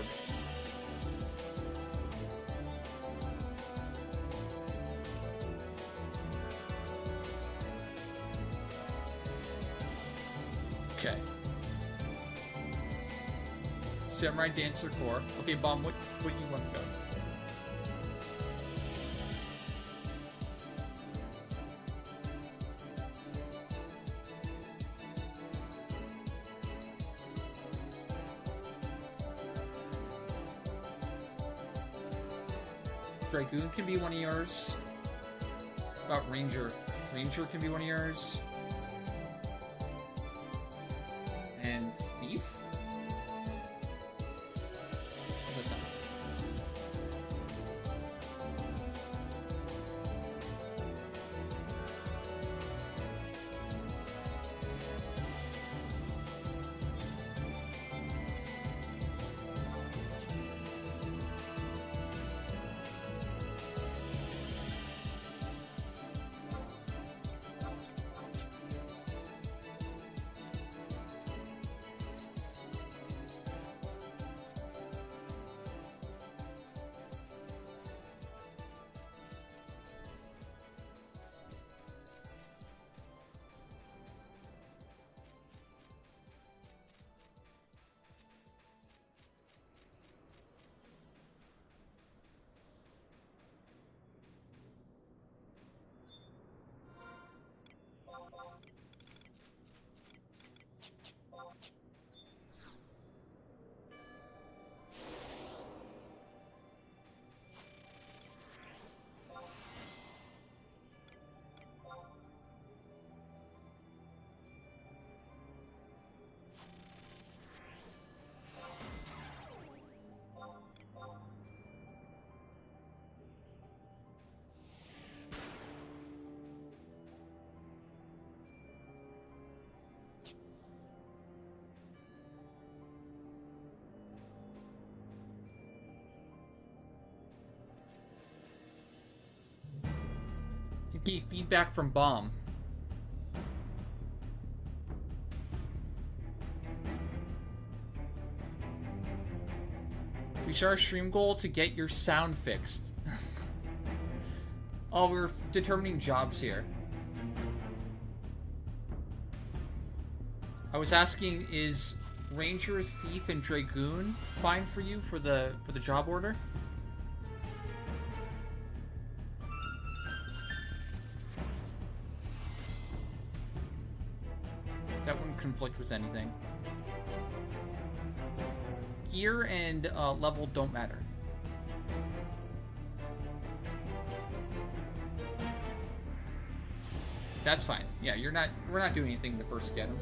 Okay. Samurai Dancer Core. Okay, Bomb, what do you want to go? Dragoon can be one of yours. What about Ranger? Ranger can be one of yours. And Thief? What's that? Okay, feedback from Bomb. We start our stream goal to get your sound fixed. Oh, we're determining jobs here. I was asking, is Ranger, Thief, and Dragoon fine for you for the job order? That wouldn't conflict with anything. Gear and level don't matter. That's fine. Yeah, we're not doing anything to first get him.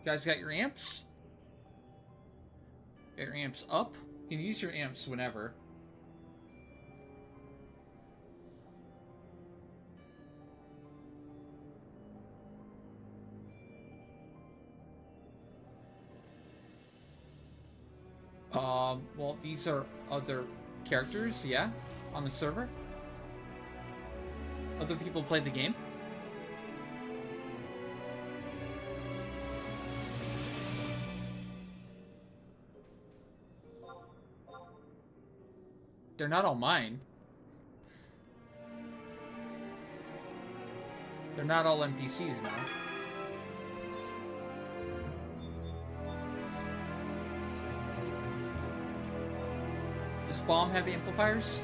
You guys got your amps? Get your amps up? You can use your amps whenever. Well, these are other characters, yeah, on the server. Other people play the game. They're not all mine. They're not all NPCs now. Does Bomb have amplifiers?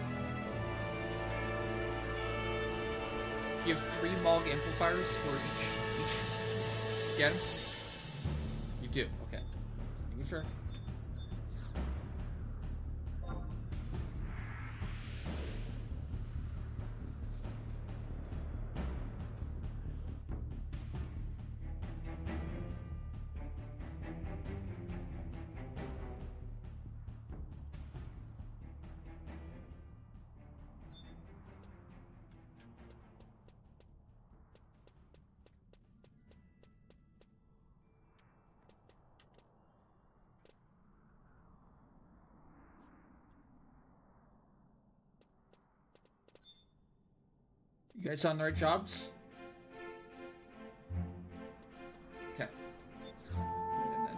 You have 3 Mog amplifiers for each. Get them? You do, okay. Making sure. You guys on the right jobs? Okay. And then.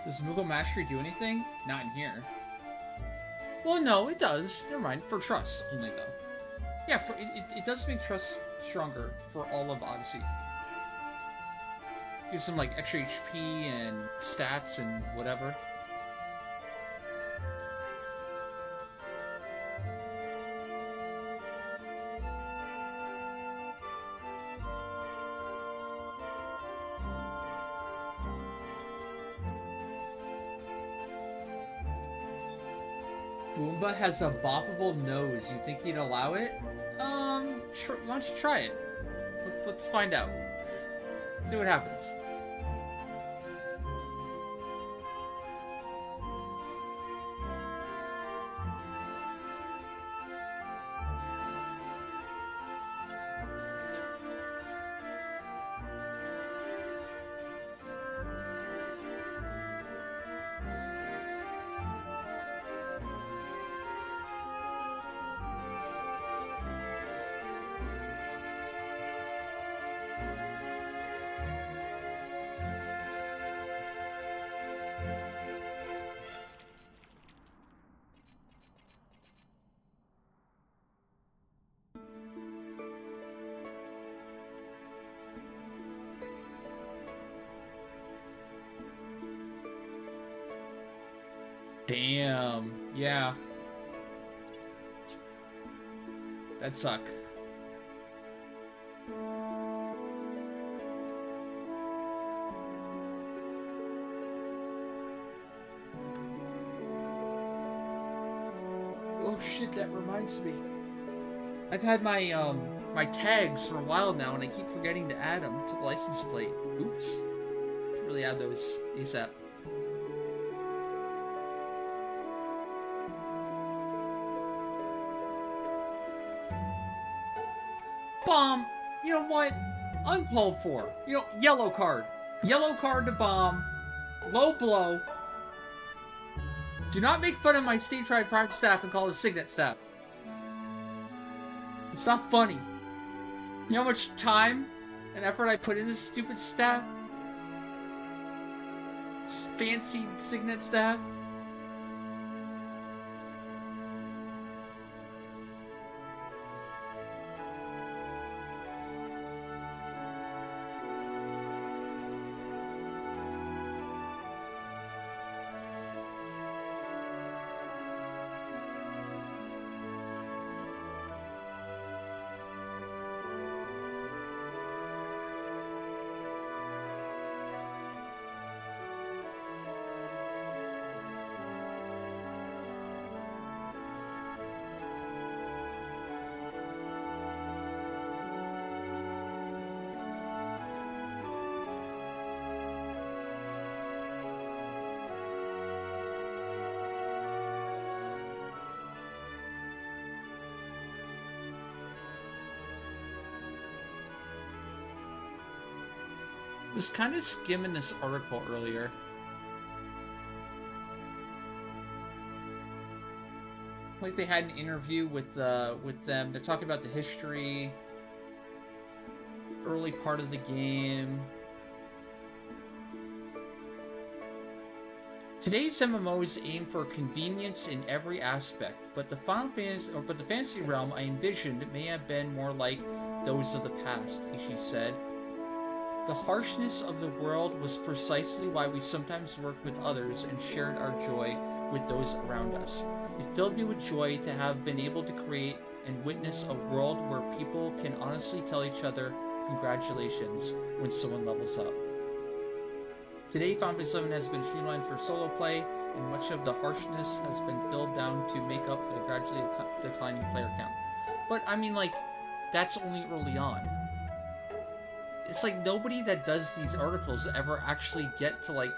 Does Moogle Mastery do anything? Not in here. Well, no, it does. Never mind. For trust only, though. Yeah, it does make trust stronger for all of Odyssey. Gives him like extra HP and stats and whatever. Boomba has a boppable nose. You think he'd allow it? Why don't you try it? Let's find out. See what happens. Damn. Yeah. That'd suck. Oh shit, that reminds me. I've had my my tags for a while now and I keep forgetting to add them to the license plate. Oops. Should really add those ASAP. Bomb! You know what? Uncalled for. You know, yellow card. Yellow card to bomb. Low blow. Do not make fun of my stage-tried private staff and call it Signet staff. It's not funny. You know how much time and effort I put in this stupid staff? This fancy Signet staff? I was kind of skimming this article earlier. Like they had an interview with them. They're talking about the history, early part of the game. Today's MMOs aim for convenience in every aspect, but the fantasy realm I envisioned may have been more like those of the past, Ishii said. The harshness of the world was precisely why we sometimes worked with others and shared our joy with those around us. It filled me with joy to have been able to create and witness a world where people can honestly tell each other congratulations when someone levels up. Today, Final Fantasy VII has been streamlined for solo play, and much of the harshness has been filled down to make up for the gradually declining player count. But, I mean, like, that's only early on. It's like nobody that does these articles ever actually get to, like,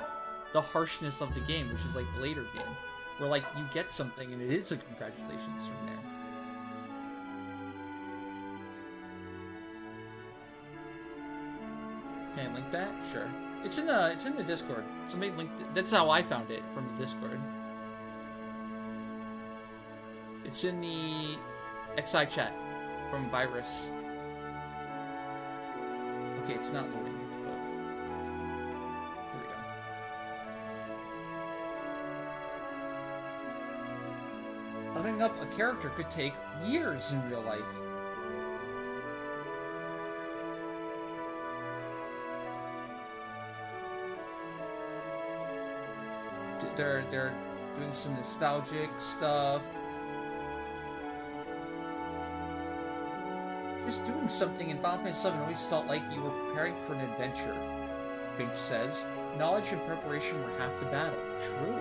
the harshness of the game, which is, like, the later game. Where, like, you get something and it is a congratulations from there. Can I link that? Sure. It's in the Discord. Somebody linked it. That's how I found it, from the Discord. It's in the XI chat from Virus. Okay, it's not loading, but here we go. Leveling up a character could take years in real life. They're doing some nostalgic stuff. Just doing something in Final Fantasy VII always felt like you were preparing for an adventure. Finch says, knowledge and preparation were half the battle. True.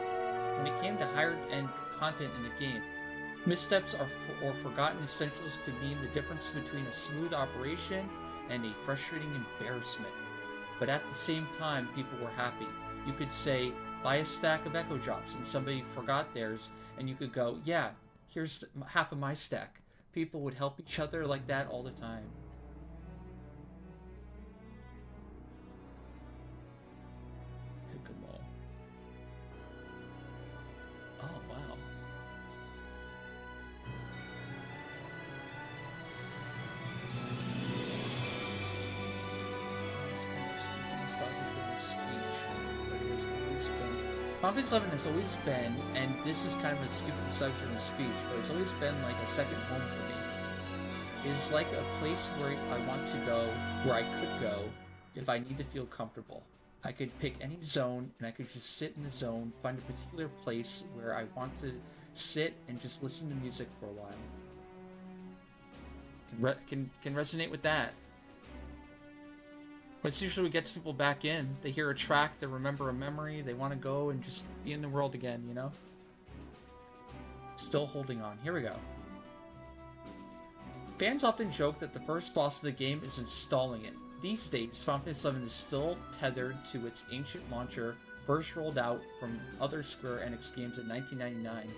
When it came to higher-end content in the game, missteps or forgotten essentials could mean the difference between a smooth operation and a frustrating embarrassment. But at the same time, people were happy. You could say, buy a stack of Echo Drops, and somebody forgot theirs, and you could go, yeah, here's half of my stack. People would help each other like that all the time. Hickamol. Oh, wow. Final Fantasy XI has always been, and this is kind of a stupid assumption of speech, but it's always been like a second home for me. It's like a place where I want to go, where I could go, if I need to feel comfortable. I could pick any zone, and I could just sit in the zone, find a particular place where I want to sit and just listen to music for a while. Can resonate with that. But it's usually what gets people back in. They hear a track, they remember a memory, they want to go and just be in the world again, you know? Still holding on. Here we go. Fans often joke that the first boss of the game is installing it. These days, Final Fantasy VII is still tethered to its ancient launcher, first rolled out from other Square Enix games in 1999.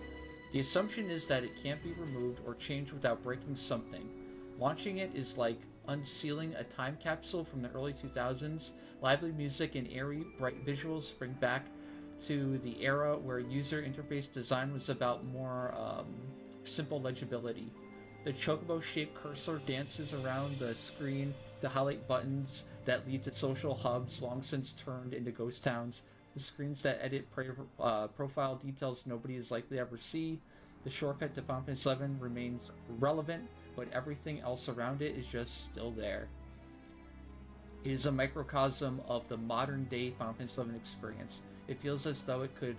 The assumption is that it can't be removed or changed without breaking something. Launching it is like unsealing a time capsule from the early 2000s. Lively music and airy, bright visuals bring back to the era where user interface design was about more simple legibility. The chocobo-shaped cursor dances around the screen to highlight buttons that lead to social hubs long since turned into ghost towns. The screens that edit profile details nobody is likely to ever see. The shortcut to Final Fantasy VII remains relevant, but everything else around it is just still there. It is a microcosm of the modern-day Final Fantasy VII experience. It feels as though it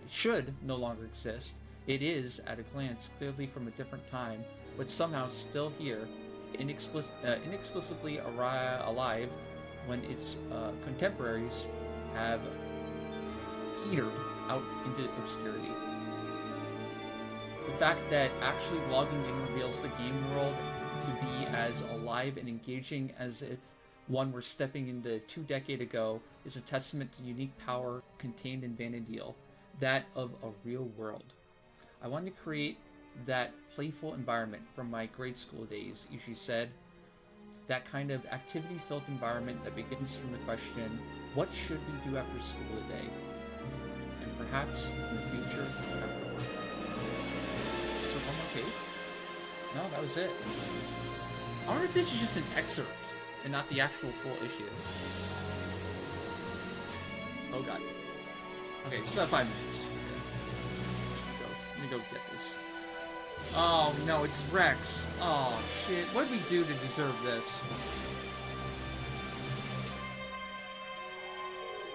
should no longer exist. It is, at a glance, clearly from a different time, but somehow still here, inexplicably alive when its contemporaries have petered out into obscurity. The fact that actually logging in reveals the game world to be as alive and engaging as if one were stepping into 2 decades ago is a testament to unique power contained in Vana'diel, that of a real world. I wanted to create that playful environment from my grade school days, Ishii said. That kind of activity-filled environment that begins from the question, what should we do after school today? And perhaps in the future, after work. So one more page? No, that was it. I wonder if this is just an excerpt and not the actual full issue. Oh god. Okay, still have 5 minutes. Let me go get this. Oh no, it's Rex. Oh shit. What did we do to deserve this?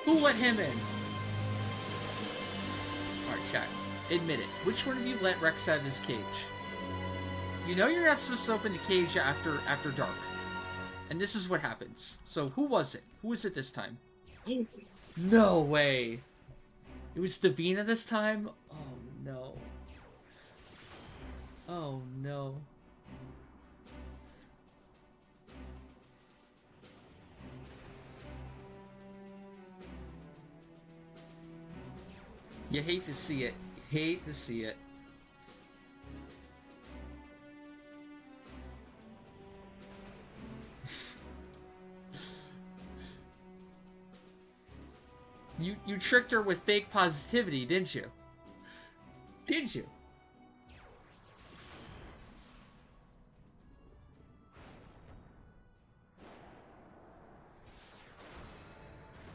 Who let him in? Alright, chat. Admit it. Which one of you let Rex out of his cage? You know you're not supposed to open the cage after dark. And this is what happens. So who was it? Who was it this time? No way. It was Davina this time? Oh no. Oh no. You hate to see it. You hate to see it. You tricked her with fake positivity, didn't you? Didn't you?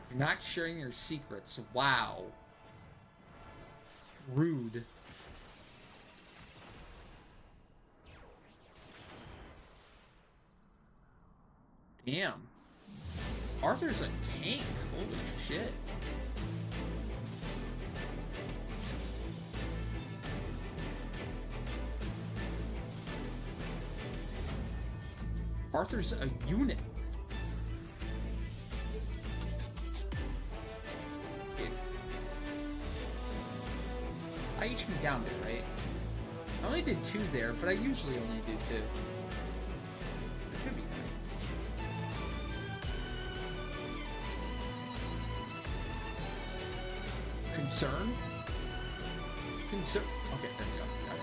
You're not sharing your secrets. Wow. Rude. Damn. Arthur's a tank. Holy shit. Arthur's a unit. I HP'd down there, right? I only did 2 there, but I usually only do 2. It should be fine. Concern? Concern? Okay, there we go. Got it.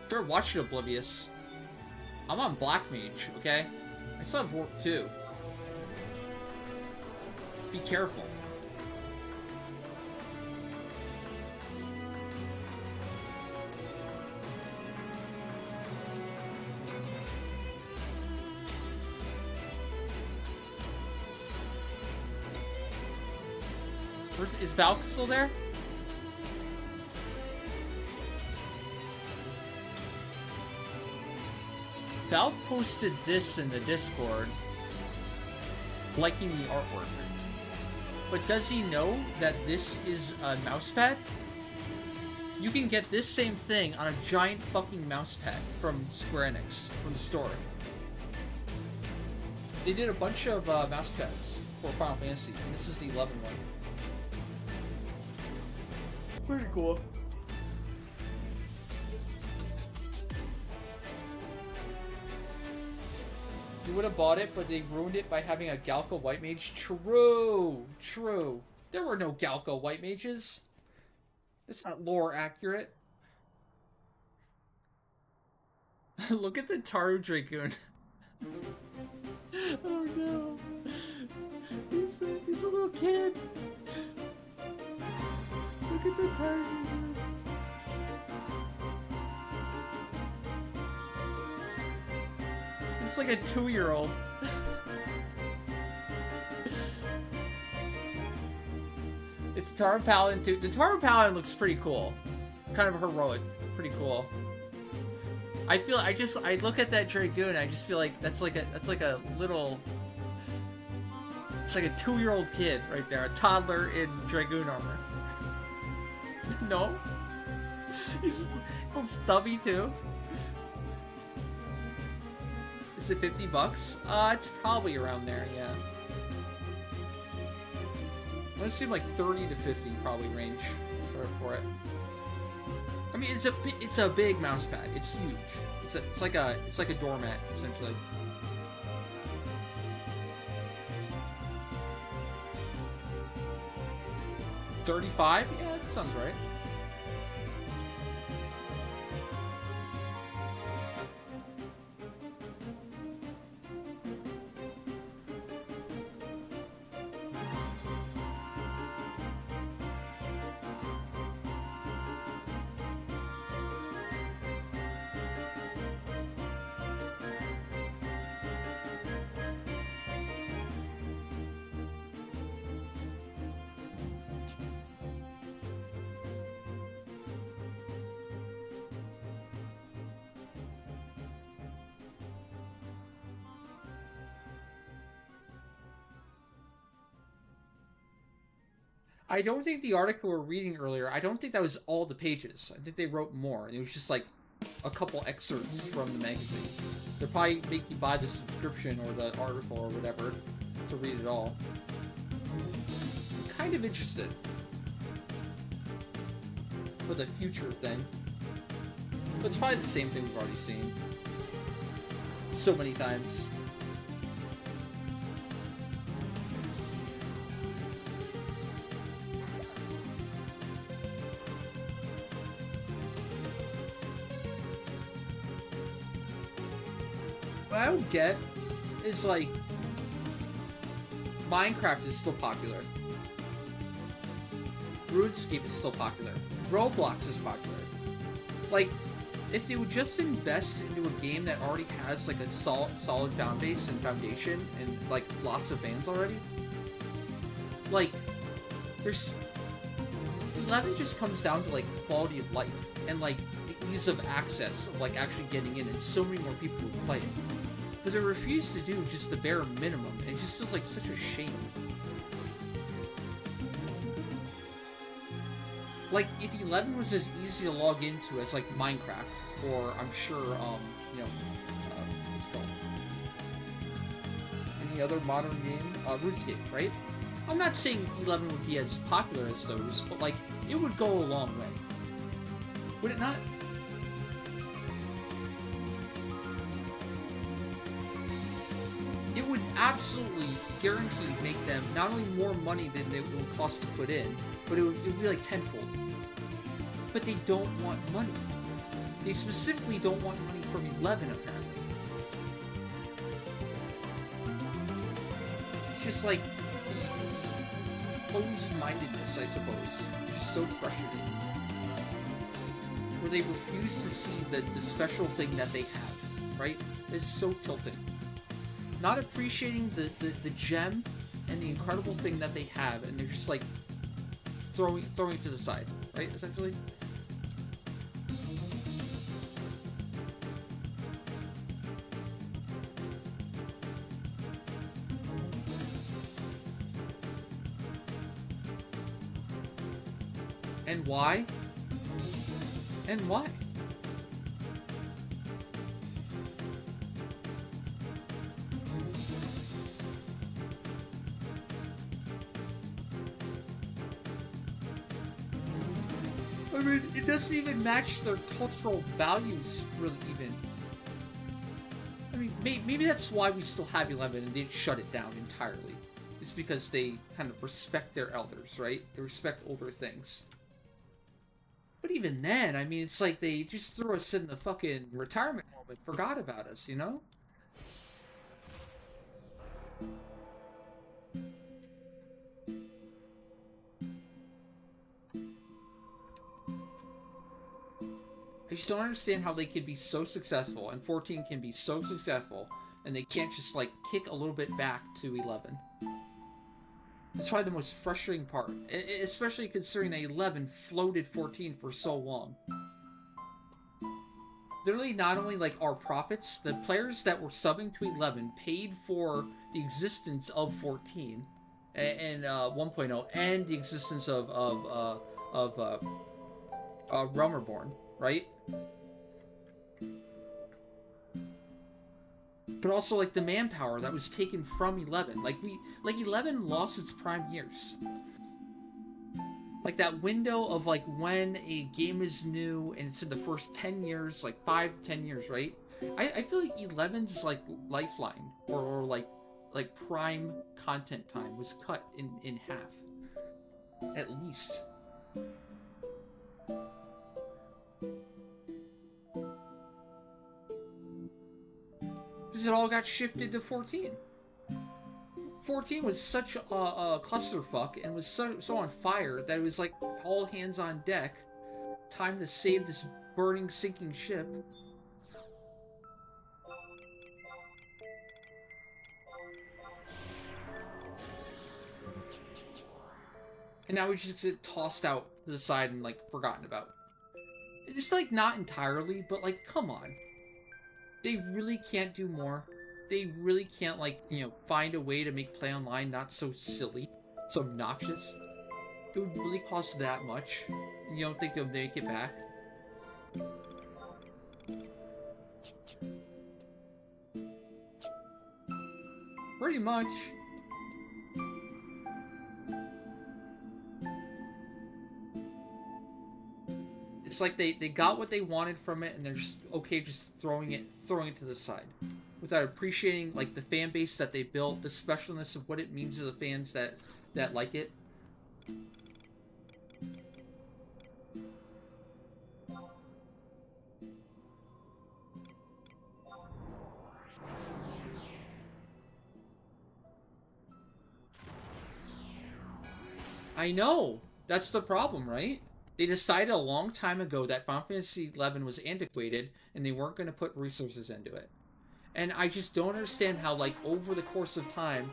Sure, watch it, Oblivious. I'm on Black Mage, okay? I still have Warp 2. Be careful. Is Valk still there? Valk posted this in the Discord, liking the artwork. But does he know that this is a mousepad? You can get this same thing on a giant fucking mousepad from Square Enix, from the store. They did a bunch of mousepads for Final Fantasy, and this is the 11 one. Pretty cool. You would have bought it, but they ruined it by having a Galco White Mage. True, true. There were no Galco White Mages. That's not lore accurate. Look at the Taru Dragoon. Oh no. He's a little kid. Look at the Taru Dragoon. It's like a 2-year-old. It's Taru Paladin too. The Taru Paladin looks pretty cool. Kind of heroic. Pretty cool. I look at that Dragoon, I just feel like that's like a little, it's like a 2-year-old kid right there, a toddler in Dragoon armor. No? He's a little stubby too. Is it $50? It's probably around there, yeah. I'm gonna assume like 30 to 50 probably range for it. I mean, it's a big mouse pad. It's huge. It's like a doormat essentially. $35? Yeah, that sounds right. I don't think the article we were reading earlier, I don't think that was all the pages. I think they wrote more. It was just like a couple excerpts from the magazine. They'll probably make you buy the subscription or the article or whatever to read it all. I'm kind of interested for the future thing. But it's probably the same thing we've already seen so many times. What I don't get is, like, Minecraft is still popular. RuneScape is still popular. Roblox is popular. Like, if they would just invest into a game that already has, like, a solid fan base and foundation and, like, lots of fans already. Like, there's... 11 just comes down to, like, quality of life and, like, the ease of access of, like, actually getting in, and so many more people would play it. But they refuse to do just the bare minimum, and it just feels like such a shame. Like, if 11 was as easy to log into as, like, Minecraft, or, I'm sure, you know, what's it called? Any other modern game? RuneScape, right? I'm not saying 11 would be as popular as those, but, like, it would go a long way. Would it not? It would absolutely guaranteed make them not only more money than it would cost to put in, but it would be like tenfold. But they don't want money. They specifically don't want money from 11, apparently. It's just like closed-mindedness, I suppose. It's just so frustrating. Where they refuse to see the special thing that they have, right? It's so tilting. Not appreciating the gem and the incredible thing that they have, and they're just like throwing it to the side, right? Essentially. And why? And why? I mean, it doesn't even match their cultural values, really, even. I mean, maybe that's why we still have 11 and they shut it down entirely. It's because they kind of respect their elders, right? They respect older things. But even then, I mean, it's like they just threw us in the fucking retirement home and forgot about us, you know? I just don't understand how they can be so successful, and 14 can be so successful, and they can't just, like, kick a little bit back to 11. That's probably the most frustrating part, especially considering that 11 floated 14 for so long. Literally, not only, like, our profits, the players that were subbing to 11 paid for the existence of 14 and 1.0, and the existence of Realm Reborn, right? But also, like, the manpower that was taken from 11. Like, 11 lost its prime years. Like, that window of, like, when a game is new and it's in the first 10 years, like, 5 to 10 years, right? I feel like 11's, like, lifeline, or like, prime content time was cut in half. At least. Because it all got shifted to 14. 14 was such a clusterfuck and was so on fire that it was like all hands on deck. Time to save this burning, sinking ship. And now we just get tossed out to the side and, like, forgotten about. It's, like, not entirely, but, like, come on. They really can't do more. They really can't, like, you know, find a way to make play online not so silly, so obnoxious. It would really cost that much. And you don't think they'll make it back? Pretty much. It's like they got what they wanted from it, and they're just okay just throwing it to the side, without appreciating, like, the fan base that they built, the specialness of what it means to the fans that like it. I know, that's the problem, right? They decided a long time ago that Final Fantasy XI was antiquated, and they weren't going to put resources into it. And I just don't understand how, like, over the course of time,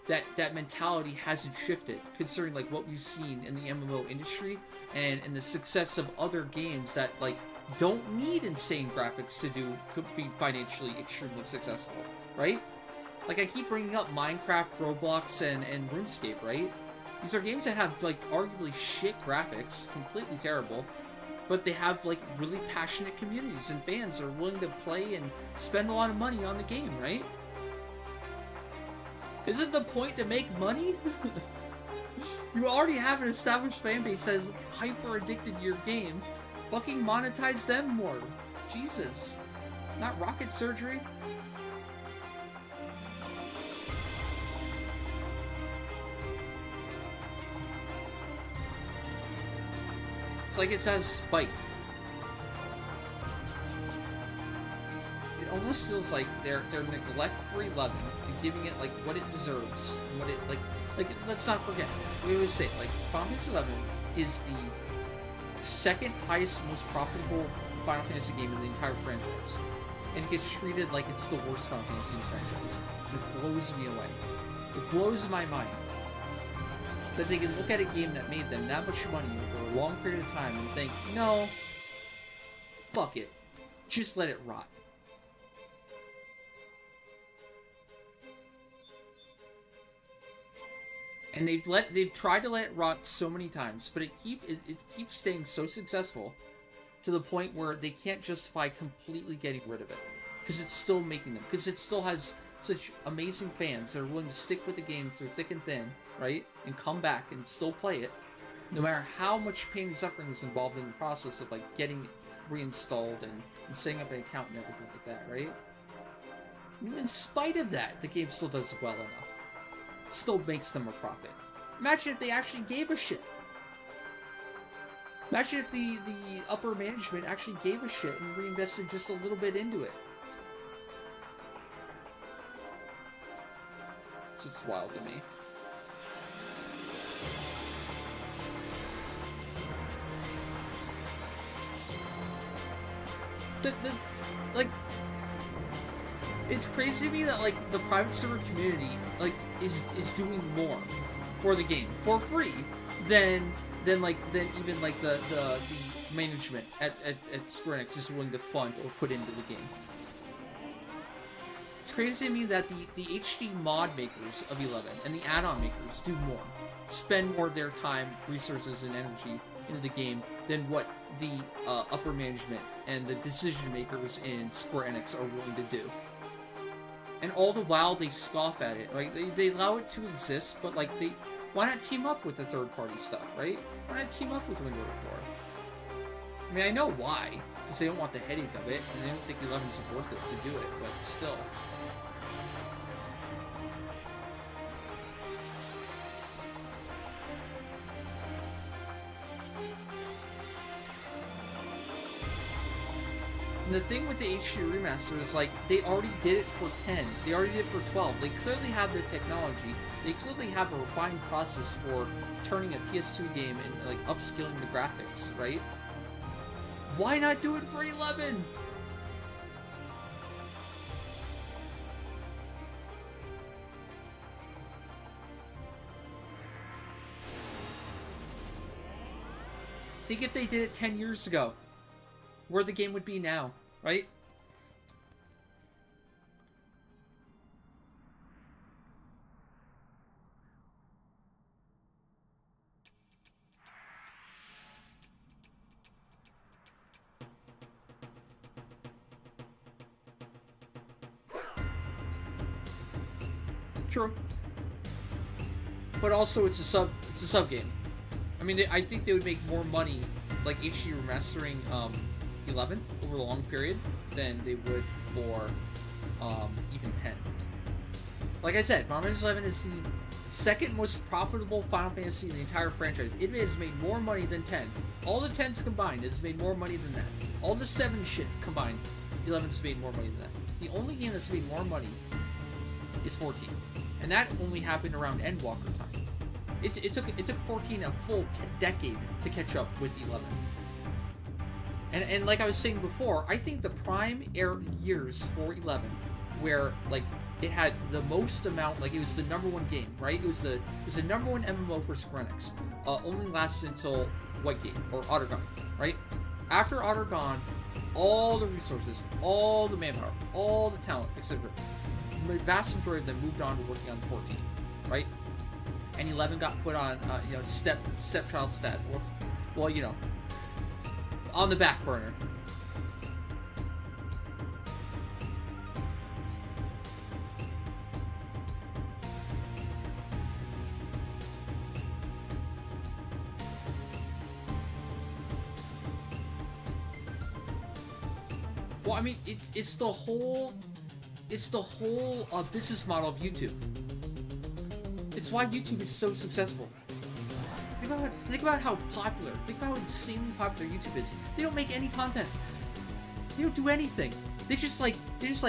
that mentality hasn't shifted, considering, like, what we've seen in the MMO industry, and the success of other games that, like, don't need insane graphics could be financially extremely successful, right? Like, I keep bringing up Minecraft, Roblox, and RuneScape, right? These are games that have, like, arguably shit graphics, completely terrible, but they have, like, really passionate communities and fans that are willing to play and spend a lot of money on the game, right? Isn't the point to make money? You already have an established fan base that is hyper addicted to your game. Fucking monetize them more. Jesus. Not rocket surgery. It's like it says spite. It almost feels like they're neglect for 11 and giving it like what it deserves and what it like let's not forget. We always say like Final Fantasy 11 is the second highest, most profitable Final Fantasy game in the entire franchise, and it gets treated like it's the worst Final Fantasy in the franchise. It blows me away. It blows my mind that they can look at a game that made them that much money over a long period of time and think, no, fuck it, just let it rot. And they've tried to let it rot so many times, but it keeps staying so successful to the point where they can't justify completely getting rid of it, because it's still making them, because it still has such amazing fans that are willing to stick with the game through thick and thin, right, and come back and still play it, no matter how much pain and suffering is involved in the process of like getting reinstalled and setting up an account and everything like that, right? In spite of that, the game still does well enough. Still makes them a profit. Imagine if they actually gave a shit. Imagine if the upper management actually gave a shit and reinvested just a little bit into it. It's just wild to me. Like, it's crazy to me that like the private server community like is doing more for the game for free than even like the management at Square Enix is willing to fund or put into the game. It's crazy to me that the HD mod makers of 11 and the add-on makers do more, spend more of their time, resources, and energy into the game than what the upper management and the decision makers in Square Enix are willing to do. And all the while they scoff at it, right? They allow it to exist, but like why not team up with the third-party stuff, right? Why not team up with Windows 4? I mean, I know why, because they don't want the headache of it, and they don't think 11 is worth it to do it, but still. And the thing with the HD remaster is like they already did it for 10. They already did it for 12. They clearly have the technology. They clearly have a refined process for turning a PS2 game and like upscaling the graphics, right? Why not do it for 11? Think if they did it 10 years ago, where the game would be now, right? True. But also it's a sub game. I mean, I think they would make more money like HD remastering 11 over a long period than they would for even 10. Like I said, Final Fantasy 11 is the second most profitable Final Fantasy in the entire franchise. It has made more money than 10. All the 10s combined, it's made more money than that. All the 7 shit combined, 11's made more money than that. The only game that's made more money is 14. And that only happened around Endwalker time. It took 14 a full decade to catch up with 11. And like I was saying before, I think the prime years for 11, where like it had the most amount, like it was the #1 game, right? It was the #1 MMO for Square Enix. Only lasted until Whitegate or Ottergon, right? After Ottergon, all the resources, all the manpower, all the talent, etc. The vast majority of them moved on to working on 14, right? and 11 got put on, you know, stepchild stat, or, well, you know, on the back burner. Well, I mean, it's the whole business model of YouTube. It's why YouTube is so successful. Think about how popular, think about how insanely popular YouTube is. They don't make any content. They don't do anything. They're just like,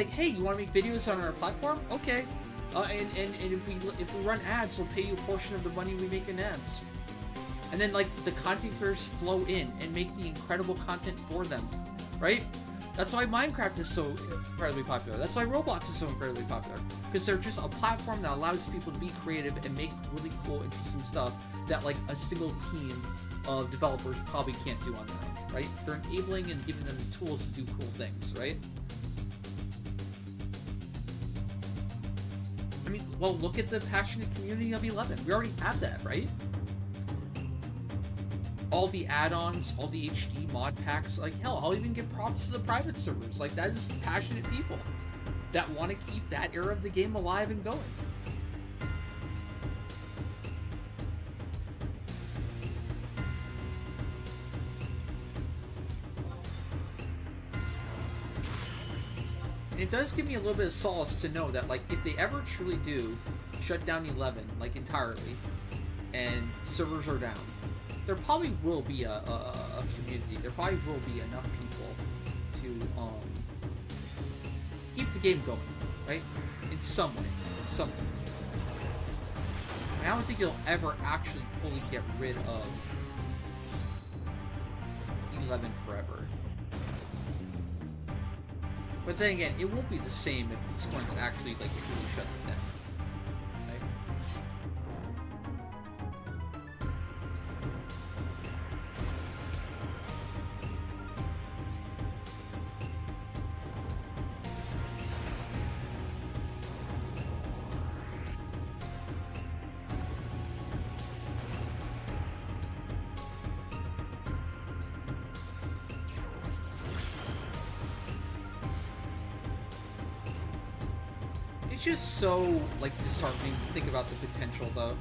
hey, you want to make videos on our platform? Okay. And if we run ads, we'll pay you a portion of the money we make in ads. And then like the content creators flow in and make the incredible content for them, right? That's why Minecraft is so incredibly popular. That's why Roblox is so incredibly popular. Because they're just a platform that allows people to be creative and make really cool, interesting stuff that like a single team of developers probably can't do on their own, right? They're enabling and giving them the tools to do cool things, right? I mean, well, look at the passionate community of 11. We already have that, right? All the add-ons, all the HD mod packs, like hell, I'll even give props to the private servers. Like, that is passionate people that want to keep that era of the game alive and going. It does give me a little bit of solace to know that, like, if they ever truly do shut down 11, like, entirely, and servers are down, there probably will be a community. There probably will be enough people to keep the game going, right? In some way, something. I don't think you'll ever actually fully get rid of 11 forever. But then again, it won't be the same if this one's actually like truly shuts it down. It's just so, like, disheartening to think about the potential, though,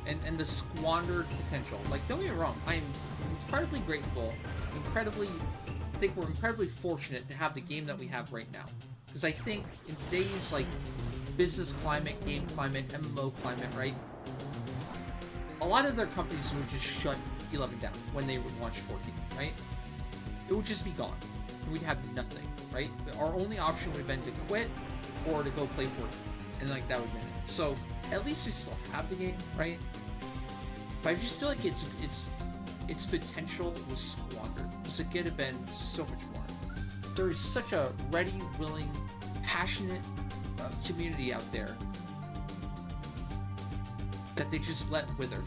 and the squandered potential. Like, don't get me wrong, I'm incredibly grateful, I think we're incredibly fortunate to have the game that we have right now. Because I think in today's, like, business climate, game climate, MMO climate, right, a lot of their companies would just shut 11 down when they would launch 14, right? It would just be gone. We'd have nothing, right? Our only option would have been to quit or to go play 14, and like that would have been it. So at least we still have the game, right? But I just feel like its potential was squandered, because it could have been so much more. There is such a ready, willing, passionate community out there that they just let wither.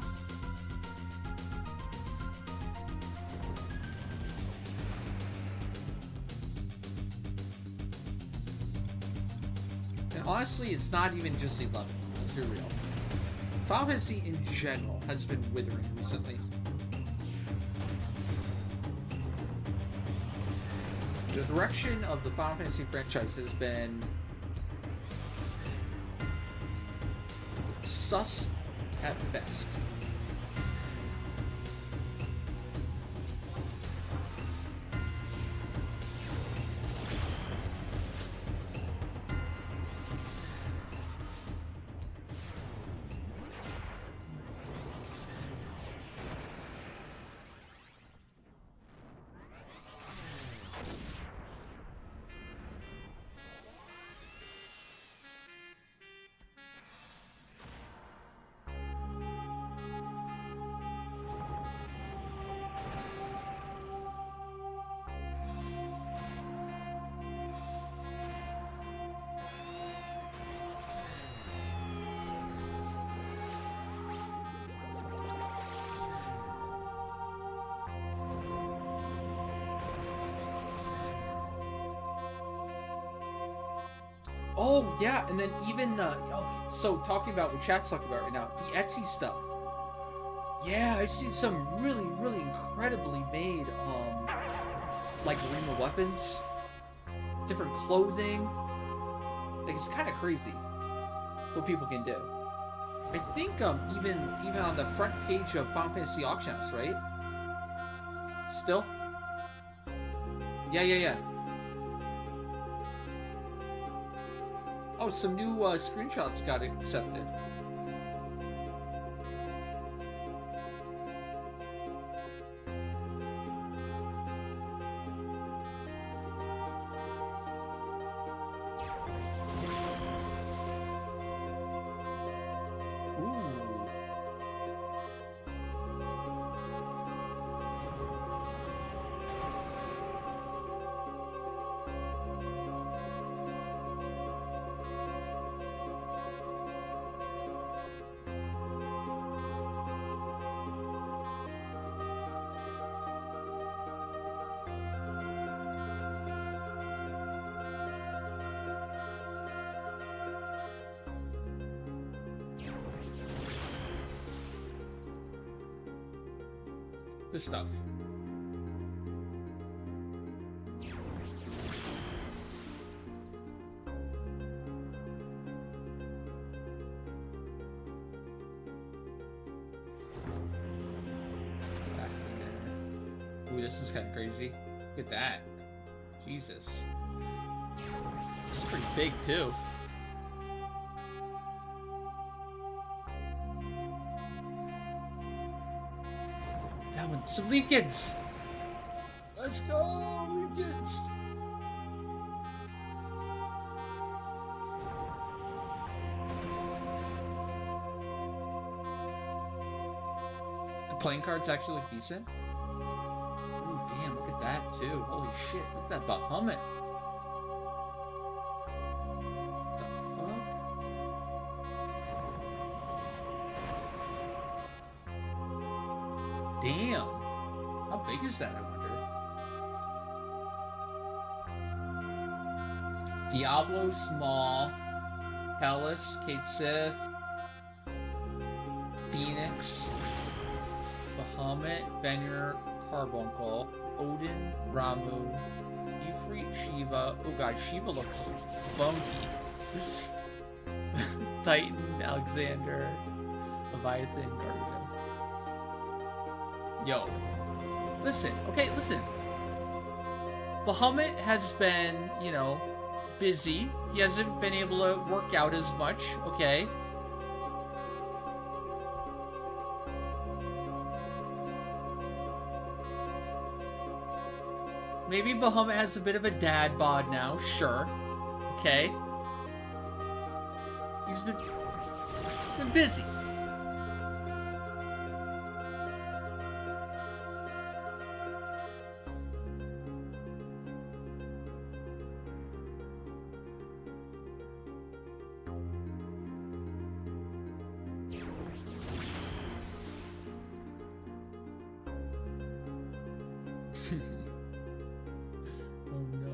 Honestly, it's not even just 11. Let's be real. Final Fantasy in general has been withering recently. The direction of the Final Fantasy franchise has been sus at best. Oh yeah, and then even So, talking about what chat's talking about right now, the Etsy stuff. Yeah, I've seen some really, really incredibly made, like arena weapons, different clothing. Like, it's kind of crazy what people can do. I think, even on the front page of Final Fantasy Auction House, right? Still? Yeah. Oh, some new screenshots got accepted. This stuff. Ooh, this is kind of crazy. Look at that. Jesus. This is pretty big, too. That one. Some leaf kids! Let's go, leaf kids! The playing cards actually look decent. Oh, damn, look at that, too. Holy shit, look at that Bahamut. Damn! How big is that, I wonder? Diablo Small, Hellas, Kate Sith, Phoenix, Bahamut, Venur, Carbuncle, Odin, Ramu, Ifrit, Shiva. Oh god, Shiva looks funky. Titan, Alexander, Leviathan, Guardian. Yo, listen, okay, listen. Bahamut has been, you know, busy. He hasn't been able to work out as much, okay? Maybe Bahamut has a bit of a dad bod now, sure. Okay. He's been busy. Oh no.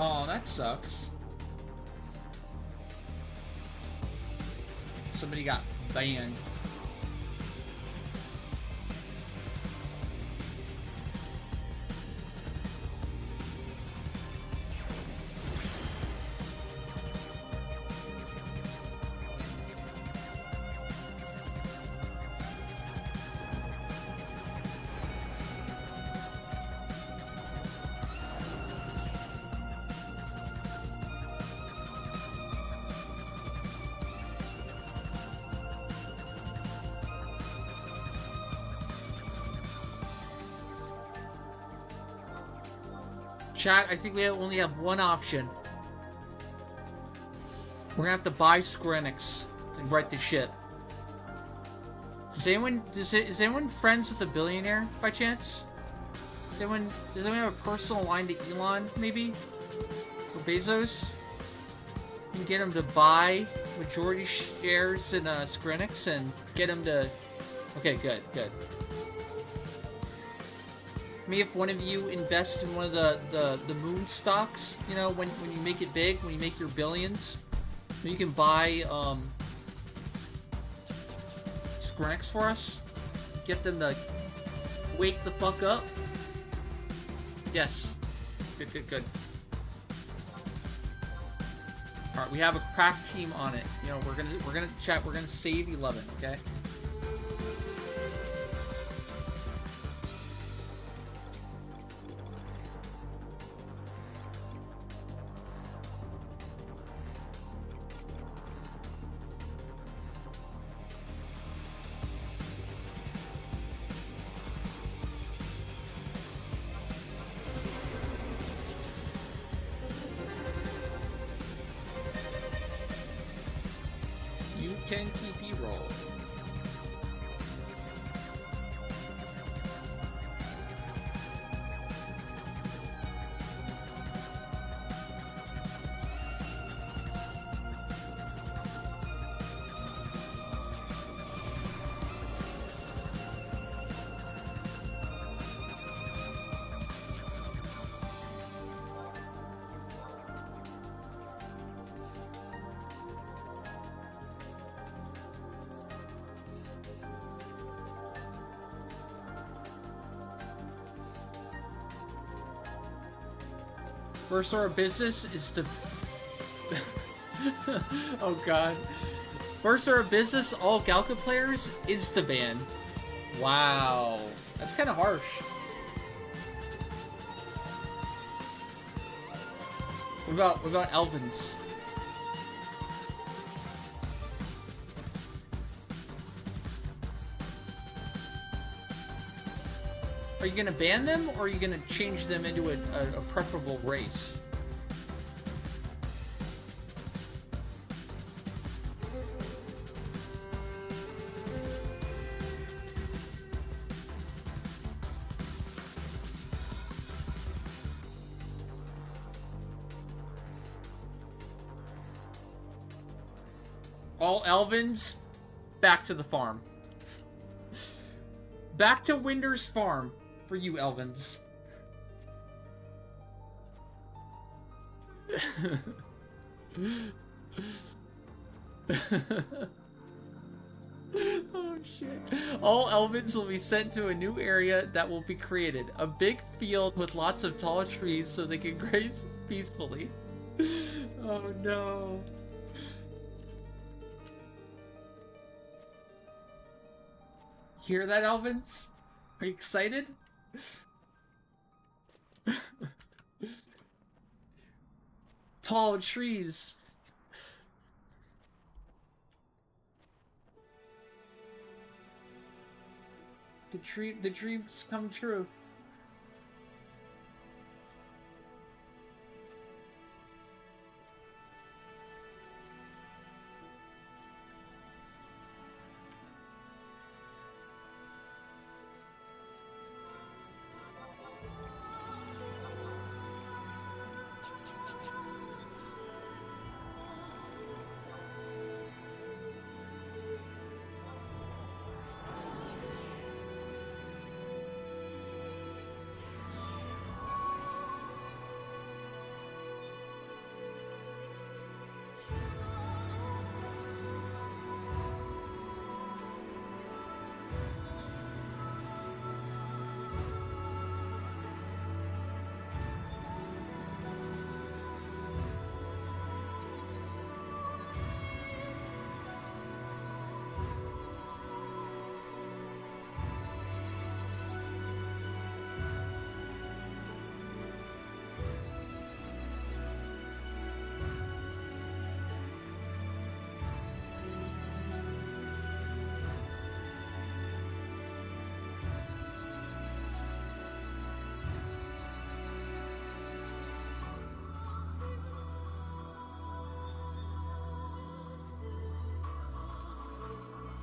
Oh, that sucks. Somebody got banned. Chat, I think we only have one option. We're gonna have to buy Square Enix to write the ship. Is anyone friends with a billionaire by chance? Does anyone have a personal line to Elon, maybe? Or Bezos? You can get him to buy majority shares in Square Enix and get him to... Okay, good. Maybe if one of you invests in one of the moon stocks, you know, when you make it big, when you make your billions, you can buy Square Enix for us. Get them to wake the fuck up. Yes. Good. Alright, we have a crack team on it. You know, we're gonna save 11, okay? You can TP roll. First order of business is to... Oh god. First order of business, all Galka players, insta-ban. Wow. That's kind of harsh. What about Elvins? Are you gonna ban them, or are you gonna change them into a preferable race? All Elvins, back to the farm. Back to Winder's farm. For you, Elvins. Oh shit. All Elvins will be sent to a new area that will be created. A big field with lots of tall trees so they can graze peacefully. Oh no. Hear that, Elvins? Are you excited? Tall trees. The dreams come true.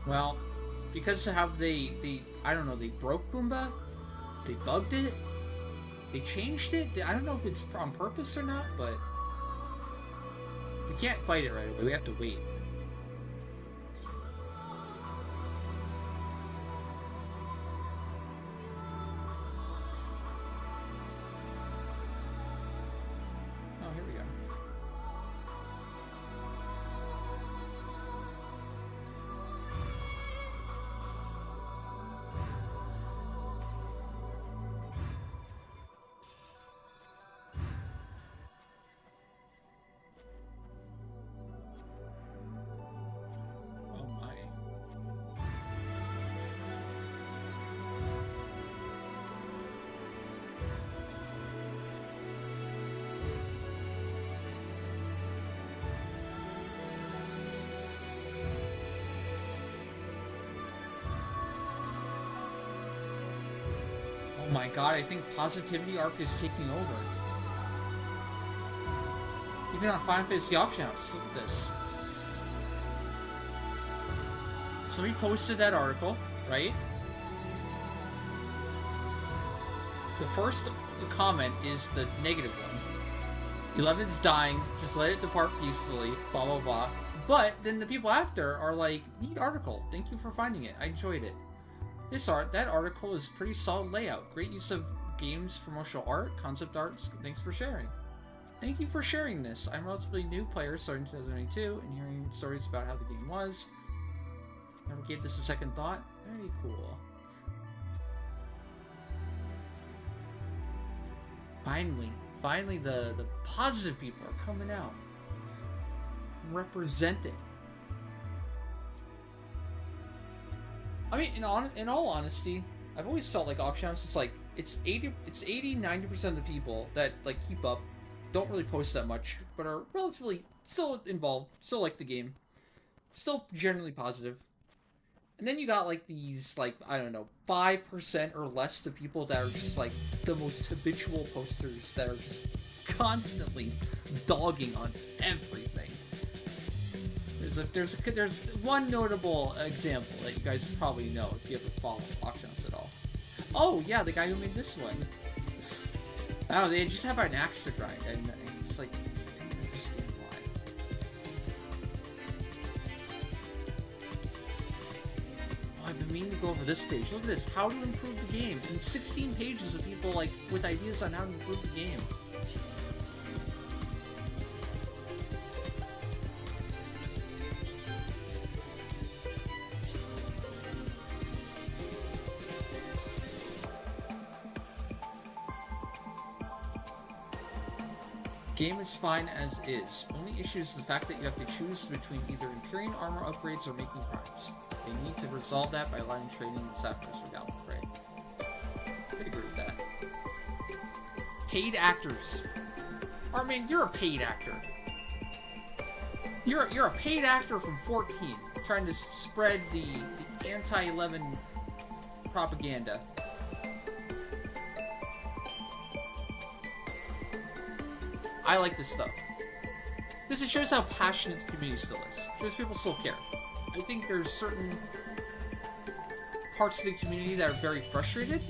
Well, because of how they I don't know, they broke Boomba, they bugged it, they changed it. I don't know if it's on purpose or not, but we can't fight it right away. We have to wait. Oh, here we go. Oh my. Oh my god, I think Positivity Arc is taking over. Even on Final Fantasy Auction House, look at this. Somebody posted that article, right? The first comment is the negative one. 11's dying, just let it depart peacefully, blah blah blah. But then the people after are like, neat article, thank you for finding it, I enjoyed it. That article is pretty solid layout, great use of games, promotional art, concept art, thanks for sharing. Thank you for sharing this. I'm a relatively new player starting in 2022 and hearing stories about how the game was. Never gave this a second thought. Very cool. Finally the positive people are coming out. Representing. I mean, in all honesty, I've always felt like auction house, it's 80-90% of the people that like keep up, don't really post that much, but are relatively still involved, still like the game, still generally positive. And then you got like these, like, I don't know, 5% or less the people that are just like the most habitual posters that are just constantly dogging on everything. There's one notable example that you guys probably know if you ever follow auction house at all. Oh yeah, the guy who made this one. I don't know, they just have an axe to grind, and it's like, I understand why. Oh, I've been meaning to go over this page. Look at this, how to improve the game. And 16 pages of people like with ideas on how to improve the game. Game is fine as is. Only issue is the fact that you have to choose between either Empyrean armor upgrades or making crimes. They need to resolve that by aligning trading and sacrifice for Gallic Prey. I agree with that. Paid actors. Armin, you're a paid actor. You're a paid actor from 14, trying to spread the anti-11 propaganda. I like this stuff. Because it shows how passionate the community still is. It shows people still care. I think there's certain parts of the community that are very frustrated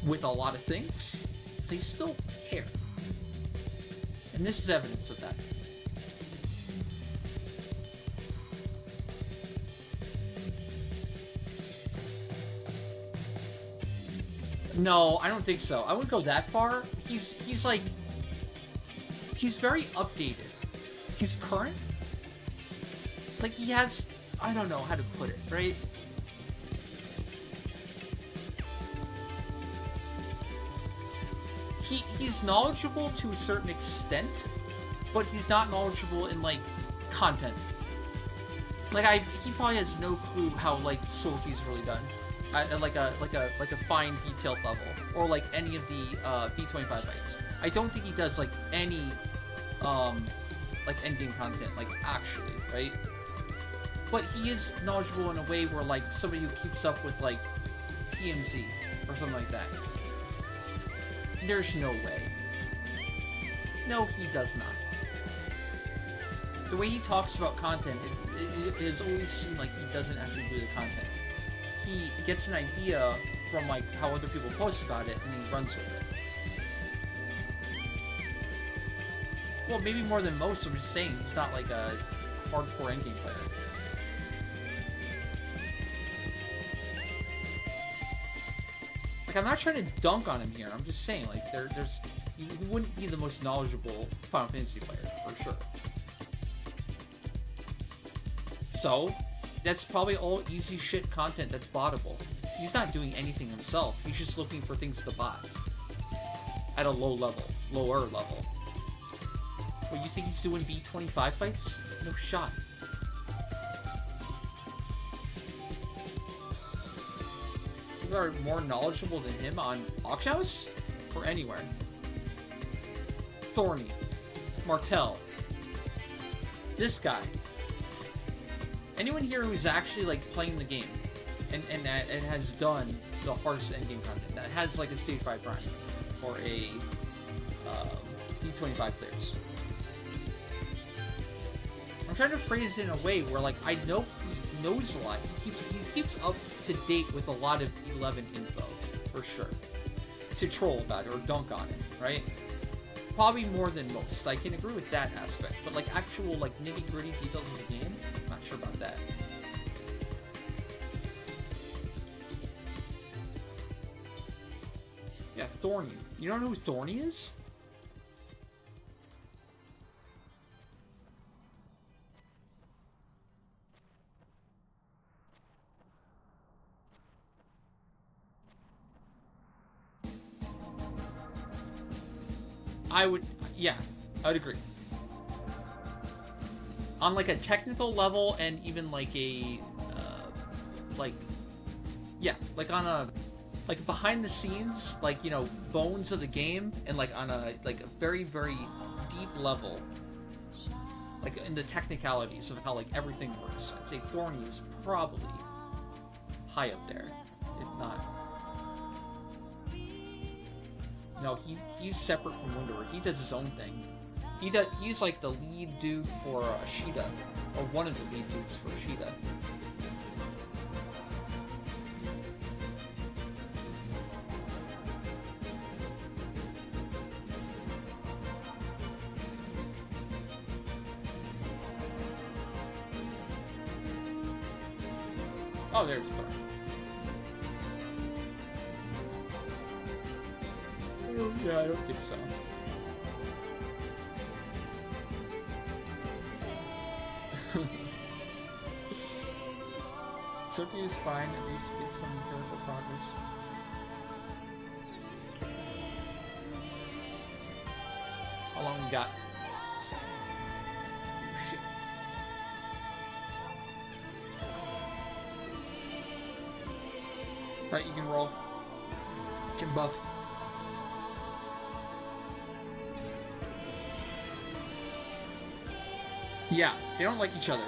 with a lot of things. They still care. And this is evidence of that. No, I don't think so. I wouldn't go that far. He's like... He's very updated. He's current. Like, he has... I don't know how to put it, right? He's knowledgeable to a certain extent, but he's not knowledgeable in, like, content. Like, he probably has no clue how, like, Soulkey's really done. At like a fine detailed level. Or, like, any of the, B25 fights. I don't think he does, like, any, like, endgame content, like, actually, right? But he is knowledgeable in a way where, like, somebody who keeps up with, like, TMZ or something like that. There's no way. No, he does not. The way he talks about content, it has always seemed like he doesn't actually do the content. he gets an idea from like how other people post about it and he runs with it. Well, maybe more than most. I'm just saying he's not like a hardcore endgame player. Like, I'm not trying to dunk on him here. I'm just saying, like, there's he wouldn't be the most knowledgeable Final Fantasy player for sure. So, that's probably all easy shit content that's bottable. He's not doing anything himself. He's just looking for things to bot at a lower level. What, you think he's doing B25 fights? No shot. People are more knowledgeable than him on Auction House? Or anywhere. Thorny. Martel. This guy. Anyone here who's actually like playing the game and has done the hardest endgame content, that has like a stage 5 prime or a D25 players. I'm trying to phrase it in a way where like I know he knows a lot. He keeps up to date with a lot of 11 info for sure. To troll about it or dunk on it, right? Probably more than most. I can agree with that aspect, but like actual like nitty gritty details of the game, I'm not sure about that. Yeah, Thorny. You don't know who Thorny is? I would agree. On like a technical level and even like a, like on a, like behind the scenes, like, you know, bones of the game and like on a, like a very, very deep level, like in the technicalities of how like everything works, I'd say Thorny is probably high up there, if not. No, he's separate from Wanderer. He does his own thing. He's like the lead dude for Ashita, or one of the lead dudes for Ashita. Oh, there's Thor. Yeah, I don't think so. Sophie is fine, at least get some empirical progress. How long we got? Oh, shit. Right, you can roll. Can buff. Yeah, they don't like each other.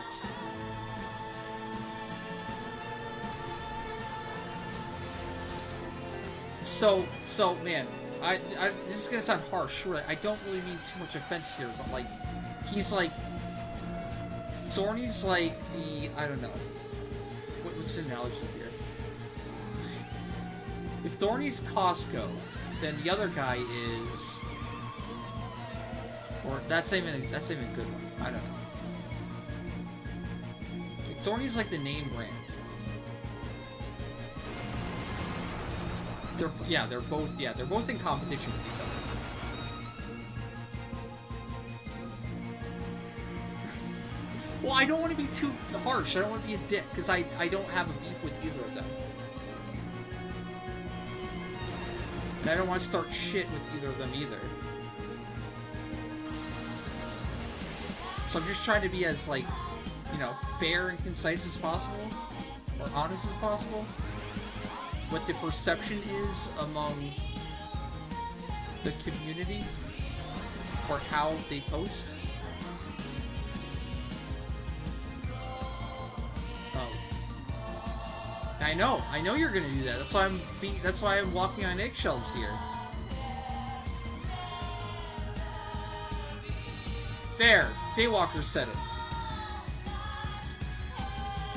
So man, I this is gonna sound harsh, sure. I don't really mean too much offense here, but like, he's like, Thorny's like the, I don't know, what's the analogy here? If Thorny's Costco, then the other guy is, or that's even a good one. I don't know. Thorny's like the name brand. They're both in competition with each other. Well, I don't want to be too harsh. I don't want to be a dick, because I don't have a beef with either of them. And I don't want to start shit with either of them either. So I'm just trying to be as, like, you know, fair and concise as possible, or honest as possible. What the perception is among the community, or how they post. I know you're gonna do that. That's why I'm walking on eggshells here. There, Daywalker said it.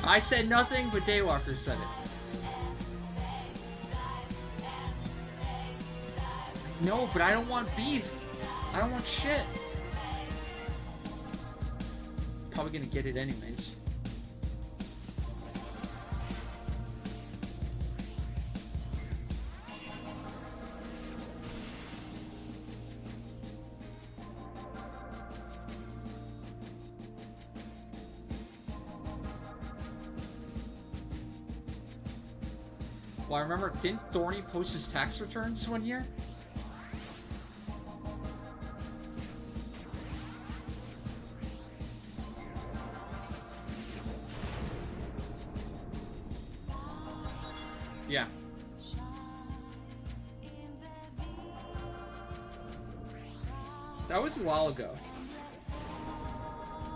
I said nothing, but Daywalker said it. No, but I don't want beef. I don't want shit. Probably gonna get it anyways. Well, I remember, didn't Thorny post his tax returns one year? Yeah. That was a while ago.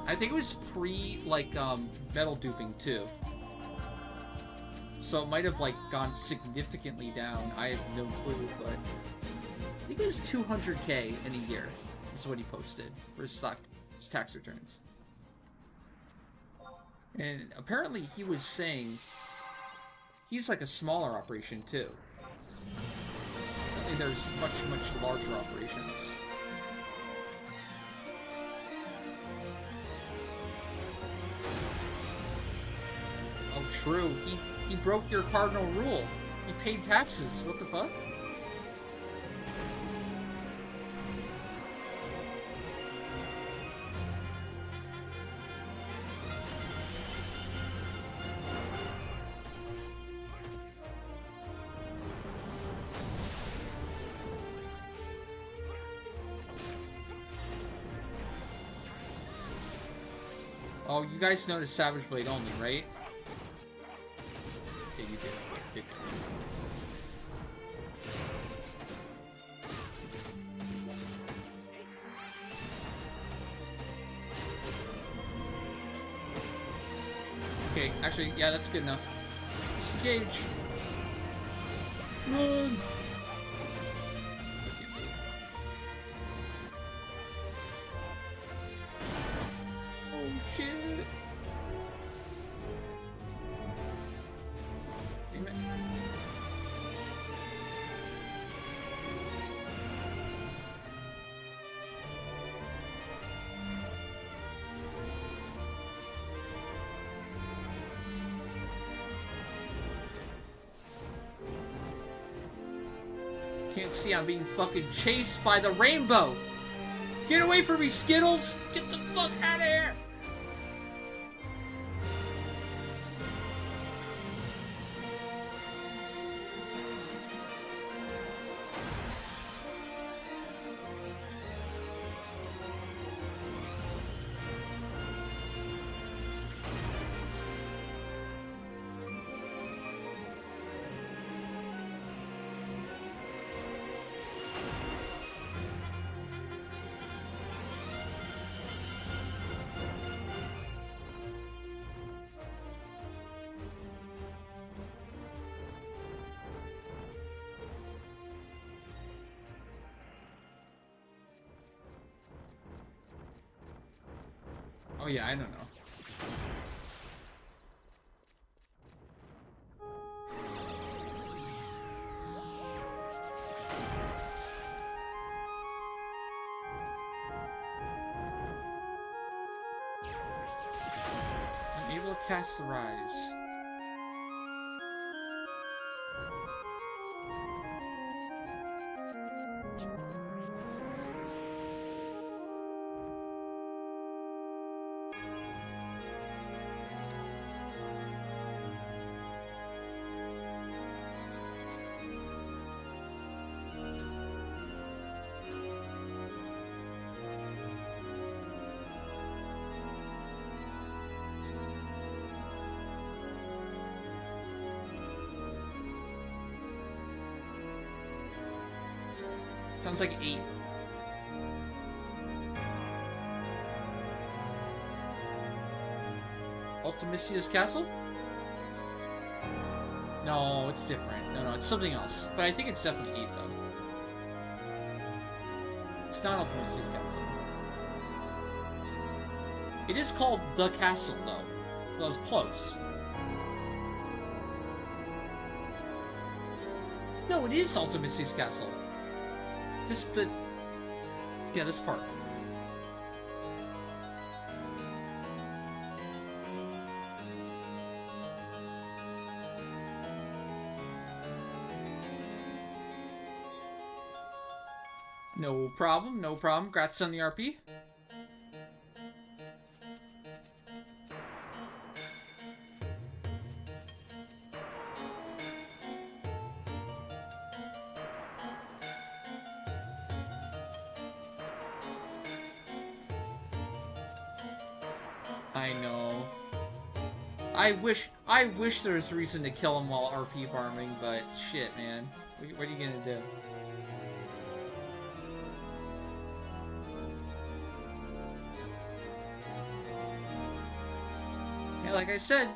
I think it was pre, like, metal duping, too. So it might have, like, gone significantly down. I have no clue, but... I think it was 200K in a year, is what he posted for his tax returns. And apparently he was saying... He's like a smaller operation, too. Apparently there's much, much larger operations. Oh, true. He broke your cardinal rule. He paid taxes. What the fuck? Oh, you guys noticed Savage Blade only, right? Yeah, you did. Okay, good. Okay, actually, yeah, that's good enough. Disengage. Run. Oh shit. Damn it. Can't see I'm being fucking chased by the rainbow. Get away from me, Skittles! Get the fuck out of here! Oh yeah, I don't know. I'm able to cast the Rise. Sounds like 8. Ultimicia's Castle? No, it's different. No, it's something else. But I think it's definitely 8, though. It's not Ultimicia's Castle. It is called The Castle, though. That was close. No, it is Ultimicia's Castle. Yeah, this part. No problem, no problem. Grats on the RP. I know. I wish there was reason to kill him while RP farming, but shit, man. What are you gonna do? Yeah, like I said,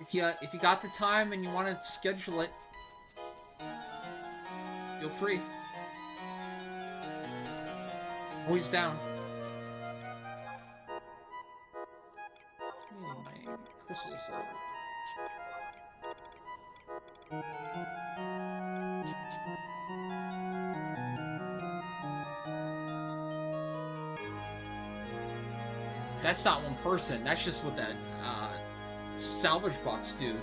if you got the time and you want to schedule it, feel free. Always down. Oh, my crystals are... That's not one person. That's just what that salvage box do.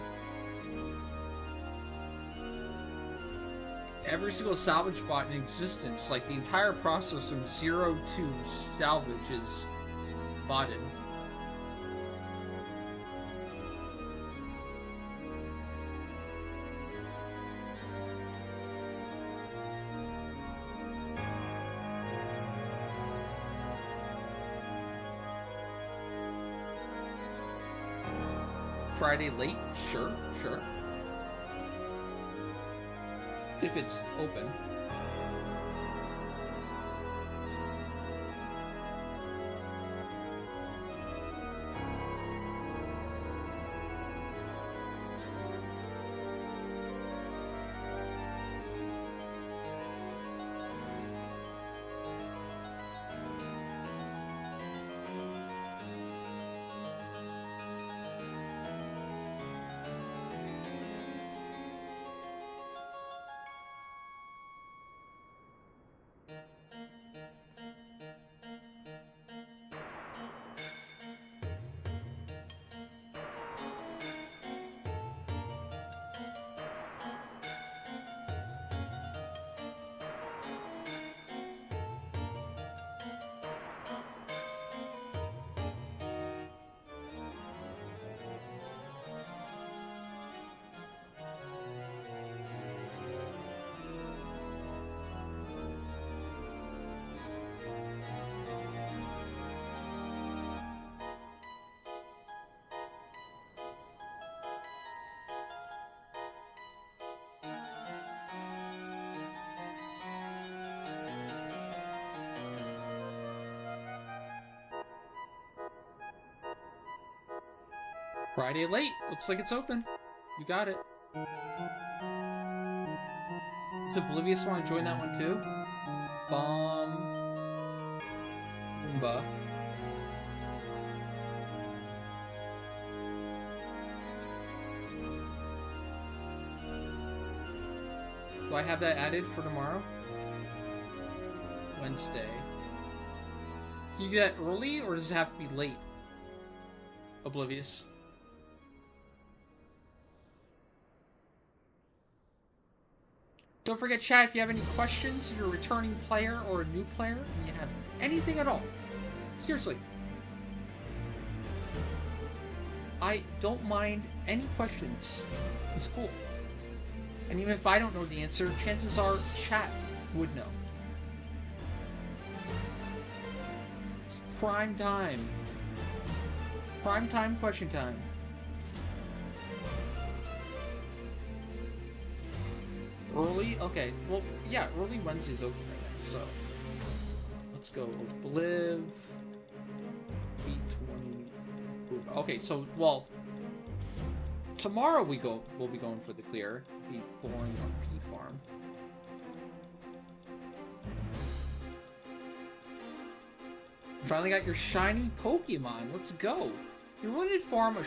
Every single salvage bot in existence, like the entire process from 0 to salvage, is botted. Friday late? Sure. If it's open. Friday late. Looks like it's open. You got it. Does Oblivious want to join that one too? Boomba. Do I have that added for tomorrow? Wednesday. Can you do that early, or does it have to be late? Oblivious. Don't forget, chat, if you have any questions, if you're a returning player or a new player, and you have anything at all, seriously, I don't mind any questions. It's cool. And even if I don't know the answer, chances are chat would know. It's prime time. Prime time question time. Early? Okay, well, yeah, early Wednesday's open right now, so let's go. Obliv. B20. Okay, so, well, tomorrow we'll be going for the clear, the boring RP farm. Finally got your shiny Pokemon. Let's go. You really did farm a